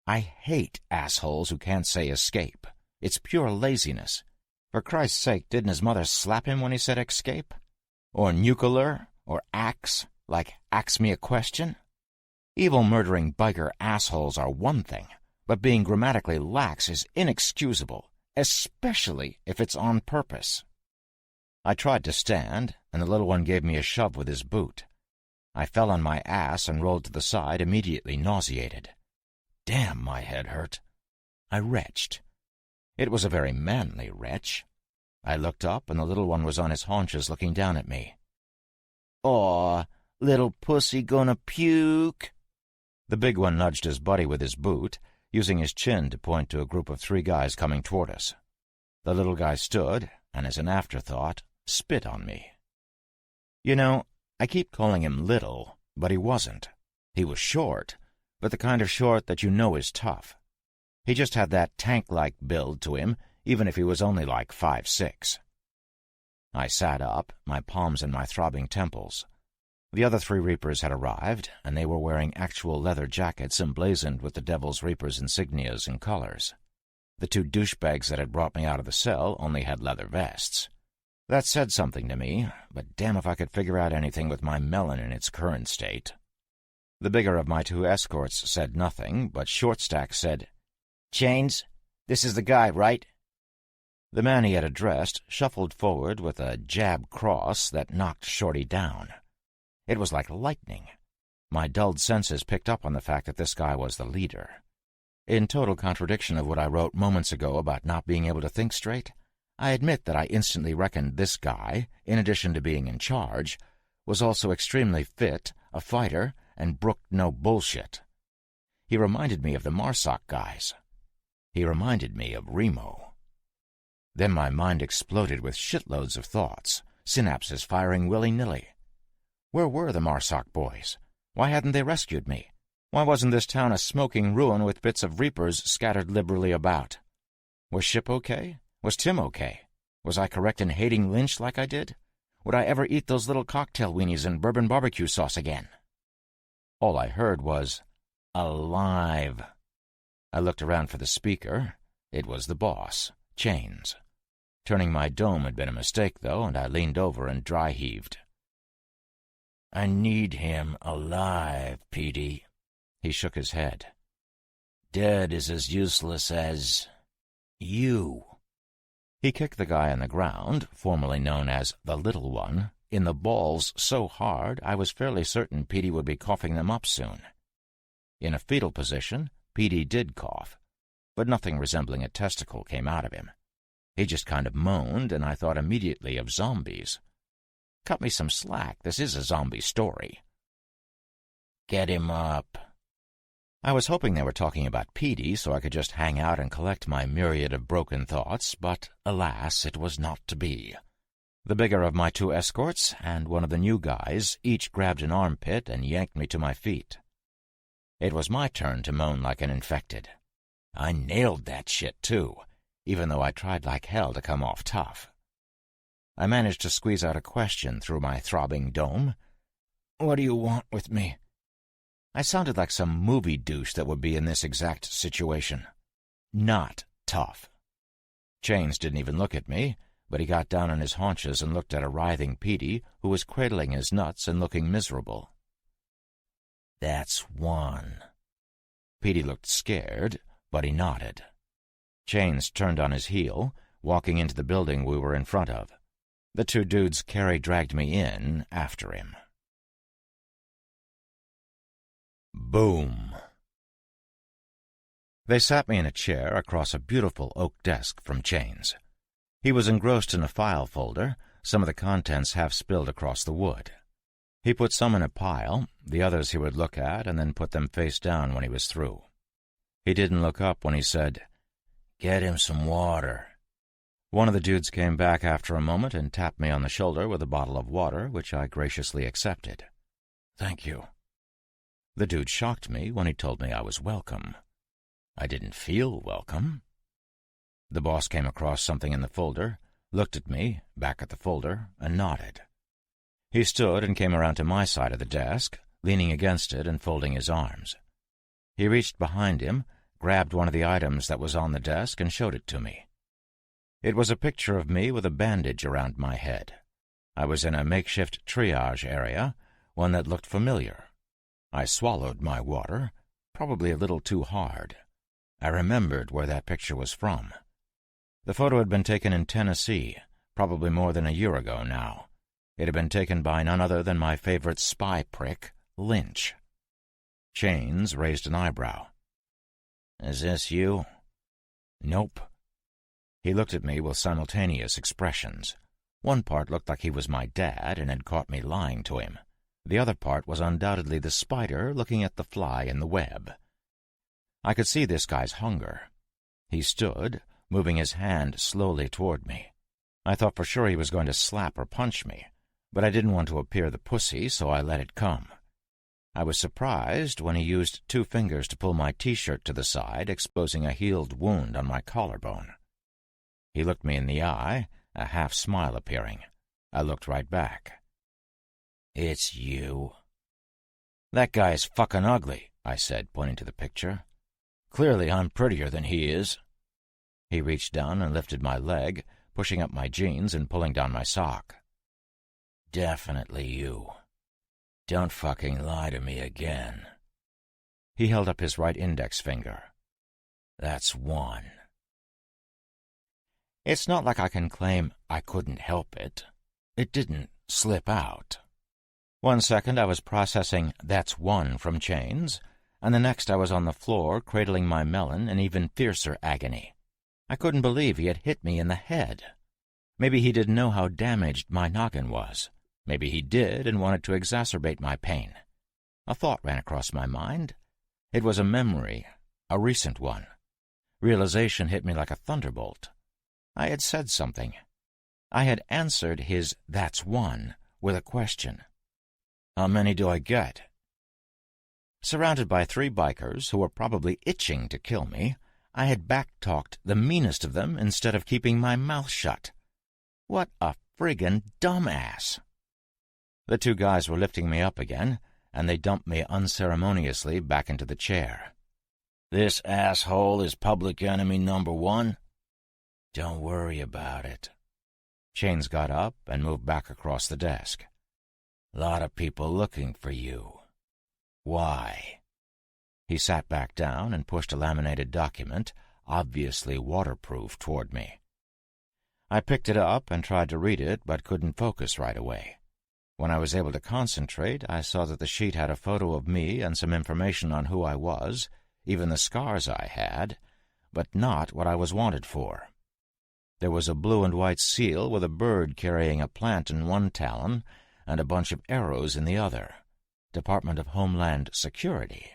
I hate assholes who can't say escape. It's pure laziness. For Christ's sake, didn't his mother slap him when he said escape? Or nuclear? Or axe? Like, ask me a question? Evil murdering biker assholes are one thing, but being grammatically lax is inexcusable, especially if it's on purpose. I tried to stand, and the little one gave me a shove with his boot. I fell on my ass and rolled to the side, immediately nauseated. Damn, my head hurt. I retched. It was a very manly retch. I looked up, and the little one was on his haunches looking down at me. "Aw, little pussy gonna puke?" The big one nudged his buddy with his boot, using his chin to point to a group of 3 guys coming toward us. The little guy stood, and as an afterthought, spit on me. You know, I keep calling him little, but he wasn't. He was short, but the kind of short that you know is tough. He just had that tank-like build to him, even if he was only like 5'6". I sat up, my palms in my throbbing temples. The other 3 Reapers had arrived, and they were wearing actual leather jackets emblazoned with the Devil's Reaper's insignias and colors. The 2 douchebags that had brought me out of the cell only had leather vests. That said something to me, but damn if I could figure out anything with my melon in its current state. The bigger of my 2 escorts said nothing, but Shortstack said, "Chains, this is the guy, right?" The man he had addressed shuffled forward with a jab cross that knocked Shorty down. It was like lightning. My dulled senses picked up on the fact that this guy was the leader. In total contradiction of what I wrote moments ago about not being able to think straight, I admit that I instantly reckoned this guy, in addition to being in charge, was also extremely fit, a fighter, and brooked no bullshit. He reminded me of the Marsoc guys. He reminded me of Remo. Then my mind exploded with shitloads of thoughts, synapses firing willy-nilly. Where were the Marsoc boys? Why hadn't they rescued me? Why wasn't this town a smoking ruin with bits of Reapers scattered liberally about? Was Ship okay? Was Tim okay? Was I correct in hating Lynch like I did? Would I ever eat those little cocktail weenies in bourbon barbecue sauce again? All I heard was, "Alive." I looked around for the speaker. It was the boss, Chains. Turning my dome had been a mistake, though, and I leaned over and dry-heaved. "I need him alive, Petey." He shook his head. "Dead is as useless as you." He kicked the guy on the ground, formerly known as the Little One, in the balls so hard I was fairly certain Petey would be coughing them up soon. In a fetal position, Petey did cough, but nothing resembling a testicle came out of him. He just kind of moaned, and I thought immediately of zombies. Cut me some slack, this is a zombie story. "Get him up." I was hoping they were talking about Petey so I could just hang out and collect my myriad of broken thoughts, but alas, it was not to be. The bigger of my 2 escorts and one of the new guys each grabbed an armpit and yanked me to my feet. It was my turn to moan like an infected. I nailed that shit, too, even though I tried like hell to come off tough. I managed to squeeze out a question through my throbbing dome. "What do you want with me?" I sounded like some movie douche that would be in this exact situation. Not tough. Chains didn't even look at me, but he got down on his haunches and looked at a writhing Petey who was cradling his nuts and looking miserable. "That's one." Petey looked scared, but he nodded. Chains turned on his heel, walking into the building we were in front of. The 2 dudes carry-dragged me in after him. Boom. They sat me in a chair across a beautiful oak desk from Chains. He was engrossed in a file folder, some of the contents half spilled across the wood. He put some in a pile, the others he would look at and then put them face down when he was through. He didn't look up when he said, "Get him some water." One of the dudes came back after a moment and tapped me on the shoulder with a bottle of water, which I graciously accepted. "Thank you." The dude shocked me when he told me I was welcome. I didn't feel welcome. The boss came across something in the folder, looked at me, back at the folder, and nodded. He stood and came around to my side of the desk, leaning against it and folding his arms. He reached behind him, grabbed one of the items that was on the desk, and showed it to me. It was a picture of me with a bandage around my head. I was in a makeshift triage area, one that looked familiar. I swallowed my water, probably a little too hard. I remembered where that picture was from. The photo had been taken in Tennessee, probably more than a year ago now. It had been taken by none other than my favorite spy prick, Lynch. Chains raised an eyebrow. "Is this you?" "Nope." He looked at me with simultaneous expressions. One part looked like he was my dad and had caught me lying to him. The other part was undoubtedly the spider looking at the fly in the web. I could see this guy's hunger. He stood, moving his hand slowly toward me. I thought for sure he was going to slap or punch me, but I didn't want to appear the pussy, so I let it come. I was surprised when he used 2 fingers to pull my T-shirt to the side, exposing a healed wound on my collarbone. He looked me in the eye, a half-smile appearing. I looked right back. "It's you." "That guy's fucking ugly," I said, pointing to the picture. "Clearly I'm prettier than he is." He reached down and lifted my leg, pushing up my jeans and pulling down my sock. "Definitely you. Don't fucking lie to me again." He held up his right index finger. "That's 1. It's not like I can claim I couldn't help it. It didn't slip out. 1 second I was processing "that's 1" from Chains, and the next I was on the floor cradling my melon in even fiercer agony. I couldn't believe he had hit me in the head. Maybe he didn't know how damaged my noggin was. Maybe he did and wanted to exacerbate my pain. A thought ran across my mind. It was a memory, a recent one. Realization hit me like a thunderbolt. I had said something. I had answered his "that's 1" with a question. "How many do I get?" Surrounded by 3 bikers who were probably itching to kill me, I had back-talked the meanest of them instead of keeping my mouth shut. What a friggin' dumbass! The 2 guys were lifting me up again, and they dumped me unceremoniously back into the chair. "This asshole is public enemy number 1? Don't worry about it." Chains got up and moved back across the desk. "Lot of people looking for you. Why?" He sat back down and pushed a laminated document, obviously waterproof, toward me. I picked it up and tried to read it, but couldn't focus right away. When I was able to concentrate, I saw that the sheet had a photo of me and some information on who I was, even the scars I had, but not what I was wanted for. There was a blue and white seal with a bird carrying a plant in one talon and a bunch of arrows in the other. Department of Homeland Security.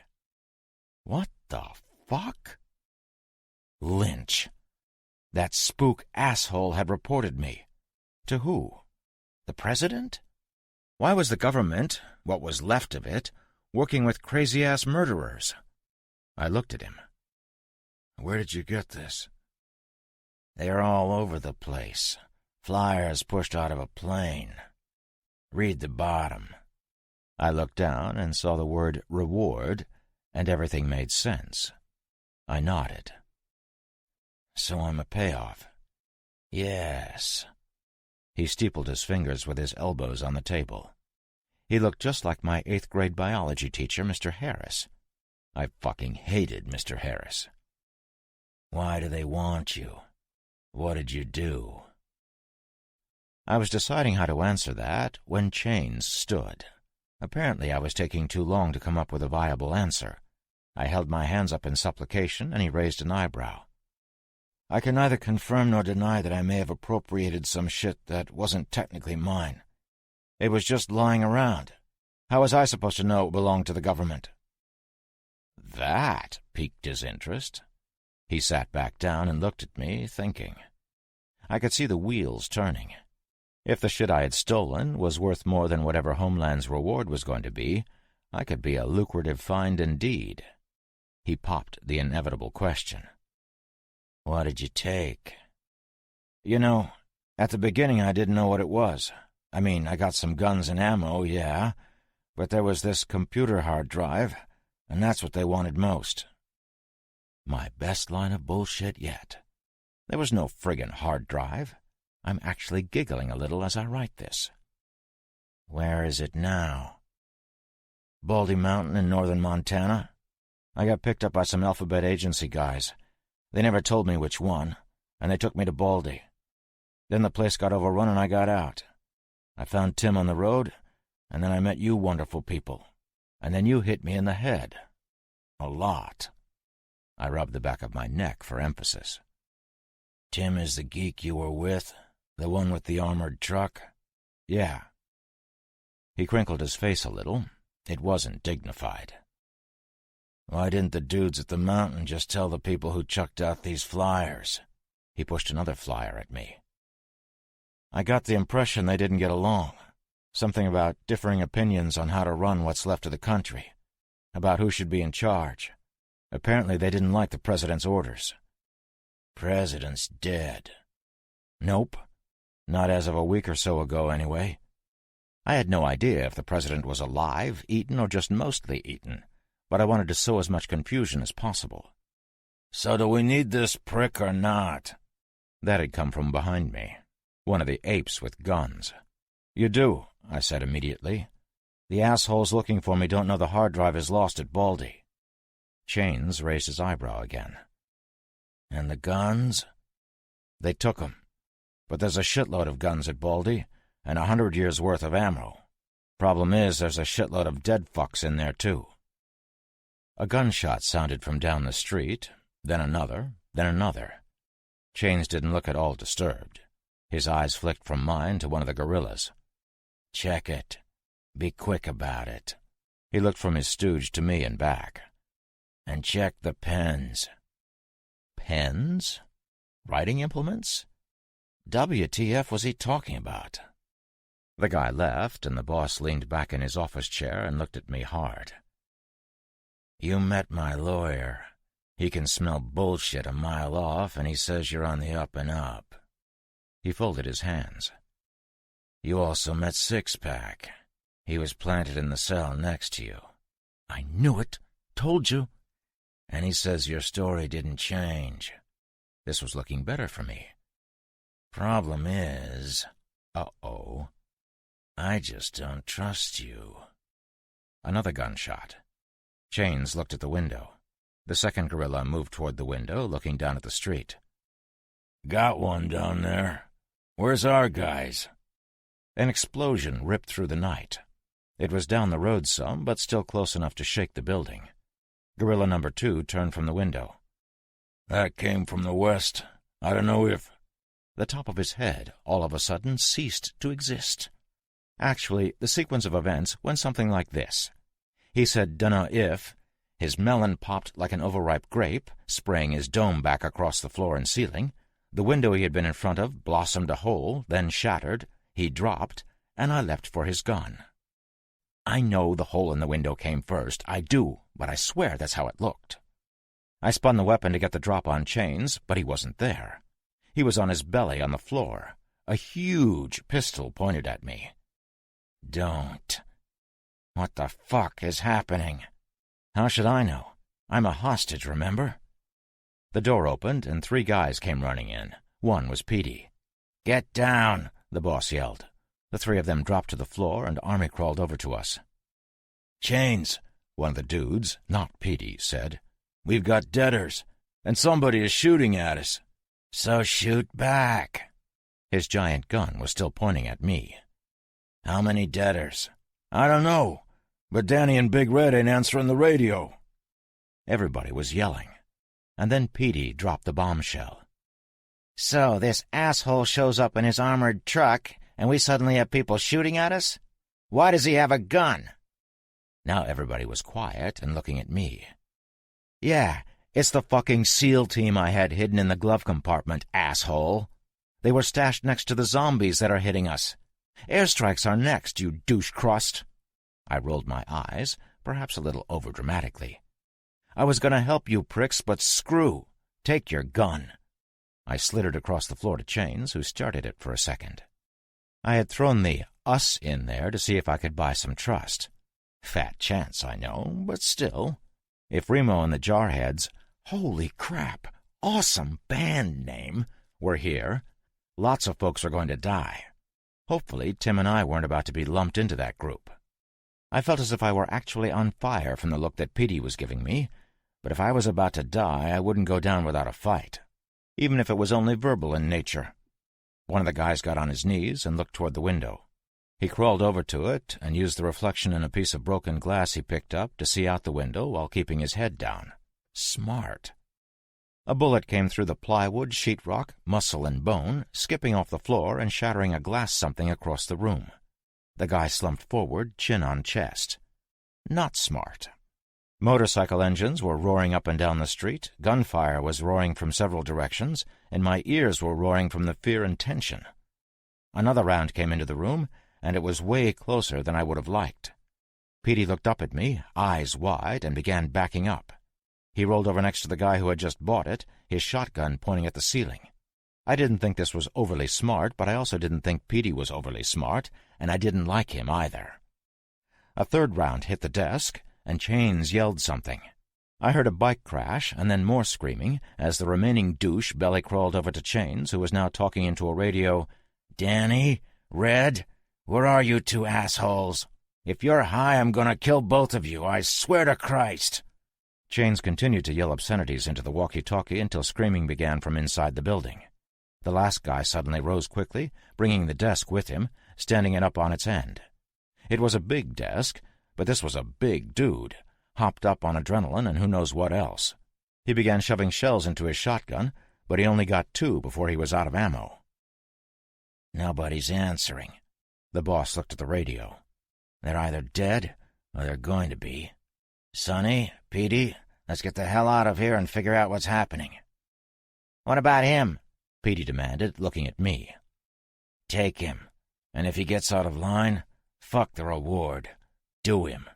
What the fuck? Lynch. That spook asshole had reported me. To who? The president? Why was the government, what was left of it, working with crazy-ass murderers? I looked at him. "Where did you get this?" "They're all over the place. Flyers pushed out of a plane. Read the bottom." I looked down and saw the word "reward," and everything made sense. I nodded. "So I'm a payoff?" "Yes." He steepled his fingers with his elbows on the table. He looked just like my 8th-grade biology teacher, Mr. Harris. I fucking hated Mr. Harris. "Why do they want you? What did you do?" I was deciding how to answer that when Chains stood. Apparently I was taking too long to come up with a viable answer. I held my hands up in supplication, and he raised an eyebrow. "I can neither confirm nor deny that I may have appropriated some shit that wasn't technically mine. It was just lying around. How was I supposed to know it belonged to the government?" That piqued his interest. He sat back down and looked at me, thinking. I could see the wheels turning. If the shit I had stolen was worth more than whatever Homeland's reward was going to be, I could be a lucrative find indeed. He popped the inevitable question. "What did you take?" "You know, at the beginning I didn't know what it was. I mean, I got some guns and ammo, yeah, but there was this computer hard drive, and that's what they wanted most." My best line of bullshit yet. There was no friggin' hard drive. I'm actually giggling a little as I write this. "Where is it now?" "Baldy Mountain in northern Montana. I got picked up by some Alphabet Agency guys. They never told me which one. and they took me to Baldy. Then the place got overrun and I got out. I found Tim on the road, and then I met you wonderful people. And then you hit me in the head. A lot." I rubbed the back of my neck for emphasis. "Tim is the geek you were with? The one with the armored truck?" "Yeah." He crinkled his face a little. It wasn't dignified. "Why didn't the dudes at the mountain just tell the people who chucked out these flyers?" He pushed another flyer at me. "I got the impression they didn't get along. Something about differing opinions on how to run what's left of the country, about who should be in charge. Apparently they didn't like the president's orders." "President's dead." "Nope. Not as of a week or so ago, anyway." I had no idea if the president was alive, eaten, or just mostly eaten, but I wanted to sow as much confusion as possible. "So do we need this prick or not?" That had come from behind me, one of the apes with guns. "You do," I said immediately. "The assholes looking for me don't know the hard drive is lost at Baldy." Chains raised his eyebrow again. "And the guns?" "They took 'em. But there's a shitload of guns at Baldy, and 100 years' worth of ammo. Problem is, there's a shitload of dead fucks in there, too." A gunshot sounded from down the street, then another, then another. Chains didn't look at all disturbed. His eyes flicked from mine to one of the guerrillas. "Check it. Be quick about it." He looked from his stooge to me and back. "And check the pens." Pens? Writing implements? WTF was he talking about? The guy left, and the boss leaned back in his office chair and looked at me hard. "You met my lawyer. He can smell bullshit a mile off, and he says you're on the up and up." He folded his hands. "You also met Six-Pack. He was planted in the cell next to you." "I knew it. Told you." "And he says your story didn't change." This was looking better for me. "Problem is, uh-oh, I just don't trust you." Another gunshot. Chains looked at the window. The second gorilla moved toward the window, looking down at the street. "Got one down there. Where's our guys?" An explosion ripped through the night. It was down the road some, but still close enough to shake the building. Gorilla number 2 turned from the window. "That came from the west. I don't know if—" The top of his head, all of a sudden, ceased to exist. Actually, the sequence of events went something like this. He said dunno if, his melon popped like an overripe grape, spraying his dome back across the floor and ceiling, the window he had been in front of blossomed a hole, then shattered, he dropped, and I leapt for his gun. I know the hole in the window came first, I do, but I swear that's how it looked. I spun the weapon to get the drop on Chains, but he wasn't there. He was on his belly on the floor, a huge pistol pointed at me. "Don't. What the fuck is happening?" "How should I know? I'm a hostage, remember?" The door opened, and 3 guys came running in. One was Petey. "Get down!" the boss yelled. The 3 of them dropped to the floor and army-crawled over to us. "Chains," one of the dudes, not Petey, said. "We've got deaders, and somebody is shooting at us. So shoot back." His giant gun was still pointing at me. "How many deaders?" "I don't know, but Danny and Big Red ain't answering the radio." Everybody was yelling, and then Petey dropped the bombshell. "So this asshole shows up in his armored truck, and we suddenly have people shooting at us? Why does he have a gun?" Now everybody was quiet and looking at me. "Yeah, it's the fucking SEAL team I had hidden in the glove compartment, asshole. They were stashed next to the zombies that are hitting us. Airstrikes are next, you douche crust." I rolled my eyes, perhaps a little overdramatically. "I was going to help you pricks, but screw. Take your gun." I slittered across the floor to Chains, who started it for a second. I had thrown the us in there to see if I could buy some trust. Fat chance, I know, but still. If Remo and the Jarheads, holy crap, awesome band name, were here, lots of folks are going to die. Hopefully Tim and I weren't about to be lumped into that group. I felt as if I were actually on fire from the look that Petey was giving me, but if I was about to die, I wouldn't go down without a fight. even if it was only verbal in nature. One of the guys got on his knees and looked toward the window. He crawled over to it and used the reflection in a piece of broken glass he picked up to see out the window while keeping his head down. Smart. A bullet came through the plywood, sheetrock, muscle, and bone, skipping off the floor and shattering a glass something across the room. The guy slumped forward, chin on chest. Not smart. Motorcycle engines were roaring up and down the street, gunfire was roaring from several directions, and my ears were roaring from the fear and tension. Another round came into the room, and it was way closer than I would have liked. Petey looked up at me, eyes wide, and began backing up. He rolled over next to the guy who had just bought it, his shotgun pointing at the ceiling. I didn't think this was overly smart, but I also didn't think Petey was overly smart, and I didn't like him either. A third round hit the desk, and Chains yelled something. I heard a bike crash, and then more screaming, as the remaining douche belly-crawled over to Chains, who was now talking into a radio. "Danny? Red? Where are you two assholes? If you're high, I'm gonna kill both of you, I swear to Christ!" Chains continued to yell obscenities into the walkie-talkie until screaming began from inside the building. The last guy suddenly rose quickly, bringing the desk with him, standing it up on its end. It was a big desk, but this was a big dude, hopped up on adrenaline and who knows what else. He began shoving shells into his shotgun, but he only got 2 before he was out of ammo. "Nobody's answering." The boss looked at the radio. "They're either dead or they're going to be. Sonny, Petey, let's get the hell out of here and figure out what's happening." "What about him?" Petey demanded, looking at me. "Take him, and if he gets out of line, fuck the reward. Do him."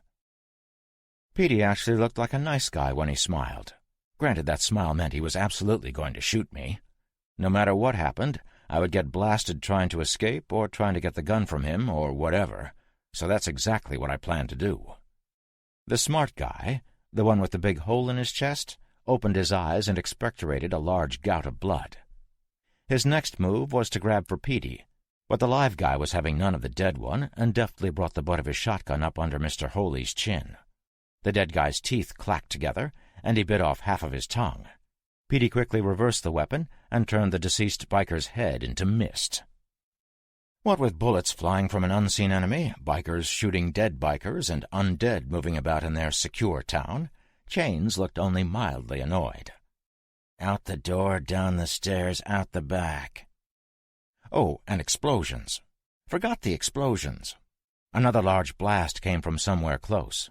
Petey actually looked like a nice guy when he smiled. Granted, that smile meant he was absolutely going to shoot me. No matter what happened, I would get blasted trying to escape or trying to get the gun from him or whatever, so that's exactly what I planned to do. The smart guy, the one with the big hole in his chest, opened his eyes and expectorated a large gout of blood. His next move was to grab for Petey, but the live guy was having none of the dead one and deftly brought the butt of his shotgun up under Mr. Holy's chin. The dead guy's teeth clacked together, and he bit off half of his tongue. Petey quickly reversed the weapon and turned the deceased biker's head into mist. What with bullets flying from an unseen enemy, bikers shooting dead bikers, and undead moving about in their secure town, Chains looked only mildly annoyed. "Out the door, down the stairs, out the back." Oh, and explosions. Forgot the explosions. Another large blast came from somewhere close.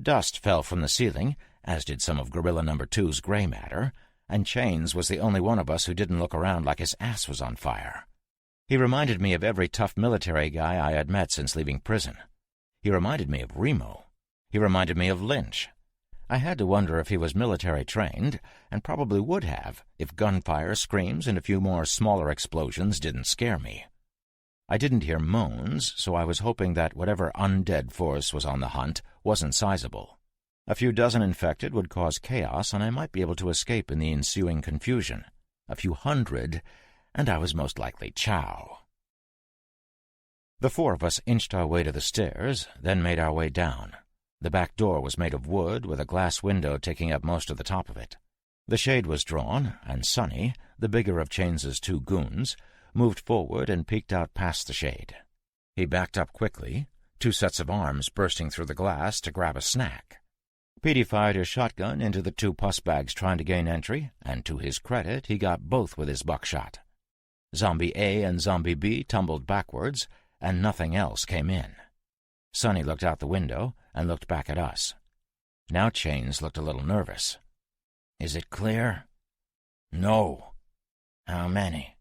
Dust fell from the ceiling, as did some of Gorilla No. 2's gray matter, and Chains was the only one of us who didn't look around like his ass was on fire. He reminded me of every tough military guy I had met since leaving prison. He reminded me of Remo. He reminded me of Lynch. I had to wonder if he was military trained, and probably would have, if gunfire, screams, and a few more smaller explosions didn't scare me. I didn't hear moans, so I was hoping that whatever undead force was on the hunt wasn't sizable. A few dozen infected would cause chaos, and I might be able to escape in the ensuing confusion. A few hundred, and I was most likely chow. The 4 of us inched our way to the stairs, then made our way down. The back door was made of wood, with a glass window taking up most of the top of it. The shade was drawn, and Sonny, the bigger of Chains's 2 goons, moved forward and peeked out past the shade. He backed up quickly, 2 sets of arms bursting through the glass to grab a snack. Petey fired his shotgun into the 2 pus bags trying to gain entry, and to his credit, he got both with his buckshot. Zombie A and Zombie B tumbled backwards, and nothing else came in. Sonny looked out the window and looked back at us. Now Chains looked a little nervous. "Is it clear?" "No." "How many?"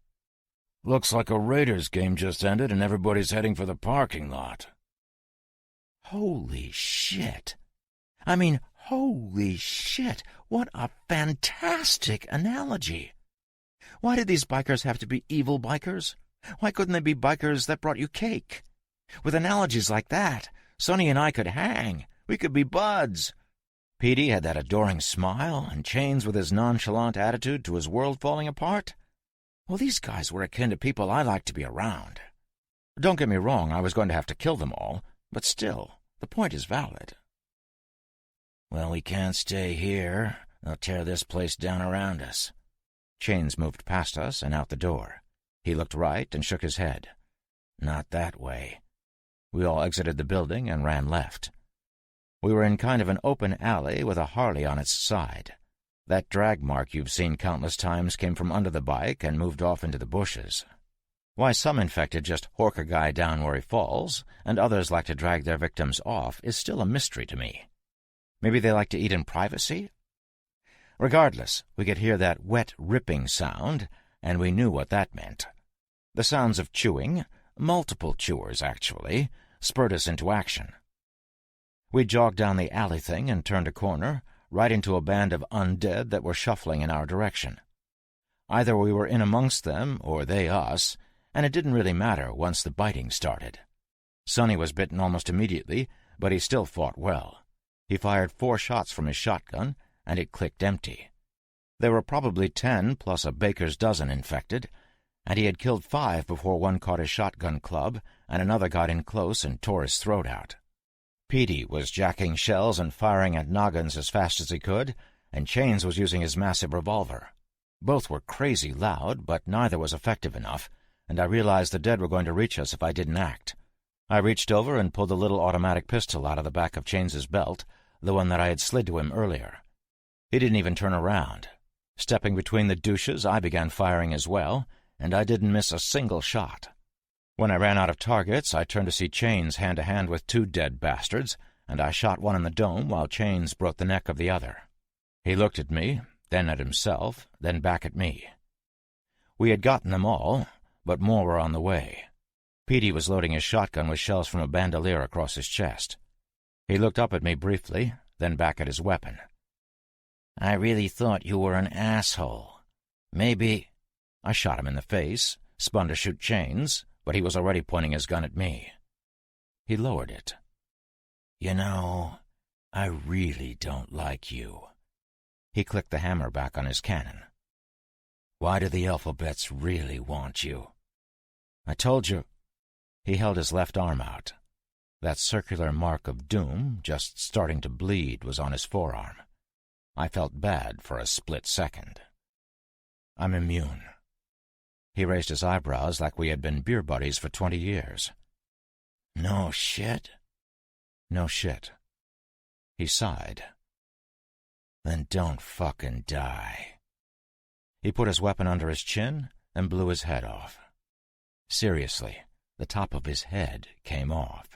"Looks like a Raiders game just ended and everybody's heading for the parking lot." Holy shit. I mean, holy shit. What a fantastic analogy. Why did these bikers have to be evil bikers? Why couldn't they be bikers that brought you cake? With analogies like that, Sonny and I could hang. We could be buds. Petey had that adoring smile, and Chains with his nonchalant attitude to his world falling apart. Well, these guys were akin to people I like to be around. Don't get me wrong, I was going to have to kill them all, but still, the point is valid. Well, we can't stay here. They'll tear this place down around us. Chains moved past us and out the door. He looked right and shook his head. "Not that way." We all exited the building and ran left. We were in kind of an open alley with a Harley on its side. That drag mark you've seen countless times came from under the bike and moved off into the bushes. Why some infected just hork a guy down where he falls, and others like to drag their victims off, is still a mystery to me. Maybe they like to eat in privacy? Regardless, we could hear that wet, ripping sound, and we knew what that meant. The sounds of chewing, multiple chewers actually, spurred us into action. We jogged down the alley thing and turned a corner, right into a band of undead that were shuffling in our direction. Either we were in amongst them, or they us, and it didn't really matter once the biting started. Sonny was bitten almost immediately, but he still fought well. He fired 4 shots from his shotgun, and it clicked empty. There were probably 10 plus a baker's dozen infected, and he had killed 5 before one caught his shotgun club, and another got in close and tore his throat out. Petey was jacking shells and firing at noggins as fast as he could, and Chains was using his massive revolver. Both were crazy loud, but neither was effective enough, and I realized the dead were going to reach us if I didn't act. I reached over and pulled the little automatic pistol out of the back of Chains's belt, the one that I had slid to him earlier. He didn't even turn around. Stepping between the douches, I began firing as well, and I didn't miss a single shot. When I ran out of targets, I turned to see Chains hand-to-hand with 2 dead bastards, and I shot one in the dome while Chains broke the neck of the other. He looked at me, then at himself, then back at me. We had gotten them all, but more were on the way. Petey was loading his shotgun with shells from a bandolier across his chest. He looked up at me briefly, then back at his weapon. "I really thought you were an asshole. Maybe—" I shot him in the face, spun to shoot Chains, but he was already pointing his gun at me. He lowered it. "You know, I really don't like you." He clicked the hammer back on his cannon. "Why do the alphabets really want you?" "I told you." He held his left arm out. That circular mark of doom, just starting to bleed, was on his forearm. I felt bad for a split second. "I'm immune." He raised his eyebrows like we had been beer buddies for 20 years. "No shit?" "No shit." He sighed. "Then don't fucking die." He put his weapon under his chin and blew his head off. Seriously, the top of his head came off.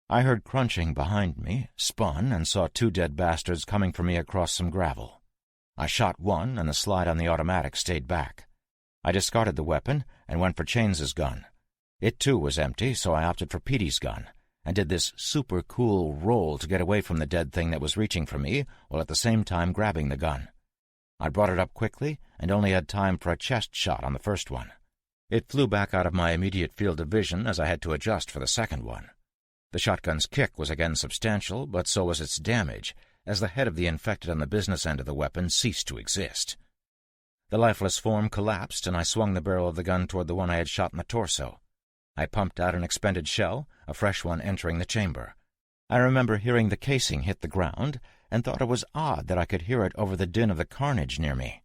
I heard crunching behind me, spun, and saw 2 dead bastards coming for me across some gravel. I shot one, and the slide on the automatic stayed back. I discarded the weapon and went for Chains's gun. It, too, was empty, so I opted for Petey's gun, and did this super cool roll to get away from the dead thing that was reaching for me, while at the same time grabbing the gun. I brought it up quickly, and only had time for a chest shot on the first one. It flew back out of my immediate field of vision as I had to adjust for the second one. The shotgun's kick was again substantial, but so was its damage, as the head of the infected on the business end of the weapon ceased to exist. The lifeless form collapsed, and I swung the barrel of the gun toward the one I had shot in the torso. I pumped out an expended shell, a fresh one entering the chamber. I remember hearing the casing hit the ground, and thought it was odd that I could hear it over the din of the carnage near me.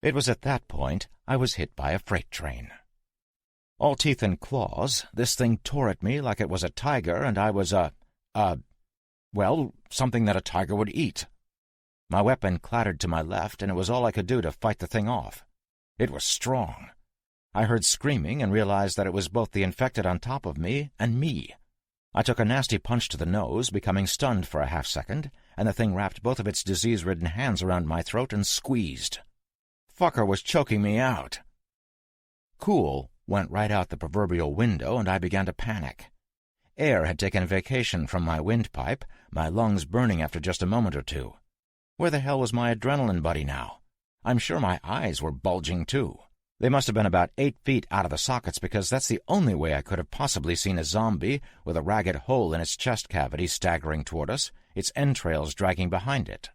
It was at that point I was hit by a freight train. All teeth and claws, this thing tore at me like it was a tiger, and I was something that a tiger would eat. My weapon clattered to my left, and it was all I could do to fight the thing off. It was strong. I heard screaming and realized that it was both the infected on top of me and me. I took a nasty punch to the nose, becoming stunned for a half-second, and the thing wrapped both of its disease-ridden hands around my throat and squeezed. Fucker was choking me out. Cool went right out the proverbial window, and I began to panic. Air had taken a vacation from my windpipe, my lungs burning after just a moment or two. Where the hell was my adrenaline buddy now? I'm sure my eyes were bulging, too. They must have been about 8 feet out of the sockets, because that's the only way I could have possibly seen a zombie with a ragged hole in its chest cavity staggering toward us, its entrails dragging behind it.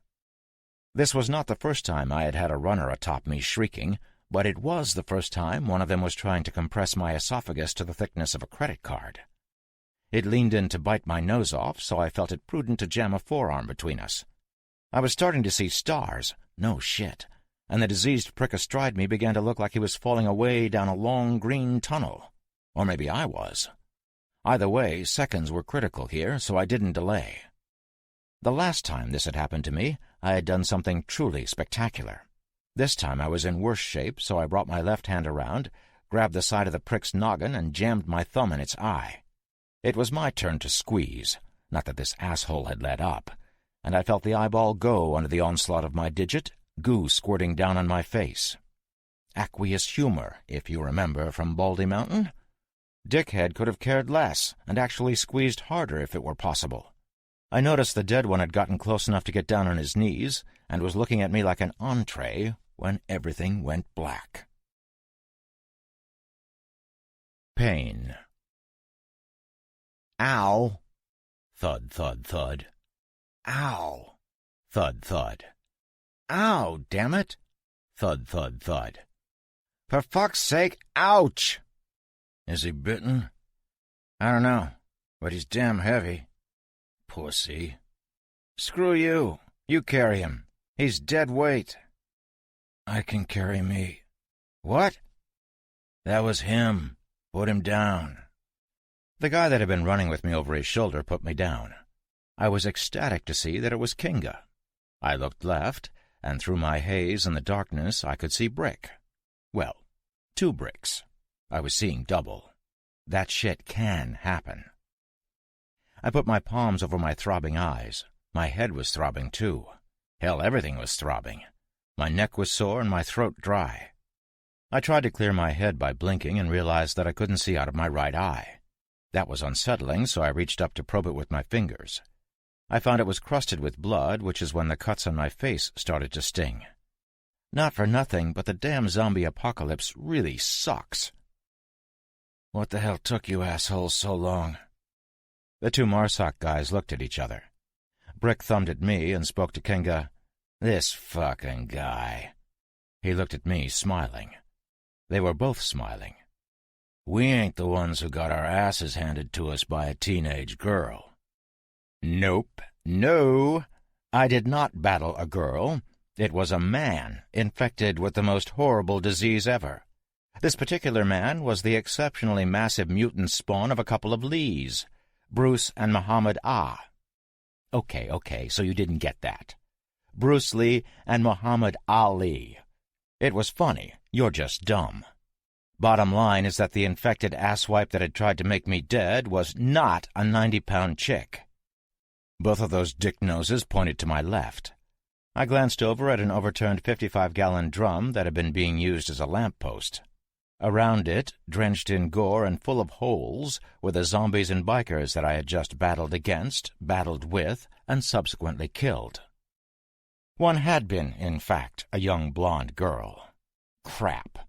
This was not the first time I had had a runner atop me shrieking, but it was the first time one of them was trying to compress my esophagus to the thickness of a credit card. It leaned in to bite my nose off, so I felt it prudent to jam a forearm between us. I was starting to see stars, no shit, and the diseased prick astride me began to look like he was falling away down a long green tunnel. Or maybe I was. Either way, seconds were critical here, so I didn't delay. The last time this had happened to me, I had done something truly spectacular. This time I was in worse shape, so I brought my left hand around, grabbed the side of the prick's noggin, and jammed my thumb in its eye. It was my turn to squeeze, not that this asshole had let up, and I felt the eyeball go under the onslaught of my digit, goo squirting down on my face. Aqueous humor, if you remember from Baldy Mountain. Dickhead could have cared less, and actually squeezed harder if it were possible. I noticed the dead one had gotten close enough to get down on his knees, and was looking at me like an entree when everything went black. Pain. Ow! Thud, thud, thud. Ow! Thud, thud. Ow, damn it! Thud, thud, thud. For fuck's sake, ouch! Is he bitten? I don't know, but he's damn heavy. Pussy. Screw you. You carry him. He's dead weight. I can carry me. What? That was him. Put him down. The guy that had been running with me over his shoulder put me down. I was ecstatic to see that it was Kinga. I looked left, and through my haze and the darkness I could see Brick. Well, 2 bricks. I was seeing double. That shit can happen. I put my palms over my throbbing eyes. My head was throbbing, too. Hell, everything was throbbing. My neck was sore and my throat dry. I tried to clear my head by blinking and realized that I couldn't see out of my right eye. That was unsettling, so I reached up to probe it with my fingers. I found it was crusted with blood, which is when the cuts on my face started to sting. Not for nothing, but the damn zombie apocalypse really sucks. What the hell took you assholes so long? The 2 Marsoc guys looked at each other. Brick thumbed at me and spoke to Kinga. This fucking guy. He looked at me, smiling. They were both smiling. We ain't the ones who got our asses handed to us by a teenage girl. Nope. No. I did not battle a girl. It was a man, infected with the most horrible disease ever. This particular man was the exceptionally massive mutant spawn of a couple of Lees, Bruce and Muhammad Ah. Okay, so you didn't get that. Bruce Lee and Muhammad Ali. It was funny, you're just dumb. Bottom line is that the infected asswipe that had tried to make me dead was not a 90-pound chick. Both of those dick noses pointed to my left. I glanced over at an overturned 55-gallon drum that had been being used as a lamppost. Around it, drenched in gore and full of holes, were the zombies and bikers that I had just battled against, battled with, and subsequently killed. One had been, in fact, a young blonde girl. Crap.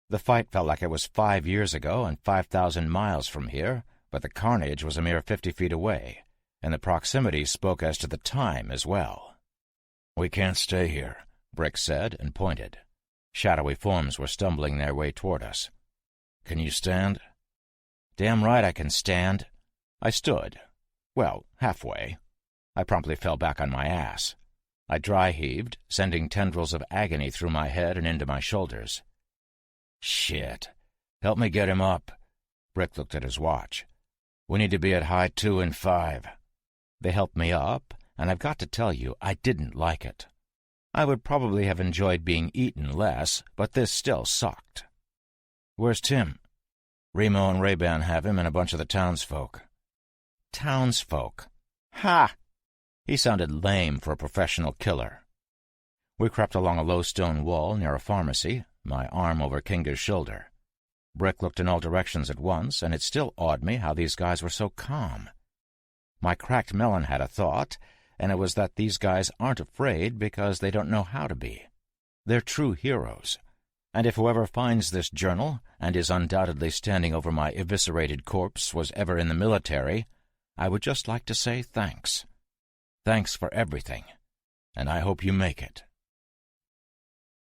The fight felt like it was 5 years ago and 5,000 miles from here, but the carnage was a mere 50 feet away, and the proximity spoke as to the time as well. We can't stay here, Brick said and pointed. Shadowy forms were stumbling their way toward us. Can you stand? Damn right I can stand. I stood. Well, halfway. I promptly fell back on my ass. I dry-heaved, sending tendrils of agony through my head and into my shoulders. Shit. Help me get him up. Brick looked at his watch. We need to be at high 2 in 5. They helped me up, and I've got to tell you, I didn't like it. I would probably have enjoyed being eaten less, but this still sucked. Where's Tim? Remo and Ray-Ban have him and a bunch of the townsfolk. Townsfolk? Ha! He sounded lame for a professional killer. We crept along a low stone wall near a pharmacy, my arm over Kinga's shoulder. Brick looked in all directions at once, and it still awed me how these guys were so calm. My cracked melon had a thought, and it was that these guys aren't afraid because they don't know how to be. They're true heroes, and if whoever finds this journal, and is undoubtedly standing over my eviscerated corpse, was ever in the military, I would just like to say thanks. Thanks for everything, and I hope you make it.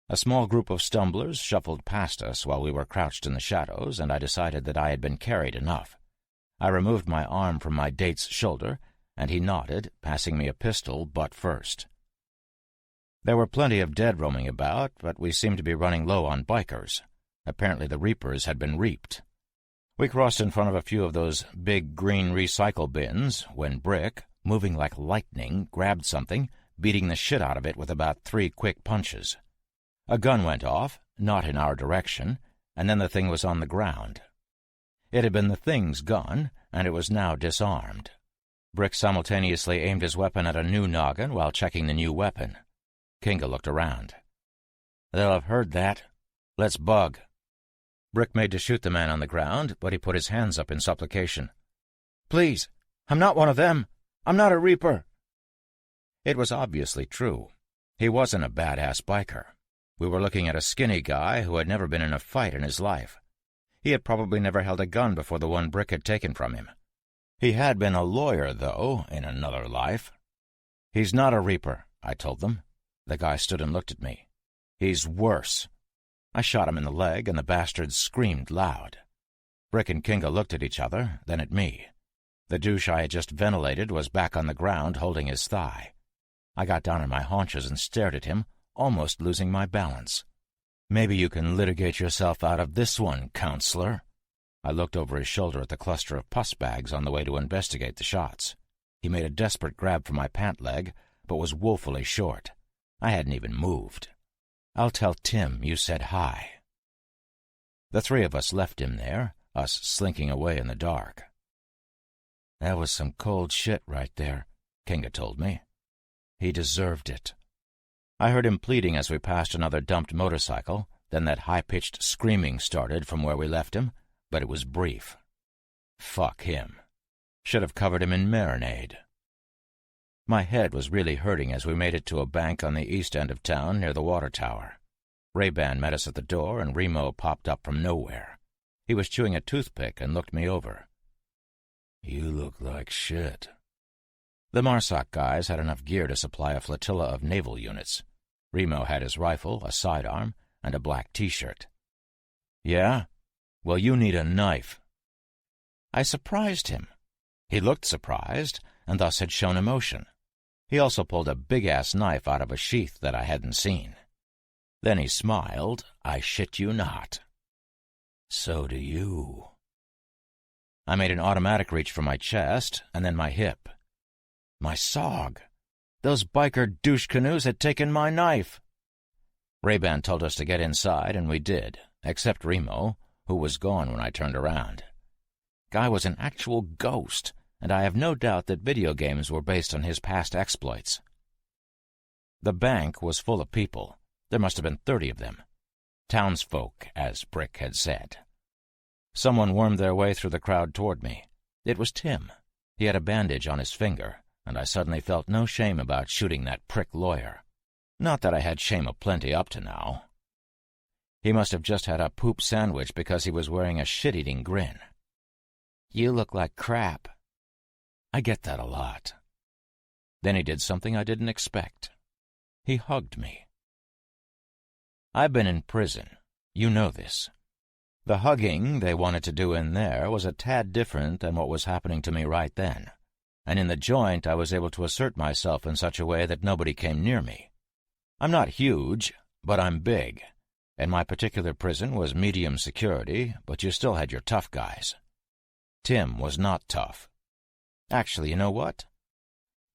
A small group of stumblers shuffled past us while we were crouched in the shadows, and I decided that I had been carried enough. I removed my arm from my date's shoulder, and he nodded, passing me a pistol butt first. There were plenty of dead roaming about, but we seemed to be running low on bikers. Apparently the reapers had been reaped. We crossed in front of a few of those big green recycle bins when Brick, moving like lightning, grabbed something, beating the shit out of it with about 3 quick punches. A gun went off, not in our direction, and then the thing was on the ground. It had been the thing's gun, and it was now disarmed. Brick simultaneously aimed his weapon at a new noggin while checking the new weapon. Kinga looked around. "They'll have heard that. Let's bug." Brick made to shoot the man on the ground, but he put his hands up in supplication. "Please, I'm not one of them. I'm not a reaper." It was obviously true. He wasn't a badass biker. We were looking at a skinny guy who had never been in a fight in his life. He had probably never held a gun before the one Brick had taken from him. He had been a lawyer, though, in another life. "He's not a reaper," I told them. The guy stood and looked at me. "He's worse." I shot him in the leg, and the bastard screamed loud. Brick and Kinga looked at each other, then at me. The douche I had just ventilated was back on the ground, holding his thigh. I got down on my haunches and stared at him, almost losing my balance. "Maybe you can litigate yourself out of this one, counselor." I looked over his shoulder at the cluster of pus bags on the way to investigate the shots. He made a desperate grab for my pant leg, but was woefully short. I hadn't even moved. "I'll tell Tim you said hi." The 3 of us left him there, us slinking away in the dark. "That was some cold shit right there," Kinga told me. "He deserved it." I heard him pleading as we passed another dumped motorcycle, then that high-pitched screaming started from where we left him, but it was brief. Fuck him. Should have covered him in marinade. My head was really hurting as we made it to a bank on the east end of town near the water tower. Ray-Ban met us at the door, and Remo popped up from nowhere. He was chewing a toothpick and looked me over. "You look like shit." The Marsoc guys had enough gear to supply a flotilla of naval units. Remo had his rifle, a sidearm, and a black T-shirt. "Yeah? Well, you need a knife." I surprised him. He looked surprised, and thus had shown emotion. He also pulled a big-ass knife out of a sheath that I hadn't seen. Then he smiled, I shit you not. "So do you." I made an automatic reach for my chest, and then my hip. My sog! Those biker douche canoes had taken my knife! Ray-Ban told us to get inside, and we did, except Remo, who was gone when I turned around. Guy was an actual ghost, and I have no doubt that video games were based on his past exploits. The bank was full of people. There must have been 30 of them. Townsfolk, as Brick had said. Someone wormed their way through the crowd toward me. It was Tim. He had a bandage on his finger, and I suddenly felt no shame about shooting that prick lawyer. Not that I had shame aplenty up to now. He must have just had a poop sandwich because he was wearing a shit-eating grin. "You look like crap." I get that a lot. Then he did something I didn't expect. He hugged me. I've been in prison. You know this. The hugging they wanted to do in there was a tad different than what was happening to me right then, and in the joint I was able to assert myself in such a way that nobody came near me. I'm not huge, but I'm big, and my particular prison was medium security, but you still had your tough guys. Tim was not tough. Actually, you know what?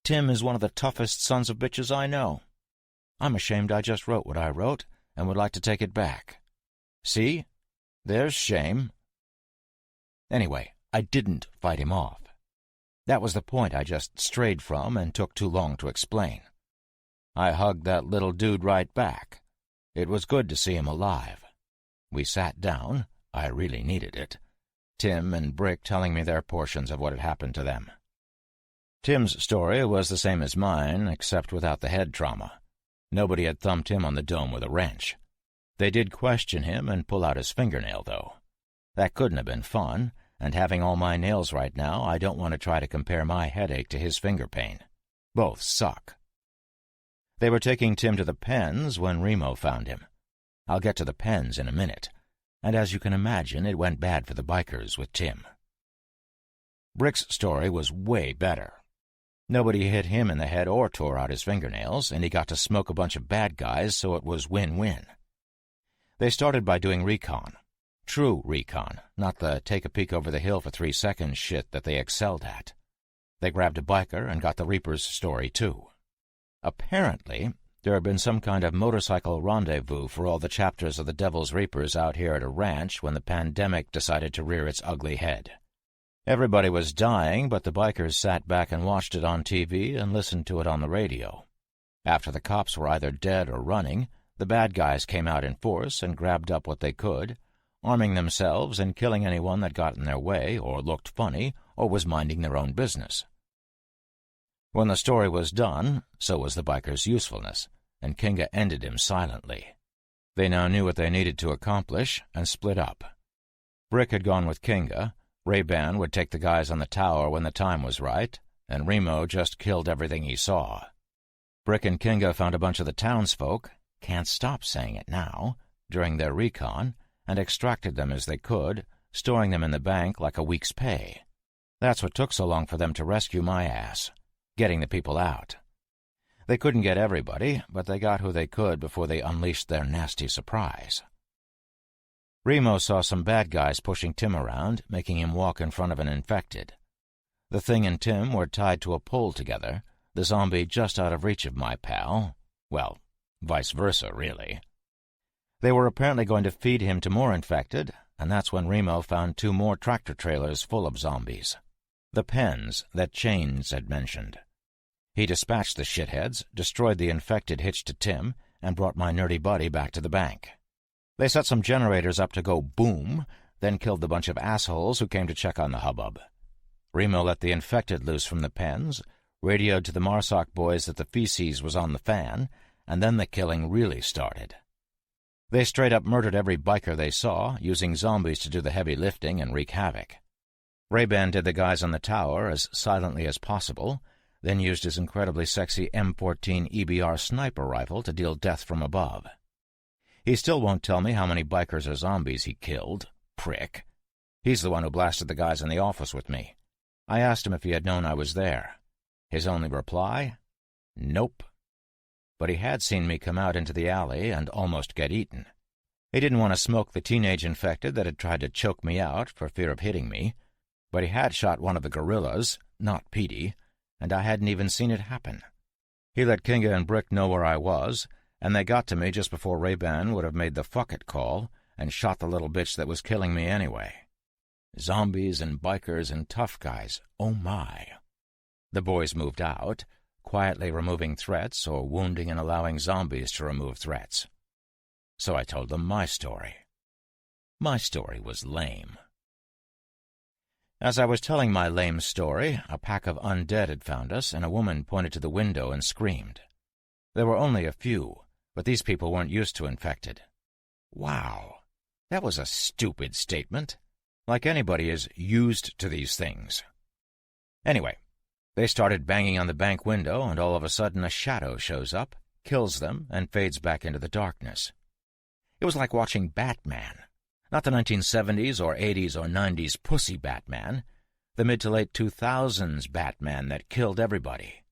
Tim is one of the toughest sons of bitches I know. I'm ashamed I just wrote what I wrote, and would like to take it back. See? There's shame. Anyway, I didn't fight him off. That was the point I just strayed from and took too long to explain. I hugged that little dude right back. It was good to see him alive. We sat down. I really needed it. Tim and Brick telling me their portions of what had happened to them. Tim's story was the same as mine, except without the head trauma. Nobody had thumped him on the dome with a wrench. They did question him and pull out his fingernail, though. That couldn't have been fun, and having all my nails right now, I don't want to try to compare my headache to his finger pain. Both suck. They were taking Tim to the pens when Remo found him. I'll get to the pens in a minute, and as you can imagine, it went bad for the bikers with Tim. Brick's story was way better. Nobody hit him in the head or tore out his fingernails, and he got to smoke a bunch of bad guys, so it was win-win. They started by doing recon. True recon, not the take a peek over the hill for 3 seconds shit that they excelled at. They grabbed a biker and got the Reaper's story, too. Apparently, there had been some kind of motorcycle rendezvous for all the chapters of the Devil's Reapers out here at a ranch when the pandemic decided to rear its ugly head. Everybody was dying, but the bikers sat back and watched it on TV and listened to it on the radio. After the cops were either dead or running, the bad guys came out in force and grabbed up what they could, arming themselves and killing anyone that got in their way or looked funny or was minding their own business. When the story was done, so was the biker's usefulness, and Kinga ended him silently. They now knew what they needed to accomplish and split up. Brick had gone with Kinga, Ray-Ban would take the guys on the tower when the time was right, and Remo just killed everything he saw. Brick and Kinga found a bunch of the townsfolk, can't stop saying it now, during their recon, and extracted them as they could, storing them in the bank like a week's pay. That's what took so long for them to rescue my ass, getting the people out. They couldn't get everybody, but they got who they could before they unleashed their nasty surprise. Remo saw some bad guys pushing Tim around, making him walk in front of an infected. The Thing and Tim were tied to a pole together, the zombie just out of reach of my pal. Well, vice versa, really. They were apparently going to feed him to more infected, and that's when Remo found 2 more tractor-trailers full of zombies. The pens that Chains had mentioned. He dispatched the shitheads, destroyed the infected hitched to Tim, and brought my nerdy buddy back to the bank. They set some generators up to go boom, then killed the bunch of assholes who came to check on the hubbub. Remo let the infected loose from the pens, radioed to the Marsoc boys that the feces was on the fan, and then the killing really started. They straight-up murdered every biker they saw, using zombies to do the heavy lifting and wreak havoc. Ray-Ban did the guys on the tower as silently as possible, then used his incredibly sexy M14 EBR sniper rifle to deal death from above. He still won't tell me how many bikers or zombies he killed, prick. He's the one who blasted the guys in the office with me. I asked him if he had known I was there. His only reply? Nope. But he had seen me come out into the alley and almost get eaten. He didn't want to smoke the teenage infected that had tried to choke me out for fear of hitting me, but he had shot one of the gorillas, not Petey, and I hadn't even seen it happen. He let Kinga and Brick know where I was, and they got to me just before Ray-Ban would have made the fuck-it call and shot the little bitch that was killing me anyway. Zombies and bikers and tough guys, oh my. The boys moved out, quietly removing threats or wounding and allowing zombies to remove threats. So I told them my story. My story was lame. As I was telling my lame story, a pack of undead had found us, and a woman pointed to the window and screamed. There were only a few, but these people weren't used to infected. Wow, that was a stupid statement. Like anybody is used to these things. Anyway, they started banging on the bank window, and all of a sudden a shadow shows up, kills them, and fades back into the darkness. It was like watching Batman. Not the 1970s or 80s or 90s pussy Batman, the mid to late 2000s Batman that killed everybody.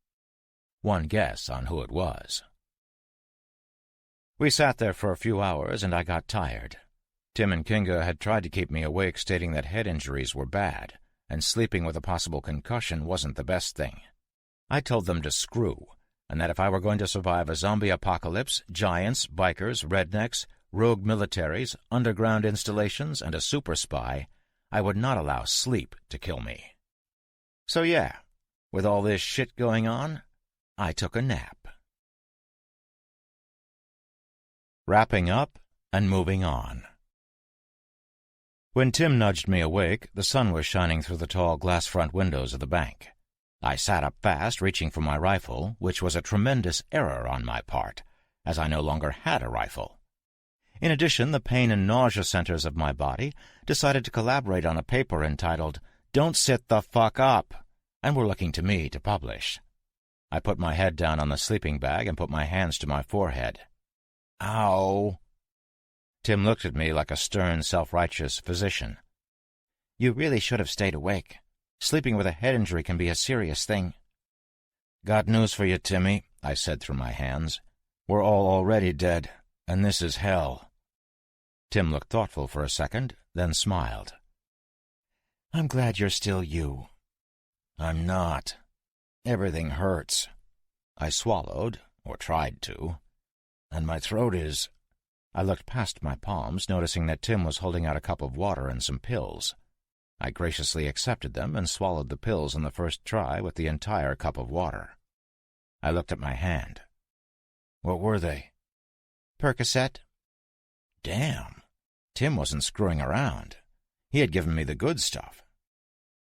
One guess on who it was. We sat there for a few hours, and I got tired. Tim and Kinga had tried to keep me awake, stating that head injuries were bad, and sleeping with a possible concussion wasn't the best thing. I told them to screw, and that if I were going to survive a zombie apocalypse, giants, bikers, rednecks, rogue militaries, underground installations, and a super spy, I would not allow sleep to kill me. So yeah, with all this shit going on, I took a nap. Wrapping up and moving on. When Tim nudged me awake, the sun was shining through the tall glass front windows of the bank. I sat up fast, reaching for my rifle, which was a tremendous error on my part, as I no longer had a rifle. In addition, the pain and nausea centers of my body decided to collaborate on a paper entitled, "Don't Sit the Fuck Up," and were looking to me to publish. I put my head down on the sleeping bag and put my hands to my forehead. Ow! Tim looked at me like a stern, self-righteous physician. You really should have stayed awake. Sleeping with a head injury can be a serious thing. "Got news for you, Timmy," I said through my hands. "We're all already dead, and this is hell." Tim looked thoughtful for a second, then smiled. "I'm glad you're still you." "I'm not. Everything hurts." I swallowed, or tried to, "and my throat is—" I looked past my palms, noticing that Tim was holding out a cup of water and some pills. I graciously accepted them and swallowed the pills on the first try with the entire cup of water. I looked at my hand. "What were they?" "Percocet." Damn. Tim wasn't screwing around. He had given me the good stuff.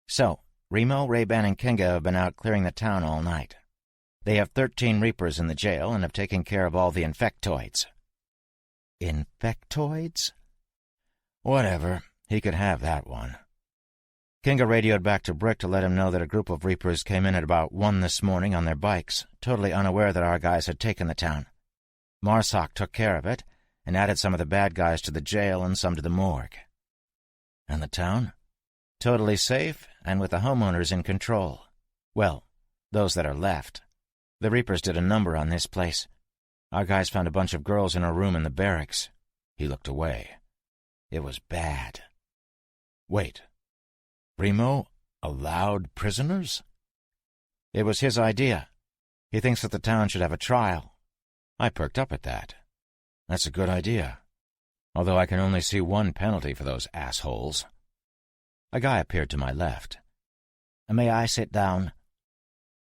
"So, Remo, Ray-Ban, and Kinga have been out clearing the town all night. They have 13 Reapers in the jail and have taken care of all the infectoids." Infectoids? Whatever. He could have that one. Kinga radioed back to Brick to let him know that a group of Reapers came in at about 1 this morning on their bikes, totally unaware that our guys had taken the town. Marsoc took care of it, and added some of the bad guys to the jail and some to the morgue. And the town? Totally safe, and with the homeowners in control. Well, those that are left. The Reapers did a number on this place. Our guys found a bunch of girls in a room in the barracks. He looked away. It was bad. Wait. Remo allowed prisoners? It was his idea. He thinks that the town should have a trial. I perked up at that. That's a good idea. Although I can only see one penalty for those assholes. A guy appeared to my left. "May I sit down?"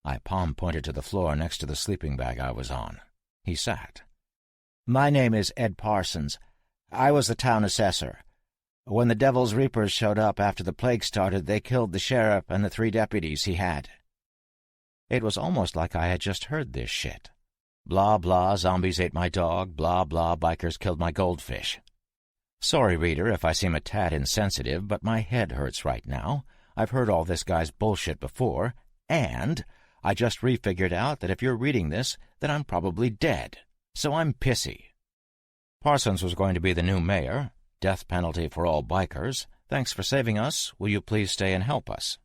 I palm-pointed to the floor next to the sleeping bag I was on. He sat. "My name is Ed Parsons. I was the town assessor. When the Devil's Reapers showed up after the plague started, they killed the sheriff and the 3 deputies he had." It was almost like I had just heard this shit. Blah, blah, zombies ate my dog, blah, blah, bikers killed my goldfish. Sorry, reader, if I seem a tad insensitive, but my head hurts right now. I've heard all this guy's bullshit before, and I just refigured out that if you're reading this, then I'm probably dead. So I'm pissy. Parsons was going to be the new mayor. Death penalty for all bikers. Thanks for saving us. Will you please stay and help us?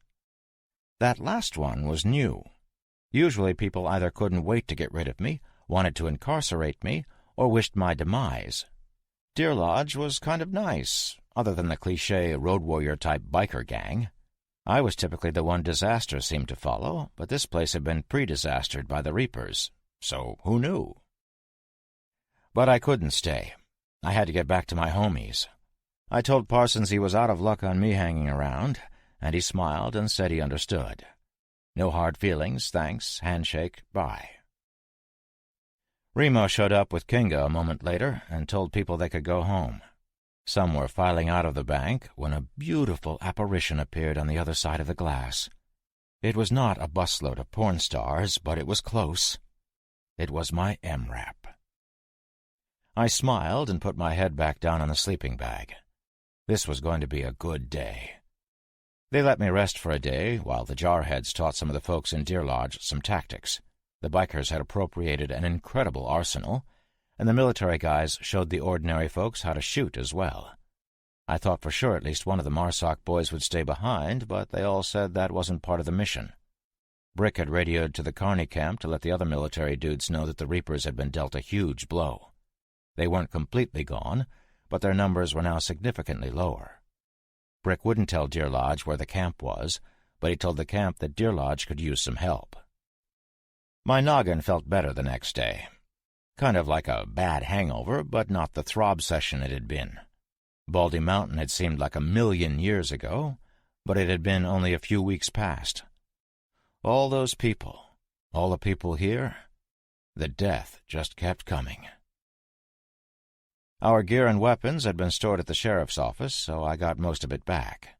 That last one was new. Usually people either couldn't wait to get rid of me, wanted to incarcerate me, or wished my demise. Deer Lodge was kind of nice, other than the cliché road warrior-type biker gang. I was typically the one disaster seemed to follow, but this place had been pre-disastered by the Reapers, so who knew? But I couldn't stay. I had to get back to my homies. I told Parsons he was out of luck on me hanging around, and he smiled and said he understood. No hard feelings, thanks, handshake, bye. Remo showed up with Kinga a moment later and told people they could go home. Some were filing out of the bank when a beautiful apparition appeared on the other side of the glass. It was not a busload of porn stars, but it was close. It was my MRAP. I smiled and put my head back down on the sleeping bag. This was going to be a good day. They let me rest for a day while the jarheads taught some of the folks in Deer Lodge some tactics. The bikers had appropriated an incredible arsenal, and the military guys showed the ordinary folks how to shoot as well. I thought for sure at least one of the Marsoc boys would stay behind, but they all said that wasn't part of the mission. Brick had radioed to the Carney camp to let the other military dudes know that the Reapers had been dealt a huge blow. They weren't completely gone, but their numbers were now significantly lower. Brick wouldn't tell Deer Lodge where the camp was, but he told the camp that Deer Lodge could use some help. My noggin felt better the next day. Kind of like a bad hangover, but not the throb session it had been. Baldy Mountain had seemed like 1,000,000 years ago, but it had been only a few weeks past. All those people, all the people here, the death just kept coming. Our gear and weapons had been stored at the sheriff's office, so I got most of it back.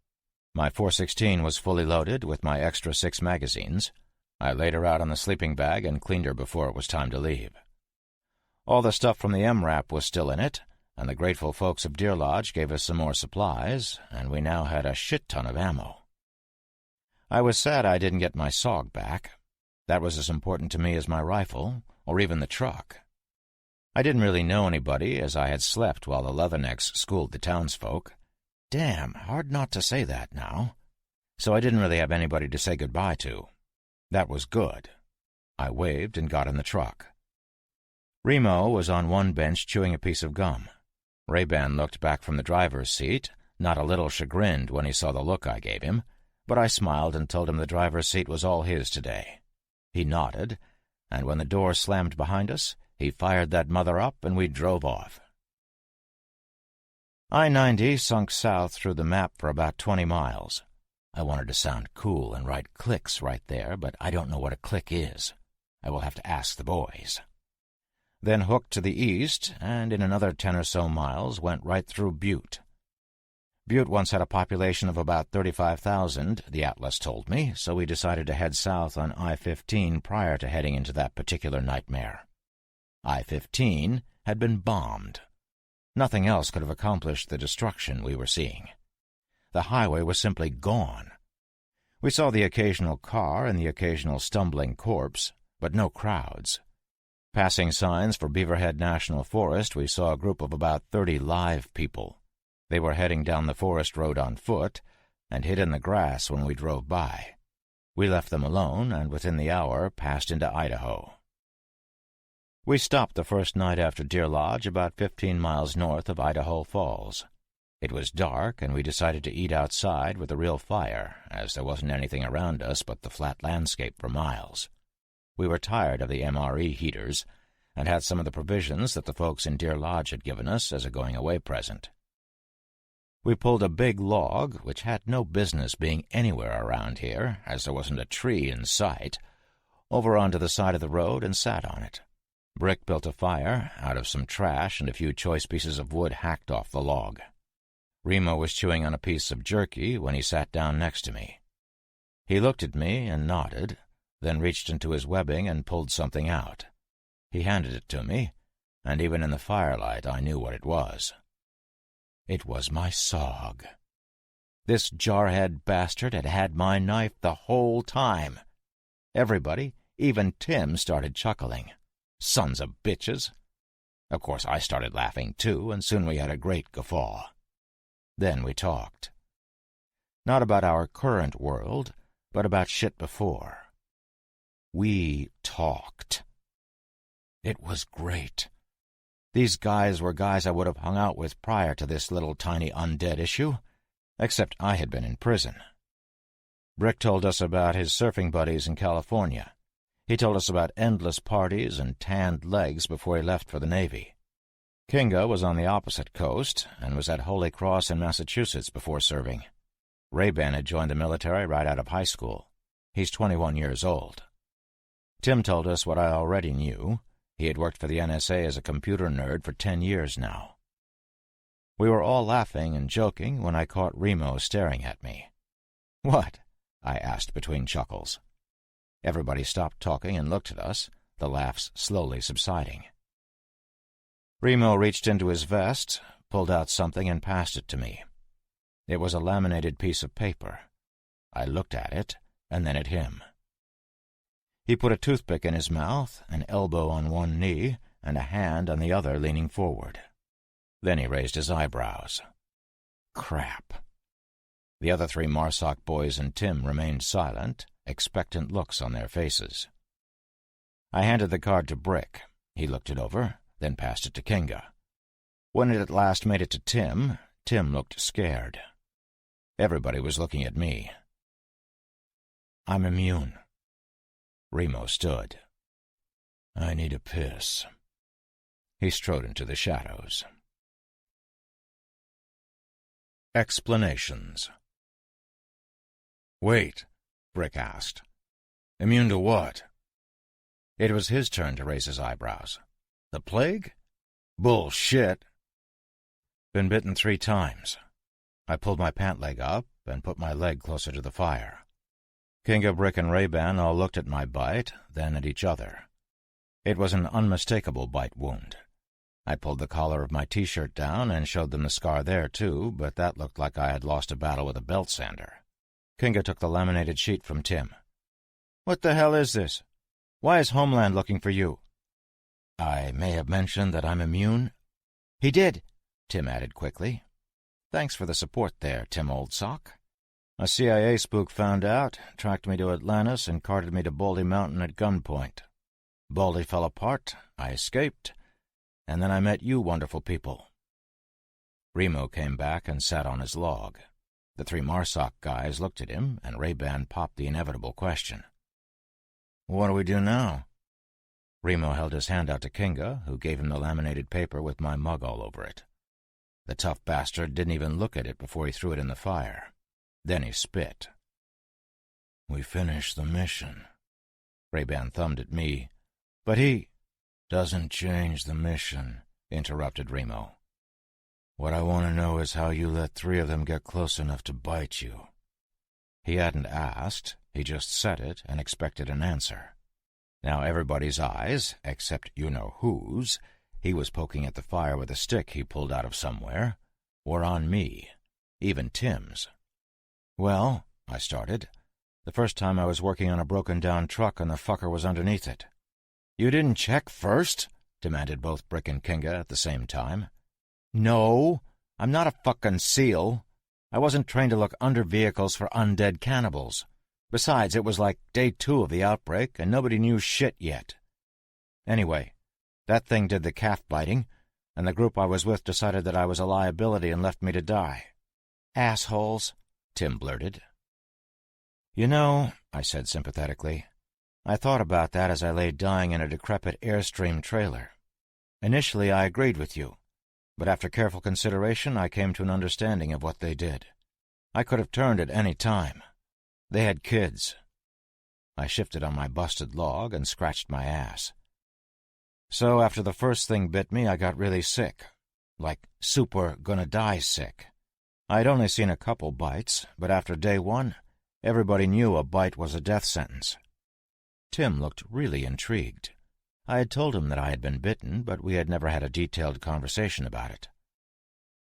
My .416 was fully loaded with my extra 6 magazines. I laid her out on the sleeping bag and cleaned her before it was time to leave. All the stuff from the MRAP was still in it, and the grateful folks of Deer Lodge gave us some more supplies, and we now had a shit-ton of ammo. I was sad I didn't get my SOG back. That was as important to me as my rifle, or even the truck. I didn't really know anybody, as I had slept while the Leathernecks schooled the townsfolk. Damn, hard not to say that now. So I didn't really have anybody to say goodbye to. That was good. I waved and got in the truck. Remo was on one bench chewing a piece of gum. Ray-Ban looked back from the driver's seat, not a little chagrined when he saw the look I gave him, but I smiled and told him the driver's seat was all his today. He nodded, and when the door slammed behind us, he fired that mother up and we drove off. I-90 sunk south through the map for about 20 miles. I wanted to sound cool and write clicks right there, but I don't know what a click is. I will have to ask the boys. Then hooked to the east, and in another 10 or so miles went right through Butte. Butte once had a population of about 35,000, the atlas told me, so we decided to head south on I-15 prior to heading into that particular nightmare. I-15 had been bombed. Nothing else could have accomplished the destruction we were seeing. The highway was simply gone. We saw the occasional car and the occasional stumbling corpse, but no crowds. Passing signs for Beaverhead National Forest, we saw a group of about 30 live people. They were heading down the forest road on foot and hid in the grass when we drove by. We left them alone and within the hour passed into Idaho. We stopped the first night after Deer Lodge about 15 miles north of Idaho Falls. It was dark, and we decided to eat outside with a real fire, as there wasn't anything around us but the flat landscape for miles. We were tired of the MRE heaters, and had some of the provisions that the folks in Deer Lodge had given us as a going-away present. We pulled a big log, which had no business being anywhere around here, as there wasn't a tree in sight, over onto the side of the road and sat on it. Brick built a fire out of some trash and a few choice pieces of wood hacked off the log. Remo was chewing on a piece of jerky when he sat down next to me. He looked at me and nodded, then reached into his webbing and pulled something out. He handed it to me, and even in the firelight I knew what it was. It was my SOG. This jarhead bastard had had my knife the whole time. Everybody, even Tim, started chuckling. Sons of bitches! Of course I started laughing too, and soon we had a great guffaw. Then we talked. Not about our current world, but about shit before. We talked. It was great. These guys were guys I would have hung out with prior to this little tiny undead issue, except I had been in prison. Brick told us about his surfing buddies in California. He told us about endless parties and tanned legs before he left for the Navy. Kinga was on the opposite coast and was at Holy Cross in Massachusetts before serving. Ray-Ban had joined the military right out of high school. He's 21 years old. Tim told us what I already knew. He had worked for the NSA as a computer nerd for 10 years now. We were all laughing and joking when I caught Remo staring at me. "What?" I asked between chuckles. Everybody stopped talking and looked at us, the laughs slowly subsiding. Remo reached into his vest, pulled out something and passed it to me. It was a laminated piece of paper. I looked at it, and then at him. He put a toothpick in his mouth, an elbow on one knee, and a hand on the other leaning forward. Then he raised his eyebrows. Crap. The other 3 Marsoc boys and Tim remained silent, expectant looks on their faces. I handed the card to Brick. He looked it over, then passed it to Kinga. When it at last made it to Tim, Tim looked scared. Everybody was looking at me. "I'm immune." Remo stood. "I need a piss." He strode into the shadows. Explanations. "Wait," Brick asked. "Immune to what?" It was his turn to raise his eyebrows. "The plague? Bullshit." "Been bitten 3 times. I pulled my pant leg up and put my leg closer to the fire. Kinga, Brick, and Ray-Ban all looked at my bite, then at each other. It was an unmistakable bite wound. I pulled the collar of my T-shirt down and showed them the scar there, too, but that looked like I had lost a battle with a belt sander. Kinga took the laminated sheet from Tim. "What the hell is this? Why is Homeland looking for you?" "I may have mentioned that I'm immune." "He did," Tim added quickly. "Thanks for the support there, Tim Old Sock. A CIA spook found out, tracked me to Atlantis, and carted me to Baldy Mountain at gunpoint. Baldy fell apart, I escaped, and then I met you wonderful people." Remo came back and sat on his log. The three Marsoc guys looked at him, and Ray-Ban popped the inevitable question. "What do we do now?" Remo held his hand out to Kinga, who gave him the laminated paper with my mug all over it. The tough bastard didn't even look at it before he threw it in the fire. Then he spit. "We finished the mission." Ray-Ban thumbed at me. "But he—" "Doesn't change the mission," interrupted Remo. "What I want to know is how you let 3 of them get close enough to bite you." He hadn't asked, he just said it and expected an answer. Now everybody's eyes, except you-know-whose, he was poking at the fire with a stick he pulled out of somewhere, were on me, even Tim's. "Well," I started, "the first time I was working on a broken-down truck and the fucker was underneath it." "You didn't check first?" demanded both Brick and Kinga at the same time. "No, I'm not a fucking SEAL. I wasn't trained to look under vehicles for undead cannibals. Besides, it was like day 2 of the outbreak, and nobody knew shit yet. Anyway, that thing did the calf biting, and the group I was with decided that I was a liability and left me to die." "Assholes," Tim blurted. "You know," I said sympathetically, "I thought about that as I lay dying in a decrepit Airstream trailer. Initially, I agreed with you, but after careful consideration, I came to an understanding of what they did. I could have turned at any time. They had kids." I shifted on my busted log and scratched my ass. "So after the first thing bit me, I got really sick. Like super gonna-die sick. I'd only seen a couple bites, but after day 1, everybody knew a bite was a death sentence." Tim looked really intrigued. I had told him that I had been bitten, but we had never had a detailed conversation about it.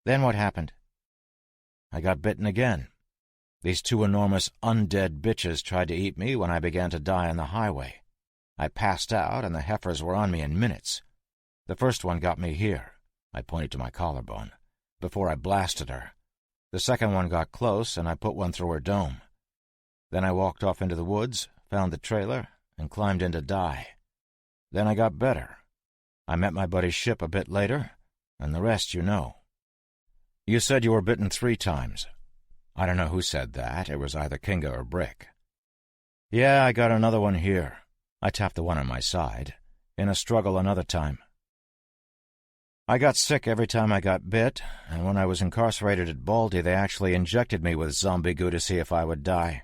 "Then what happened?" "I got bitten again. These 2 enormous undead bitches tried to eat me when I began to die on the highway. I passed out, and the heifers were on me in minutes. The first one got me here," I pointed to my collarbone, "before I blasted her. The second one got close, and I put one through her dome. Then I walked off into the woods, found the trailer, and climbed in to die. Then I got better. I met my buddy's ship a bit later, and the rest you know." "You said you were bitten 3 times. I don't know who said that. It was either Kinga or Brick." "Yeah, I got another one here." I tapped the one on my side. "In a struggle another time. I got sick every time I got bit, and when I was incarcerated at Baldy, they actually injected me with zombie goo to see if I would die."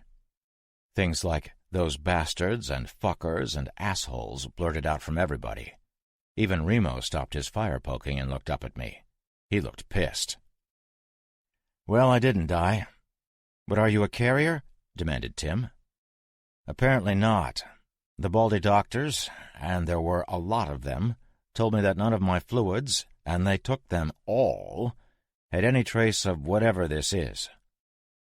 Things like "those bastards" and "fuckers" and "assholes" blurted out from everybody. Even Remo stopped his fire poking and looked up at me. He looked pissed. "Well, I didn't die." "But are you a carrier?" demanded Tim. "Apparently not. The Baldy doctors, and there were a lot of them, told me that none of my fluids, and they took them all, had any trace of whatever this is.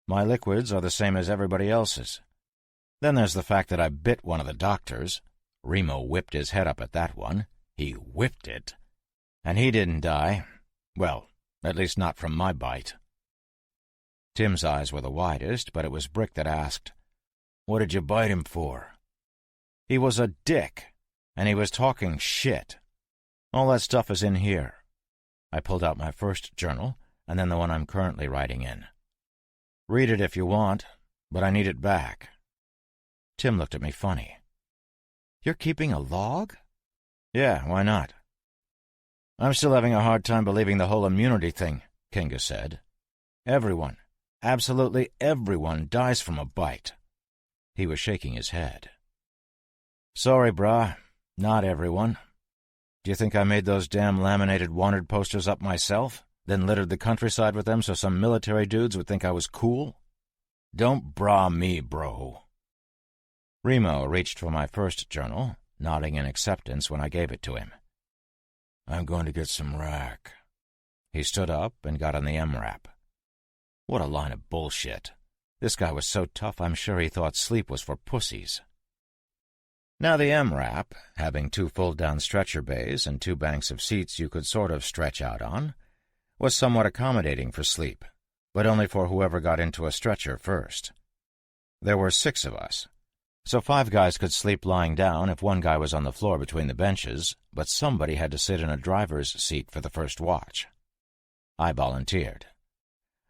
My liquids are the same as everybody else's. Then there's the fact that I bit one of the doctors." Remo whipped his head up at that one. He whipped it. "And he didn't die. Well, at least not from my bite." Tim's eyes were the widest, but it was Brick that asked, "What did you bite him for?" "He was a dick, and he was talking shit. All that stuff is in here." I pulled out my first journal, and then the one I'm currently writing in. "Read it if you want, but I need it back." Tim looked at me funny. "You're keeping a log?" "Yeah, why not?" "I'm still having a hard time believing the whole immunity thing," Kinga said. "Everyone, absolutely everyone, dies from a bite." He was shaking his head. "Sorry, brah, not everyone. Do you think I made those damn laminated wanted posters up myself, then littered the countryside with them so some military dudes would think I was cool? Don't brah me, bro." Remo reached for my first journal, nodding in acceptance when I gave it to him. "I'm going to get some rack." He stood up and got on the MRAP. What a line of bullshit. This guy was so tough I'm sure he thought sleep was for pussies. Now the MRAP, having 2 fold-down stretcher bays and 2 banks of seats you could sort of stretch out on, was somewhat accommodating for sleep, but only for whoever got into a stretcher first. There were 6 of us. So 5 guys could sleep lying down if one guy was on the floor between the benches, but somebody had to sit in a driver's seat for the first watch. I volunteered.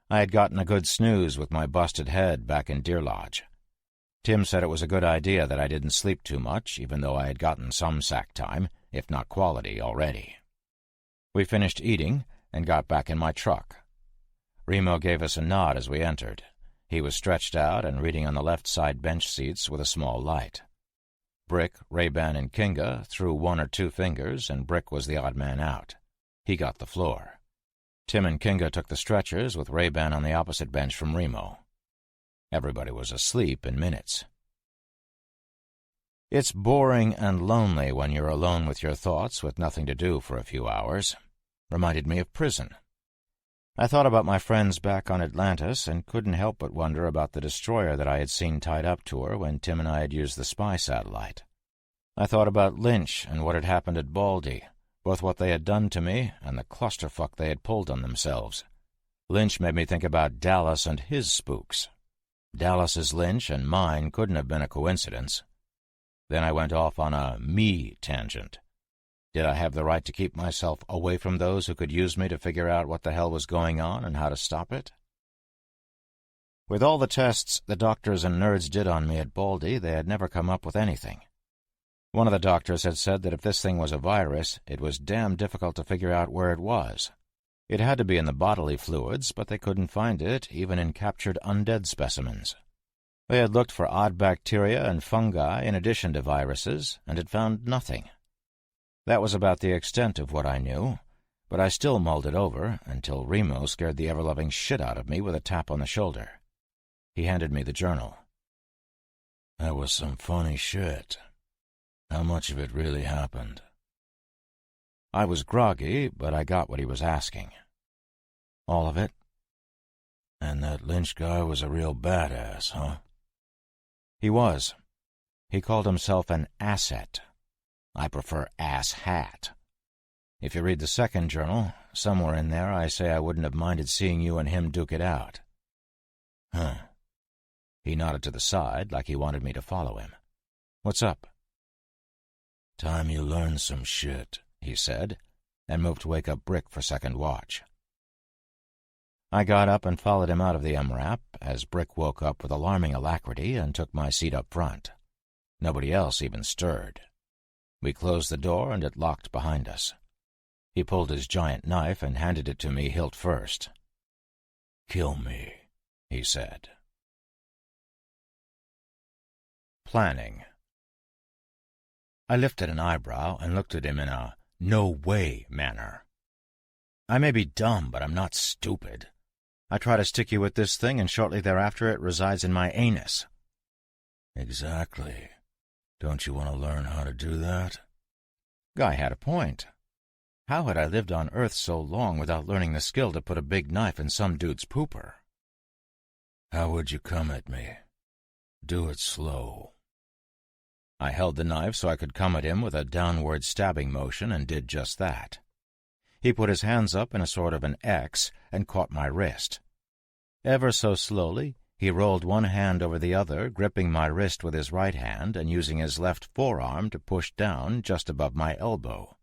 I had gotten a good snooze with my busted head back in Deer Lodge. Tim said it was a good idea that I didn't sleep too much, even though I had gotten some sack time, if not quality, already. We finished eating and got back in my truck. Remo gave us a nod as we entered. He was stretched out and reading on the left side bench seats with a small light. Brick, Ray-Ban, and Kinga threw 1 or 2 fingers, and Brick was the odd man out. He got the floor. Tim and Kinga took the stretchers with Ray-Ban on the opposite bench from Remo. Everybody was asleep in minutes. It's boring and lonely when you're alone with your thoughts with nothing to do for a few hours. Reminded me of prison. I thought about my friends back on Atlantis and couldn't help but wonder about the destroyer that I had seen tied up to her when Tim and I had used the spy satellite. I thought about Lynch and what had happened at Baldy, both what they had done to me and the clusterfuck they had pulled on themselves. Lynch made me think about Dallas and his spooks. Dallas's Lynch and mine couldn't have been a coincidence. Then I went off on a me tangent. Did I have the right to keep myself away from those who could use me to figure out what the hell was going on and how to stop it? With all the tests the doctors and nerds did on me at Baldy, they had never come up with anything. One of the doctors had said that if this thing was a virus, it was damn difficult to figure out where it was. It had to be in the bodily fluids, but they couldn't find it even in captured undead specimens. They had looked for odd bacteria and fungi in addition to viruses, and had found nothing. That was about the extent of what I knew, but I still mulled it over until Remo scared the ever-loving shit out of me with a tap on the shoulder. He handed me the journal. That was some funny shit. How much of it really happened? I was groggy, but I got what he was asking. All of it. And that Lynch guy was a real badass, huh? He was. He called himself an asset. I prefer ass-hat. If you read the second journal, somewhere in there I say I wouldn't have minded seeing you and him duke it out. Huh. He nodded to the side like he wanted me to follow him. What's up? Time you learned some shit, he said, and moved to wake up Brick for second watch. I got up and followed him out of the MRAP as Brick woke up with alarming alacrity and took my seat up front. Nobody else even stirred. We closed the door and it locked behind us. He pulled his giant knife and handed it to me hilt first. "Kill me," he said. Planning. I lifted an eyebrow and looked at him in a no-way manner. I may be dumb, but I'm not stupid. I try to stick you with this thing, and shortly thereafter it resides in my anus. Exactly. Don't you want to learn how to do that? Guy had a point. How had I lived on Earth so long without learning the skill to put a big knife in some dude's pooper? How would you come at me? Do it slow. I held the knife so I could come at him with a downward stabbing motion and did just that. He put his hands up in a sort of an X and caught my wrist. Ever so slowly, he rolled one hand over the other, gripping my wrist with his right hand and using his left forearm to push down just above my elbow.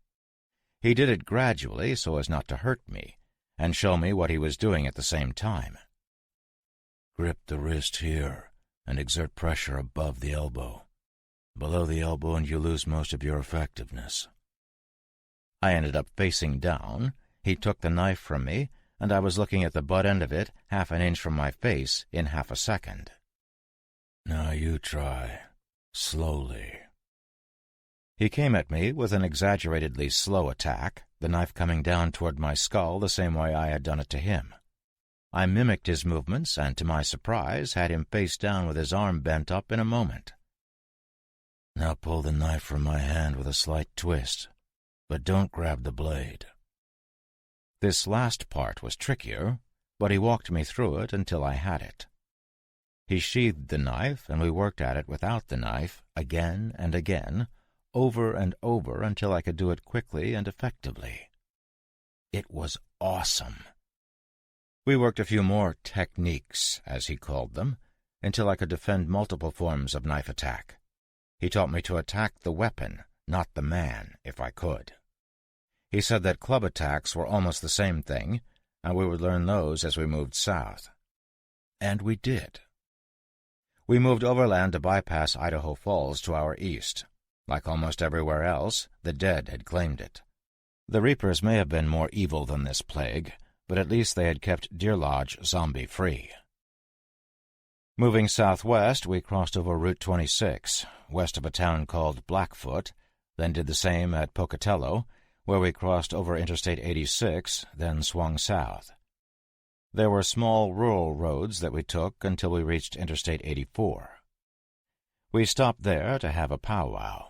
He did it gradually so as not to hurt me, and show me what he was doing at the same time. Grip the wrist here and exert pressure above the elbow. Below the elbow and you lose most of your effectiveness. I ended up facing down. He took the knife from me, and I was looking at the butt end of it half an inch from my face in half a second. Now you try. Slowly. He came at me with an exaggeratedly slow attack, the knife coming down toward my skull the same way I had done it to him. I mimicked his movements, and to my surprise had him face down with his arm bent up in a moment. Now pull the knife from my hand with a slight twist, but don't grab the blade. This last part was trickier, but he walked me through it until I had it. He sheathed the knife, and we worked at it without the knife again and again, over and over until I could do it quickly and effectively. It was awesome. We worked a few more techniques, as he called them, until I could defend multiple forms of knife attack, He taught me to attack the weapon, not the man, if I could. He said that club attacks were almost the same thing, and we would learn those as we moved south. And we did. We moved overland to bypass Idaho Falls to our east. Like almost everywhere else, the dead had claimed it. The Reapers may have been more evil than this plague, but at least they had kept Deer Lodge zombie-free. Moving southwest, we crossed over Route 26, west of a town called Blackfoot, then did the same at Pocatello, where we crossed over Interstate 86, then swung south. There were small rural roads that we took until we reached Interstate 84. We stopped there to have a powwow.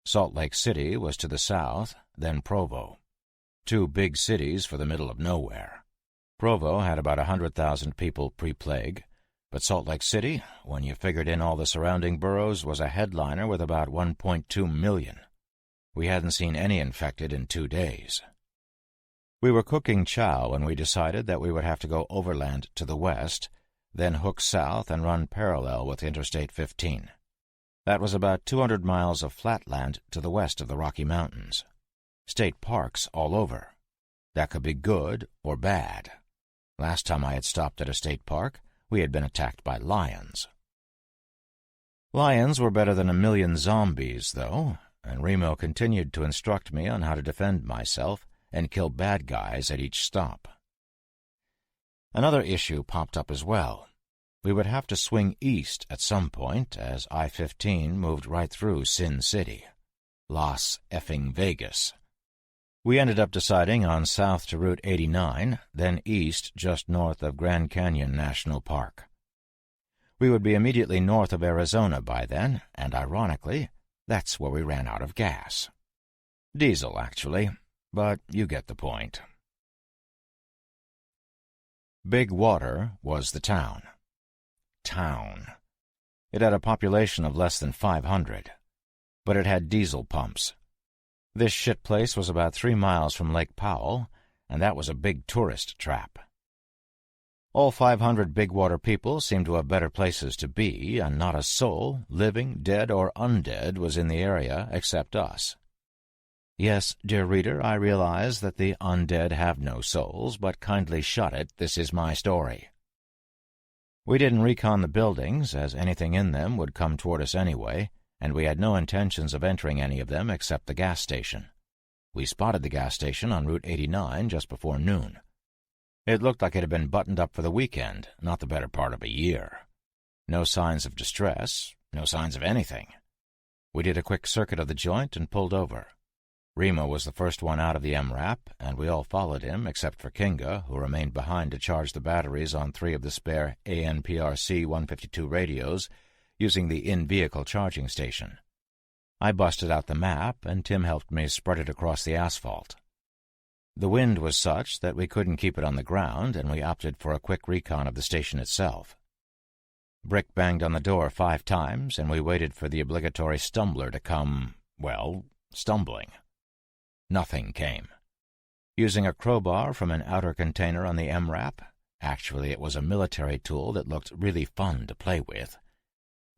Salt Lake City was to the south, then Provo. Two big cities for the middle of nowhere. Provo had about 100,000 people pre-plague, but Salt Lake City, when you figured in all the surrounding boroughs, was a headliner with about 1.2 million. We hadn't seen any infected in 2 days. We were cooking chow when we decided that we would have to go overland to the west, then hook south and run parallel with Interstate 15. That was about 200 miles of flatland to the west of the Rocky Mountains. State parks all over. That could be good or bad. Last time I had stopped at a state park, we had been attacked by lions. Lions were better than a million zombies, though, and Remo continued to instruct me on how to defend myself and kill bad guys at each stop. Another issue popped up as well. We would have to swing east at some point, as I-15 moved right through Sin City. Las effing Vegas. We ended up deciding on south to Route 89, then east just north of Grand Canyon National Park. We would be immediately north of Arizona by then, and ironically, that's where we ran out of gas. Diesel, actually, but you get the point. Big Water was the town. It had a population of less than 500, but it had diesel pumps. This shit place was about 3 miles from Lake Powell, and that was a big tourist trap. All 500 Big Water people seemed to have better places to be, and not a soul, living, dead, or undead, was in the area except us. Yes, dear reader, I realize that the undead have no souls, but kindly shut it, this is my story. We didn't recon the buildings, as anything in them would come toward us anyway, and we had no intentions of entering any of them except the gas station. We spotted the gas station on Route 89 just before noon. It looked like it had been buttoned up for the weekend, not the better part of a year. No signs of distress, no signs of anything. We did a quick circuit of the joint and pulled over. Remo was the first one out of the MRAP, and we all followed him except for Kinga, who remained behind to charge the batteries on 3 of the spare ANPRC 152 radios using the in-vehicle charging station. I busted out the map, and Tim helped me spread it across the asphalt. The wind was such that we couldn't keep it on the ground, and we opted for a quick recon of the station itself. Brick banged on the door 5 times, and we waited for the obligatory stumbler to come, well, stumbling. Nothing came. Using a crowbar from an outer container on the MRAP, actually it was a military tool that looked really fun to play with,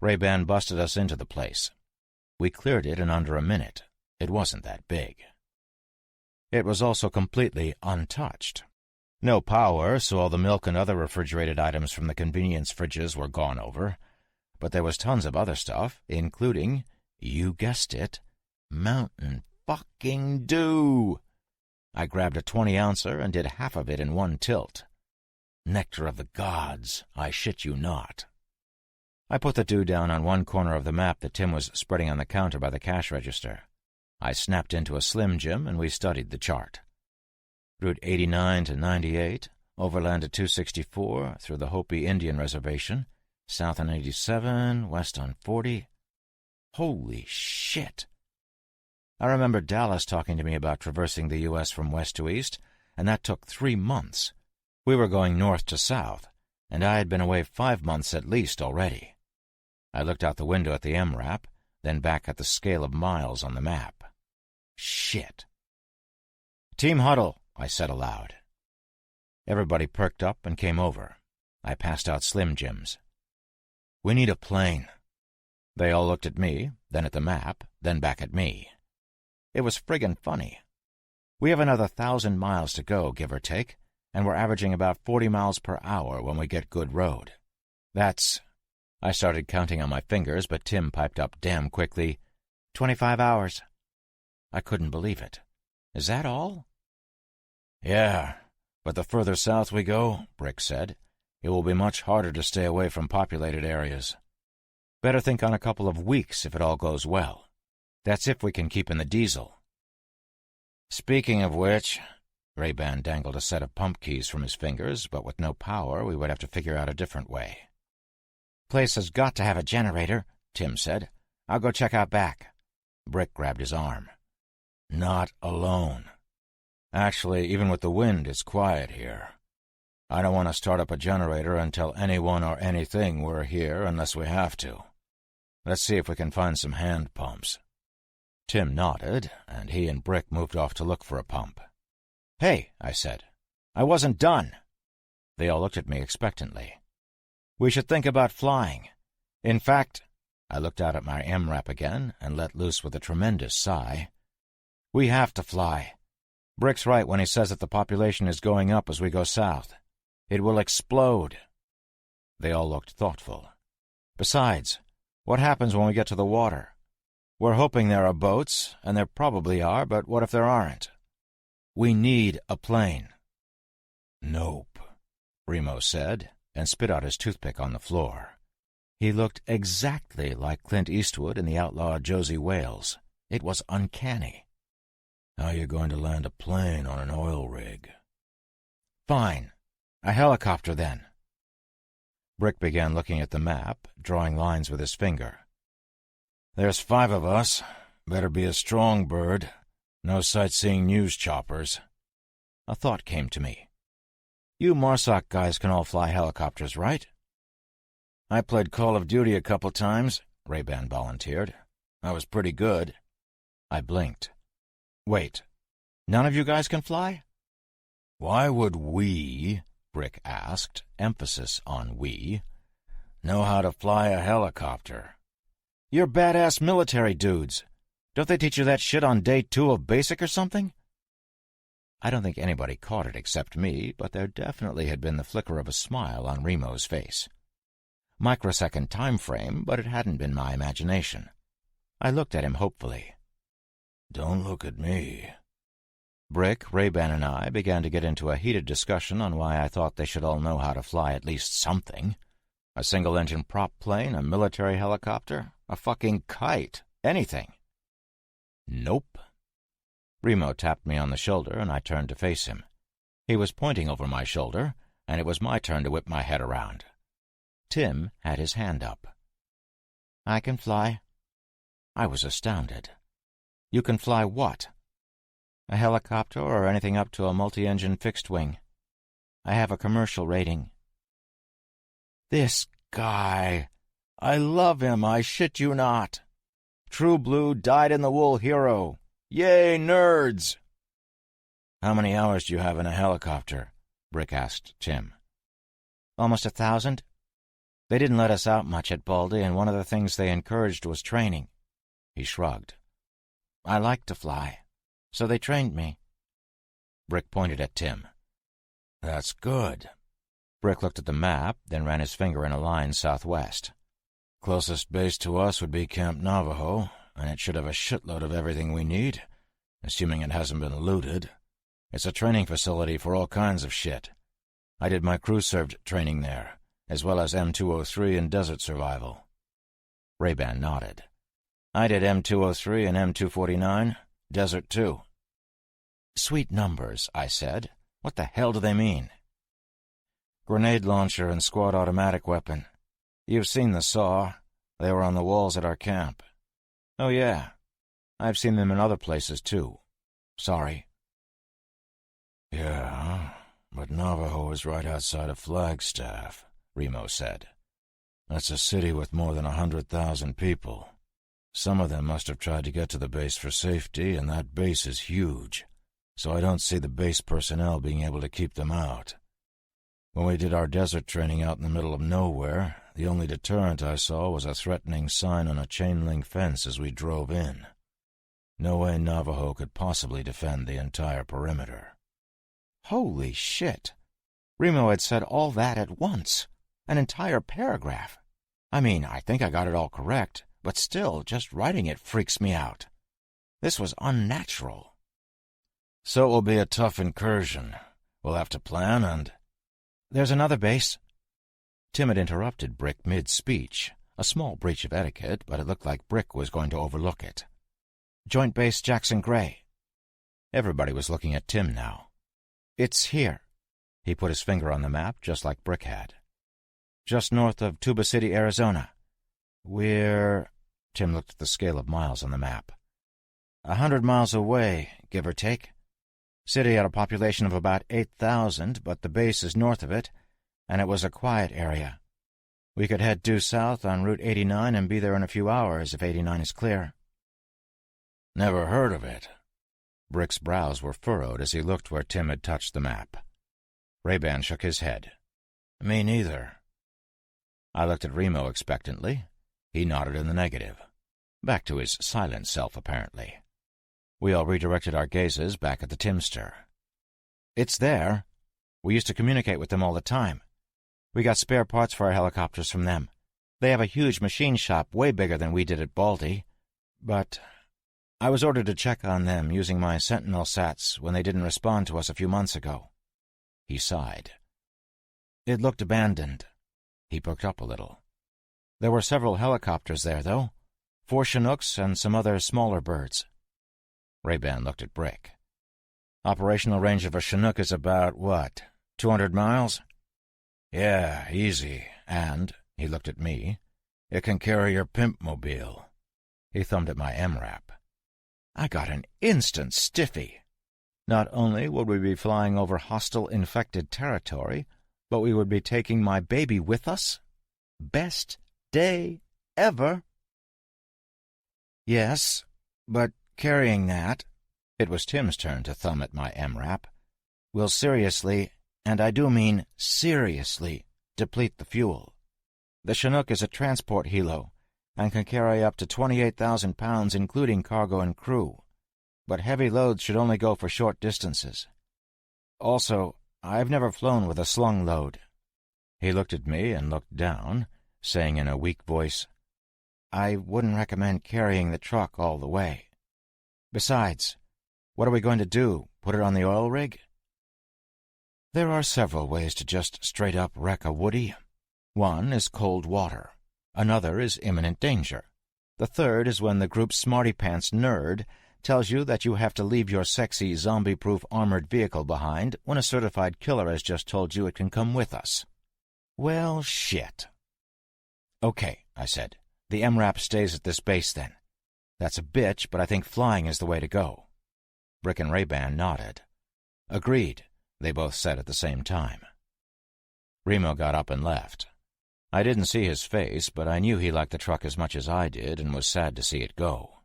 Ray-Ban busted us into the place. We cleared it in under a minute. It wasn't that big. It was also completely untouched. No power, so all the milk and other refrigerated items from the convenience fridges were gone over, but there was tons of other stuff, including, you guessed it, Mountain fucking Dew. I grabbed a 20-ouncer and did half of it in one tilt. Nectar of the gods, I shit you not. I put the dew down on one corner of the map that Tim was spreading on the counter by the cash register. I snapped into a Slim Jim, and we studied the chart. Route 89 to 98, overland to 264, through the Hopi Indian Reservation, south on 87, west on 40. Holy shit! I remember Dallas talking to me about traversing the U.S. from west to east, and that took 3 months. We were going north to south, and I had been away 5 months at least already. I looked out the window at the MRAP, then back at the scale of miles on the map. Shit. Team huddle, I said aloud. Everybody perked up and came over. I passed out Slim Jims. We need a plane. They all looked at me, then at the map, then back at me. It was friggin' funny. We have another 1,000 miles to go, give or take, and we're averaging about 40 miles per hour when we get good road. That's... I started counting on my fingers, but Tim piped up damn quickly, 25 hours. I couldn't believe it. Is that all? Yeah, but the further south we go, Brick said, it will be much harder to stay away from populated areas. Better think on a couple of weeks if it all goes well. That's if we can keep in the diesel. Speaking of which, Ray-Ban dangled a set of pump keys from his fingers, but with no power we would have to figure out a different way. Place has got to have a generator, Tim said. I'll go check out back. Brick grabbed his arm. Not alone. Actually, even with the wind, it's quiet here. I don't want to start up a generator and tell anyone or anything we're here unless we have to. Let's see if we can find some hand pumps. Tim nodded, and he and Brick moved off to look for a pump. Hey, I said. I wasn't done. They all looked at me expectantly. We should think about flying. In fact, I looked out at my MRAP again and let loose with a tremendous sigh. We have to fly. Brick's right when he says that the population is going up as we go south. It will explode. They all looked thoughtful. Besides, what happens when we get to the water? We're hoping there are boats, and there probably are, but what if there aren't? We need a plane. Nope, Remo said, and spit out his toothpick on the floor. He looked exactly like Clint Eastwood in The Outlaw Josie Wales. It was uncanny. How are you going to land a plane on an oil rig? Fine. A helicopter, then. Brick began looking at the map, drawing lines with his finger. There's 5 of us. Better be a strong bird. No sightseeing news choppers. A thought came to me. You Marsoc guys can all fly helicopters, right? I played Call of Duty a couple times, Ray-Ban volunteered. I was pretty good. I blinked. Wait, none of you guys can fly? Why would we, Brick asked, emphasis on we, know how to fly a helicopter? You're badass military dudes. Don't they teach you that shit on day 2 of basic or something? I don't think anybody caught it except me, but there definitely had been the flicker of a smile on Remo's face. Microsecond time frame, but it hadn't been my imagination. I looked at him hopefully. Don't look at me. Brick, Ray-Ban, and I began to get into a heated discussion on why I thought they should all know how to fly at least something. A single-engine prop plane, a military helicopter, a fucking kite, anything. Nope. Remo tapped me on the shoulder, and I turned to face him. He was pointing over my shoulder, and it was my turn to whip my head around. Tim had his hand up. I can fly. I was astounded. You can fly what? A helicopter or anything up to a multi-engine fixed wing. I have a commercial rating. This guy. I love him, I shit you not. True blue, dyed-in-the-wool hero. Yay, nerds! How many hours do you have in a helicopter? Brick asked Tim. Almost 1,000. They didn't let us out much at Baldy, and one of the things they encouraged was training. He shrugged. I like to fly, so they trained me. Brick pointed at Tim. That's good. Brick looked at the map, then ran his finger in a line southwest. Closest base to us would be Camp Navajo, and it should have a shitload of everything we need, assuming it hasn't been looted. It's a training facility for all kinds of shit. I did my crew-served training there, as well as M203 and desert survival. Ray-Ban nodded. I did M203 and M249, desert too. Sweet numbers, I said. What the hell do they mean? Grenade launcher and squad automatic weapon. You've seen the SAW. They were on the walls at our camp. Oh, yeah. I've seen them in other places, too. Sorry. Yeah, but Navajo is right outside of Flagstaff, Remo said. That's a city with more than 100,000 people. Some of them must have tried to get to the base for safety, and that base is huge, so I don't see the base personnel being able to keep them out. When we did our desert training out in the middle of nowhere, the only deterrent I saw was a threatening sign on a chain-link fence as we drove in. No way Navajo could possibly defend the entire perimeter. Holy shit! Remo had said all that at once. An entire paragraph. I mean, I think I got it all correct, but still, just writing it freaks me out. This was unnatural. So it will be a tough incursion. We'll have to plan and... There's another base. Tim had interrupted Brick mid-speech, a small breach of etiquette, but it looked like Brick was going to overlook it. Joint Base Jackson Gray. Everybody was looking at Tim now. It's here. He put his finger on the map, just like Brick had. Just north of Tuba City, Arizona. We're... Tim looked at the scale of miles on the map. 100 miles away, give or take. City had a population of about 8,000, but the base is north of it, and it was a quiet area. We could head due south on Route 89 and be there in a few hours if 89 is clear. Never heard of it. Brick's brows were furrowed as he looked where Tim had touched the map. Ray-Ban shook his head. Me neither. I looked at Remo expectantly. He nodded in the negative. Back to his silent self, apparently. We all redirected our gazes back at the Timster. It's there. We used to communicate with them all the time. We got spare parts for our helicopters from them. They have a huge machine shop way bigger than we did at Baldy. But I was ordered to check on them using my Sentinel sats when they didn't respond to us a few months ago. He sighed. It looked abandoned. He perked up a little. There were several helicopters there, though. 4 Chinooks and some other smaller birds. Ray-Ban looked at Brick. Operational range of a Chinook is about, what, 200 miles? Yeah, easy. And, he looked at me, it can carry your pimp-mobile. He thumbed at my MRAP. I got an instant stiffy. Not only would we be flying over hostile infected territory, but we would be taking my baby with us? Best day ever. Yes, but carrying that, it was Tim's turn to thumb at my MRAP, will seriously, and I do mean seriously, deplete the fuel. The Chinook is a transport helo, and can carry up to 28,000 pounds including cargo and crew, but heavy loads should only go for short distances. Also, I've never flown with a slung load. He looked at me and looked down, saying in a weak voice, I wouldn't recommend carrying the truck all the way. Besides, what are we going to do, put it on the oil rig? There are several ways to just straight-up wreck a Woody. One is cold water. Another is imminent danger. The third is when the group's smarty-pants nerd tells you that you have to leave your sexy, zombie-proof armored vehicle behind when a certified killer has just told you it can come with us. Well, shit. Okay, I said. The MRAP stays at this base, then. That's a bitch, but I think flying is the way to go. Brick and Ray-Ban nodded. Agreed, they both said at the same time. Remo got up and left. I didn't see his face, but I knew he liked the truck as much as I did and was sad to see it go.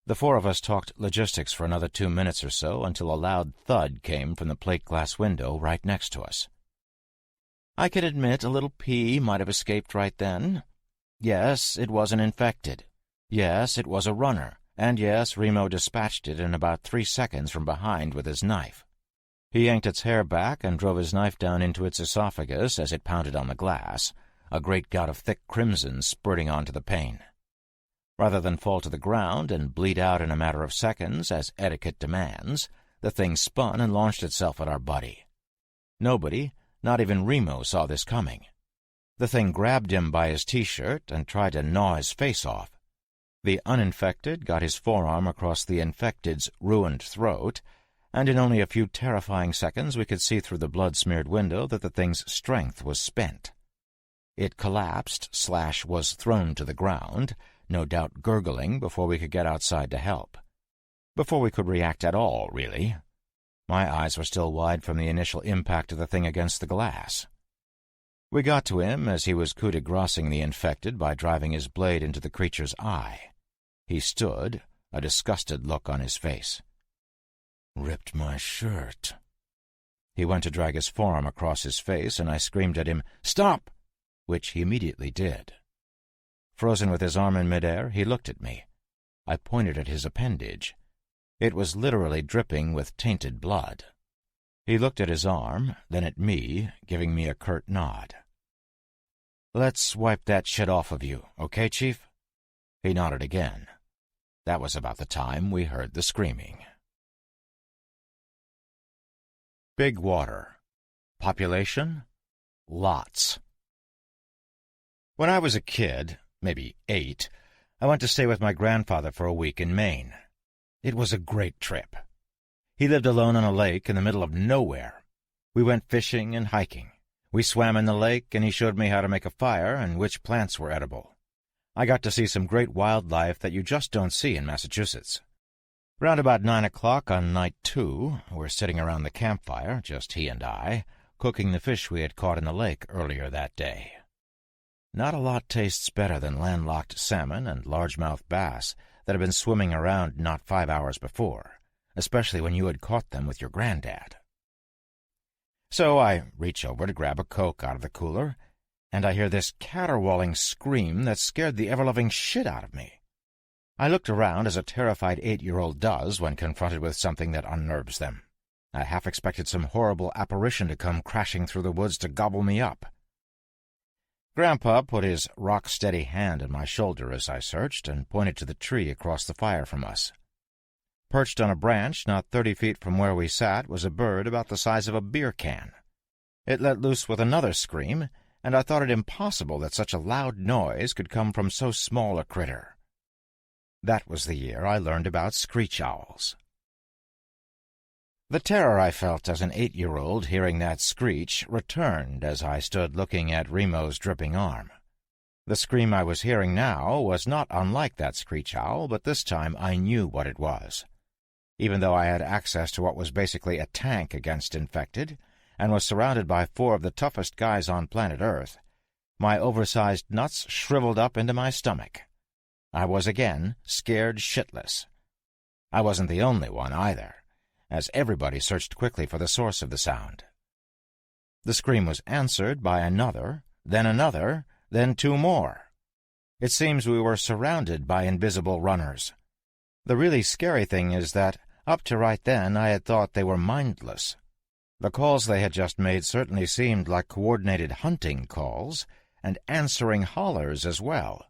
The 4 of us talked logistics for another 2 minutes or so until a loud thud came from the plate glass window right next to us. I can admit a little pee might have escaped right then. Yes, it was an infected. Yes, it was a runner. And yes, Remo dispatched it in about 3 seconds from behind with his knife. He yanked its hair back and drove his knife down into its esophagus as it pounded on the glass, a great gout of thick crimson spurting onto the pane. Rather than fall to the ground and bleed out in a matter of seconds, as etiquette demands, the thing spun and launched itself at our buddy. Nobody, not even Remo, saw this coming. The thing grabbed him by his T-shirt and tried to gnaw his face off. The uninfected got his forearm across the infected's ruined throat, and in only a few terrifying seconds we could see through the blood-smeared window that the thing's strength was spent. It collapsed/was thrown to the ground, no doubt gurgling before we could get outside to help. Before we could react at all, really. My eyes were still wide from the initial impact of the thing against the glass. We got to him as he was coup de graceing the infected by driving his blade into the creature's eye. He stood, a disgusted look on his face. Ripped my shirt. He went to drag his forearm across his face, and I screamed at him, "Stop!" which he immediately did. Frozen with his arm in midair, he looked at me. I pointed at his appendage. It was literally dripping with tainted blood. He looked at his arm, then at me, giving me a curt nod. "Let's wipe that shit off of you, okay, Chief?" He nodded again. That was about the time we heard the screaming. Big water. Population? Lots. When I was a kid, maybe 8, I went to stay with my grandfather for a week in Maine. It was a great trip. He lived alone on a lake in the middle of nowhere. We went fishing and hiking. We swam in the lake, and he showed me how to make a fire and which plants were edible. I got to see some great wildlife that you just don't see in Massachusetts. Round about 9 o'clock on night 2, we're sitting around the campfire, just he and I, cooking the fish we had caught in the lake earlier that day. Not a lot tastes better than landlocked salmon and largemouth bass that had been swimming around not 5 hours before, especially when you had caught them with your granddad. So I reach over to grab a Coke out of the cooler, and I hear this caterwauling scream that scared the ever-loving shit out of me. I looked around as a terrified 8-year-old does when confronted with something that unnerves them. I half expected some horrible apparition to come crashing through the woods to gobble me up. Grandpa put his rock-steady hand on my shoulder as I searched and pointed to the tree across the fire from us. Perched on a branch not 30 feet from where we sat was a bird about the size of a beer can. It let loose with another scream, and I thought it impossible that such a loud noise could come from so small a critter. That was the year I learned about screech owls. The terror I felt as an 8-year-old hearing that screech returned as I stood looking at Remo's dripping arm. The scream I was hearing now was not unlike that screech owl, but this time I knew what it was. Even though I had access to what was basically a tank against infected, and was surrounded by 4 of the toughest guys on planet Earth, my oversized nuts shriveled up into my stomach. I was again scared shitless. I wasn't the only one either, as everybody searched quickly for the source of the sound. The scream was answered by another, then 2 more. It seems we were surrounded by invisible runners. The really scary thing is that, up to right then, I had thought they were mindless. The calls they had just made certainly seemed like coordinated hunting calls, and answering hollers as well.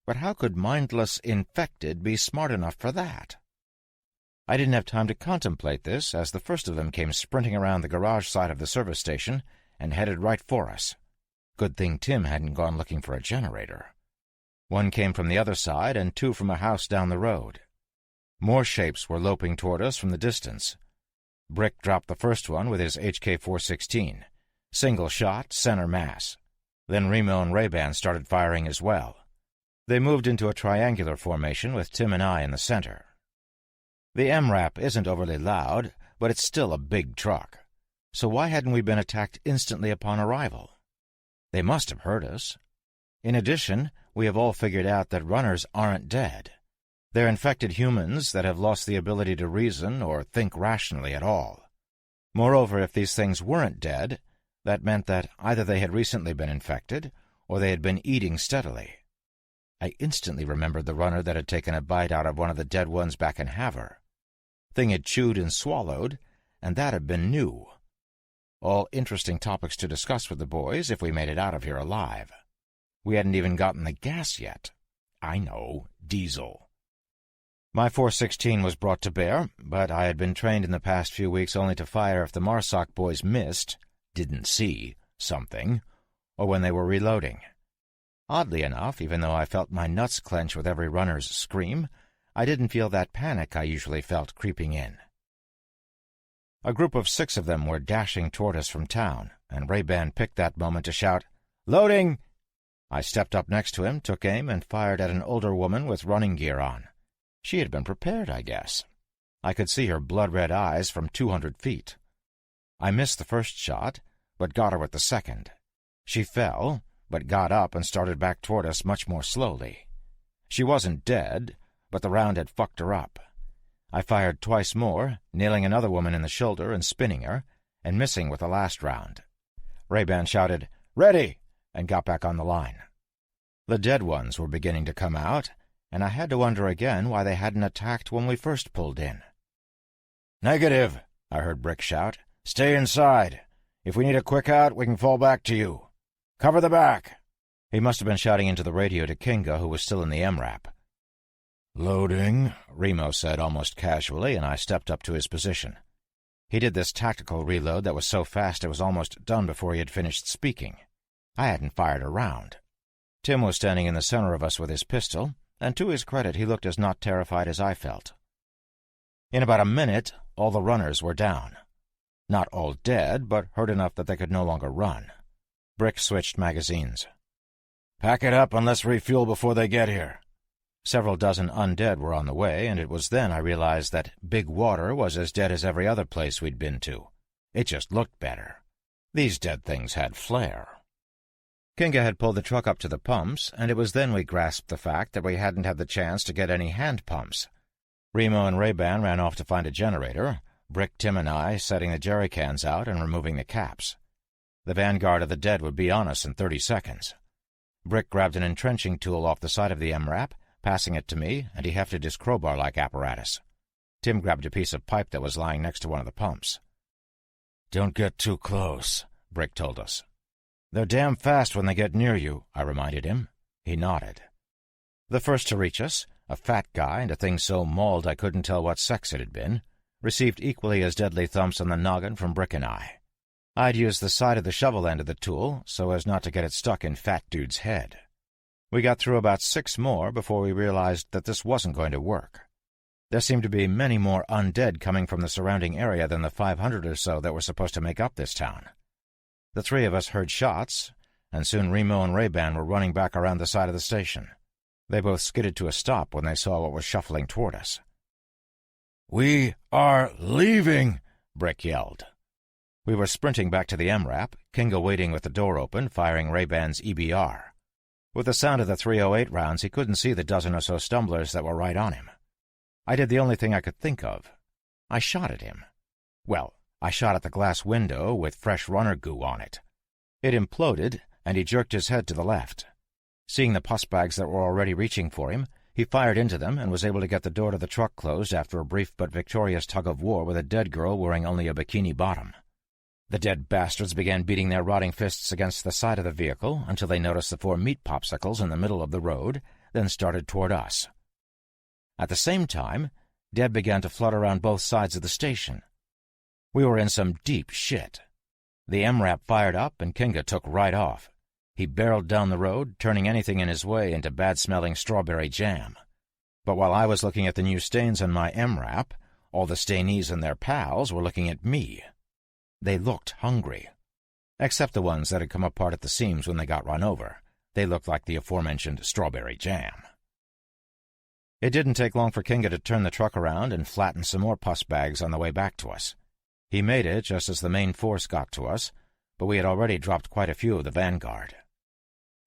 But how could mindless infected be smart enough for that? I didn't have time to contemplate this, as the first of them came sprinting around the garage side of the service station and headed right for us. Good thing Tim hadn't gone looking for a generator. 1 came from the other side, and 2 from a house down the road. More shapes were loping toward us from the distance. Brick dropped the first one with his HK-416. Single shot, center mass. Then Remo and Ray-Ban started firing as well. They moved into a triangular formation with Tim and I in the center. The MRAP isn't overly loud, but it's still a big truck. So why hadn't we been attacked instantly upon arrival? They must have heard us. In addition, we have all figured out that runners aren't dead. They're infected humans that have lost the ability to reason or think rationally at all. Moreover, if these things weren't dead, that meant that either they had recently been infected, or they had been eating steadily. I instantly remembered the runner that had taken a bite out of one of the dead ones back in Havre. Thing had chewed and swallowed, and that had been new. All interesting topics to discuss with the boys if we made it out of here alive. We hadn't even gotten the gas yet. I know, diesel. My 416 was brought to bear, but I had been trained in the past few weeks only to fire if the MARSOC boys didn't see, something, or when they were reloading. Oddly enough, even though I felt my nuts clench with every runner's scream, I didn't feel that panic I usually felt creeping in. A group of 6 of them were dashing toward us from town, and Ray-Ban picked that moment to shout, "Loading!" I stepped up next to him, took aim, and fired at an older woman with running gear on. She had been prepared, I guess. I could see her blood-red eyes from 200 feet. I missed the first shot, but got her with the second. She fell, but got up and started back toward us much more slowly. She wasn't dead, but the round had fucked her up. I fired twice more, nailing another woman in the shoulder and spinning her, and missing with the last round. Ray-Ban shouted, "Ready!" and got back on the line. The dead ones were beginning to come out, and I had to wonder again why they hadn't attacked when we first pulled in. "Negative," I heard Brick shout. "Stay inside. If we need a quick out, we can fall back to you. Cover the back." He must have been shouting into the radio to Kinga, who was still in the MRAP. "Loading," Remo said almost casually, and I stepped up to his position. He did this tactical reload that was so fast it was almost done before he had finished speaking. I hadn't fired a round. Tim was standing in the center of us with his pistol, and to his credit he looked as not terrified as I felt. In about a minute, all the runners were down. Not all dead, but hurt enough that they could no longer run. Brick switched magazines. "Pack it up and let's refuel before they get here." Several dozen undead were on the way, and it was then I realized that Big Water was as dead as every other place we'd been to. It just looked better. These dead things had flair. Kinga had pulled the truck up to the pumps, and it was then we grasped the fact that we hadn't had the chance to get any hand pumps. Remo and Ray-Ban ran off to find a generator, Brick, Tim, and I setting the jerry cans out and removing the caps. The vanguard of the dead would be on us in 30 seconds. Brick grabbed an entrenching tool off the side of the MRAP, passing it to me, and he hefted his crowbar-like apparatus. Tim grabbed a piece of pipe that was lying next to one of the pumps. "Don't get too close," Brick told us. "They're damn fast when they get near you," I reminded him. He nodded. The first to reach us, a fat guy and a thing so mauled I couldn't tell what sex it had been, received equally as deadly thumps on the noggin from Brick and I. I'd used the side of the shovel end of the tool so as not to get it stuck in Fat Dude's head. We got through about 6 more before we realized that this wasn't going to work. There seemed to be many more undead coming from the surrounding area than the 500 or so that were supposed to make up this town. The 3 of us heard shots, and soon Remo and Ray-Ban were running back around the side of the station. They both skidded to a stop when they saw what was shuffling toward us. "We are leaving!" Brick yelled. We were sprinting back to the MRAP, Kinga waiting with the door open, firing Ray-Ban's EBR. With the sound of the .308 rounds, he couldn't see the dozen or so stumblers that were right on him. I did the only thing I could think of. I shot at him. Well, I shot at the glass window with fresh runner goo on it. It imploded, and he jerked his head to the left. Seeing the pus bags that were already reaching for him, he fired into them and was able to get the door to the truck closed after a brief but victorious tug-of-war with a dead girl wearing only a bikini bottom. The dead bastards began beating their rotting fists against the side of the vehicle until they noticed the 4 meat popsicles in the middle of the road, then started toward us. At the same time, dead began to flood around both sides of the station. We were in some deep shit. The MRAP fired up and Kinga took right off. He barreled down the road, turning anything in his way into bad-smelling strawberry jam. But while I was looking at the new stains on my MRAP, all the stainees and their pals were looking at me. They looked hungry. Except the ones that had come apart at the seams when they got run over. They looked like the aforementioned strawberry jam. It didn't take long for Kinga to turn the truck around and flatten some more pus bags on the way back to us. He made it just as the main force got to us, but we had already dropped quite a few of the vanguard.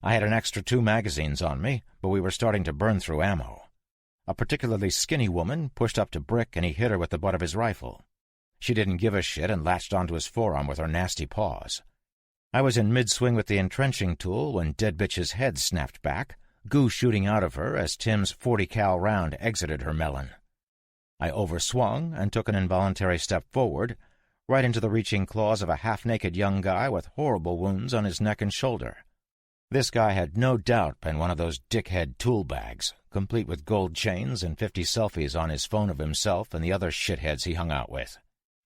I had an extra 2 magazines on me, but we were starting to burn through ammo. A particularly skinny woman pushed up to Brick and he hit her with the butt of his rifle. She didn't give a shit and latched onto his forearm with her nasty paws. I was in mid-swing with the entrenching tool when Dead Bitch's head snapped back, goo shooting out of her as Tim's 40-cal round exited her melon. I overswung and took an involuntary step forward, right into the reaching claws of a half-naked young guy with horrible wounds on his neck and shoulder. This guy had no doubt been one of those dickhead tool bags, complete with gold chains and 50 selfies on his phone of himself and the other shitheads he hung out with.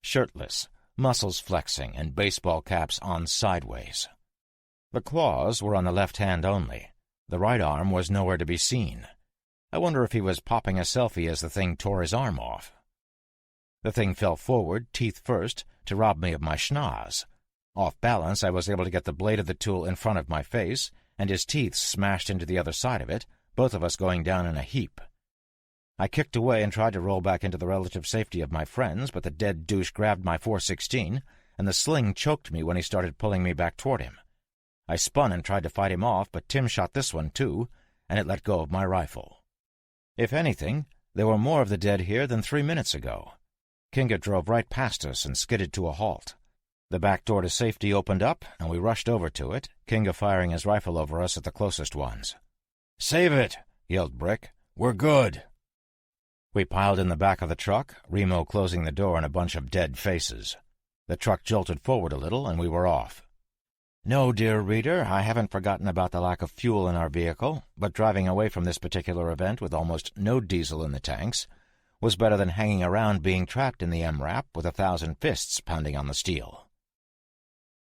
Shirtless, muscles flexing, and baseball caps on sideways. The claws were on the left hand only. The right arm was nowhere to be seen. I wonder if he was popping a selfie as the thing tore his arm off. The thing fell forward, teeth first, to rob me of my schnoz. Off balance, I was able to get the blade of the tool in front of my face, and his teeth smashed into the other side of it, both of us going down in a heap. I kicked away and tried to roll back into the relative safety of my friends, but the dead douche grabbed my .416, and the sling choked me when he started pulling me back toward him. I spun and tried to fight him off, but Tim shot this one too, and it let go of my rifle. If anything, there were more of the dead here than 3 minutes ago. Kinga drove right past us and skidded to a halt. The back door to safety opened up, and we rushed over to it, Kinga firing his rifle over us at the closest ones. "Save it!" yelled Brick. "We're good." We piled in the back of the truck, Remo closing the door in a bunch of dead faces. The truck jolted forward a little, and we were off. No, dear reader, I haven't forgotten about the lack of fuel in our vehicle, but driving away from this particular event with almost no diesel in the tanks was better than hanging around being trapped in the MRAP with 1,000 fists pounding on the steel.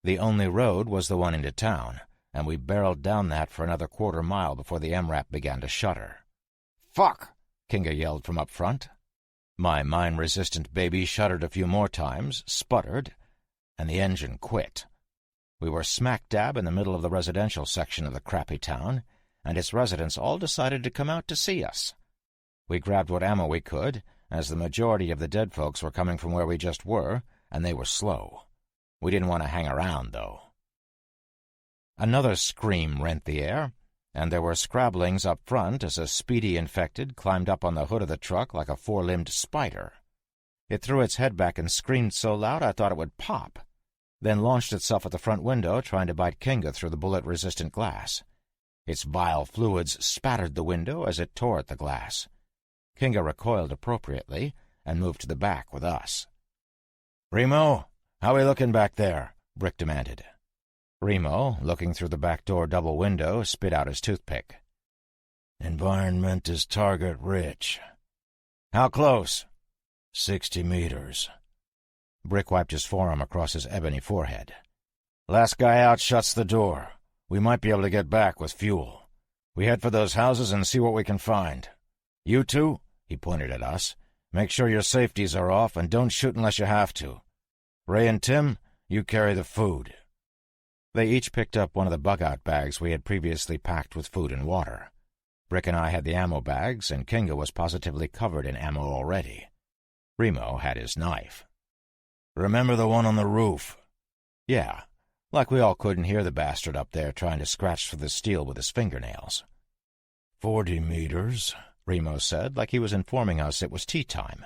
The only road was the one into town, and we barreled down that for another quarter-mile before the MRAP began to shudder. "Fuck!" Kinga yelled from up front. My mine-resistant baby shuddered a few more times, sputtered, and the engine quit. We were smack dab in the middle of the residential section of the crappy town, and its residents all decided to come out to see us. We grabbed what ammo we could, as the majority of the dead folks were coming from where we just were, and they were slow. We didn't want to hang around, though. Another scream rent the air, and there were scrabblings up front as a speedy infected climbed up on the hood of the truck like a four-limbed spider. It threw its head back and screamed so loud I thought it would pop, then launched itself at the front window, trying to bite Kinga through the bullet-resistant glass. Its vile fluids spattered the window as it tore at the glass. Kinga recoiled appropriately and moved to the back with us. "Remo, how we looking back there?" Brick demanded. Remo, looking through the back door double window, spit out his toothpick. "Environment is target rich." "How close?" 60 meters. Brick wiped his forearm across his ebony forehead. "Last guy out shuts the door. We might be able to get back with fuel. We head for those houses and see what we can find. You two," he pointed at us, "make sure your safeties are off and don't shoot unless you have to. Ray and Tim, you carry the food." They each picked up one of the bug-out bags we had previously packed with food and water. Brick and I had the ammo bags, and Kinga was positively covered in ammo already. Remo had his knife. "Remember the one on the roof?" "Yeah, like we all couldn't hear the bastard up there trying to scratch through the steel with his fingernails." 40 meters, Remo said, like he was informing us it was tea time.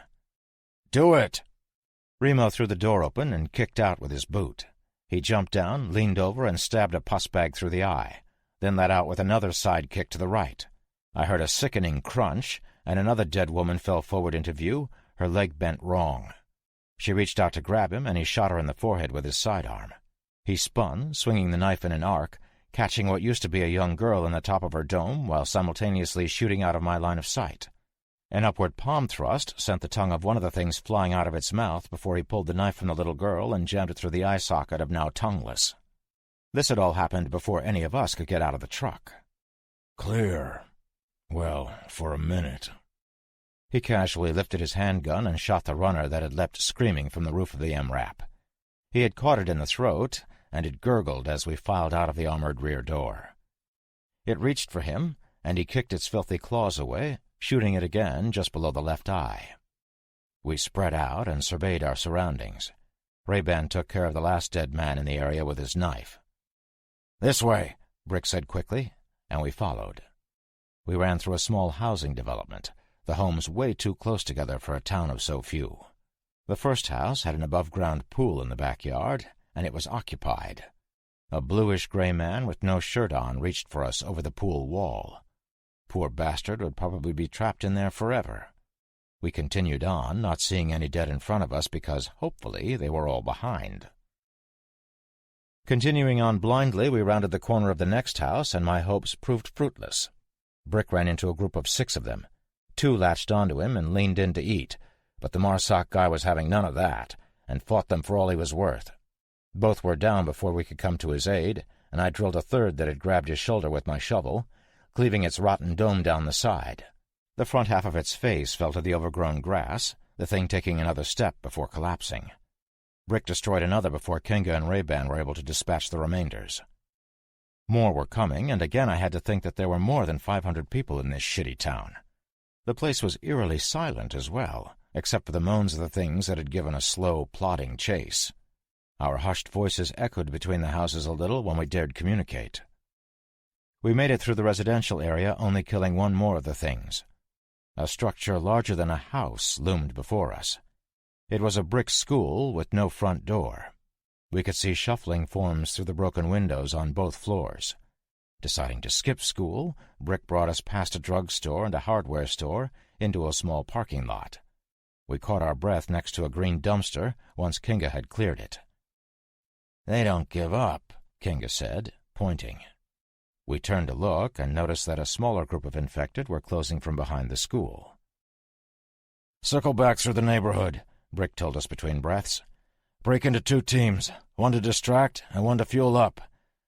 "Do it!" Remo threw the door open and kicked out with his boot. He jumped down, leaned over, and stabbed a pus bag through the eye, then let out with another side kick to the right. I heard a sickening crunch, and another dead woman fell forward into view, her leg bent wrong. She reached out to grab him, and he shot her in the forehead with his sidearm. He spun, swinging the knife in an arc, catching what used to be a young girl in the top of her dome while simultaneously shooting out of my line of sight. An upward palm thrust sent the tongue of one of the things flying out of its mouth before he pulled the knife from the little girl and jammed it through the eye socket of now tongueless. This had all happened before any of us could get out of the truck. "Clear. Well, for a minute." He casually lifted his handgun and shot the runner that had leapt screaming from the roof of the MRAP. He had caught it in the throat, and it gurgled as we filed out of the armored rear door. It reached for him, and he kicked its filthy claws away, shooting it again just below the left eye. We spread out and surveyed our surroundings. Ray-Ban took care of the last dead man in the area with his knife. "This way," Brick said quickly, and we followed. We ran through a small housing development, the homes way too close together for a town of so few. The first house had an above-ground pool in the backyard, and it was occupied. A bluish-gray man with no shirt on reached for us over the pool wall. Poor bastard would probably be trapped in there forever. We continued on, not seeing any dead in front of us because, hopefully, they were all behind. Continuing on blindly, we rounded the corner of the next house, and my hopes proved fruitless. Brick ran into a group of 6 of them. 2 latched onto him and leaned in to eat, but the Marsoc guy was having none of that, and fought them for all he was worth. Both were down before we could come to his aid, and I drilled a third that had grabbed his shoulder with my shovel, cleaving its rotten dome down the side. The front half of its face fell to the overgrown grass, the thing taking another step before collapsing. Brick destroyed another before Kinga and Ray-Ban were able to dispatch the remainders. More were coming, and again I had to think that there were more than 500 people in this shitty town. The place was eerily silent as well, except for the moans of the things that had given a slow, plodding chase. Our hushed voices echoed between the houses a little when we dared communicate. We made it through the residential area, only killing one more of the things. A structure larger than a house loomed before us. It was a brick school with no front door. We could see shuffling forms through the broken windows on both floors. Deciding to skip school, Brick brought us past a drugstore and a hardware store into a small parking lot. We caught our breath next to a green dumpster once Kinga had cleared it. "They don't give up," Kinga said, pointing. We turned to look and noticed that a smaller group of infected were closing from behind the school. "Circle back through the neighborhood," Brick told us between breaths. "Break into 2 teams, one to distract and one to fuel up.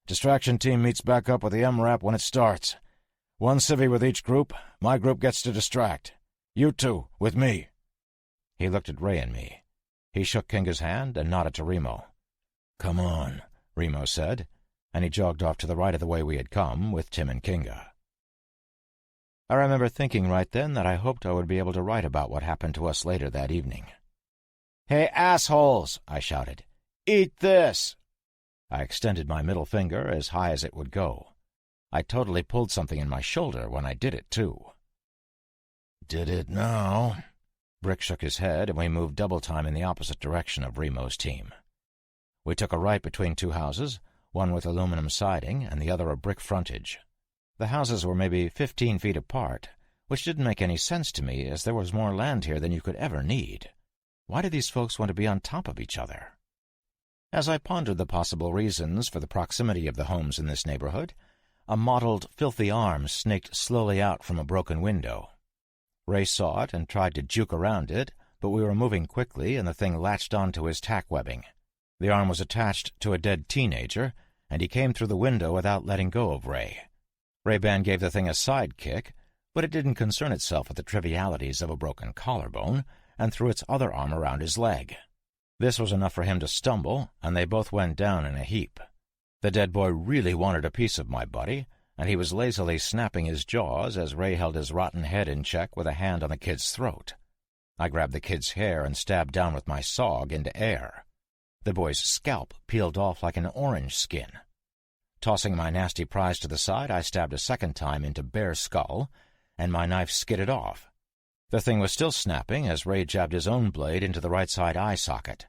Distraction team meets back up with the MRAP when it starts. 1 civvy with each group. My group gets to distract. You 2, with me." He looked at Ray and me. He shook Kinga's hand and nodded to Remo. "Come on," Remo said, and he jogged off to the right of the way we had come with Tim and Kinga. I remember thinking right then that I hoped I would be able to write about what happened to us later that evening. "Hey, assholes!" I shouted. "Eat this!" I extended my middle finger as high as it would go. I totally pulled something in my shoulder when I did it, too. "Did it now?" Brick shook his head, and we moved double time in the opposite direction of Remo's team. We took a right between 2 houses, one with aluminum siding and the other a brick frontage. The houses were maybe 15 feet apart, which didn't make any sense to me, as there was more land here than you could ever need. Why did these folks want to be on top of each other? As I pondered the possible reasons for the proximity of the homes in this neighborhood, a mottled, filthy arm snaked slowly out from a broken window. Ray saw it and tried to juke around it, but we were moving quickly and the thing latched onto his tack webbing. The arm was attached to a dead teenager, and he came through the window without letting go of Ray. Ray-Ban gave the thing a side kick, but it didn't concern itself with the trivialities of a broken collarbone, and threw its other arm around his leg. This was enough for him to stumble, and they both went down in a heap. The dead boy really wanted a piece of my buddy, and he was lazily snapping his jaws as Ray held his rotten head in check with a hand on the kid's throat. I grabbed the kid's hair and stabbed down with my sawg into air. The boy's scalp peeled off like an orange skin. Tossing my nasty prize to the side, I stabbed a second time into bare skull, and my knife skidded off. The thing was still snapping as Ray jabbed his own blade into the right side eye socket.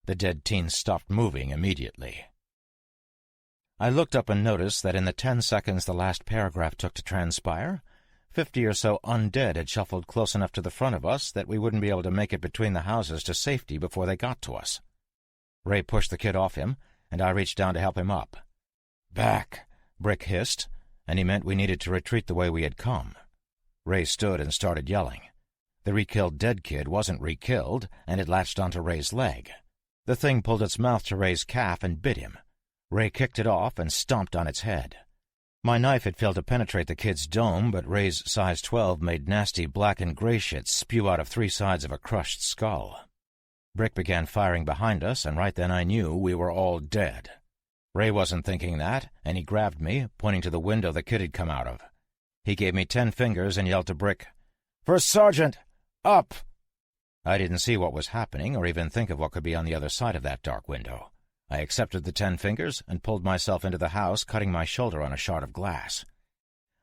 The dead teen stopped moving immediately. I looked up and noticed that in the 10 seconds the last paragraph took to transpire, 50 or so undead had shuffled close enough to the front of us that we wouldn't be able to make it between the houses to safety before they got to us. Ray pushed the kid off him, and I reached down to help him up. "Back," Brick hissed, and he meant we needed to retreat the way we had come. Ray stood and started yelling. The re-killed dead kid wasn't re-killed, and it latched onto Ray's leg. The thing pulled its mouth to Ray's calf and bit him. Ray kicked it off and stomped on its head. My knife had failed to penetrate the kid's dome, but Ray's size 12 made nasty black and gray shit spew out of 3 sides of a crushed skull. Brick began firing behind us, and right then I knew we were all dead. Ray wasn't thinking that, and he grabbed me, pointing to the window the kid had come out of. He gave me 10 fingers and yelled to Brick, "First Sergeant, up!" I didn't see what was happening or even think of what could be on the other side of that dark window. I accepted the 10 fingers and pulled myself into the house, cutting my shoulder on a shard of glass.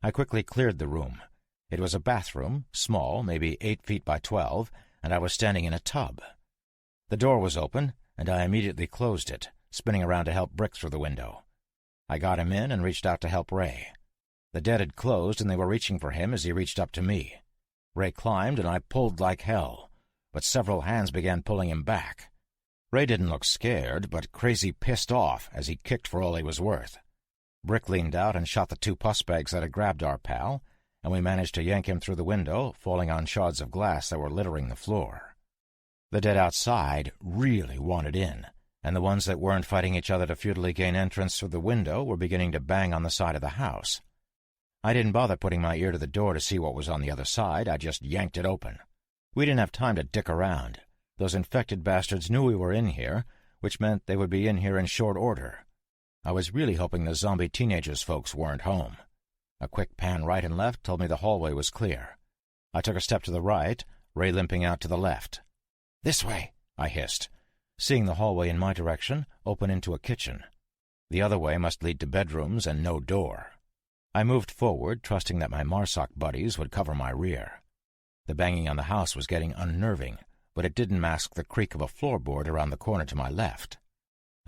I quickly cleared the room. It was a bathroom, small, maybe 8 feet by 12, and I was standing in a tub. The door was open, and I immediately closed it, spinning around to help Brick through the window. I got him in and reached out to help Ray. The dead had closed, and they were reaching for him as he reached up to me. Ray climbed, and I pulled like hell, but several hands began pulling him back. Ray didn't look scared, but crazy pissed off as he kicked for all he was worth. Brick leaned out and shot the 2 pus bags that had grabbed our pal, and we managed to yank him through the window, falling on shards of glass that were littering the floor. The dead outside really wanted in, and the ones that weren't fighting each other to futilely gain entrance through the window were beginning to bang on the side of the house. I didn't bother putting my ear to the door to see what was on the other side. I just yanked it open. We didn't have time to dick around. Those infected bastards knew we were in here, which meant they would be in here in short order. I was really hoping the zombie teenagers folks weren't home. A quick pan right and left told me the hallway was clear. I took a step to the right, Ray limping out to the left. "This way," I hissed, seeing the hallway in my direction open into a kitchen. The other way must lead to bedrooms and no door. I moved forward, trusting that my Marsoc buddies would cover my rear. The banging on the house was getting unnerving, but it didn't mask the creak of a floorboard around the corner to my left.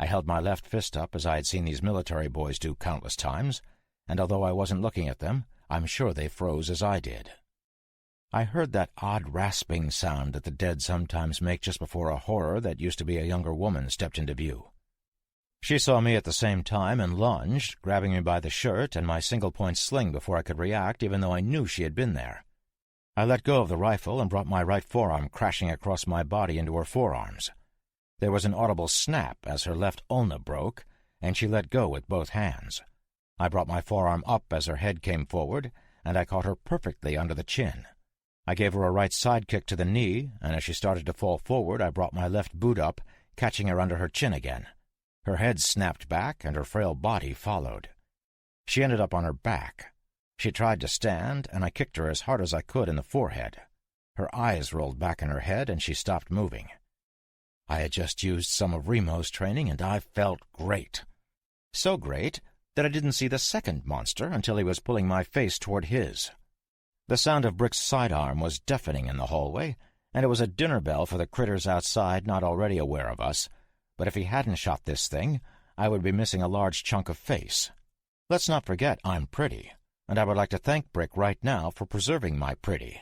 I held my left fist up as I had seen these military boys do countless times, and although I wasn't looking at them, I'm sure they froze as I did. I heard that odd rasping sound that the dead sometimes make just before a horror that used to be a younger woman stepped into view. She saw me at the same time and lunged, grabbing me by the shirt and my single-point sling before I could react, even though I knew she had been there. I let go of the rifle and brought my right forearm crashing across my body into her forearms. There was an audible snap as her left ulna broke, and she let go with both hands. I brought my forearm up as her head came forward, and I caught her perfectly under the chin. I gave her a right side kick to the knee, and as she started to fall forward, I brought my left boot up, catching her under her chin again. Her head snapped back, and her frail body followed. She ended up on her back. She tried to stand, and I kicked her as hard as I could in the forehead. Her eyes rolled back in her head, and she stopped moving. I had just used some of Remo's training, and I felt great. So great that I didn't see the second monster until he was pulling my face toward his. The sound of Brick's sidearm was deafening in the hallway, and it was a dinner bell for the critters outside not already aware of us, but if he hadn't shot this thing, I would be missing a large chunk of face. Let's not forget I'm pretty, and I would like to thank Brick right now for preserving my pretty.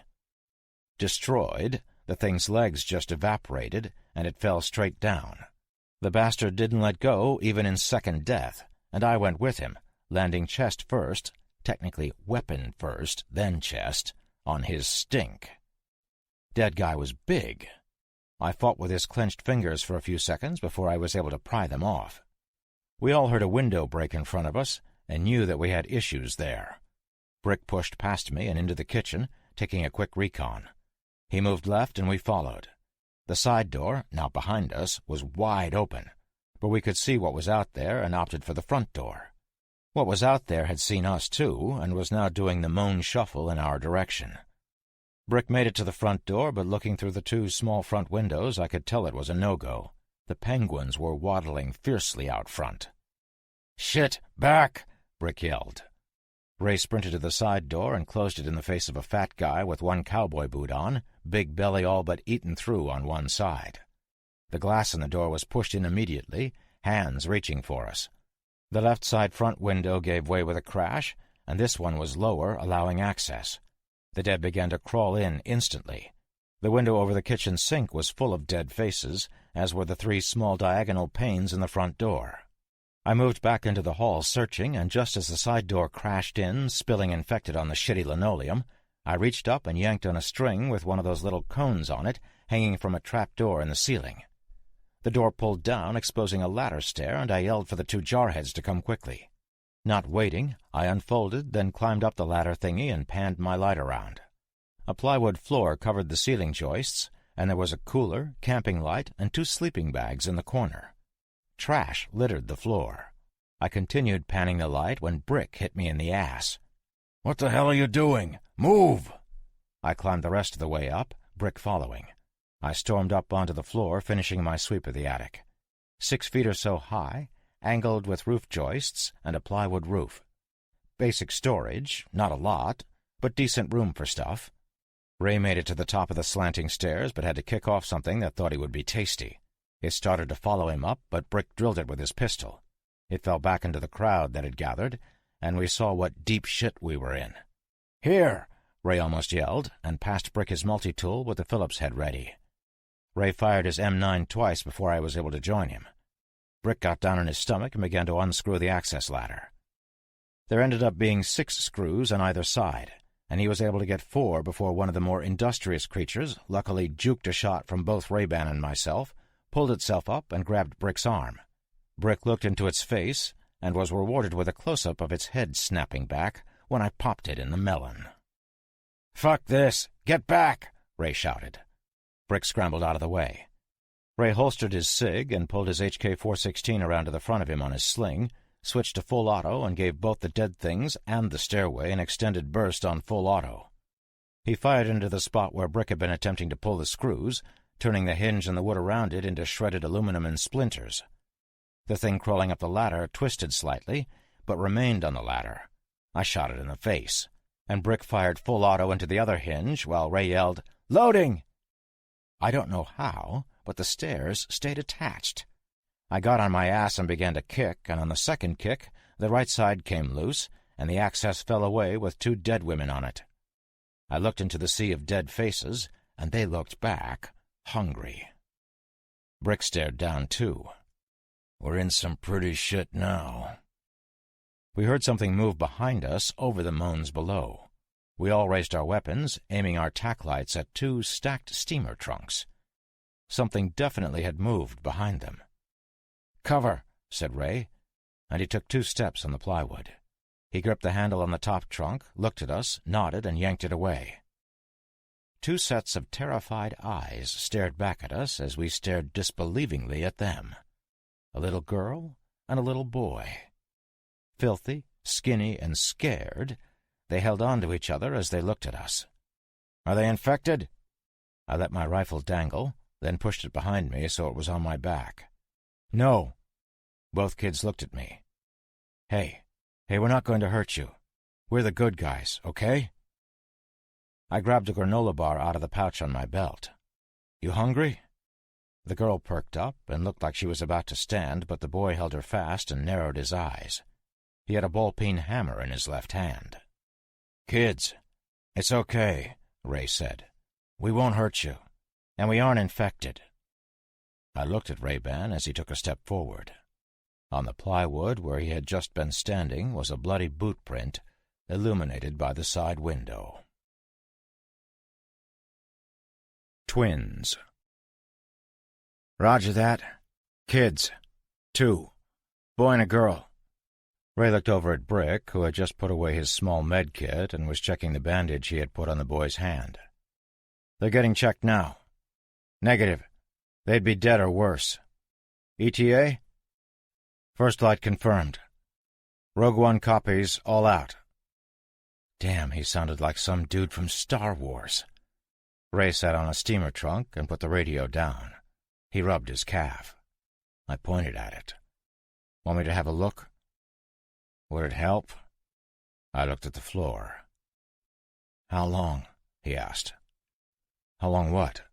Destroyed, the thing's legs just evaporated, and it fell straight down. The bastard didn't let go even in second death, and I went with him, landing chest first, technically weapon first, then chest, on his stink. Dead guy was big. I fought with his clenched fingers for a few seconds before I was able to pry them off. We all heard a window break in front of us and knew that we had issues there. Brick pushed past me and into the kitchen, taking a quick recon. He moved left and we followed. The side door, now behind us, was wide open, but we could see what was out there and opted for the front door. What was out there had seen us too and was now doing the moan shuffle in our direction. Brick made it to the front door, but looking through the two small front windows, I could tell it was a no-go. The penguins were waddling fiercely out front. "Shit! Back!" Brick yelled. Ray sprinted to the side door and closed it in the face of a fat guy with one cowboy boot on, big belly all but eaten through on one side. The glass in the door was pushed in immediately, hands reaching for us. The left side front window gave way with a crash, and this one was lower, allowing access. The dead began to crawl in instantly. The window over the kitchen sink was full of dead faces, as were the three small diagonal panes in the front door. I moved back into the hall searching, and just as the side door crashed in, spilling infected on the shitty linoleum, I reached up and yanked on a string with one of those little cones on it hanging from a trap door in the ceiling. The door pulled down, exposing a ladder stair, and I yelled for the two jarheads to come quickly. Not waiting, I unfolded, then climbed up the ladder thingy and panned my light around. A plywood floor covered the ceiling joists, and there was a cooler, camping light, and two sleeping bags in the corner. Trash littered the floor. I continued panning the light when Brick hit me in the ass. "What the hell are you doing? Move!" I climbed the rest of the way up, Brick following. I stormed up onto the floor, finishing my sweep of the attic. 6 feet or so high, angled with roof joists and a plywood roof. Basic storage, not a lot, but decent room for stuff. Ray made it to the top of the slanting stairs, but had to kick off something that thought he would be tasty. It started to follow him up, but Brick drilled it with his pistol. It fell back into the crowd that had gathered, and we saw what deep shit we were in. "Here!" Ray almost yelled, and passed Brick his multi-tool with the Phillips head ready. Ray fired his M9 twice before I was able to join him. Brick got down on his stomach and began to unscrew the access ladder. There ended up being 6 screws on either side, and he was able to get 4 before one of the more industrious creatures luckily juked a shot from both Ray-Ban and myself, pulled itself up, and grabbed Brick's arm. Brick looked into its face and was rewarded with a close-up of its head snapping back when I popped it in the melon. "Fuck this! Get back!" Ray shouted. Brick scrambled out of the way. Ray holstered his SIG and pulled his HK-416 around to the front of him on his sling, switched to full auto, and gave both the dead things and the stairway an extended burst on full auto. He fired into the spot where Brick had been attempting to pull the screws, turning the hinge and the wood around it into shredded aluminum and splinters. The thing crawling up the ladder twisted slightly, but remained on the ladder. I shot it in the face, and Brick fired full auto into the other hinge while Ray yelled, "Loading!" I don't know how, but the stairs stayed attached. I got on my ass and began to kick, and on the second kick, the right side came loose, and the access fell away with 2 dead women on it. I looked into the sea of dead faces, and they looked back, hungry. Brick stared down, too. We're in some pretty shit now. We heard something move behind us over the moans below. We all raised our weapons, aiming our tack lights at 2 stacked steamer trunks. Something definitely had moved behind them. "Cover," said Ray, and he took 2 steps on the plywood. He gripped the handle on the top trunk, looked at us, nodded, and yanked it away. 2 sets of terrified eyes stared back at us as we stared disbelievingly at them. A little girl and a little boy. Filthy, skinny, and scared, they held on to each other as they looked at us. "Are they infected?" I let my rifle dangle, then pushed it behind me so it was on my back. "No." Both kids looked at me. Hey, we're not going to hurt you. We're the good guys, okay?" I grabbed a granola bar out of the pouch on my belt. "You hungry?" The girl perked up and looked like she was about to stand, but the boy held her fast and narrowed his eyes. He had a ball-peen hammer in his left hand. "Kids, it's okay," Ray said. "We won't hurt you, and we aren't infected." I looked at Ray-Ban as he took a step forward. On the plywood where he had just been standing was a bloody boot print, illuminated by the side window. Twins. "Roger that. Kids. 2. Boy and a girl." Ray looked over at Brick, who had just put away his small med kit and was checking the bandage he had put on the boy's hand. "They're getting checked now." "Negative. They'd be dead or worse." "ETA?" "First light confirmed. Rogue One copies, all out." Damn, he sounded like some dude from Star Wars. Ray sat on a steamer trunk and put the radio down. He rubbed his calf. I pointed at it. "Want me to have a look?" "Would it help?" I looked at the floor. "How long?" he asked. "How long what?"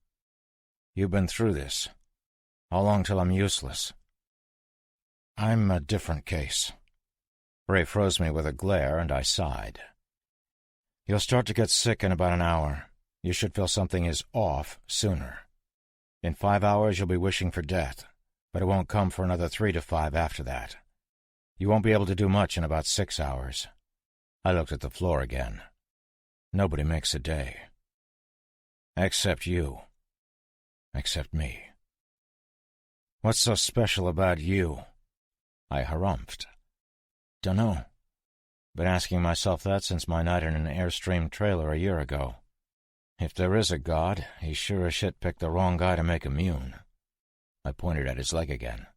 "You've been through this. How long till I'm useless?" "I'm a different case." Ray froze me with a glare, and I sighed. "You'll start to get sick in about an hour. You should feel something is off sooner. In 5 hours you'll be wishing for death, but it won't come for another 3 to 5 after that. You won't be able to do much in about 6 hours. I looked at the floor again. Nobody makes a day. Except you. Except me. What's so special about you? I harumphed. Dunno. Been asking myself that since my night in an Airstream trailer a year ago. If there is a God, he sure as shit picked the wrong guy to make immune. I pointed at his leg again.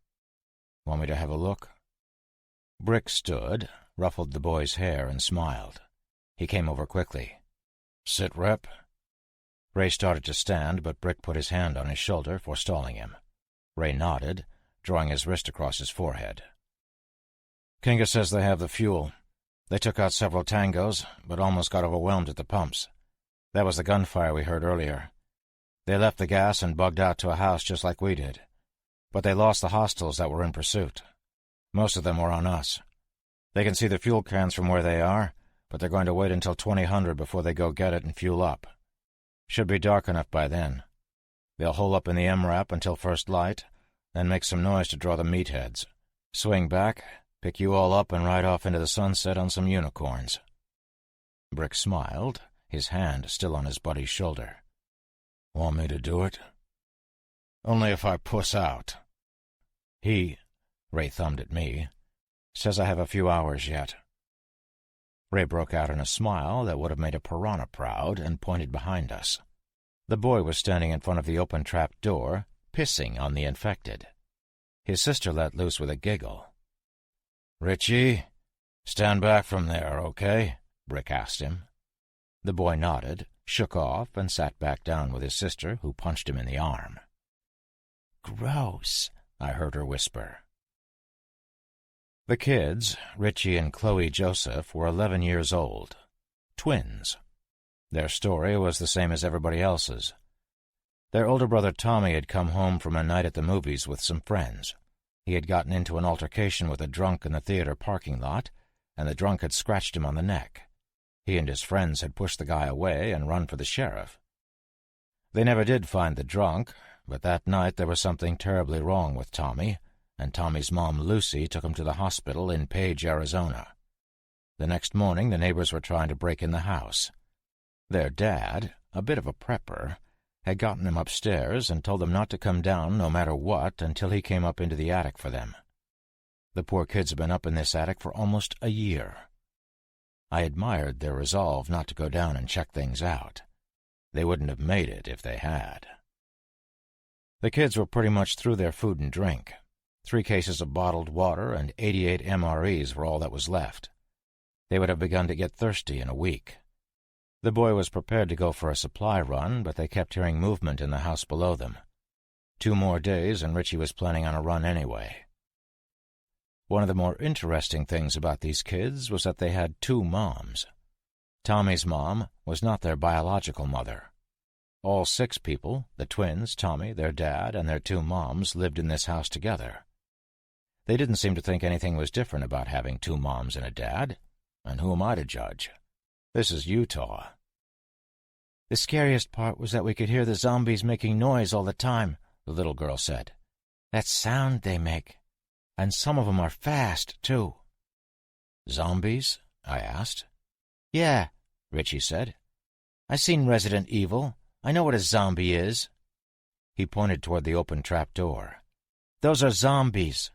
Want me to have a look? Brick stood, ruffled the boy's hair, and smiled. He came over quickly. Sit rep. Ray started to stand, but Brick put his hand on his shoulder, forestalling him. Ray nodded, drawing his wrist across his forehead. Kinga says they have the fuel. They took out several tangos, but almost got overwhelmed at the pumps. That was the gunfire we heard earlier. They left the gas and bugged out to a house just like we did. But they lost the hostiles that were in pursuit. Most of them were on us. They can see the fuel cans from where they are, but they're going to wait until 2000 before they go get it and fuel up. Should be dark enough by then. They'll hole up in the MRAP until first light, then make some noise to draw the meatheads. Swing back, pick you all up, and ride off into the sunset on some unicorns. Brick smiled, his hand still on his buddy's shoulder. Want me to do it? Only if I puss out. Ray thumbed at me, says I have a few hours yet. Ray broke out in a smile that would have made a piranha proud and pointed behind us. The boy was standing in front of the open trap door, pissing on the infected. His sister let loose with a giggle. Richie, stand back from there, okay? Brick asked him. The boy nodded, shook off, and sat back down with his sister, who punched him in the arm. Gross, I heard her whisper. The kids, Richie and Chloe Joseph, were 11 years old. Twins. Their story was the same as everybody else's. Their older brother Tommy had come home from a night at the movies with some friends. He had gotten into an altercation with a drunk in the theater parking lot, and the drunk had scratched him on the neck. He and his friends had pushed the guy away and run for the sheriff. They never did find the drunk, but that night there was something terribly wrong with Tommy, and Tommy's mom, Lucy, took him to the hospital in Page, Arizona. The next morning the neighbors were trying to break in the house. Their dad, a bit of a prepper, had gotten them upstairs and told them not to come down no matter what until he came up into the attic for them. The poor kids had been up in this attic for almost a year. I admired their resolve not to go down and check things out. They wouldn't have made it if they had. The kids were pretty much through their food and drink. 3 cases of bottled water and 88 MREs were all that was left. They would have begun to get thirsty in a week. The boy was prepared to go for a supply run, but they kept hearing movement in the house below them. 2 more days, and Richie was planning on a run anyway. One of the more interesting things about these kids was that they had 2 moms. Tommy's mom was not their biological mother. All 6 people, the twins, Tommy, their dad, and their 2 moms, lived in this house together. They didn't seem to think anything was different about having 2 moms and a dad, and who am I to judge? This is Utah. The scariest part was that we could hear the zombies making noise all the time, the little girl said. That sound they make. And some of them are fast, too. Zombies? I asked. Yeah, Richie said. I seen Resident Evil. I know what a zombie is. He pointed toward the open trap door. Those are zombies.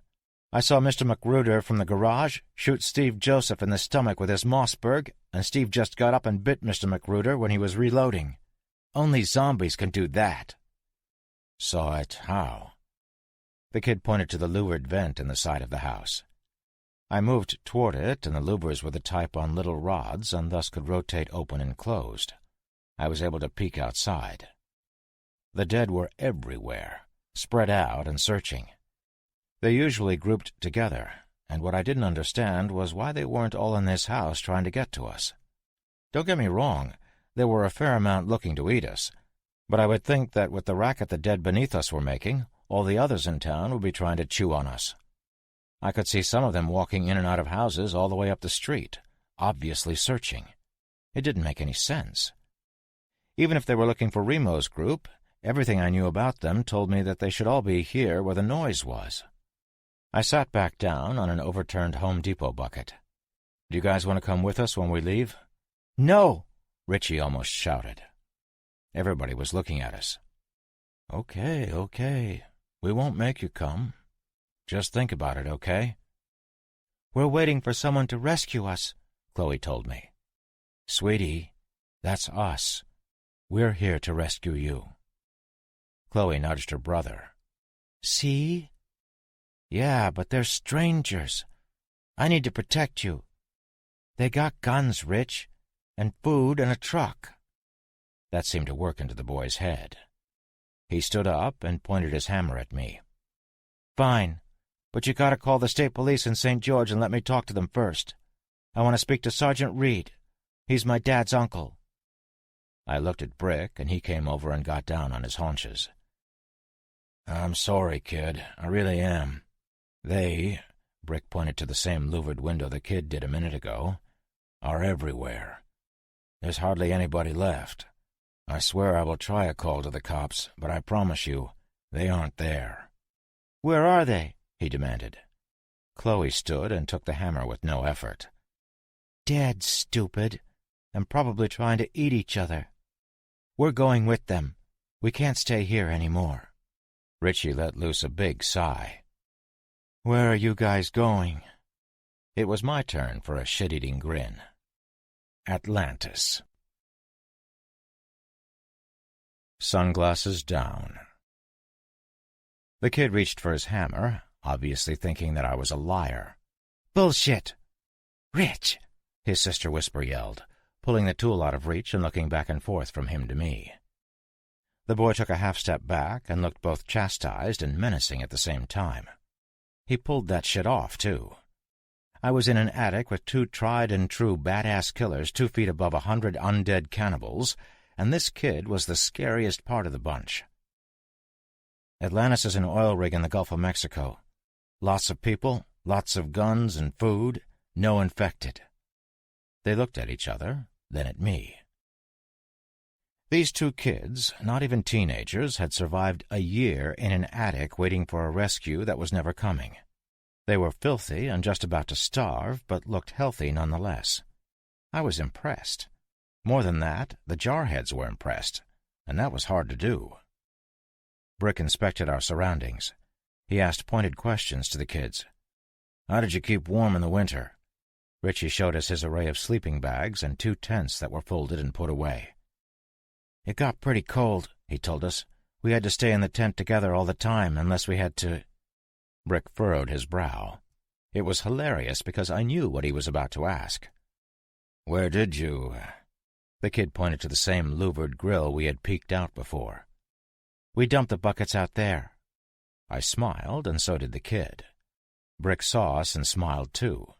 I saw Mr. Magruder from the garage shoot Steve Joseph in the stomach with his Mossberg, and Steve just got up and bit Mr. Magruder when he was reloading. Only zombies can do that. Saw it how? The kid pointed to the louvered vent in the side of the house. I moved toward it, and the louvers were the type on little rods and thus could rotate open and closed. I was able to peek outside. The dead were everywhere, spread out and searching. They usually grouped together, and what I didn't understand was why they weren't all in this house trying to get to us. Don't get me wrong, there were a fair amount looking to eat us, but I would think that with the racket the dead beneath us were making, all the others in town would be trying to chew on us. I could see some of them walking in and out of houses all the way up the street, obviously searching. It didn't make any sense. Even if they were looking for Remo's group, everything I knew about them told me that they should all be here where the noise was. I sat back down on an overturned Home Depot bucket. Do you guys want to come with us when we leave? No! Richie almost shouted. Everybody was looking at us. Okay. We won't make you come. Just think about it, okay? We're waiting for someone to rescue us, Chloe told me. Sweetie, that's us. We're here to rescue you. Chloe nudged her brother. See? Yeah, but they're strangers. I need to protect you. They got guns, Rich, and food and a truck. That seemed to work into the boy's head. He stood up and pointed his hammer at me. Fine, but you gotta call the state police in St. George and let me talk to them first. I want to speak to Sergeant Reed. He's my dad's uncle. I looked at Brick, and he came over and got down on his haunches. I'm sorry, kid. I really am. Brick pointed to the same louvered window the kid did a minute ago, are everywhere. There's hardly anybody left. I swear I will try a call to the cops, but I promise you, they aren't there. Where are they? He demanded. Chloe stood and took the hammer with no effort. Dead, stupid, and probably trying to eat each other. We're going with them. We can't stay here anymore. Richie let loose a big sigh. Where are you guys going? It was my turn for a shit-eating grin. Atlantis. Sunglasses down. The kid reached for his hammer, obviously thinking that I was a liar. Bullshit! Rich! His sister Whisper yelled, pulling the tool out of reach and looking back and forth from him to me. The boy took a half-step back and looked both chastised and menacing at the same time. He pulled that shit off, too. I was in an attic with 2 tried-and-true badass killers 2 feet above 100 undead cannibals, and this kid was the scariest part of the bunch. Atlantis is an oil rig in the Gulf of Mexico. Lots of people, lots of guns and food, no infected. They looked at each other, then at me. These two kids, not even teenagers, had survived a year in an attic waiting for a rescue that was never coming. They were filthy and just about to starve, but looked healthy nonetheless. I was impressed. More than that, the jarheads were impressed, and that was hard to do. Brick inspected our surroundings. He asked pointed questions to the kids. "How did you keep warm in the winter?" Richie showed us his array of sleeping bags and 2 tents that were folded and put away. "It got pretty cold," he told us. "We had to stay in the tent together all the time, unless we had to—" Brick furrowed his brow. It was hilarious because I knew what he was about to ask. "Where did you—" The kid pointed to the same louvered grill we had peeked out before. "We dumped the buckets out there." I smiled, and so did the kid. Brick saw us and smiled too.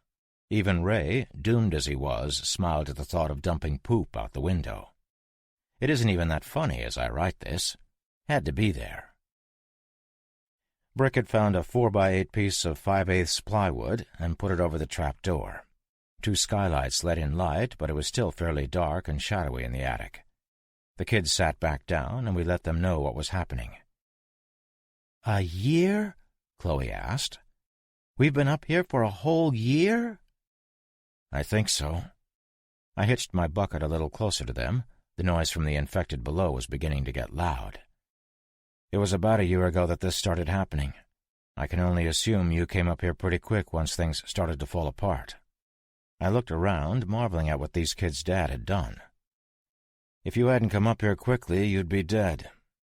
Even Ray, doomed as he was, smiled at the thought of dumping poop out the window. It isn't even that funny as I write this. Had to be there. Brick had found a 4x8 piece of 5/8 plywood and put it over the trap door. 2 skylights let in light, but it was still fairly dark and shadowy in the attic. The kids sat back down, and we let them know what was happening. "A year?" Chloe asked. "We've been up here for a whole year?" "I think so." I hitched my bucket a little closer to them. The noise from the infected below was beginning to get loud. "It was about a year ago that this started happening. I can only assume you came up here pretty quick once things started to fall apart." I looked around, marveling at what these kids' dad had done. "If you hadn't come up here quickly, you'd be dead.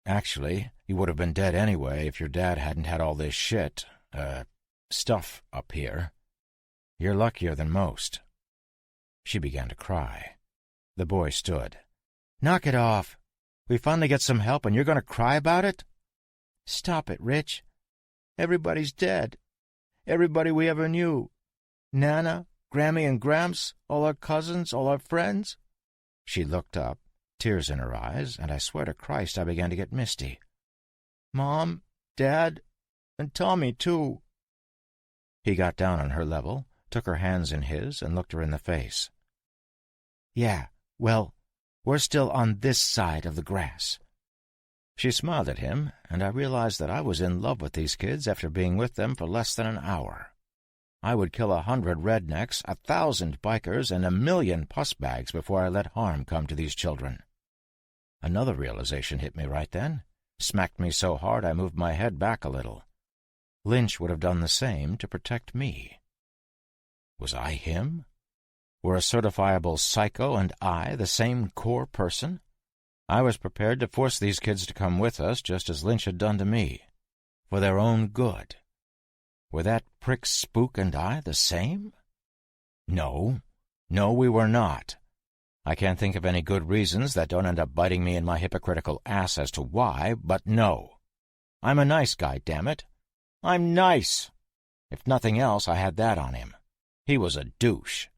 Actually, you would have been dead anyway if your dad hadn't had all this stuff up here. You're luckier than most." She began to cry. The boy stood. "Knock it off. We finally get some help and you're going to cry about it?" "Stop it, Rich. Everybody's dead. Everybody we ever knew. Nana, Grammy and Gramps, all our cousins, all our friends." She looked up, tears in her eyes, and I swear to Christ I began to get misty. "Mom, Dad, and Tommy, too." He got down on her level, took her hands in his, and looked her in the face. "Yeah, well, we're still on this side of the grass." She smiled at him, and I realized that I was in love with these kids after being with them for less than an hour. I would kill 100 rednecks, 1,000 bikers, and 1,000,000 pus bags before I let harm come to these children. Another realization hit me right then, smacked me so hard I moved my head back a little. Lynch would have done the same to protect me. Was I him? Were a certifiable psycho and I the same core person? I was prepared to force these kids to come with us just as Lynch had done to me, for their own good. Were that prick Spook and I the same? No, we were not. I can't think of any good reasons that don't end up biting me in my hypocritical ass as to why, but no. I'm a nice guy, damn it. I'm nice. If nothing else, I had that on him. He was a douche.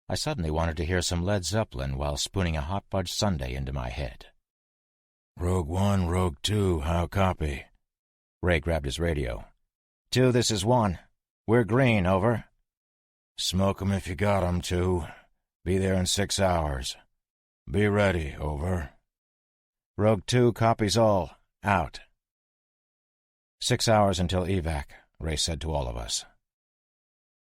I suddenly wanted to hear some Led Zeppelin while spooning a hot fudge sundae into my head. "Rogue One, Rogue Two, how copy?" Ray grabbed his radio. 2, this is 1. We're green, over. "Smoke 'em if you got 'em, 2. Be there in 6 hours. Be ready, over." Rogue 2 copies all. Out. 6 hours until evac, Ray said to all of us.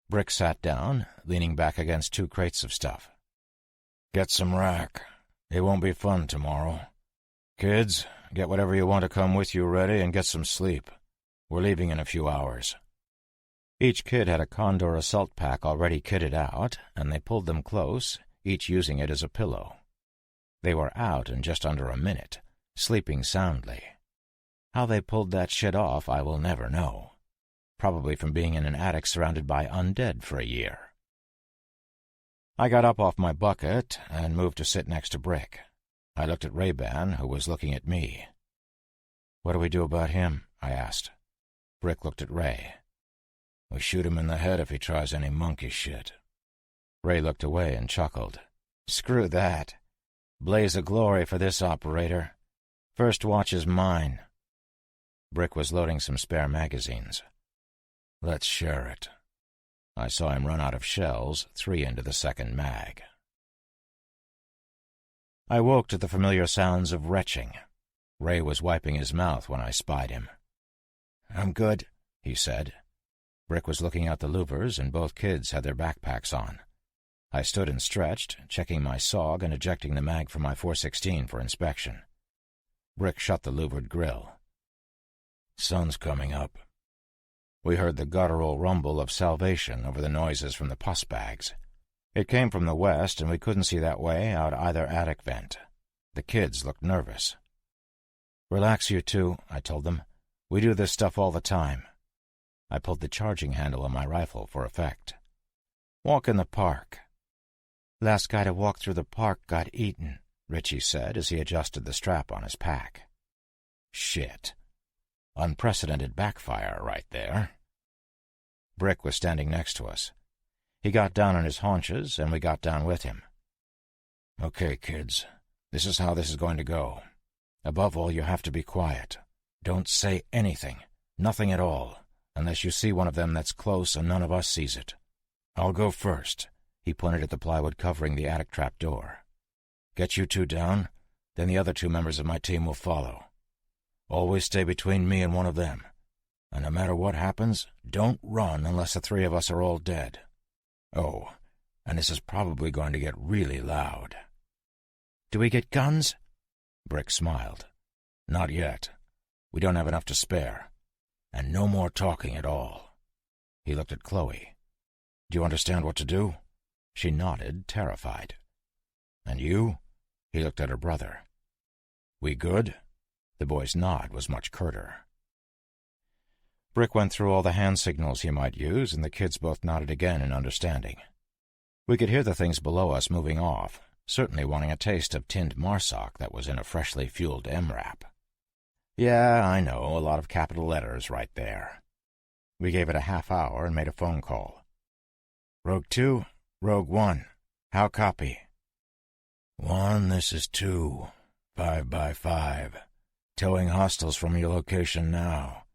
Brick sat down, leaning back against 2 crates of stuff. "Get some rack. It won't be fun tomorrow. Kids, get whatever you want to come with you ready and get some sleep. We're leaving in a few hours." Each kid had a Condor assault pack already kitted out, and they pulled them close, each using it as a pillow. They were out in just under a minute, sleeping soundly. How they pulled that shit off I will never know. Probably from being in an attic surrounded by undead for a year. I got up off my bucket and moved to sit next to Brick. I looked at Ray-Ban, who was looking at me. "What do we do about him?" I asked. Brick looked at Ray. "We shoot him in the head if he tries any monkey shit." Ray looked away and chuckled. "Screw that. Blaze of glory for this operator. First watch is mine." Brick was loading some spare magazines. Let's share it. I saw him run out of shells, 3 into the second mag. I woke to the familiar sounds of retching. Ray was wiping his mouth when I spied him. "I'm good," he said. Brick was looking out the louvers, and both kids had their backpacks on. I stood and stretched, checking my SOG and ejecting the mag from my .416 for inspection. Brick shut the louvered grill. "Sun's coming up." We heard the guttural rumble of salvation over the noises from the pus bags. It came from the west, and we couldn't see that way out either attic vent. The kids looked nervous. "Relax, you two," I told them. "We do this stuff all the time." I pulled the charging handle on my rifle for effect. "Walk in the park." "Last guy to walk through the park got eaten," Richie said as he adjusted the strap on his pack. Shit. Unprecedented backfire right there. Brick was standing next to us. He got down on his haunches, and we got down with him. "Okay, kids, this is how this is going to go. Above all, you have to be quiet. Don't say anything, nothing at all, unless you see one of them that's close and none of us sees it. I'll go first." He pointed at the plywood covering the attic trap door. "Get you two down, then the other 2 members of my team will follow. Always stay between me and one of them. And no matter what happens, don't run unless the 3 of us are all dead. Oh, and this is probably going to get really loud." "Do we get guns?" Brick smiled. "Not yet. We don't have enough to spare. And no more talking at all." He looked at Chloe. "Do you understand what to do?" She nodded, terrified. "And you?" He looked at her brother. "We good?" The boy's nod was much curter. Brick went through all the hand signals he might use, and the kids both nodded again in understanding. We could hear the things below us moving off, certainly wanting a taste of tinned marsoc that was in a freshly fueled MRAP. Yeah, I know, a lot of capital letters right there. We gave it a half hour and made a phone call. "Rogue 2, Rogue 1, how copy?" "1, this is 2, 5 by 5. Towing hostiles from your location now.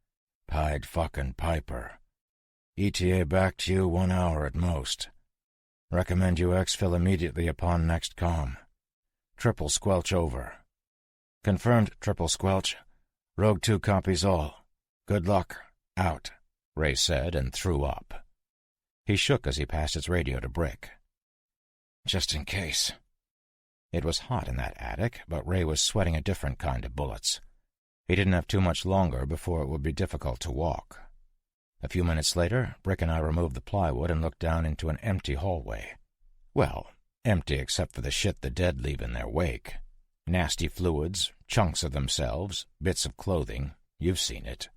Pied fucking Piper. ETA back to you 1 hour at most. Recommend you exfil immediately upon next comm. Triple squelch over." "Confirmed, triple squelch. Rogue 2 copies all. Good luck. Out," Ray said and threw up. He shook as he passed his radio to Brick. "Just in case." It was hot in that attic, but Ray was sweating a different kind of bullets. He didn't have too much longer before it would be difficult to walk. A few minutes later, Brick and I removed the plywood and looked down into an empty hallway. Well, empty except for the shit the dead leave in their wake. Nasty fluids, chunks of themselves, bits of clothing. You've seen it.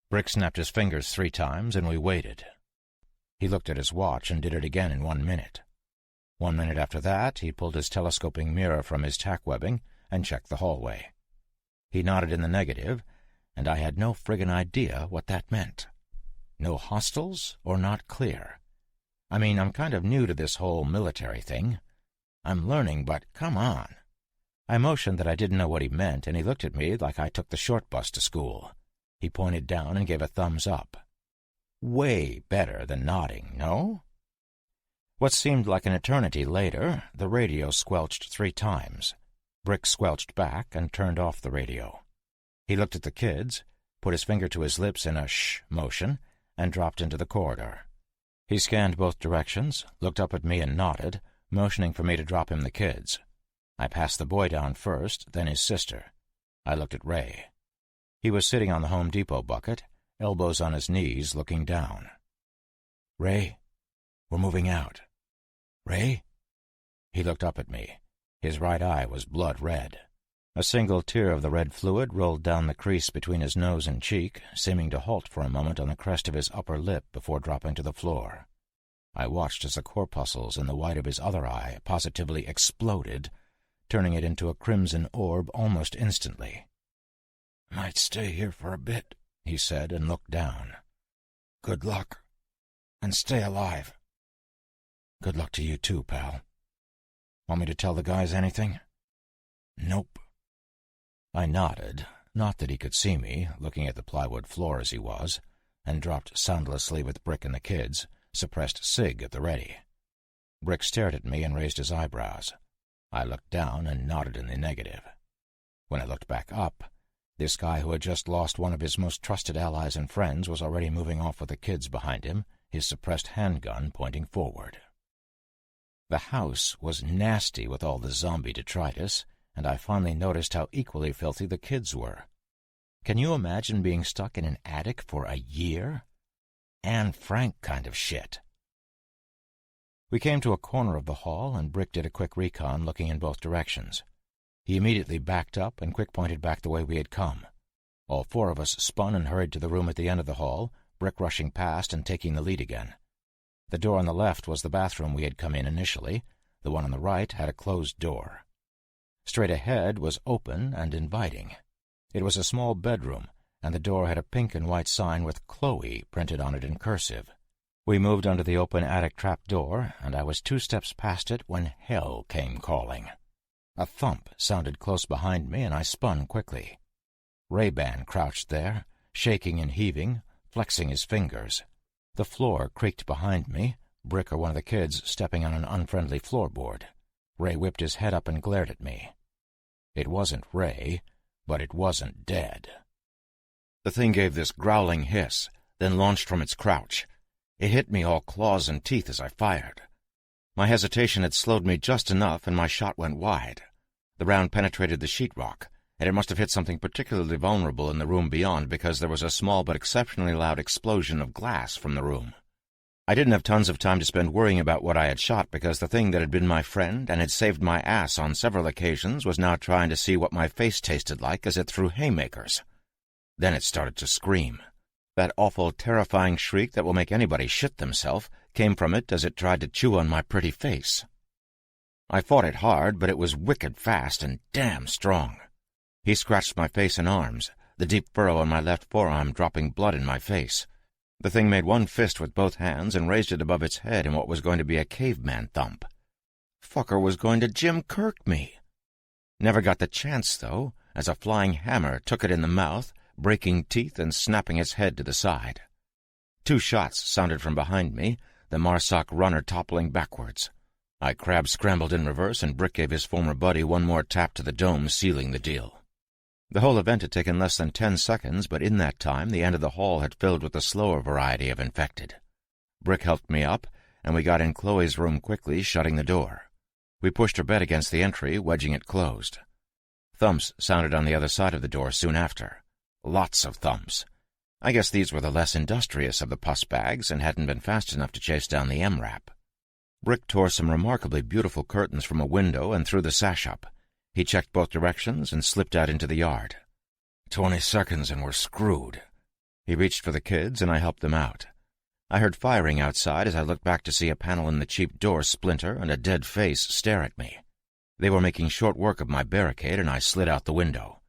Brick snapped his fingers 3 times, and we waited. He looked at his watch and did it again in 1 minute. 1 minute after that, he pulled his telescoping mirror from his tack webbing and checked the hallway. He nodded in the negative, and I had no friggin' idea what that meant. No hostiles or not clear. I mean, I'm kind of new to this whole military thing. I'm learning, but come on. I motioned that I didn't know what he meant, and he looked at me like I took the short bus to school. He pointed down and gave a thumbs up. Way better than nodding, no? What seemed like an eternity later, the radio squelched 3 times. Brick squelched back and turned off the radio. He looked at the kids, put his finger to his lips in a shh motion, and dropped into the corridor. He scanned both directions, looked up at me and nodded, motioning for me to drop him the kids. I passed the boy down first, then his sister. I looked at Ray. He was sitting on the Home Depot bucket, elbows on his knees, looking down. "Ray, we're moving out." "Ray?" He looked up at me. His right eye was blood red. A single tear of the red fluid rolled down the crease between his nose and cheek, seeming to halt for a moment on the crest of his upper lip before dropping to the floor. I watched as the corpuscles in the white of his other eye positively exploded, turning it into a crimson orb almost instantly. "Might stay here for a bit," he said, and looked down. "Good luck. And stay alive." "Good luck to you too, pal. Want me to tell the guys anything?" "Nope." I nodded, not that he could see me, looking at the plywood floor as he was, and dropped soundlessly with Brick and the kids, suppressed cig at the ready. Brick stared at me and raised his eyebrows. I looked down and nodded in the negative. When I looked back up, this guy who had just lost one of his most trusted allies and friends was already moving off with the kids behind him, his suppressed handgun pointing forward. The house was nasty with all the zombie detritus, and I finally noticed how equally filthy the kids were. Can you imagine being stuck in an attic for a year? Anne Frank kind of shit. We came to a corner of the hall, and Brick did a quick recon, looking in both directions. He immediately backed up and quick-pointed back the way we had come. All four of us spun and hurried to the room at the end of the hall, Brick rushing past and taking the lead again. The door on the left was the bathroom we had come in initially. The one on the right had a closed door. Straight ahead was open and inviting. It was a small bedroom, and the door had a pink and white sign with Chloe printed on it in cursive. We moved under the open attic trap door, and I was 2 steps past it when hell came calling. A thump sounded close behind me, and I spun quickly. Ray-Ban crouched there, shaking and heaving, flexing his fingers. The floor creaked behind me, Brick or one of the kids stepping on an unfriendly floorboard. Ray whipped his head up and glared at me. It wasn't Ray, but it wasn't dead. The thing gave this growling hiss, then launched from its crouch. It hit me all claws and teeth as I fired. My hesitation had slowed me just enough, and my shot went wide. The round penetrated the sheetrock, and it must have hit something particularly vulnerable in the room beyond, because there was a small but exceptionally loud explosion of glass from the room. I didn't have tons of time to spend worrying about what I had shot, because the thing that had been my friend and had saved my ass on several occasions was now trying to see what my face tasted like as it threw haymakers. Then it started to scream. That awful, terrifying shriek that will make anybody shit themselves came from it as it tried to chew on my pretty face. I fought it hard, but it was wicked fast and damn strong. He scratched my face and arms, the deep furrow on my left forearm dropping blood in my face. The thing made one fist with both hands and raised it above its head in what was going to be a caveman thump. Fucker was going to Jim Kirk me. Never got the chance, though, as a flying hammer took it in the mouth, breaking teeth and snapping its head to the side. 2 shots sounded from behind me, the Marsoc runner toppling backwards. I crab-scrambled in reverse, and Brick gave his former buddy one more tap to the dome, sealing the deal. The whole event had taken less than 10 seconds, but in that time the end of the hall had filled with the slower variety of infected. Brick helped me up, and we got in Chloe's room quickly, shutting the door. We pushed her bed against the entry, wedging it closed. Thumps sounded on the other side of the door soon after. Lots of thumps. I guess these were the less industrious of the pus bags and hadn't been fast enough to chase down the M-Rap. Brick tore some remarkably beautiful curtains from a window and threw the sash up. He checked both directions and slipped out into the yard. 20 seconds and we're screwed. He reached for the kids, and I helped them out. I heard firing outside as I looked back to see a panel in the cheap door splinter and a dead face stare at me. They were making short work of my barricade, and I slid out the window.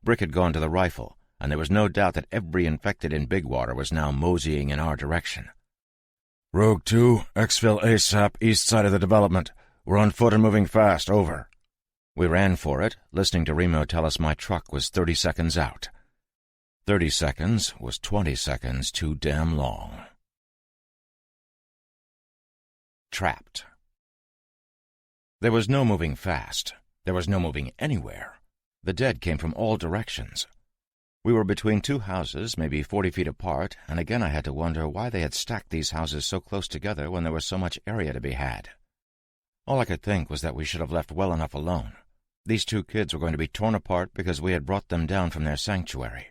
Brick had gone to the rifle, and there was no doubt that every infected in Bigwater was now moseying in our direction. Rogue 2, exfil ASAP, east side of the development. We're on foot and moving fast, over. We ran for it, listening to Remo tell us my truck was 30 seconds out. 30 seconds was 20 seconds too damn long. Trapped. There was no moving fast. There was no moving anywhere. The dead came from all directions. We were between 2 houses, maybe 40 feet apart, and again I had to wonder why they had stacked these houses so close together when there was so much area to be had. All I could think was that we should have left well enough alone. These 2 kids were going to be torn apart because we had brought them down from their sanctuary.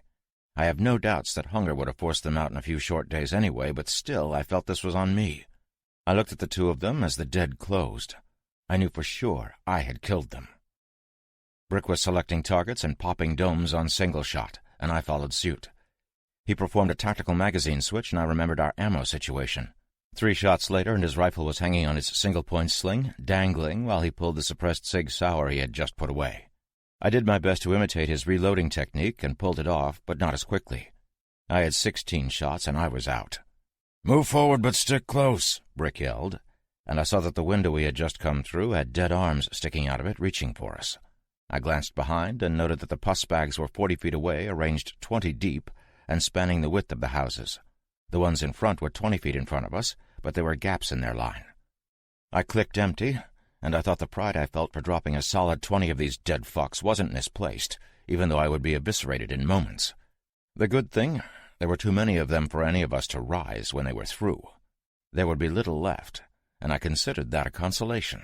I have no doubts that hunger would have forced them out in a few short days anyway, but still I felt this was on me. I looked at the 2 of them as the dead closed. I knew for sure I had killed them. Brick was selecting targets and popping domes on single shot, and I followed suit. He performed a tactical magazine switch, and I remembered our ammo situation. 3 shots later, and his rifle was hanging on its single-point sling, dangling while he pulled the suppressed Sig Sauer he had just put away. I did my best to imitate his reloading technique and pulled it off, but not as quickly. I had 16 shots, and I was out. Move forward, but stick close, Brick yelled, and I saw that the window we had just come through had dead arms sticking out of it, reaching for us. I glanced behind and noted that the pus bags were 40 feet away, arranged 20 deep, and spanning the width of the houses. The ones in front were 20 feet in front of us, but there were gaps in their line. I clicked empty, and I thought the pride I felt for dropping a solid 20 of these dead fucks wasn't misplaced, even though I would be eviscerated in moments. The good thing, there were too many of them for any of us to rise when they were through. There would be little left, and I considered that a consolation.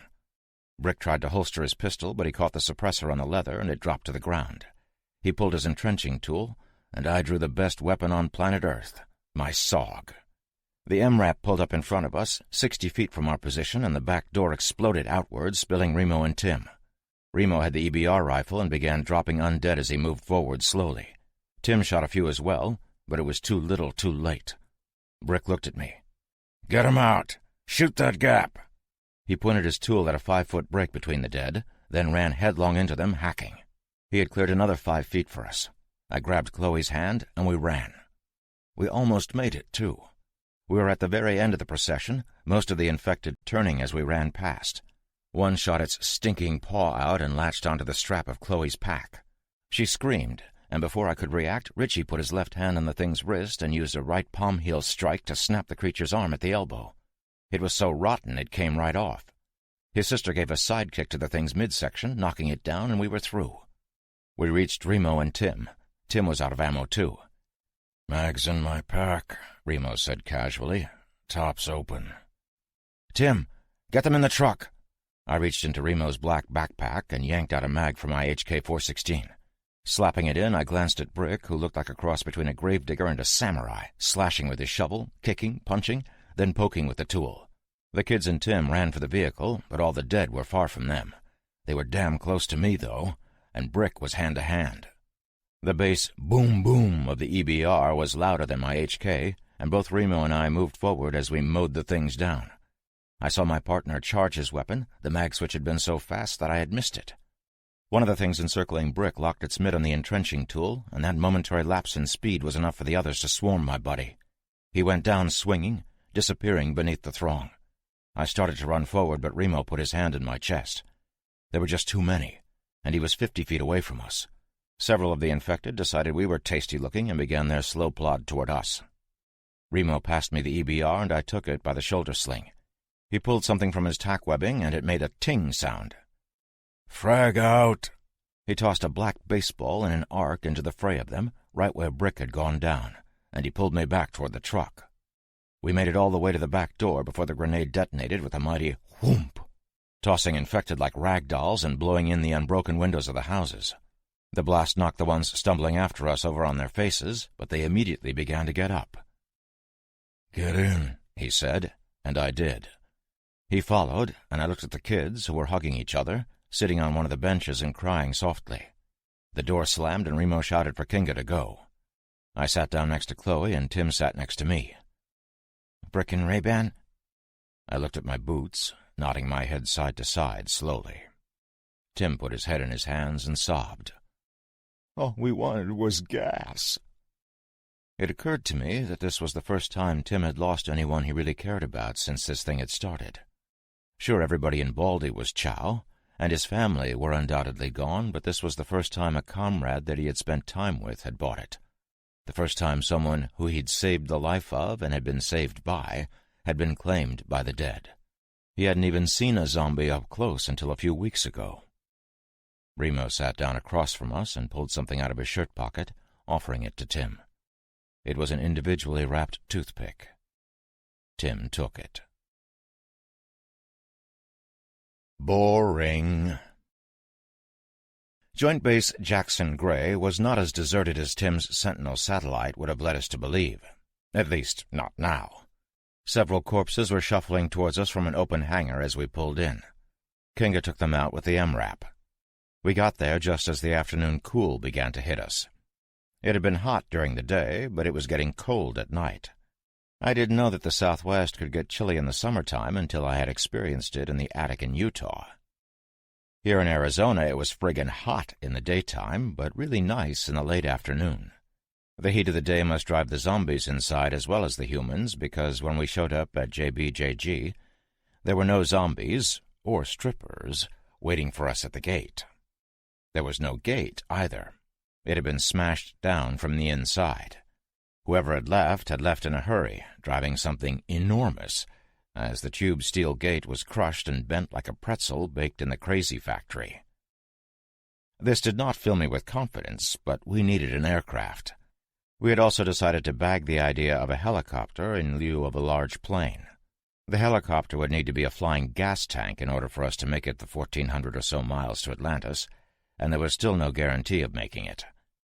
Brick tried to holster his pistol, but he caught the suppressor on the leather, and it dropped to the ground. He pulled his entrenching tool, and I drew the best weapon on planet Earth, my SOG. The MRAP pulled up in front of us, 60 feet from our position, and the back door exploded outward, spilling Remo and Tim. Remo had the EBR rifle and began dropping undead as he moved forward slowly. Tim shot a few as well, but it was too little too late. Brick looked at me. "Get 'em out! Shoot that gap!" He pointed his tool at a 5-foot break between the dead, then ran headlong into them, hacking. He had cleared another 5 feet for us. I grabbed Chloe's hand, and we ran. We almost made it, too. We were at the very end of the procession, most of the infected turning as we ran past. One shot its stinking paw out and latched onto the strap of Chloe's pack. She screamed, and before I could react, Richie put his left hand on the thing's wrist and used a right palm heel strike to snap the creature's arm at the elbow. It was so rotten it came right off. His sister gave a side kick to the thing's midsection, knocking it down, and we were through. We reached Remo and Tim. Tim was out of ammo, too. "Mag's in my pack," Remo said casually. "Top's open." "Tim, get them in the truck." I reached into Remo's black backpack and yanked out a mag from my HK-416. Slapping it in, I glanced at Brick, who looked like a cross between a gravedigger and a samurai, slashing with his shovel, kicking, punching, then poking with the tool. The kids and Tim ran for the vehicle, but all the dead were far from them. They were damn close to me, though, and Brick was hand-to-hand. The bass boom-boom of the EBR was louder than my HK, and both Remo and I moved forward as we mowed the things down. I saw my partner charge his weapon. The mag switch had been so fast that I had missed it. One of the things encircling Brick locked its mid on the entrenching tool, and that momentary lapse in speed was enough for the others to swarm my buddy. He went down swinging, disappearing beneath the throng. I started to run forward, but Remo put his hand in my chest. There were just too many, and he was 50 feet away from us. Several of the infected decided we were tasty-looking and began their slow plod toward us. Remo passed me the EBR, and I took it by the shoulder sling. He pulled something from his tack webbing, and it made a ting sound. "Frag out!" He tossed a black baseball in an arc into the fray of them, right where Brick had gone down, and he pulled me back toward the truck. We made it all the way to the back door before the grenade detonated with a mighty whoomp, tossing infected like rag dolls and blowing in the unbroken windows of the houses. The blast knocked the ones stumbling after us over on their faces, but they immediately began to get up. "Get in," he said, and I did. He followed, and I looked at the kids, who were hugging each other, sitting on one of the benches and crying softly. The door slammed, and Remo shouted for Kinga to go. I sat down next to Chloe, and Tim sat next to me. "Brick and Ray-Ban?" I looked at my boots, nodding my head side to side slowly. Tim put his head in his hands and sobbed. "All we wanted was gas." It occurred to me that this was the first time Tim had lost anyone he really cared about since this thing had started. Sure, everybody in Baldy was Chow, and his family were undoubtedly gone, but this was the first time a comrade that he had spent time with had bought it. The first time someone who he'd saved the life of and had been saved by had been claimed by the dead. He hadn't even seen a zombie up close until a few weeks ago. Remo sat down across from us and pulled something out of his shirt pocket, offering it to Tim. It was an individually wrapped toothpick. Tim took it. Boring. Joint Base Jackson Gray was not as deserted as Tim's Sentinel satellite would have led us to believe. At least, not now. Several corpses were shuffling towards us from an open hangar as we pulled in. Kinga took them out with the MRAP. We got there just as the afternoon cool began to hit us. It had been hot during the day, but it was getting cold at night. I didn't know that the Southwest could get chilly in the summertime until I had experienced it in the attic in Utah. Here in Arizona it was friggin' hot in the daytime, but really nice in the late afternoon. The heat of the day must drive the zombies inside as well as the humans, because when we showed up at JBJG, there were no zombies, or strippers, waiting for us at the gate. There was no gate, either. It had been smashed down from the inside. Whoever had left in a hurry, driving something enormous, as the tube steel gate was crushed and bent like a pretzel baked in the crazy factory. This did not fill me with confidence, but we needed an aircraft. We had also decided to bag the idea of a helicopter in lieu of a large plane. The helicopter would need to be a flying gas tank in order for us to make it the 1,400 or so miles to Atlantis, and there was still no guarantee of making it.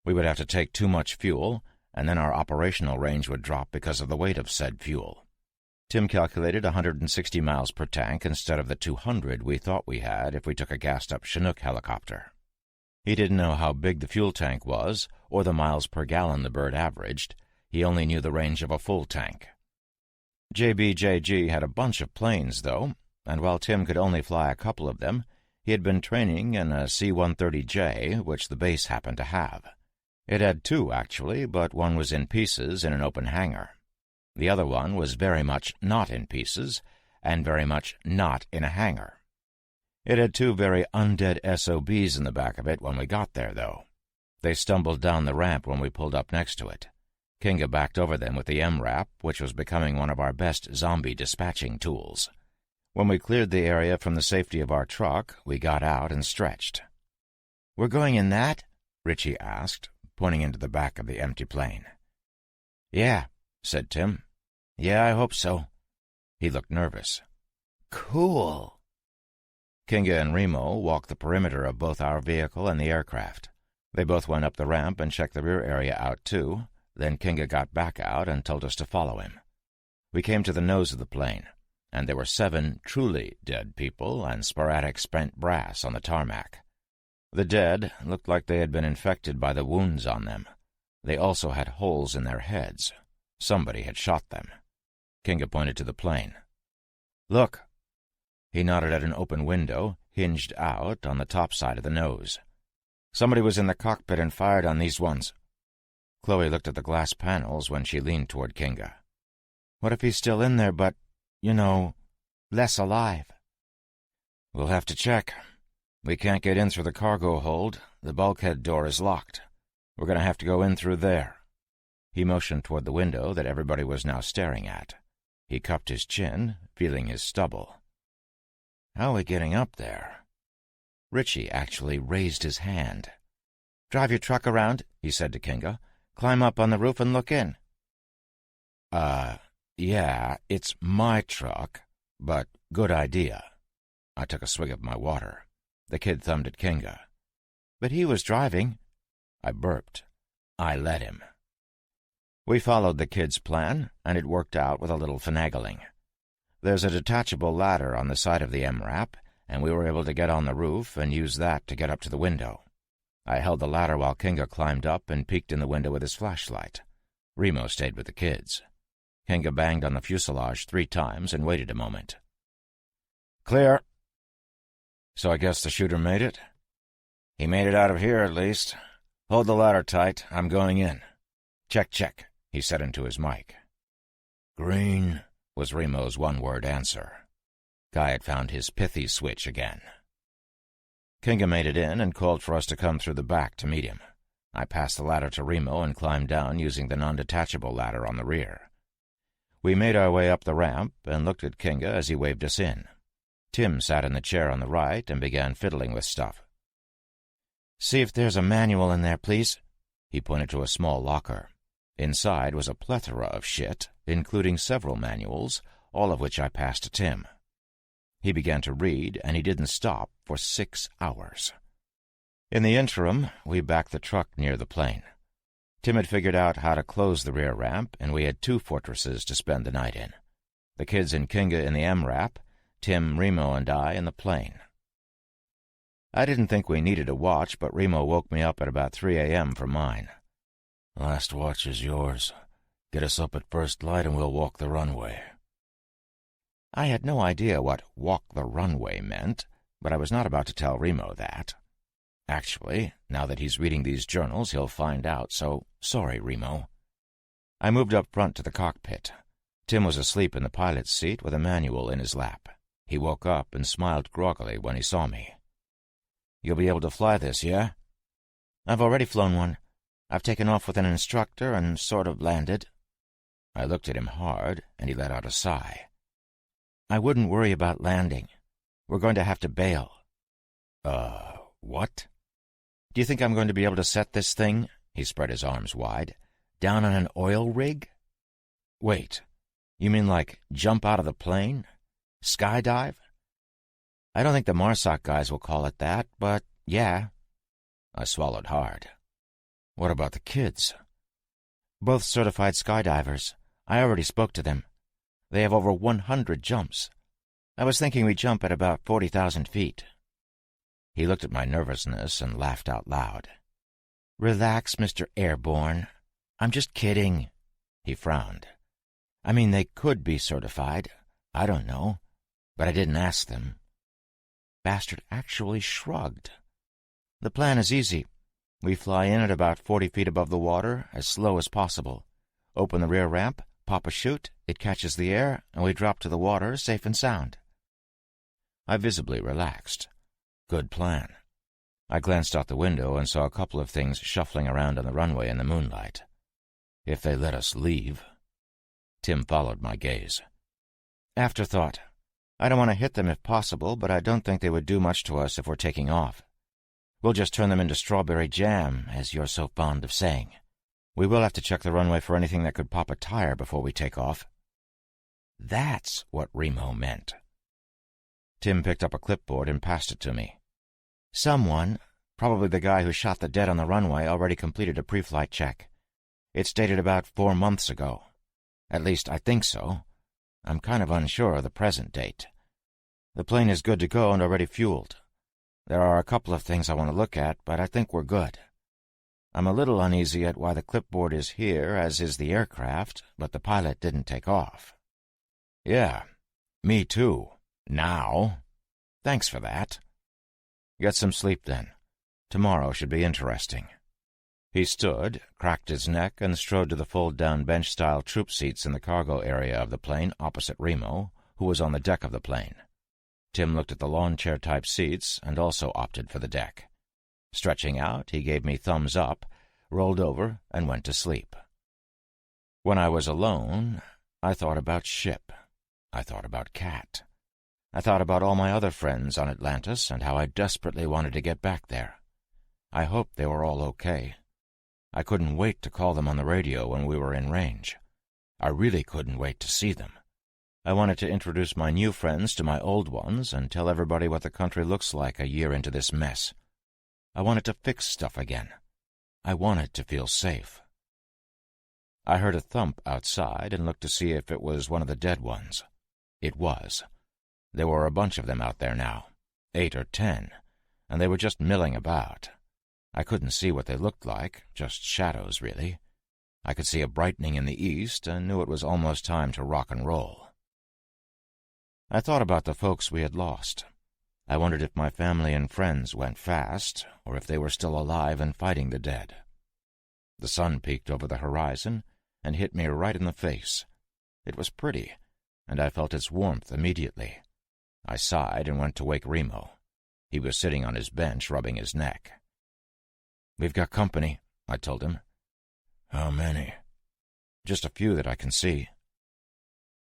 We would have to take too much fuel, and then our operational range would drop because of the weight of said fuel. Tim calculated 160 miles per tank instead of the 200 we thought we had if we took a gassed-up Chinook helicopter. He didn't know how big the fuel tank was, or the miles per gallon the bird averaged. He only knew the range of a full tank. JBJG had a bunch of planes, though, and while Tim could only fly a couple of them, he had been training in a C-130J, which the base happened to have. It had two, actually, but one was in pieces in an open hangar. The other one was very much not in pieces, and very much not in a hangar. It had two very undead SOBs in the back of it when we got there, though. They stumbled down the ramp when we pulled up next to it. Kinga backed over them with the MRAP, which was becoming one of our best zombie dispatching tools. When we cleared the area from the safety of our truck, we got out and stretched. "We're going in that?" Richie asked, pointing into the back of the empty plane. "Yeah," said Tim. "Yeah, I hope so." He looked nervous. "Cool." Kinga and Remo walked the perimeter of both our vehicle and the aircraft. They both went up the ramp and checked the rear area out, too. Then Kinga got back out and told us to follow him. We came to the nose of the plane, and there were 7 truly dead people and sporadic spent brass on the tarmac. The dead looked like they had been infected by the wounds on them. They also had holes in their heads. Somebody had shot them. Kinga pointed to the plane. "Look." He nodded at an open window, hinged out on the top side of the nose. "Somebody was in the cockpit and fired on these ones." Chloe looked at the glass panels when she leaned toward Kinga. "What if he's still in there, but, less alive?" "We'll have to check. We can't get in through the cargo hold. The bulkhead door is locked. We're going to have to go in through there." He motioned toward the window that everybody was now staring at. He cupped his chin, feeling his stubble. "How are we getting up there?" Richie actually raised his hand. "Drive your truck around," he said to Kinga. "Climb up on the roof and look in." Yeah, it's my truck, but good idea." I took a swig of my water. The kid thumbed at Kinga. "But he was driving." I burped. I let him. We followed the kid's plan, and it worked out with a little finagling. There's a detachable ladder on the side of the MRAP, and we were able to get on the roof and use that to get up to the window. I held the ladder while Kinga climbed up and peeked in the window with his flashlight. Remo stayed with the kids. Kinga banged on the fuselage 3 times and waited a moment. "Clear." "So I guess the shooter made it?" "He made it out of here, at least. Hold the ladder tight. I'm going in." "Check, check," he said into his mic. "Green," was Remo's one-word answer. Guy had found his pithy switch again. Kinga made it in and called for us to come through the back to meet him. I passed the ladder to Remo and climbed down using the non-detachable ladder on the rear. We made our way up the ramp and looked at Kinga as he waved us in. Tim sat in the chair on the right and began fiddling with stuff. "See if there's a manual in there, please." He pointed to a small locker. Inside was a plethora of shit, including several manuals, all of which I passed to Tim. He began to read, and he didn't stop for 6 hours. In the interim, we backed the truck near the plane. Tim had figured out how to close the rear ramp, and we had 2 fortresses to spend the night in. The kids and Kinga in the MRAP, Tim, Remo, and I in the plane. I didn't think we needed a watch, but Remo woke me up at about 3 a.m. for mine. "Last watch is yours. Get us up at first light and we'll walk the runway." I had no idea what walk the runway meant, but I was not about to tell Remo that. Actually, now that he's reading these journals, he'll find out, so sorry, Remo. I moved up front to the cockpit. Tim was asleep in the pilot's seat with a manual in his lap. He woke up and smiled groggily when he saw me. "You'll be able to fly this, yeah?" "I've already flown one." I've taken off with an instructor and sort of landed." I looked at him hard, and he let out a sigh. "I wouldn't worry about landing. We're going to have to bail." What? "Do you think I'm going to be able to set this thing," he spread his arms wide, "down on an oil rig?" Wait, you mean like jump out of the plane? Skydive? "I don't think the MARSOC guys will call it that, but yeah." I swallowed hard. What about the kids? "Both certified skydivers. I already spoke to them. They have over 100 jumps. I was thinking we jump at about 40,000 feet. He looked at my nervousness and laughed out loud. "Relax, Mr. Airborne. I'm just kidding." He frowned. "I mean, they could be certified. I don't know. But I didn't ask them." Bastard actually shrugged. "The plan is easy. We fly in at about 40 feet above the water, as slow as possible. Open the rear ramp, pop a chute, it catches the air, and we drop to the water safe and sound." I visibly relaxed. Good plan. I glanced out the window and saw a couple of things shuffling around on the runway in the moonlight. If they let us leave. Tim followed my gaze. "Afterthought. I don't want to hit them if possible, but I don't think they would do much to us if we're taking off. We'll just turn them into strawberry jam, as you're so fond of saying. We will have to check the runway for anything that could pop a tire before we take off." That's what Remo meant. Tim picked up a clipboard and passed it to me. "Someone, probably the guy who shot the dead on the runway, already completed a pre-flight check. It's dated about 4 months ago. At least I think so. I'm kind of unsure of the present date. The plane is good to go and already fueled. There are a couple of things I want to look at, but I think we're good. I'm a little uneasy at why the clipboard is here, as is the aircraft, but the pilot didn't take off." "Yeah, me too. Now." "Thanks for that. Get some sleep, then. Tomorrow should be interesting." He stood, cracked his neck, and strode to the fold-down bench-style troop seats in the cargo area of the plane opposite Remo, who was on the deck of the plane. Tim looked at the lawn-chair-type seats and also opted for the deck. Stretching out, he gave me thumbs up, rolled over, and went to sleep. When I was alone, I thought about Ship. I thought about Kat. I thought about all my other friends on Atlantis and how I desperately wanted to get back there. I hoped they were all okay. I couldn't wait to call them on the radio when we were in range. I really couldn't wait to see them. I wanted to introduce my new friends to my old ones and tell everybody what the country looks like a year into this mess. I wanted to fix stuff again. I wanted to feel safe. I heard a thump outside and looked to see if it was one of the dead ones. It was. There were a bunch of them out there now, 8 or 10, and they were just milling about. I couldn't see what they looked like, just shadows, really. I could see a brightening in the east and knew it was almost time to rock and roll. I thought about the folks we had lost. I wondered if my family and friends went fast, or if they were still alive and fighting the dead. The sun peeked over the horizon and hit me right in the face. It was pretty, and I felt its warmth immediately. I sighed and went to wake Remo. He was sitting on his bench, rubbing his neck. "We've got company," I told him. "How many?" "Just a few that I can see."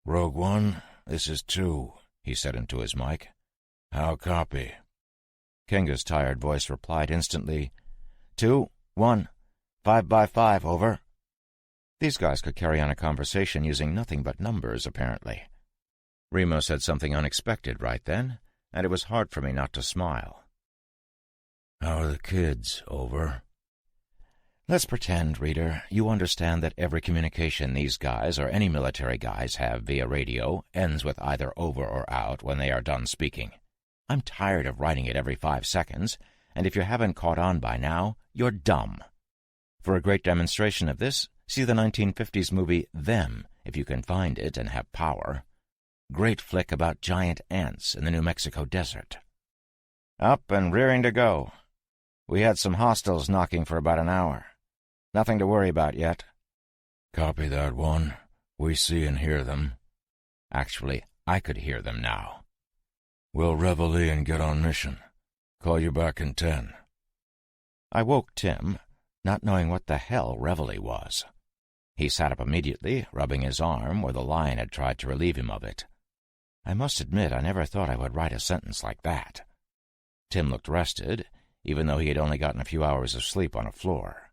"Rogue One, this is 2, he said into his mic. "How copy?" Kenga's tired voice replied instantly, 2, 1, 5 by 5, over. These guys could carry on a conversation using nothing but numbers, apparently. Remo said something unexpected right then, and it was hard for me not to smile. "How are the kids, over?" Let's pretend, reader, you understand that every communication these guys or any military guys have via radio ends with either over or out when they are done speaking. I'm tired of writing it every 5 seconds, and if you haven't caught on by now, you're dumb. For a great demonstration of this, see the 1950s movie Them, if you can find it and have power. Great flick about giant ants in the New Mexico desert. Up and rearing to go. We had some hostiles knocking for about an hour. Nothing to worry about yet. "Copy that one. We see and hear them." Actually, I could hear them now. "We'll reveille and get on mission. Call you back in 10. I woke Tim, not knowing what the hell reveille was. He sat up immediately, rubbing his arm where the lion had tried to relieve him of it. I must admit I never thought I would write a sentence like that. Tim looked rested, even though he had only gotten a few hours of sleep on a floor.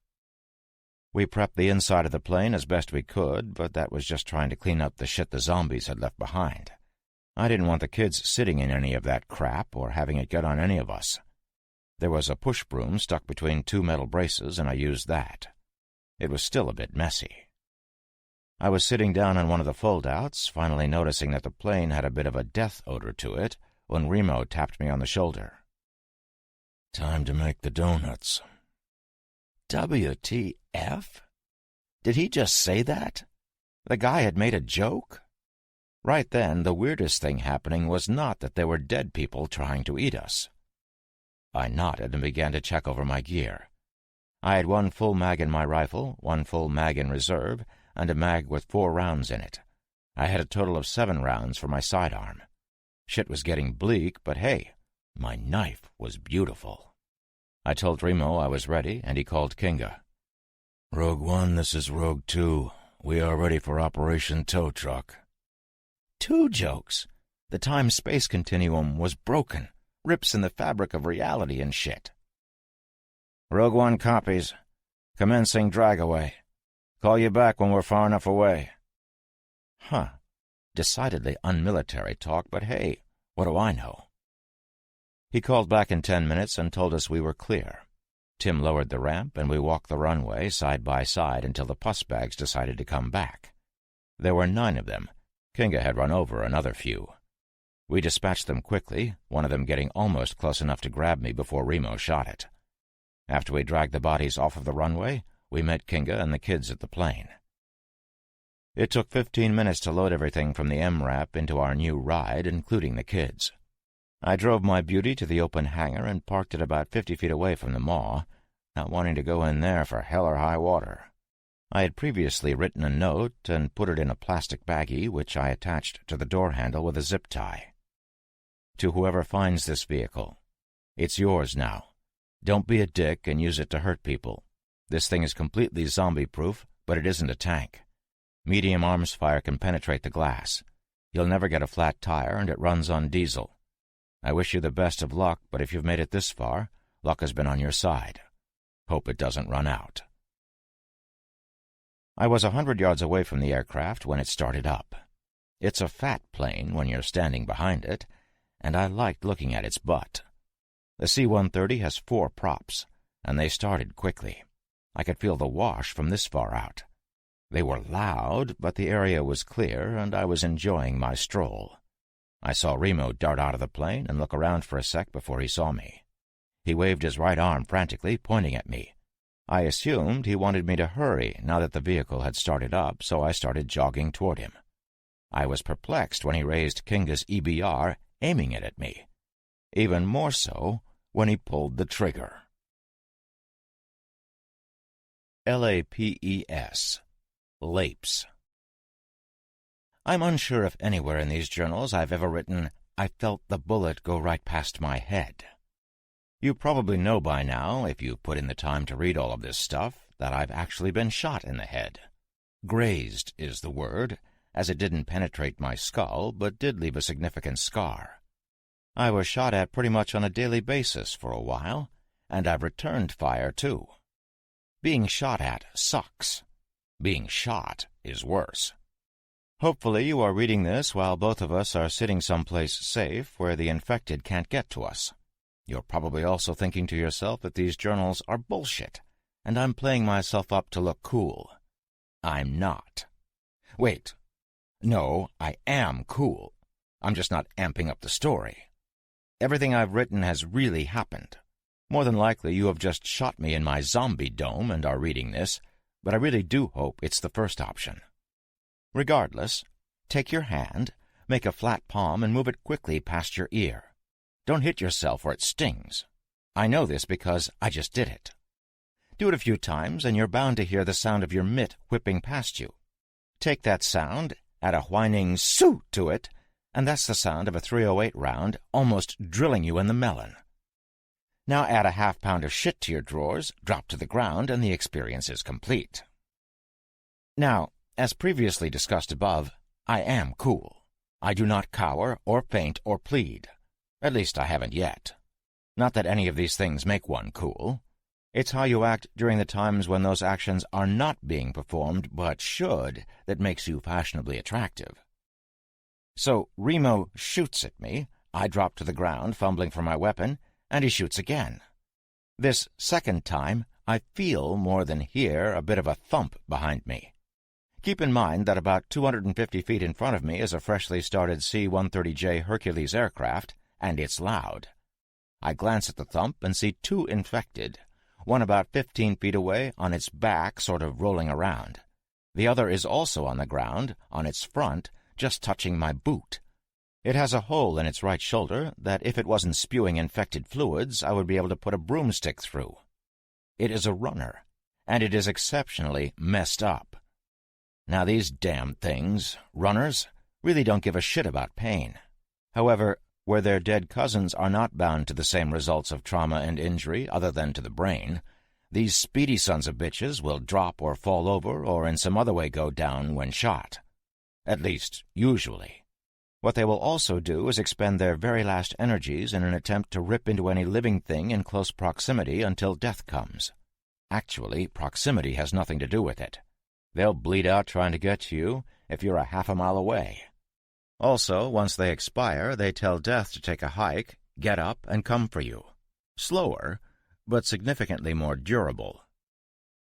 We prepped the inside of the plane as best we could, but that was just trying to clean up the shit the zombies had left behind. I didn't want the kids sitting in any of that crap or having it get on any of us. There was a push broom stuck between two metal braces, and I used that. It was still a bit messy. I was sitting down on one of the fold-outs, finally noticing that the plane had a bit of a death odor to it, when Remo tapped me on the shoulder. "Time to make the donuts." WTF? Did he just say that? The guy had made a joke? Right then, the weirdest thing happening was not that there were dead people trying to eat us. I nodded and began to check over my gear. I had 1 full mag in my rifle, 1 full mag in reserve, and a mag with 4 rounds in it. I had a total of 7 rounds for my sidearm. Shit was getting bleak, but hey, my knife was beautiful. I told Remo I was ready, and he called Kinga. "Rogue One, this is Rogue 2. We are ready for Operation Tow Truck." 2 jokes. The time-space continuum was broken. Rips in the fabric of reality and shit. "Rogue One copies. Commencing drag-away. Call you back when we're far enough away." Huh. Decidedly unmilitary talk, but hey, what do I know? He called back in 10 minutes and told us we were clear. Tim lowered the ramp, and we walked the runway side by side until the pus bags decided to come back. There were 9 of them. Kinga had run over another few. We dispatched them quickly, one of them getting almost close enough to grab me before Remo shot it. After we dragged the bodies off of the runway, we met Kinga and the kids at the plane. It took 15 minutes to load everything from the MRAP into our new ride, including the kids. I drove my beauty to the open hangar and parked it about 50 feet away from the maw, not wanting to go in there for hell or high water. I had previously written a note and put it in a plastic baggie, which I attached to the door handle with a zip tie. To whoever finds this vehicle, it's yours now. Don't be a dick and use it to hurt people. This thing is completely zombie-proof, but it isn't a tank. Medium arms fire can penetrate the glass. You'll never get a flat tire, and it runs on diesel. I wish you the best of luck, but if you've made it this far, luck has been on your side. Hope it doesn't run out. I was 100 yards away from the aircraft when it started up. It's a fat plane when you're standing behind it, and I liked looking at its butt. The C-130 has 4 props, and they started quickly. I could feel the wash from this far out. They were loud, but the area was clear, and I was enjoying my stroll. I saw Remo dart out of the plane and look around for a sec before he saw me. He waved his right arm frantically, pointing at me. I assumed he wanted me to hurry now that the vehicle had started up, so I started jogging toward him. I was perplexed when he raised Kinga's EBR, aiming it at me. Even more so when he pulled the trigger. LAPES. Lapes. I'm unsure if anywhere in these journals I've ever written, "I felt the bullet go right past my head." You probably know by now, if you put in the time to read all of this stuff, that I've actually been shot in the head. Grazed is the word, as it didn't penetrate my skull, but did leave a significant scar. I was shot at pretty much on a daily basis for a while, and I've returned fire, too. Being shot at sucks. Being shot is worse. Hopefully you are reading this while both of us are sitting someplace safe where the infected can't get to us. You're probably also thinking to yourself that these journals are bullshit, and I'm playing myself up to look cool. I'm not. Wait. No, I am cool. I'm just not amping up the story. Everything I've written has really happened. More than likely you have just shot me in my zombie dome and are reading this, but I really do hope it's the first option. Regardless, take your hand, make a flat palm, and move it quickly past your ear. Don't hit yourself or it stings. I know this because I just did it. Do it a few times, and you're bound to hear the sound of your mitt whipping past you. Take that sound, add a whining "soo" to it, and that's the sound of a .308 round almost drilling you in the melon. Now add a half-pound of shit to your drawers, drop to the ground, and the experience is complete. Now, as previously discussed above, I am cool. I do not cower or faint or plead. At least I haven't yet. Not that any of these things make one cool. It's how you act during the times when those actions are not being performed but should that makes you fashionably attractive. So Remo shoots at me, I drop to the ground, fumbling for my weapon, and he shoots again. This second time, I feel more than hear a bit of a thump behind me. Keep in mind that about 250 feet in front of me is a freshly started C-130J Hercules aircraft, and it's loud. I glance at the thump and see two infected, one about 15 feet away on its back, sort of rolling around. The other is also on the ground, on its front, just touching my boot. It has a hole in its right shoulder that if it wasn't spewing infected fluids, I would be able to put a broomstick through. It is a runner, and it is exceptionally messed up. Now these damn things, runners, really don't give a shit about pain. However, where their dead cousins are not bound to the same results of trauma and injury other than to the brain, these speedy sons of bitches will drop or fall over or in some other way go down when shot. At least, usually. What they will also do is expend their very last energies in an attempt to rip into any living thing in close proximity until death comes. Actually, proximity has nothing to do with it. They'll bleed out trying to get to you if you're a half a mile away. Also, once they expire, they tell death to take a hike, get up, and come for you. Slower, but significantly more durable.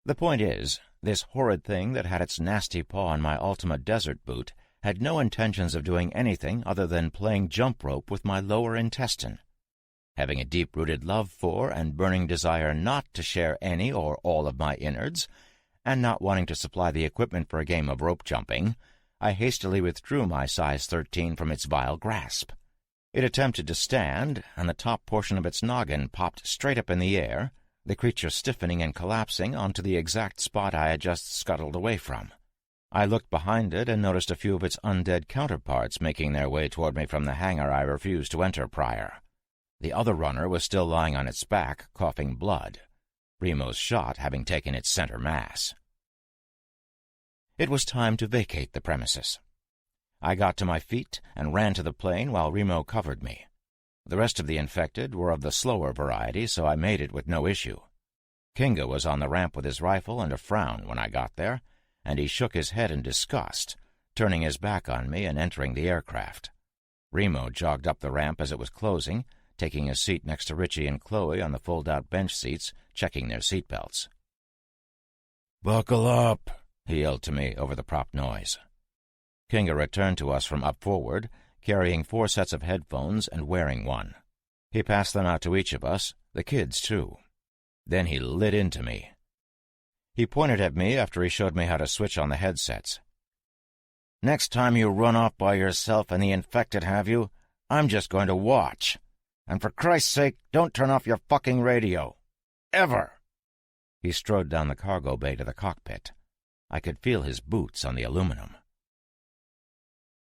The point is, this horrid thing that had its nasty paw on my Ultima Desert boot had no intentions of doing anything other than playing jump rope with my lower intestine. Having a deep-rooted love for and burning desire not to share any or all of my innards, and not wanting to supply the equipment for a game of rope jumping, I hastily withdrew my size 13 from its vile grasp. It attempted to stand, and the top portion of its noggin popped straight up in the air, the creature stiffening and collapsing onto the exact spot I had just scuttled away from. I looked behind it and noticed a few of its undead counterparts making their way toward me from the hangar I refused to enter prior. The other runner was still lying on its back, coughing blood, Remo's shot having taken its center mass. It was time to vacate the premises. I got to my feet and ran to the plane while Remo covered me. The rest of the infected were of the slower variety, so I made it with no issue. Kinga was on the ramp with his rifle and a frown when I got there, and he shook his head in disgust, turning his back on me and entering the aircraft. Remo jogged up the ramp as it was closing, taking a seat next to Richie and Chloe on the fold-out bench seats, checking their seatbelts. "Buckle up," he yelled to me over the prop noise. Kinga returned to us from up forward, carrying 4 sets of headphones and wearing one. He passed them out to each of us, the kids too. Then he lit into me. He pointed at me after he showed me how to switch on the headsets. "Next time you run off by yourself and the infected have you, I'm just going to watch. And for Christ's sake, don't turn off your fucking radio. Ever!" He strode down the cargo bay to the cockpit. I could feel his boots on the aluminum.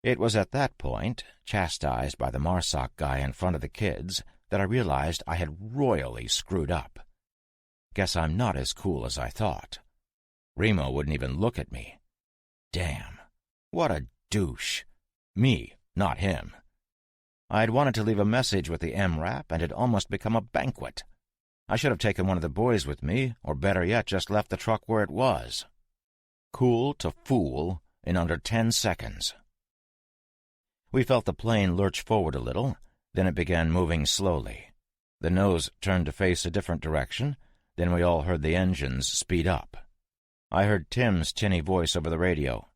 It was at that point, chastised by the MARSOC guy in front of the kids, that I realized I had royally screwed up. Guess I'm not as cool as I thought. Remo wouldn't even look at me. Damn, what a douche. Me, not him. I'd wanted to leave a message with the MRAP, and it had almost become a banquet. I should have taken one of the boys with me, or better yet, just left the truck where it was. Cool to fool in under 10 seconds. We felt the plane lurch forward a little, then it began moving slowly. The nose turned to face a different direction, then we all heard the engines speed up. I heard Tim's tinny voice over the radio.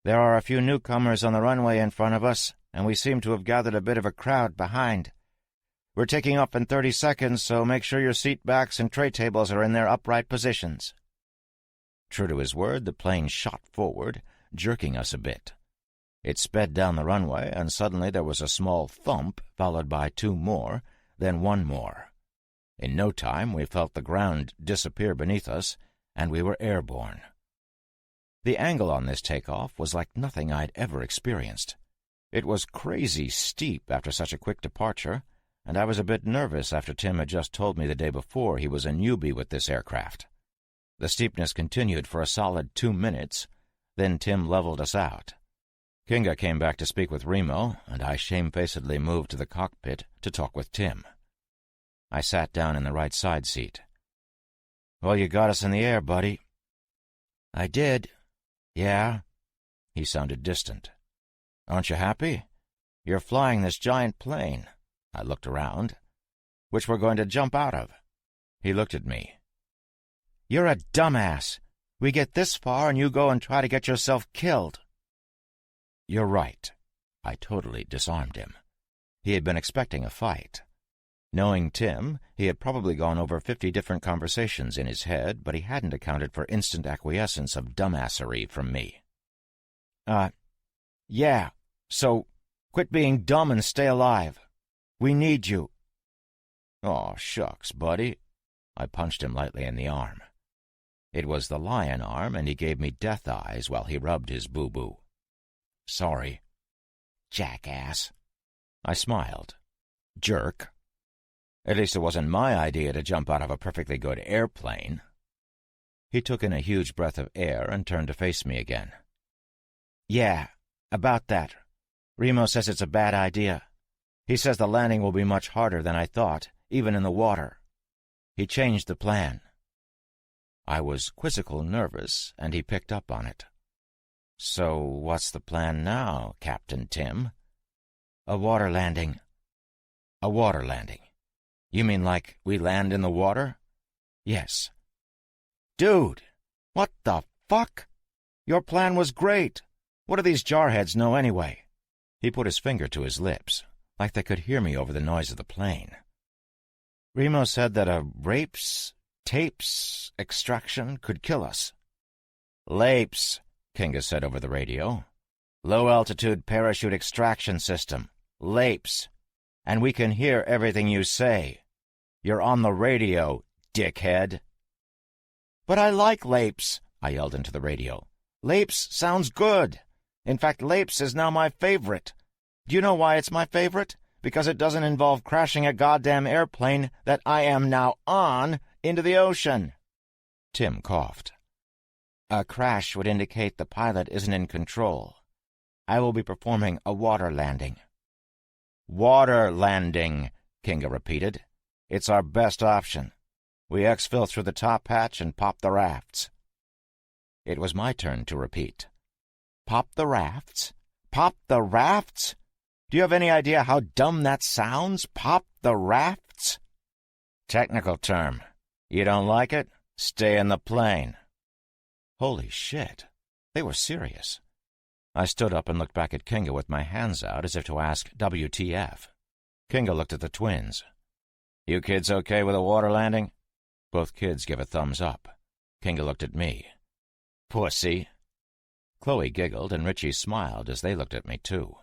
"There are a few newcomers on the runway in front of us, and we seem to have gathered a bit of a crowd behind. We're taking off in 30 seconds, so make sure your seat backs and tray tables are in their upright positions." True to his word, the plane shot forward, jerking us a bit. It sped down the runway, and suddenly there was a small thump, followed by 2 more, then 1 more. In no time we felt the ground disappear beneath us, and we were airborne. The angle on this takeoff was like nothing I'd ever experienced. It was crazy steep after such a quick departure, and I was a bit nervous after Tim had just told me the day before he was a newbie with this aircraft. The steepness continued for a solid 2 minutes, then Tim leveled us out. Kinga came back to speak with Remo, and I shamefacedly moved to the cockpit to talk with Tim. I sat down in the right side seat. "Well, you got us in the air, buddy." "I did. Yeah." He sounded distant. "Aren't you happy? You're flying this giant plane." I looked around. "Which we're going to jump out of." He looked at me. "You're a dumbass. We get this far and you go and try to get yourself killed." "You're right." I totally disarmed him. He had been expecting a fight. Knowing Tim, he had probably gone over 50 different conversations in his head, but he hadn't accounted for instant acquiescence of dumbassery from me. Yeah, so quit being dumb and stay alive. We need you." "Aw, shucks, buddy." I punched him lightly in the arm. It was the lion arm, and he gave me death eyes while he rubbed his boo-boo. "Sorry." "Jackass." I smiled. "Jerk." At least it wasn't my idea to jump out of a perfectly good airplane. He took in a huge breath of air and turned to face me again. "Yeah, about that. Remo says it's a bad idea. He says the landing will be much harder than I thought, even in the water. He changed the plan." I was quizzical nervous, and he picked up on it. "So what's the plan now, Captain Tim?" "A water landing." "A water landing? You mean like we land in the water?" "Yes." "Dude, what the fuck? Your plan was great. What do these jarheads know anyway?" He put his finger to his lips, like they could hear me over the noise of the plane. "Remo said that a tapes extraction could kill us." "Lapes," Kinga said over the radio. "Low-altitude parachute extraction system. Lapes. And we can hear everything you say. You're on the radio, dickhead." "But I like Lapes," I yelled into the radio. "Lapes sounds good. In fact, Lapes is now my favorite. Do you know why it's my favorite? Because it doesn't involve crashing a goddamn airplane that I am now on into the ocean." Tim coughed. "A crash would indicate the pilot isn't in control. I will be performing a water landing." "Water landing," Kinga repeated. "It's our best option. We exfil through the top hatch and pop the rafts." It was my turn to repeat. "Pop the rafts? Pop the rafts? Do you have any idea how dumb that sounds? Pop the rafts?" "Technical term. You don't like it? Stay in the plane." Holy shit. They were serious. I stood up and looked back at Kinga with my hands out as if to ask WTF. Kinga looked at the twins. "You kids okay with a water landing?" Both kids gave a thumbs up. Kinga looked at me. "Pussy." Chloe giggled and Richie smiled as they looked at me too.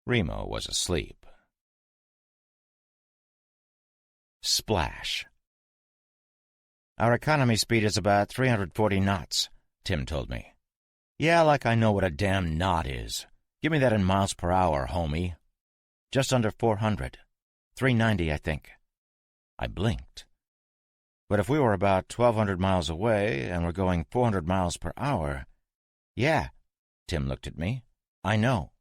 Remo was asleep. Splash. "Our economy speed is about 340 knots, Tim told me. "Yeah, like I know what a damn knot is. Give me that in miles per hour, homie." "Just under 400. 390, I think." I blinked. "But if we were about 1,200 miles away and we're going 400 miles per hour... "Yeah," Tim looked at me. "I know.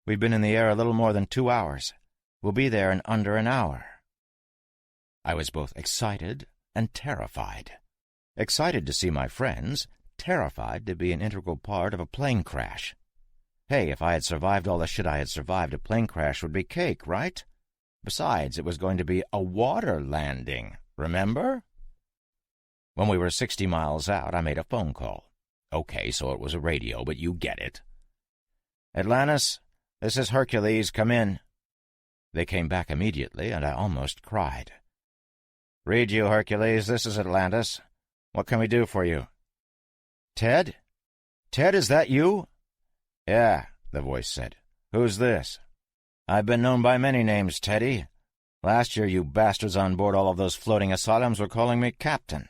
We've been in the air a little more than 2 hours. We'll be there in under an hour." I was both excited and terrified. Excited to see my friends, terrified to be an integral part of a plane crash. Hey, if I had survived all the shit I had survived, a plane crash would be cake, right? Besides, it was going to be a water landing, remember? When we were 60 miles out, I made a phone call. Okay, so it was a radio, but you get it. "Atlantis, this is Hercules, come in." They came back immediately, and I almost cried. "Read you, Hercules, this is Atlantis. What can we do for you?" "Ted? Ted, is that you?" "Yeah," the voice said. "Who's this?" "I've been known by many names, Teddy. Last year you bastards on board all of those floating asylums were calling me Captain."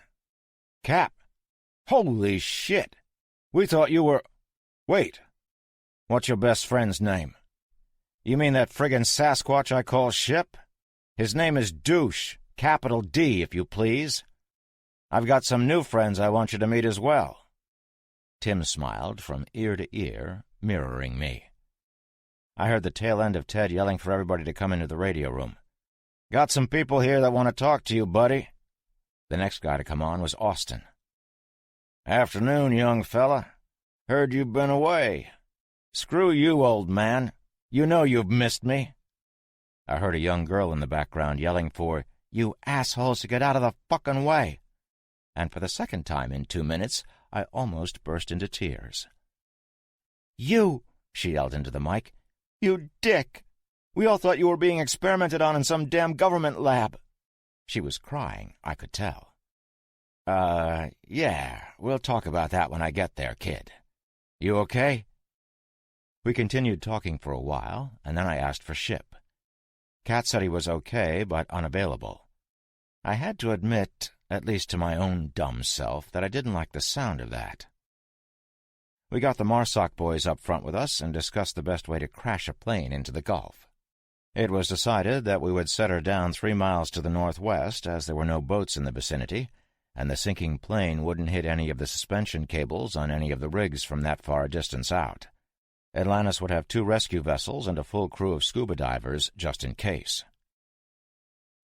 "Cap? Holy shit! We thought you were... Wait. What's your best friend's name? You mean that friggin' Sasquatch I call Ship?" His name is Douche, capital D, if you please. I've got some new friends I want you to meet as well." Tim smiled from ear to ear, mirroring me. I heard the tail end of Ted yelling for everybody to come into the radio room. "Got some people here that want to talk to you, buddy." The next guy to come on was Austin. "Afternoon, young fella. Heard you've been away. Screw you, old man. You know you've missed me." I heard a young girl in the background yelling for, "You assholes to get out of the fucking way." And for the second time in 2 minutes, I almost burst into tears. "You," she yelled into the mic, "you dick! We all thought you were being experimented on in some damn government lab." She was crying, I could tell. Yeah, we'll talk about that when I get there, kid. You okay?" We continued talking for a while, and then I asked for Ship. Cat said he was okay, but unavailable. I had to admit, at least to my own dumb self, that I didn't like the sound of that. We got the Marsoc boys up front with us and discussed the best way to crash a plane into the Gulf. It was decided that we would set her down 3 miles to the northwest, as there were no boats in the vicinity, and the sinking plane wouldn't hit any of the suspension cables on any of the rigs from that far a distance out. Atlantis would have 2 rescue vessels and a full crew of scuba divers just in case.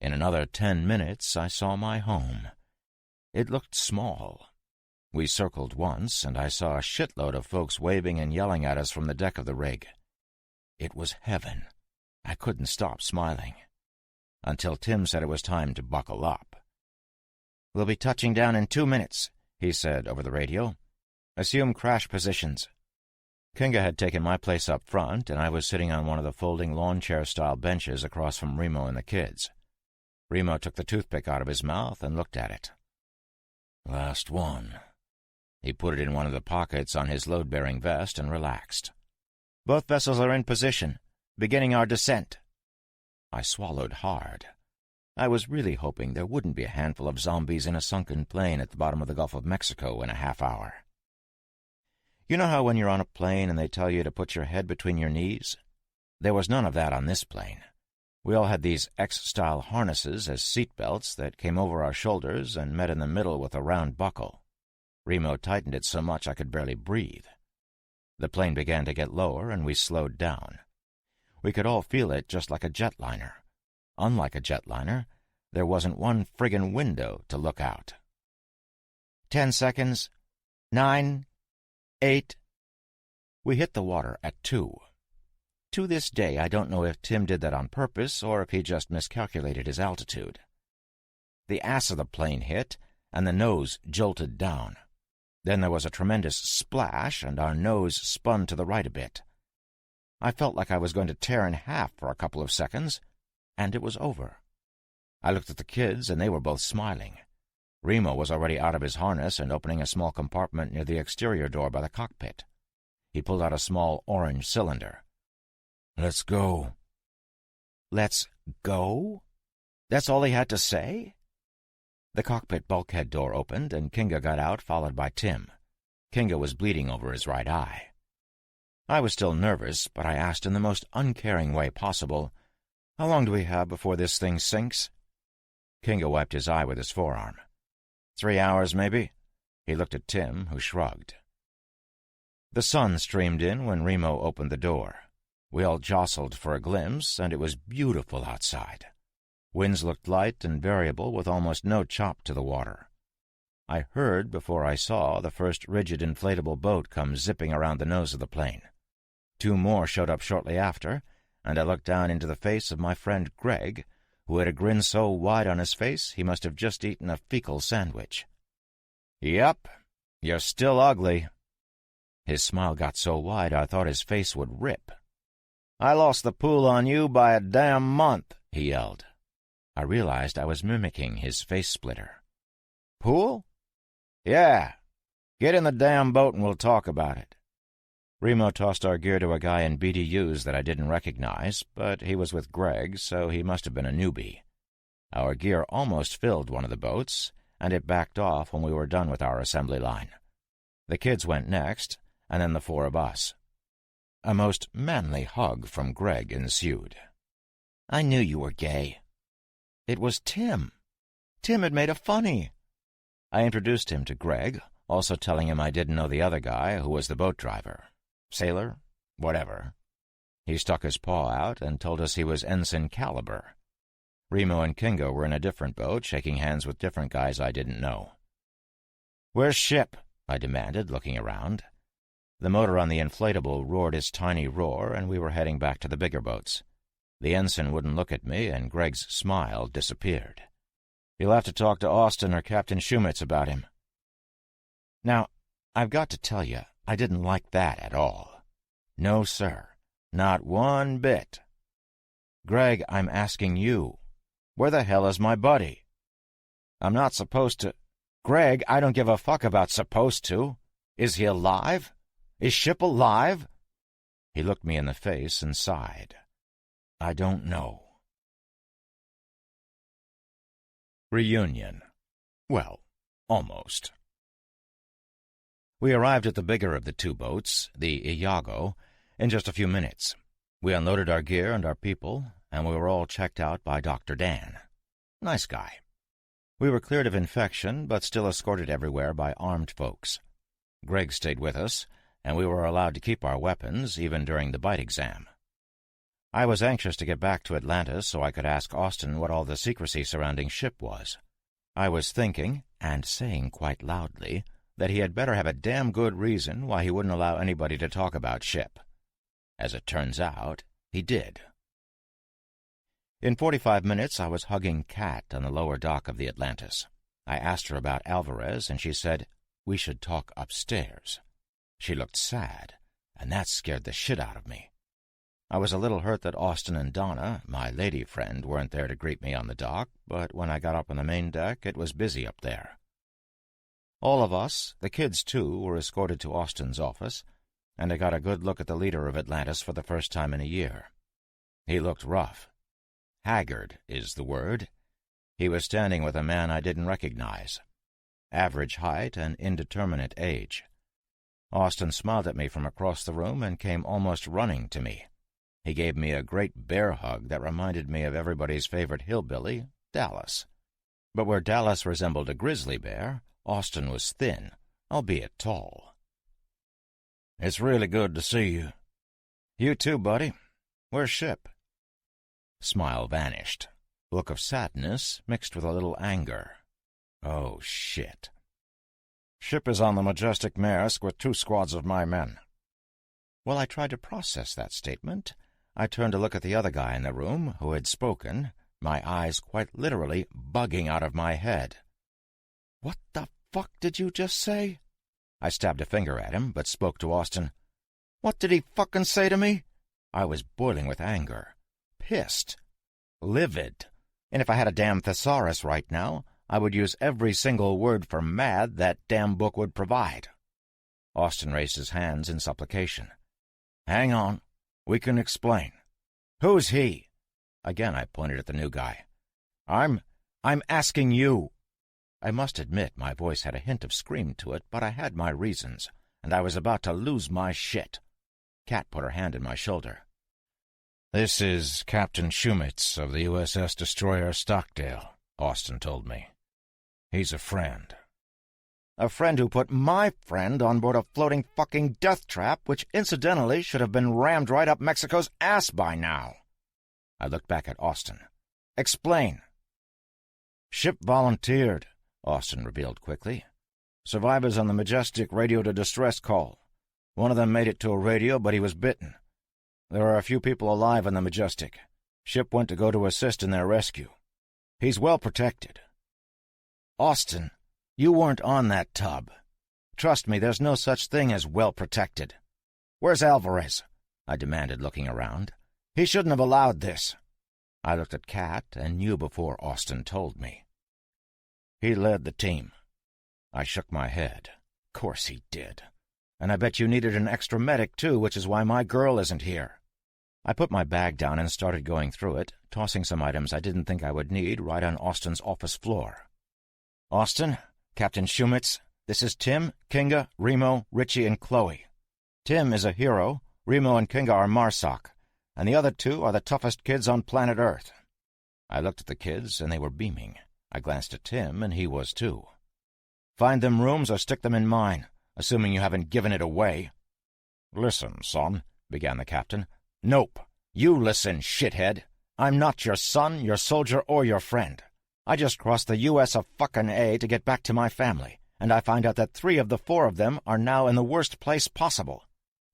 In another 10 minutes, I saw my home. It looked small. We circled once, and I saw a shitload of folks waving and yelling at us from the deck of the rig. It was heaven. I couldn't stop smiling. Until Tim said it was time to buckle up. "We'll be touching down in 2 minutes," he said over the radio. "Assume crash positions." Kinga had taken my place up front, and I was sitting on one of the folding lawn chair-style benches across from Remo and the kids. Remo took the toothpick out of his mouth and looked at it. "Last one." He put it in one of the pockets on his load-bearing vest and relaxed. "Both vessels are in position, beginning our descent." I swallowed hard. I was really hoping there wouldn't be a handful of zombies in a sunken plane at the bottom of the Gulf of Mexico in a half hour. You know how when you're on a plane and they tell you to put your head between your knees? There was none of that on this plane. We all had these X-style harnesses as seat belts that came over our shoulders and met in the middle with a round buckle. Remo tightened it so much I could barely breathe. The plane began to get lower, and we slowed down. We could all feel it just like a jetliner. Unlike a jetliner, there wasn't one friggin' window to look out. 10 seconds. 9. 8. We hit the water at 2. To this day, I don't know if Tim did that on purpose or if he just miscalculated his altitude. The ass of the plane hit, and the nose jolted down. Then there was a tremendous splash, and our nose spun to the right a bit. I felt like I was going to tear in half for a couple of seconds, and it was over. I looked at the kids, and they were both smiling. Remo was already out of his harness and opening a small compartment near the exterior door by the cockpit. He pulled out a small orange cylinder. "Let's go." "Let's go?" That's all he had to say? The cockpit bulkhead door opened, and Kinga got out, followed by Tim. Kinga was bleeding over his right eye. I was still nervous, but I asked in the most uncaring way possible, "How long do we have before this thing sinks?" Kinga wiped his eye with his forearm. 3 hours, maybe? He looked at Tim, who shrugged. The sun streamed in when Remo opened the door. We all jostled for a glimpse, and it was beautiful outside. Winds looked light and variable, with almost no chop to the water. I heard, before I saw, the first rigid inflatable boat come zipping around the nose of the plane. 2 more showed up shortly after, and I looked down into the face of my friend Greg, who had a grin so wide on his face he must have just eaten a fecal sandwich. "Yep, you're still ugly." His smile got so wide I thought his face would rip. "I lost the pool on you by a damn month," he yelled. I realized I was mimicking his face splitter. "Pool?" "Yeah. Get in the damn boat and we'll talk about it." Remo tossed our gear to a guy in BDUs that I didn't recognize, but he was with Greg, so he must have been a newbie. Our gear almost filled one of the boats, and it backed off when we were done with our assembly line. The kids went next, and then the 4 of us. A most manly hug from Greg ensued. "I knew you were gay." It was Tim. Tim had made a funny. I introduced him to Greg, also telling him I didn't know the other guy, who was the boat driver. Sailor? Whatever. He stuck his paw out and told us he was Ensign Caliber. Remo and Kinga were in a different boat, shaking hands with different guys I didn't know. "Where's Ship?" I demanded, looking around. The motor on the inflatable roared its tiny roar, and we were heading back to the bigger boats. The ensign wouldn't look at me, and Greg's smile disappeared. "You'll have to talk to Austin or Captain Shumitz about him." Now, I've got to tell you, I didn't like that at all. No, sir. Not one bit. "Greg, I'm asking you. Where the hell is my buddy?" "I'm not supposed to—" "Greg, I don't give a fuck about supposed to. Is he alive? Is Ship alive?" He looked me in the face and sighed. "I don't know." Reunion. Well, almost. We arrived at the bigger of the two boats, the Iago, in just a few minutes. We unloaded our gear and our people, and we were all checked out by Dr. Dan. Nice guy. We were cleared of infection, but still escorted everywhere by armed folks. Greg stayed with us, and we were allowed to keep our weapons, even during the bite exam. I was anxious to get back to Atlantis so I could ask Austin what all the secrecy surrounding Ship was. I was thinking, and saying quite loudly, that he had better have a damn good reason why he wouldn't allow anybody to talk about Ship. As it turns out, he did. In 45 minutes, I was hugging Kat on the lower dock of the Atlantis. I asked her about Alvarez, and she said, "We should talk upstairs." She looked sad, and that scared the shit out of me. I was a little hurt that Austin and Donna, my lady friend, weren't there to greet me on the dock, but when I got up on the main deck, it was busy up there. All of us, the kids too, were escorted to Austin's office, and I got a good look at the leader of Atlantis for the first time in a year. He looked rough. Haggard is the word. He was standing with a man I didn't recognize. Average height and indeterminate age. Austin smiled at me from across the room and came almost running to me. He gave me a great bear hug that reminded me of everybody's favorite hillbilly, Dallas. But where Dallas resembled a grizzly bear, Austin was thin, albeit tall. "It's really good to see you." "You too, buddy. Where's Ship?" Smile vanished. Look of sadness mixed with a little anger. Oh, shit. "Ship is on the Majestic Maersk with 2 squads of my men." While I tried to process that statement, I turned to look at the other guy in the room who had spoken, my eyes quite literally bugging out of my head. "What the fuck did you just say?" I stabbed a finger at him, but spoke to Austin. "What did he fucking say to me?" I was boiling with anger. Pissed. Livid. And if I had a damn thesaurus right now, I would use every single word for mad that damn book would provide. Austin raised his hands in supplication. "Hang on. We can explain. Who's he?" Again I pointed at the new guy. I'm asking you." I must admit my voice had a hint of scream to it, but I had my reasons, and I was about to lose my shit. Kat put her hand on my shoulder. "This is Captain Shumitz of the USS Destroyer Stockdale," Austin told me. "He's a friend." "A friend who put my friend on board a floating fucking death trap, which incidentally should have been rammed right up Mexico's ass by now." I looked back at Austin. "Explain." "Ship volunteered," Austin revealed quickly. "Survivors on the Majestic radioed a distress call. One of them made it to a radio, but he was bitten. There are a few people alive on the Majestic. Ship went to go to assist in their rescue. He's well protected." "Austin, you weren't on that tub. Trust me, there's no such thing as well protected. Where's Alvarez?" I demanded, looking around. "He shouldn't have allowed this." I looked at Kat and knew before Austin told me. "He led the team." I shook my head. "Course he did. And I bet you needed an extra medic, too, which is why my girl isn't here." I put my bag down and started going through it, tossing some items I didn't think I would need right on Austin's office floor. "Austin, Captain Shumitz, this is Tim, Kinga, Remo, Richie, and Chloe. Tim is a hero, Remo and Kinga are Marsoc, and the other 2 are the toughest kids on planet Earth." I looked at the kids, and they were beaming. I glanced at Tim, and he was too. "Find them rooms or stick them in mine, assuming you haven't given it away." "Listen, son," began the captain. "Nope. You listen, shithead. I'm not your son, your soldier, or your friend. I just crossed the U.S. of fucking A to get back to my family, and I find out that 3 of the 4 of them are now in the worst place possible.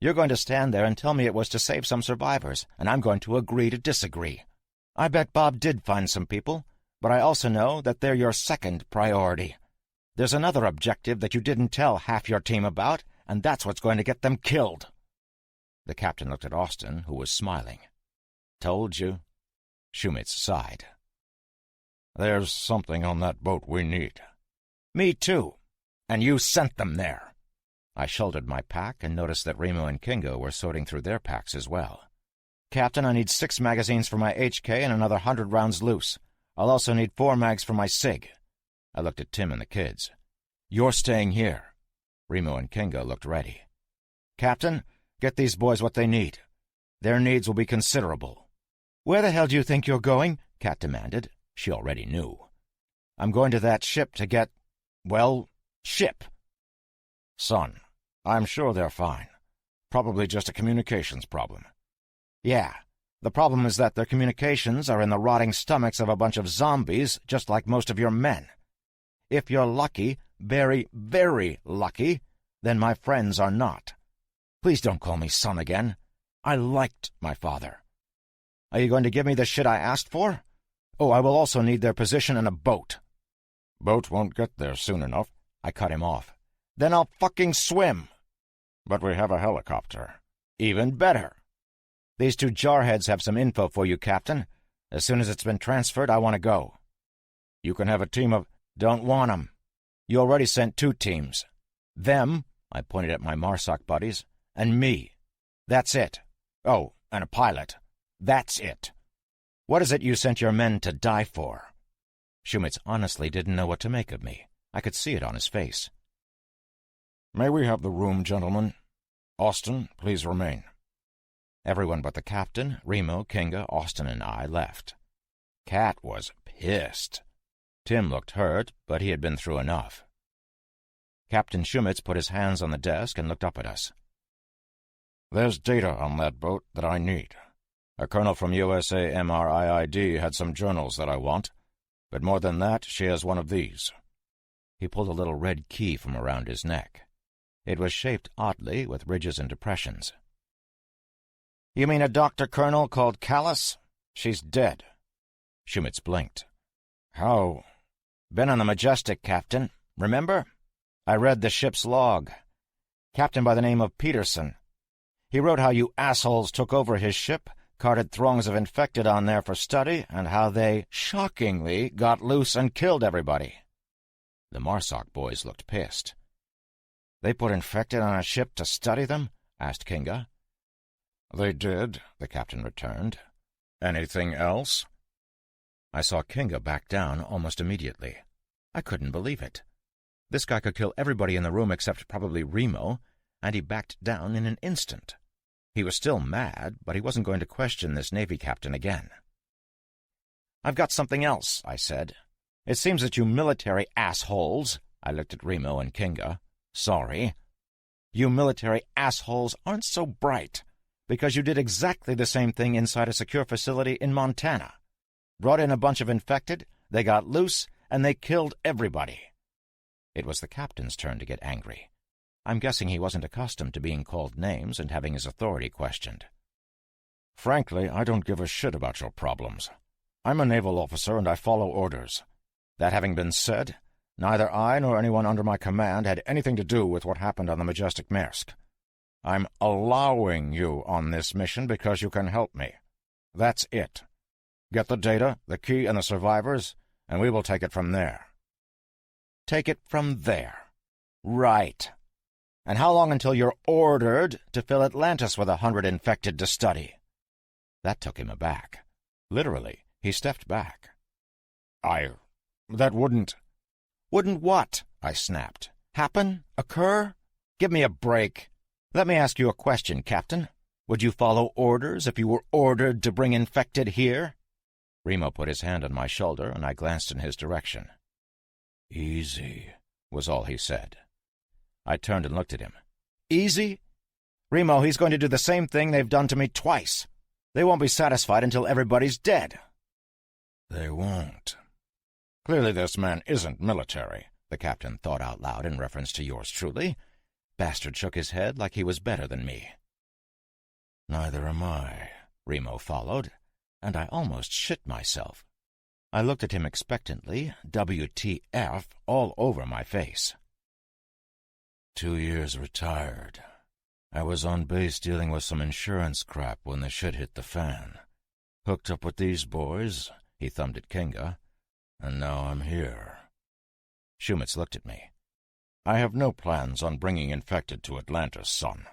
You're going to stand there and tell me it was to save some survivors, and I'm going to agree to disagree. I bet Bob did find some people, but I also know that they're your second priority. There's another objective that you didn't tell half your team about, and that's what's going to get them killed." The captain looked at Austin, who was smiling. "Told you." Shumitz sighed. "There's something on that boat we need." "Me too. And you sent them there." I shouldered my pack and noticed that Remo and Kingo were sorting through their packs as well. "Captain, I need 6 magazines for my HK and another 100 rounds loose. I'll also need 4 mags for my SIG. I looked at Tim and the kids. "You're staying here." Remo and Kingo looked ready. "Captain, get these boys what they need. Their needs will be considerable." "Where the hell do you think you're going?" Kat demanded. She already knew. "I'm going to that ship to get, well, ship." "Son, I'm sure they're fine. Probably just a communications problem." "Yeah. The problem is that their communications are in the rotting stomachs of a bunch of zombies, just like most of your men. If you're lucky, very, very lucky, then my friends are not. Please don't call me son again. I liked my father. Are you going to give me the shit I asked for? Oh, I will also need their position in a boat." "Boat won't get there soon enough." I cut him off. "Then I'll fucking swim." "But we have a helicopter." "Even better. These 2 jarheads have some info for you, Captain. As soon as it's been transferred, I want to go." "You can have a team of—" "Don't want 'em. You already sent 2 teams. Them," I pointed at my MARSOC buddies, "and me. That's it. Oh, and a pilot. That's it. What is it you sent your men to die for?" Shumitz honestly didn't know what to make of me. I could see it on his face. "May we have the room, gentlemen? Austin, please remain." Everyone but the captain, Remo, Kinga, Austin, and I left. Kat was pissed. Tim looked hurt, but he had been through enough. Captain Shumitz put his hands on the desk and looked up at us. "There's data on that boat that I need. A colonel from USA MRIID had some journals that I want, but more than that, she has one of these." He pulled a little red key from around his neck. It was shaped oddly, with ridges and depressions. "You mean a Dr. Colonel called Callis? She's dead." Shumitz blinked. "How?" "Been on the Majestic, Captain. Remember? I read the ship's log. Captain by the name of Peterson. He wrote how you assholes took over his ship, carted throngs of infected on there for study, and how they, shockingly, got loose and killed everybody." The MARSOC boys looked pissed. "They put infected on a ship to study them?" asked Kinga. "They did," the captain returned. "Anything else?" I saw Kinga back down almost immediately. I couldn't believe it. This guy could kill everybody in the room except probably Remo, and he backed down in an instant. He was still mad, but he wasn't going to question this Navy captain again. "I've got something else," I said. "It seems that you military assholes—" I looked at Remo and Kinga. "Sorry. You military assholes aren't so bright, because you did exactly the same thing inside a secure facility in Montana. Brought in a bunch of infected, they got loose, and they killed everybody." It was the captain's turn to get angry. I'm guessing he wasn't accustomed to being called names and having his authority questioned. "Frankly, I don't give a shit about your problems. I'm a naval officer and I follow orders. That having been said, neither I nor anyone under my command had anything to do with what happened on the Majestic Maersk. I'm allowing you on this mission because you can help me. That's it. Get the data, the key, and the survivors, and we will take it from there." "Take it from there. Right. And how long until you're ordered to fill Atlantis with 100 infected to study?" That took him aback. Literally, he stepped back. That wouldn't—" "Wouldn't what?" I snapped. "Happen? Occur? Give me a break. Let me ask you a question, Captain. Would you follow orders if you were ordered to bring infected here?" Remo put his hand on my shoulder, and I glanced in his direction. "Easy," was all he said. I turned and looked at him. Easy? Remo, he's going to do the same thing they've done to me twice. They won't be satisfied until everybody's dead. "They won't." Clearly this man isn't military, the captain thought out loud in reference to yours truly. Bastard shook his head like he was better than me. "Neither am I," Remo followed, and I almost shit myself. I looked at him expectantly, WTF all over my face. 2 years retired. I was on base dealing with some insurance crap when the shit hit the fan. Hooked up with these boys, he thumbed at Kinga, and now I'm here. Shumitz looked at me. I have no plans on bringing infected to Atlantis, son.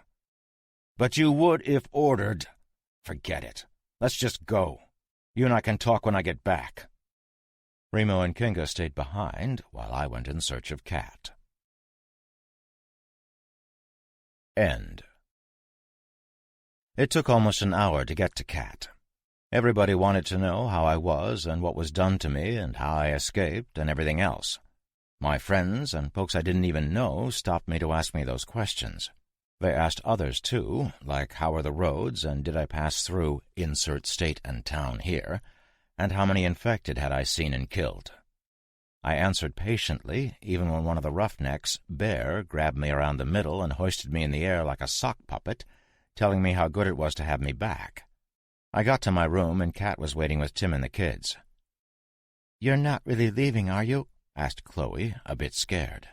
But you would if ordered. Forget it. Let's just go. You and I can talk when I get back. Remo and Kinga stayed behind while I went in search of Kat. End. It took almost an hour to get to Kat. Everybody wanted to know how I was and what was done to me and how I escaped and everything else. My friends and folks I didn't even know stopped me to ask me those questions. They asked others, too, like how were the roads and did I pass through insert state and town here, and how many infected had I seen and killed. I answered patiently, even when one of the roughnecks, Bear, grabbed me around the middle and hoisted me in the air like a sock puppet, telling me how good it was to have me back. I got to my room, and Kat was waiting with Tim and the kids. "You're not really leaving, are you?" asked Chloe, a bit scared.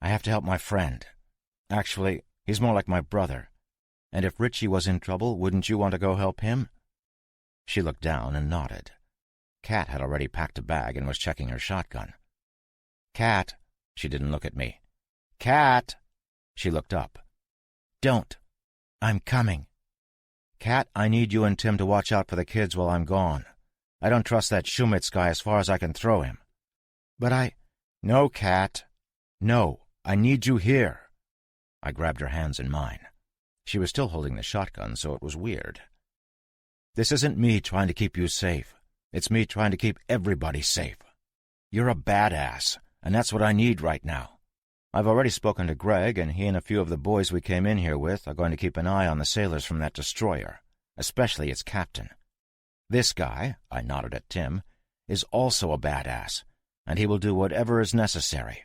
"I have to help my friend. Actually, he's more like my brother. And if Richie was in trouble, wouldn't you want to go help him?" She looked down and nodded. Kat had already packed a bag and was checking her shotgun. "Kat," she didn't look at me. "Kat!" She looked up. "Don't. I'm coming. Kat, I need you and Tim to watch out for the kids while I'm gone. I don't trust that Shumitz guy as far as I can throw him." "But No, Kat. No, I need you here." I grabbed her hands in mine. She was still holding the shotgun, so it was weird. "This isn't me trying to keep you safe. It's me trying to keep everybody safe. You're a badass, and that's what I need right now. I've already spoken to Greg, and he and a few of the boys we came in here with are going to keep an eye on the sailors from that destroyer, especially its captain. This guy," I nodded at Tim, "is also a badass, and he will do whatever is necessary.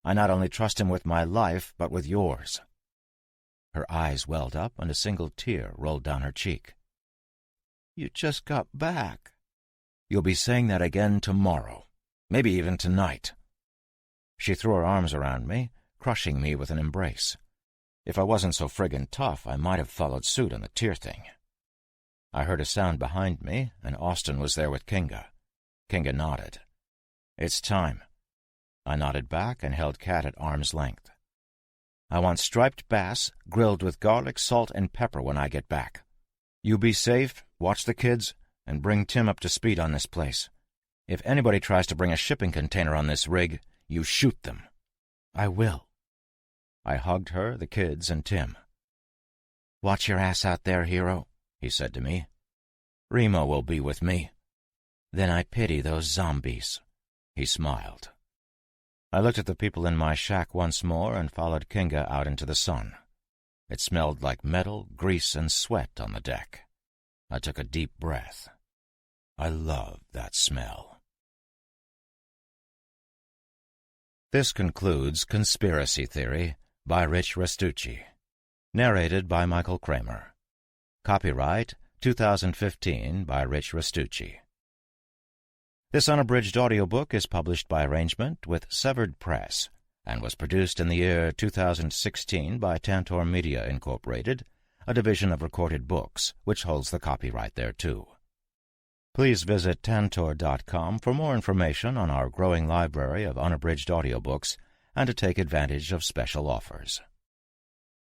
I not only trust him with my life, but with yours." Her eyes welled up, and a single tear rolled down her cheek. "You just got back." "You'll be saying that again tomorrow, maybe even tonight." She threw her arms around me, crushing me with an embrace. If I wasn't so friggin' tough, I might have followed suit on the tear thing. I heard a sound behind me, and Austin was there with Kinga. Kinga nodded. "It's time." I nodded back and held Kat at arm's length. "I want striped bass, grilled with garlic, salt, and pepper when I get back. You be safe, watch the kids, and bring Tim up to speed on this place. If anybody tries to bring a shipping container on this rig, you shoot them." "I will." I hugged her, the kids, and Tim. "Watch your ass out there, hero," he said to me. "Remo will be with me." "Then I pity those zombies." He smiled. I looked at the people in my shack once more and followed Kinga out into the sun. It smelled like metal, grease, and sweat on the deck. I took a deep breath. I love that smell. This concludes Conspiracy Theory by Rich Restucci. Narrated by Michael Kramer. Copyright 2015 by Rich Restucci. This unabridged audiobook is published by arrangement with Severed Press and was produced in the year 2016 by Tantor Media, Incorporated, a division of Recorded Books, which holds the copyright thereto. Please visit tantor.com for more information on our growing library of unabridged audiobooks and to take advantage of special offers.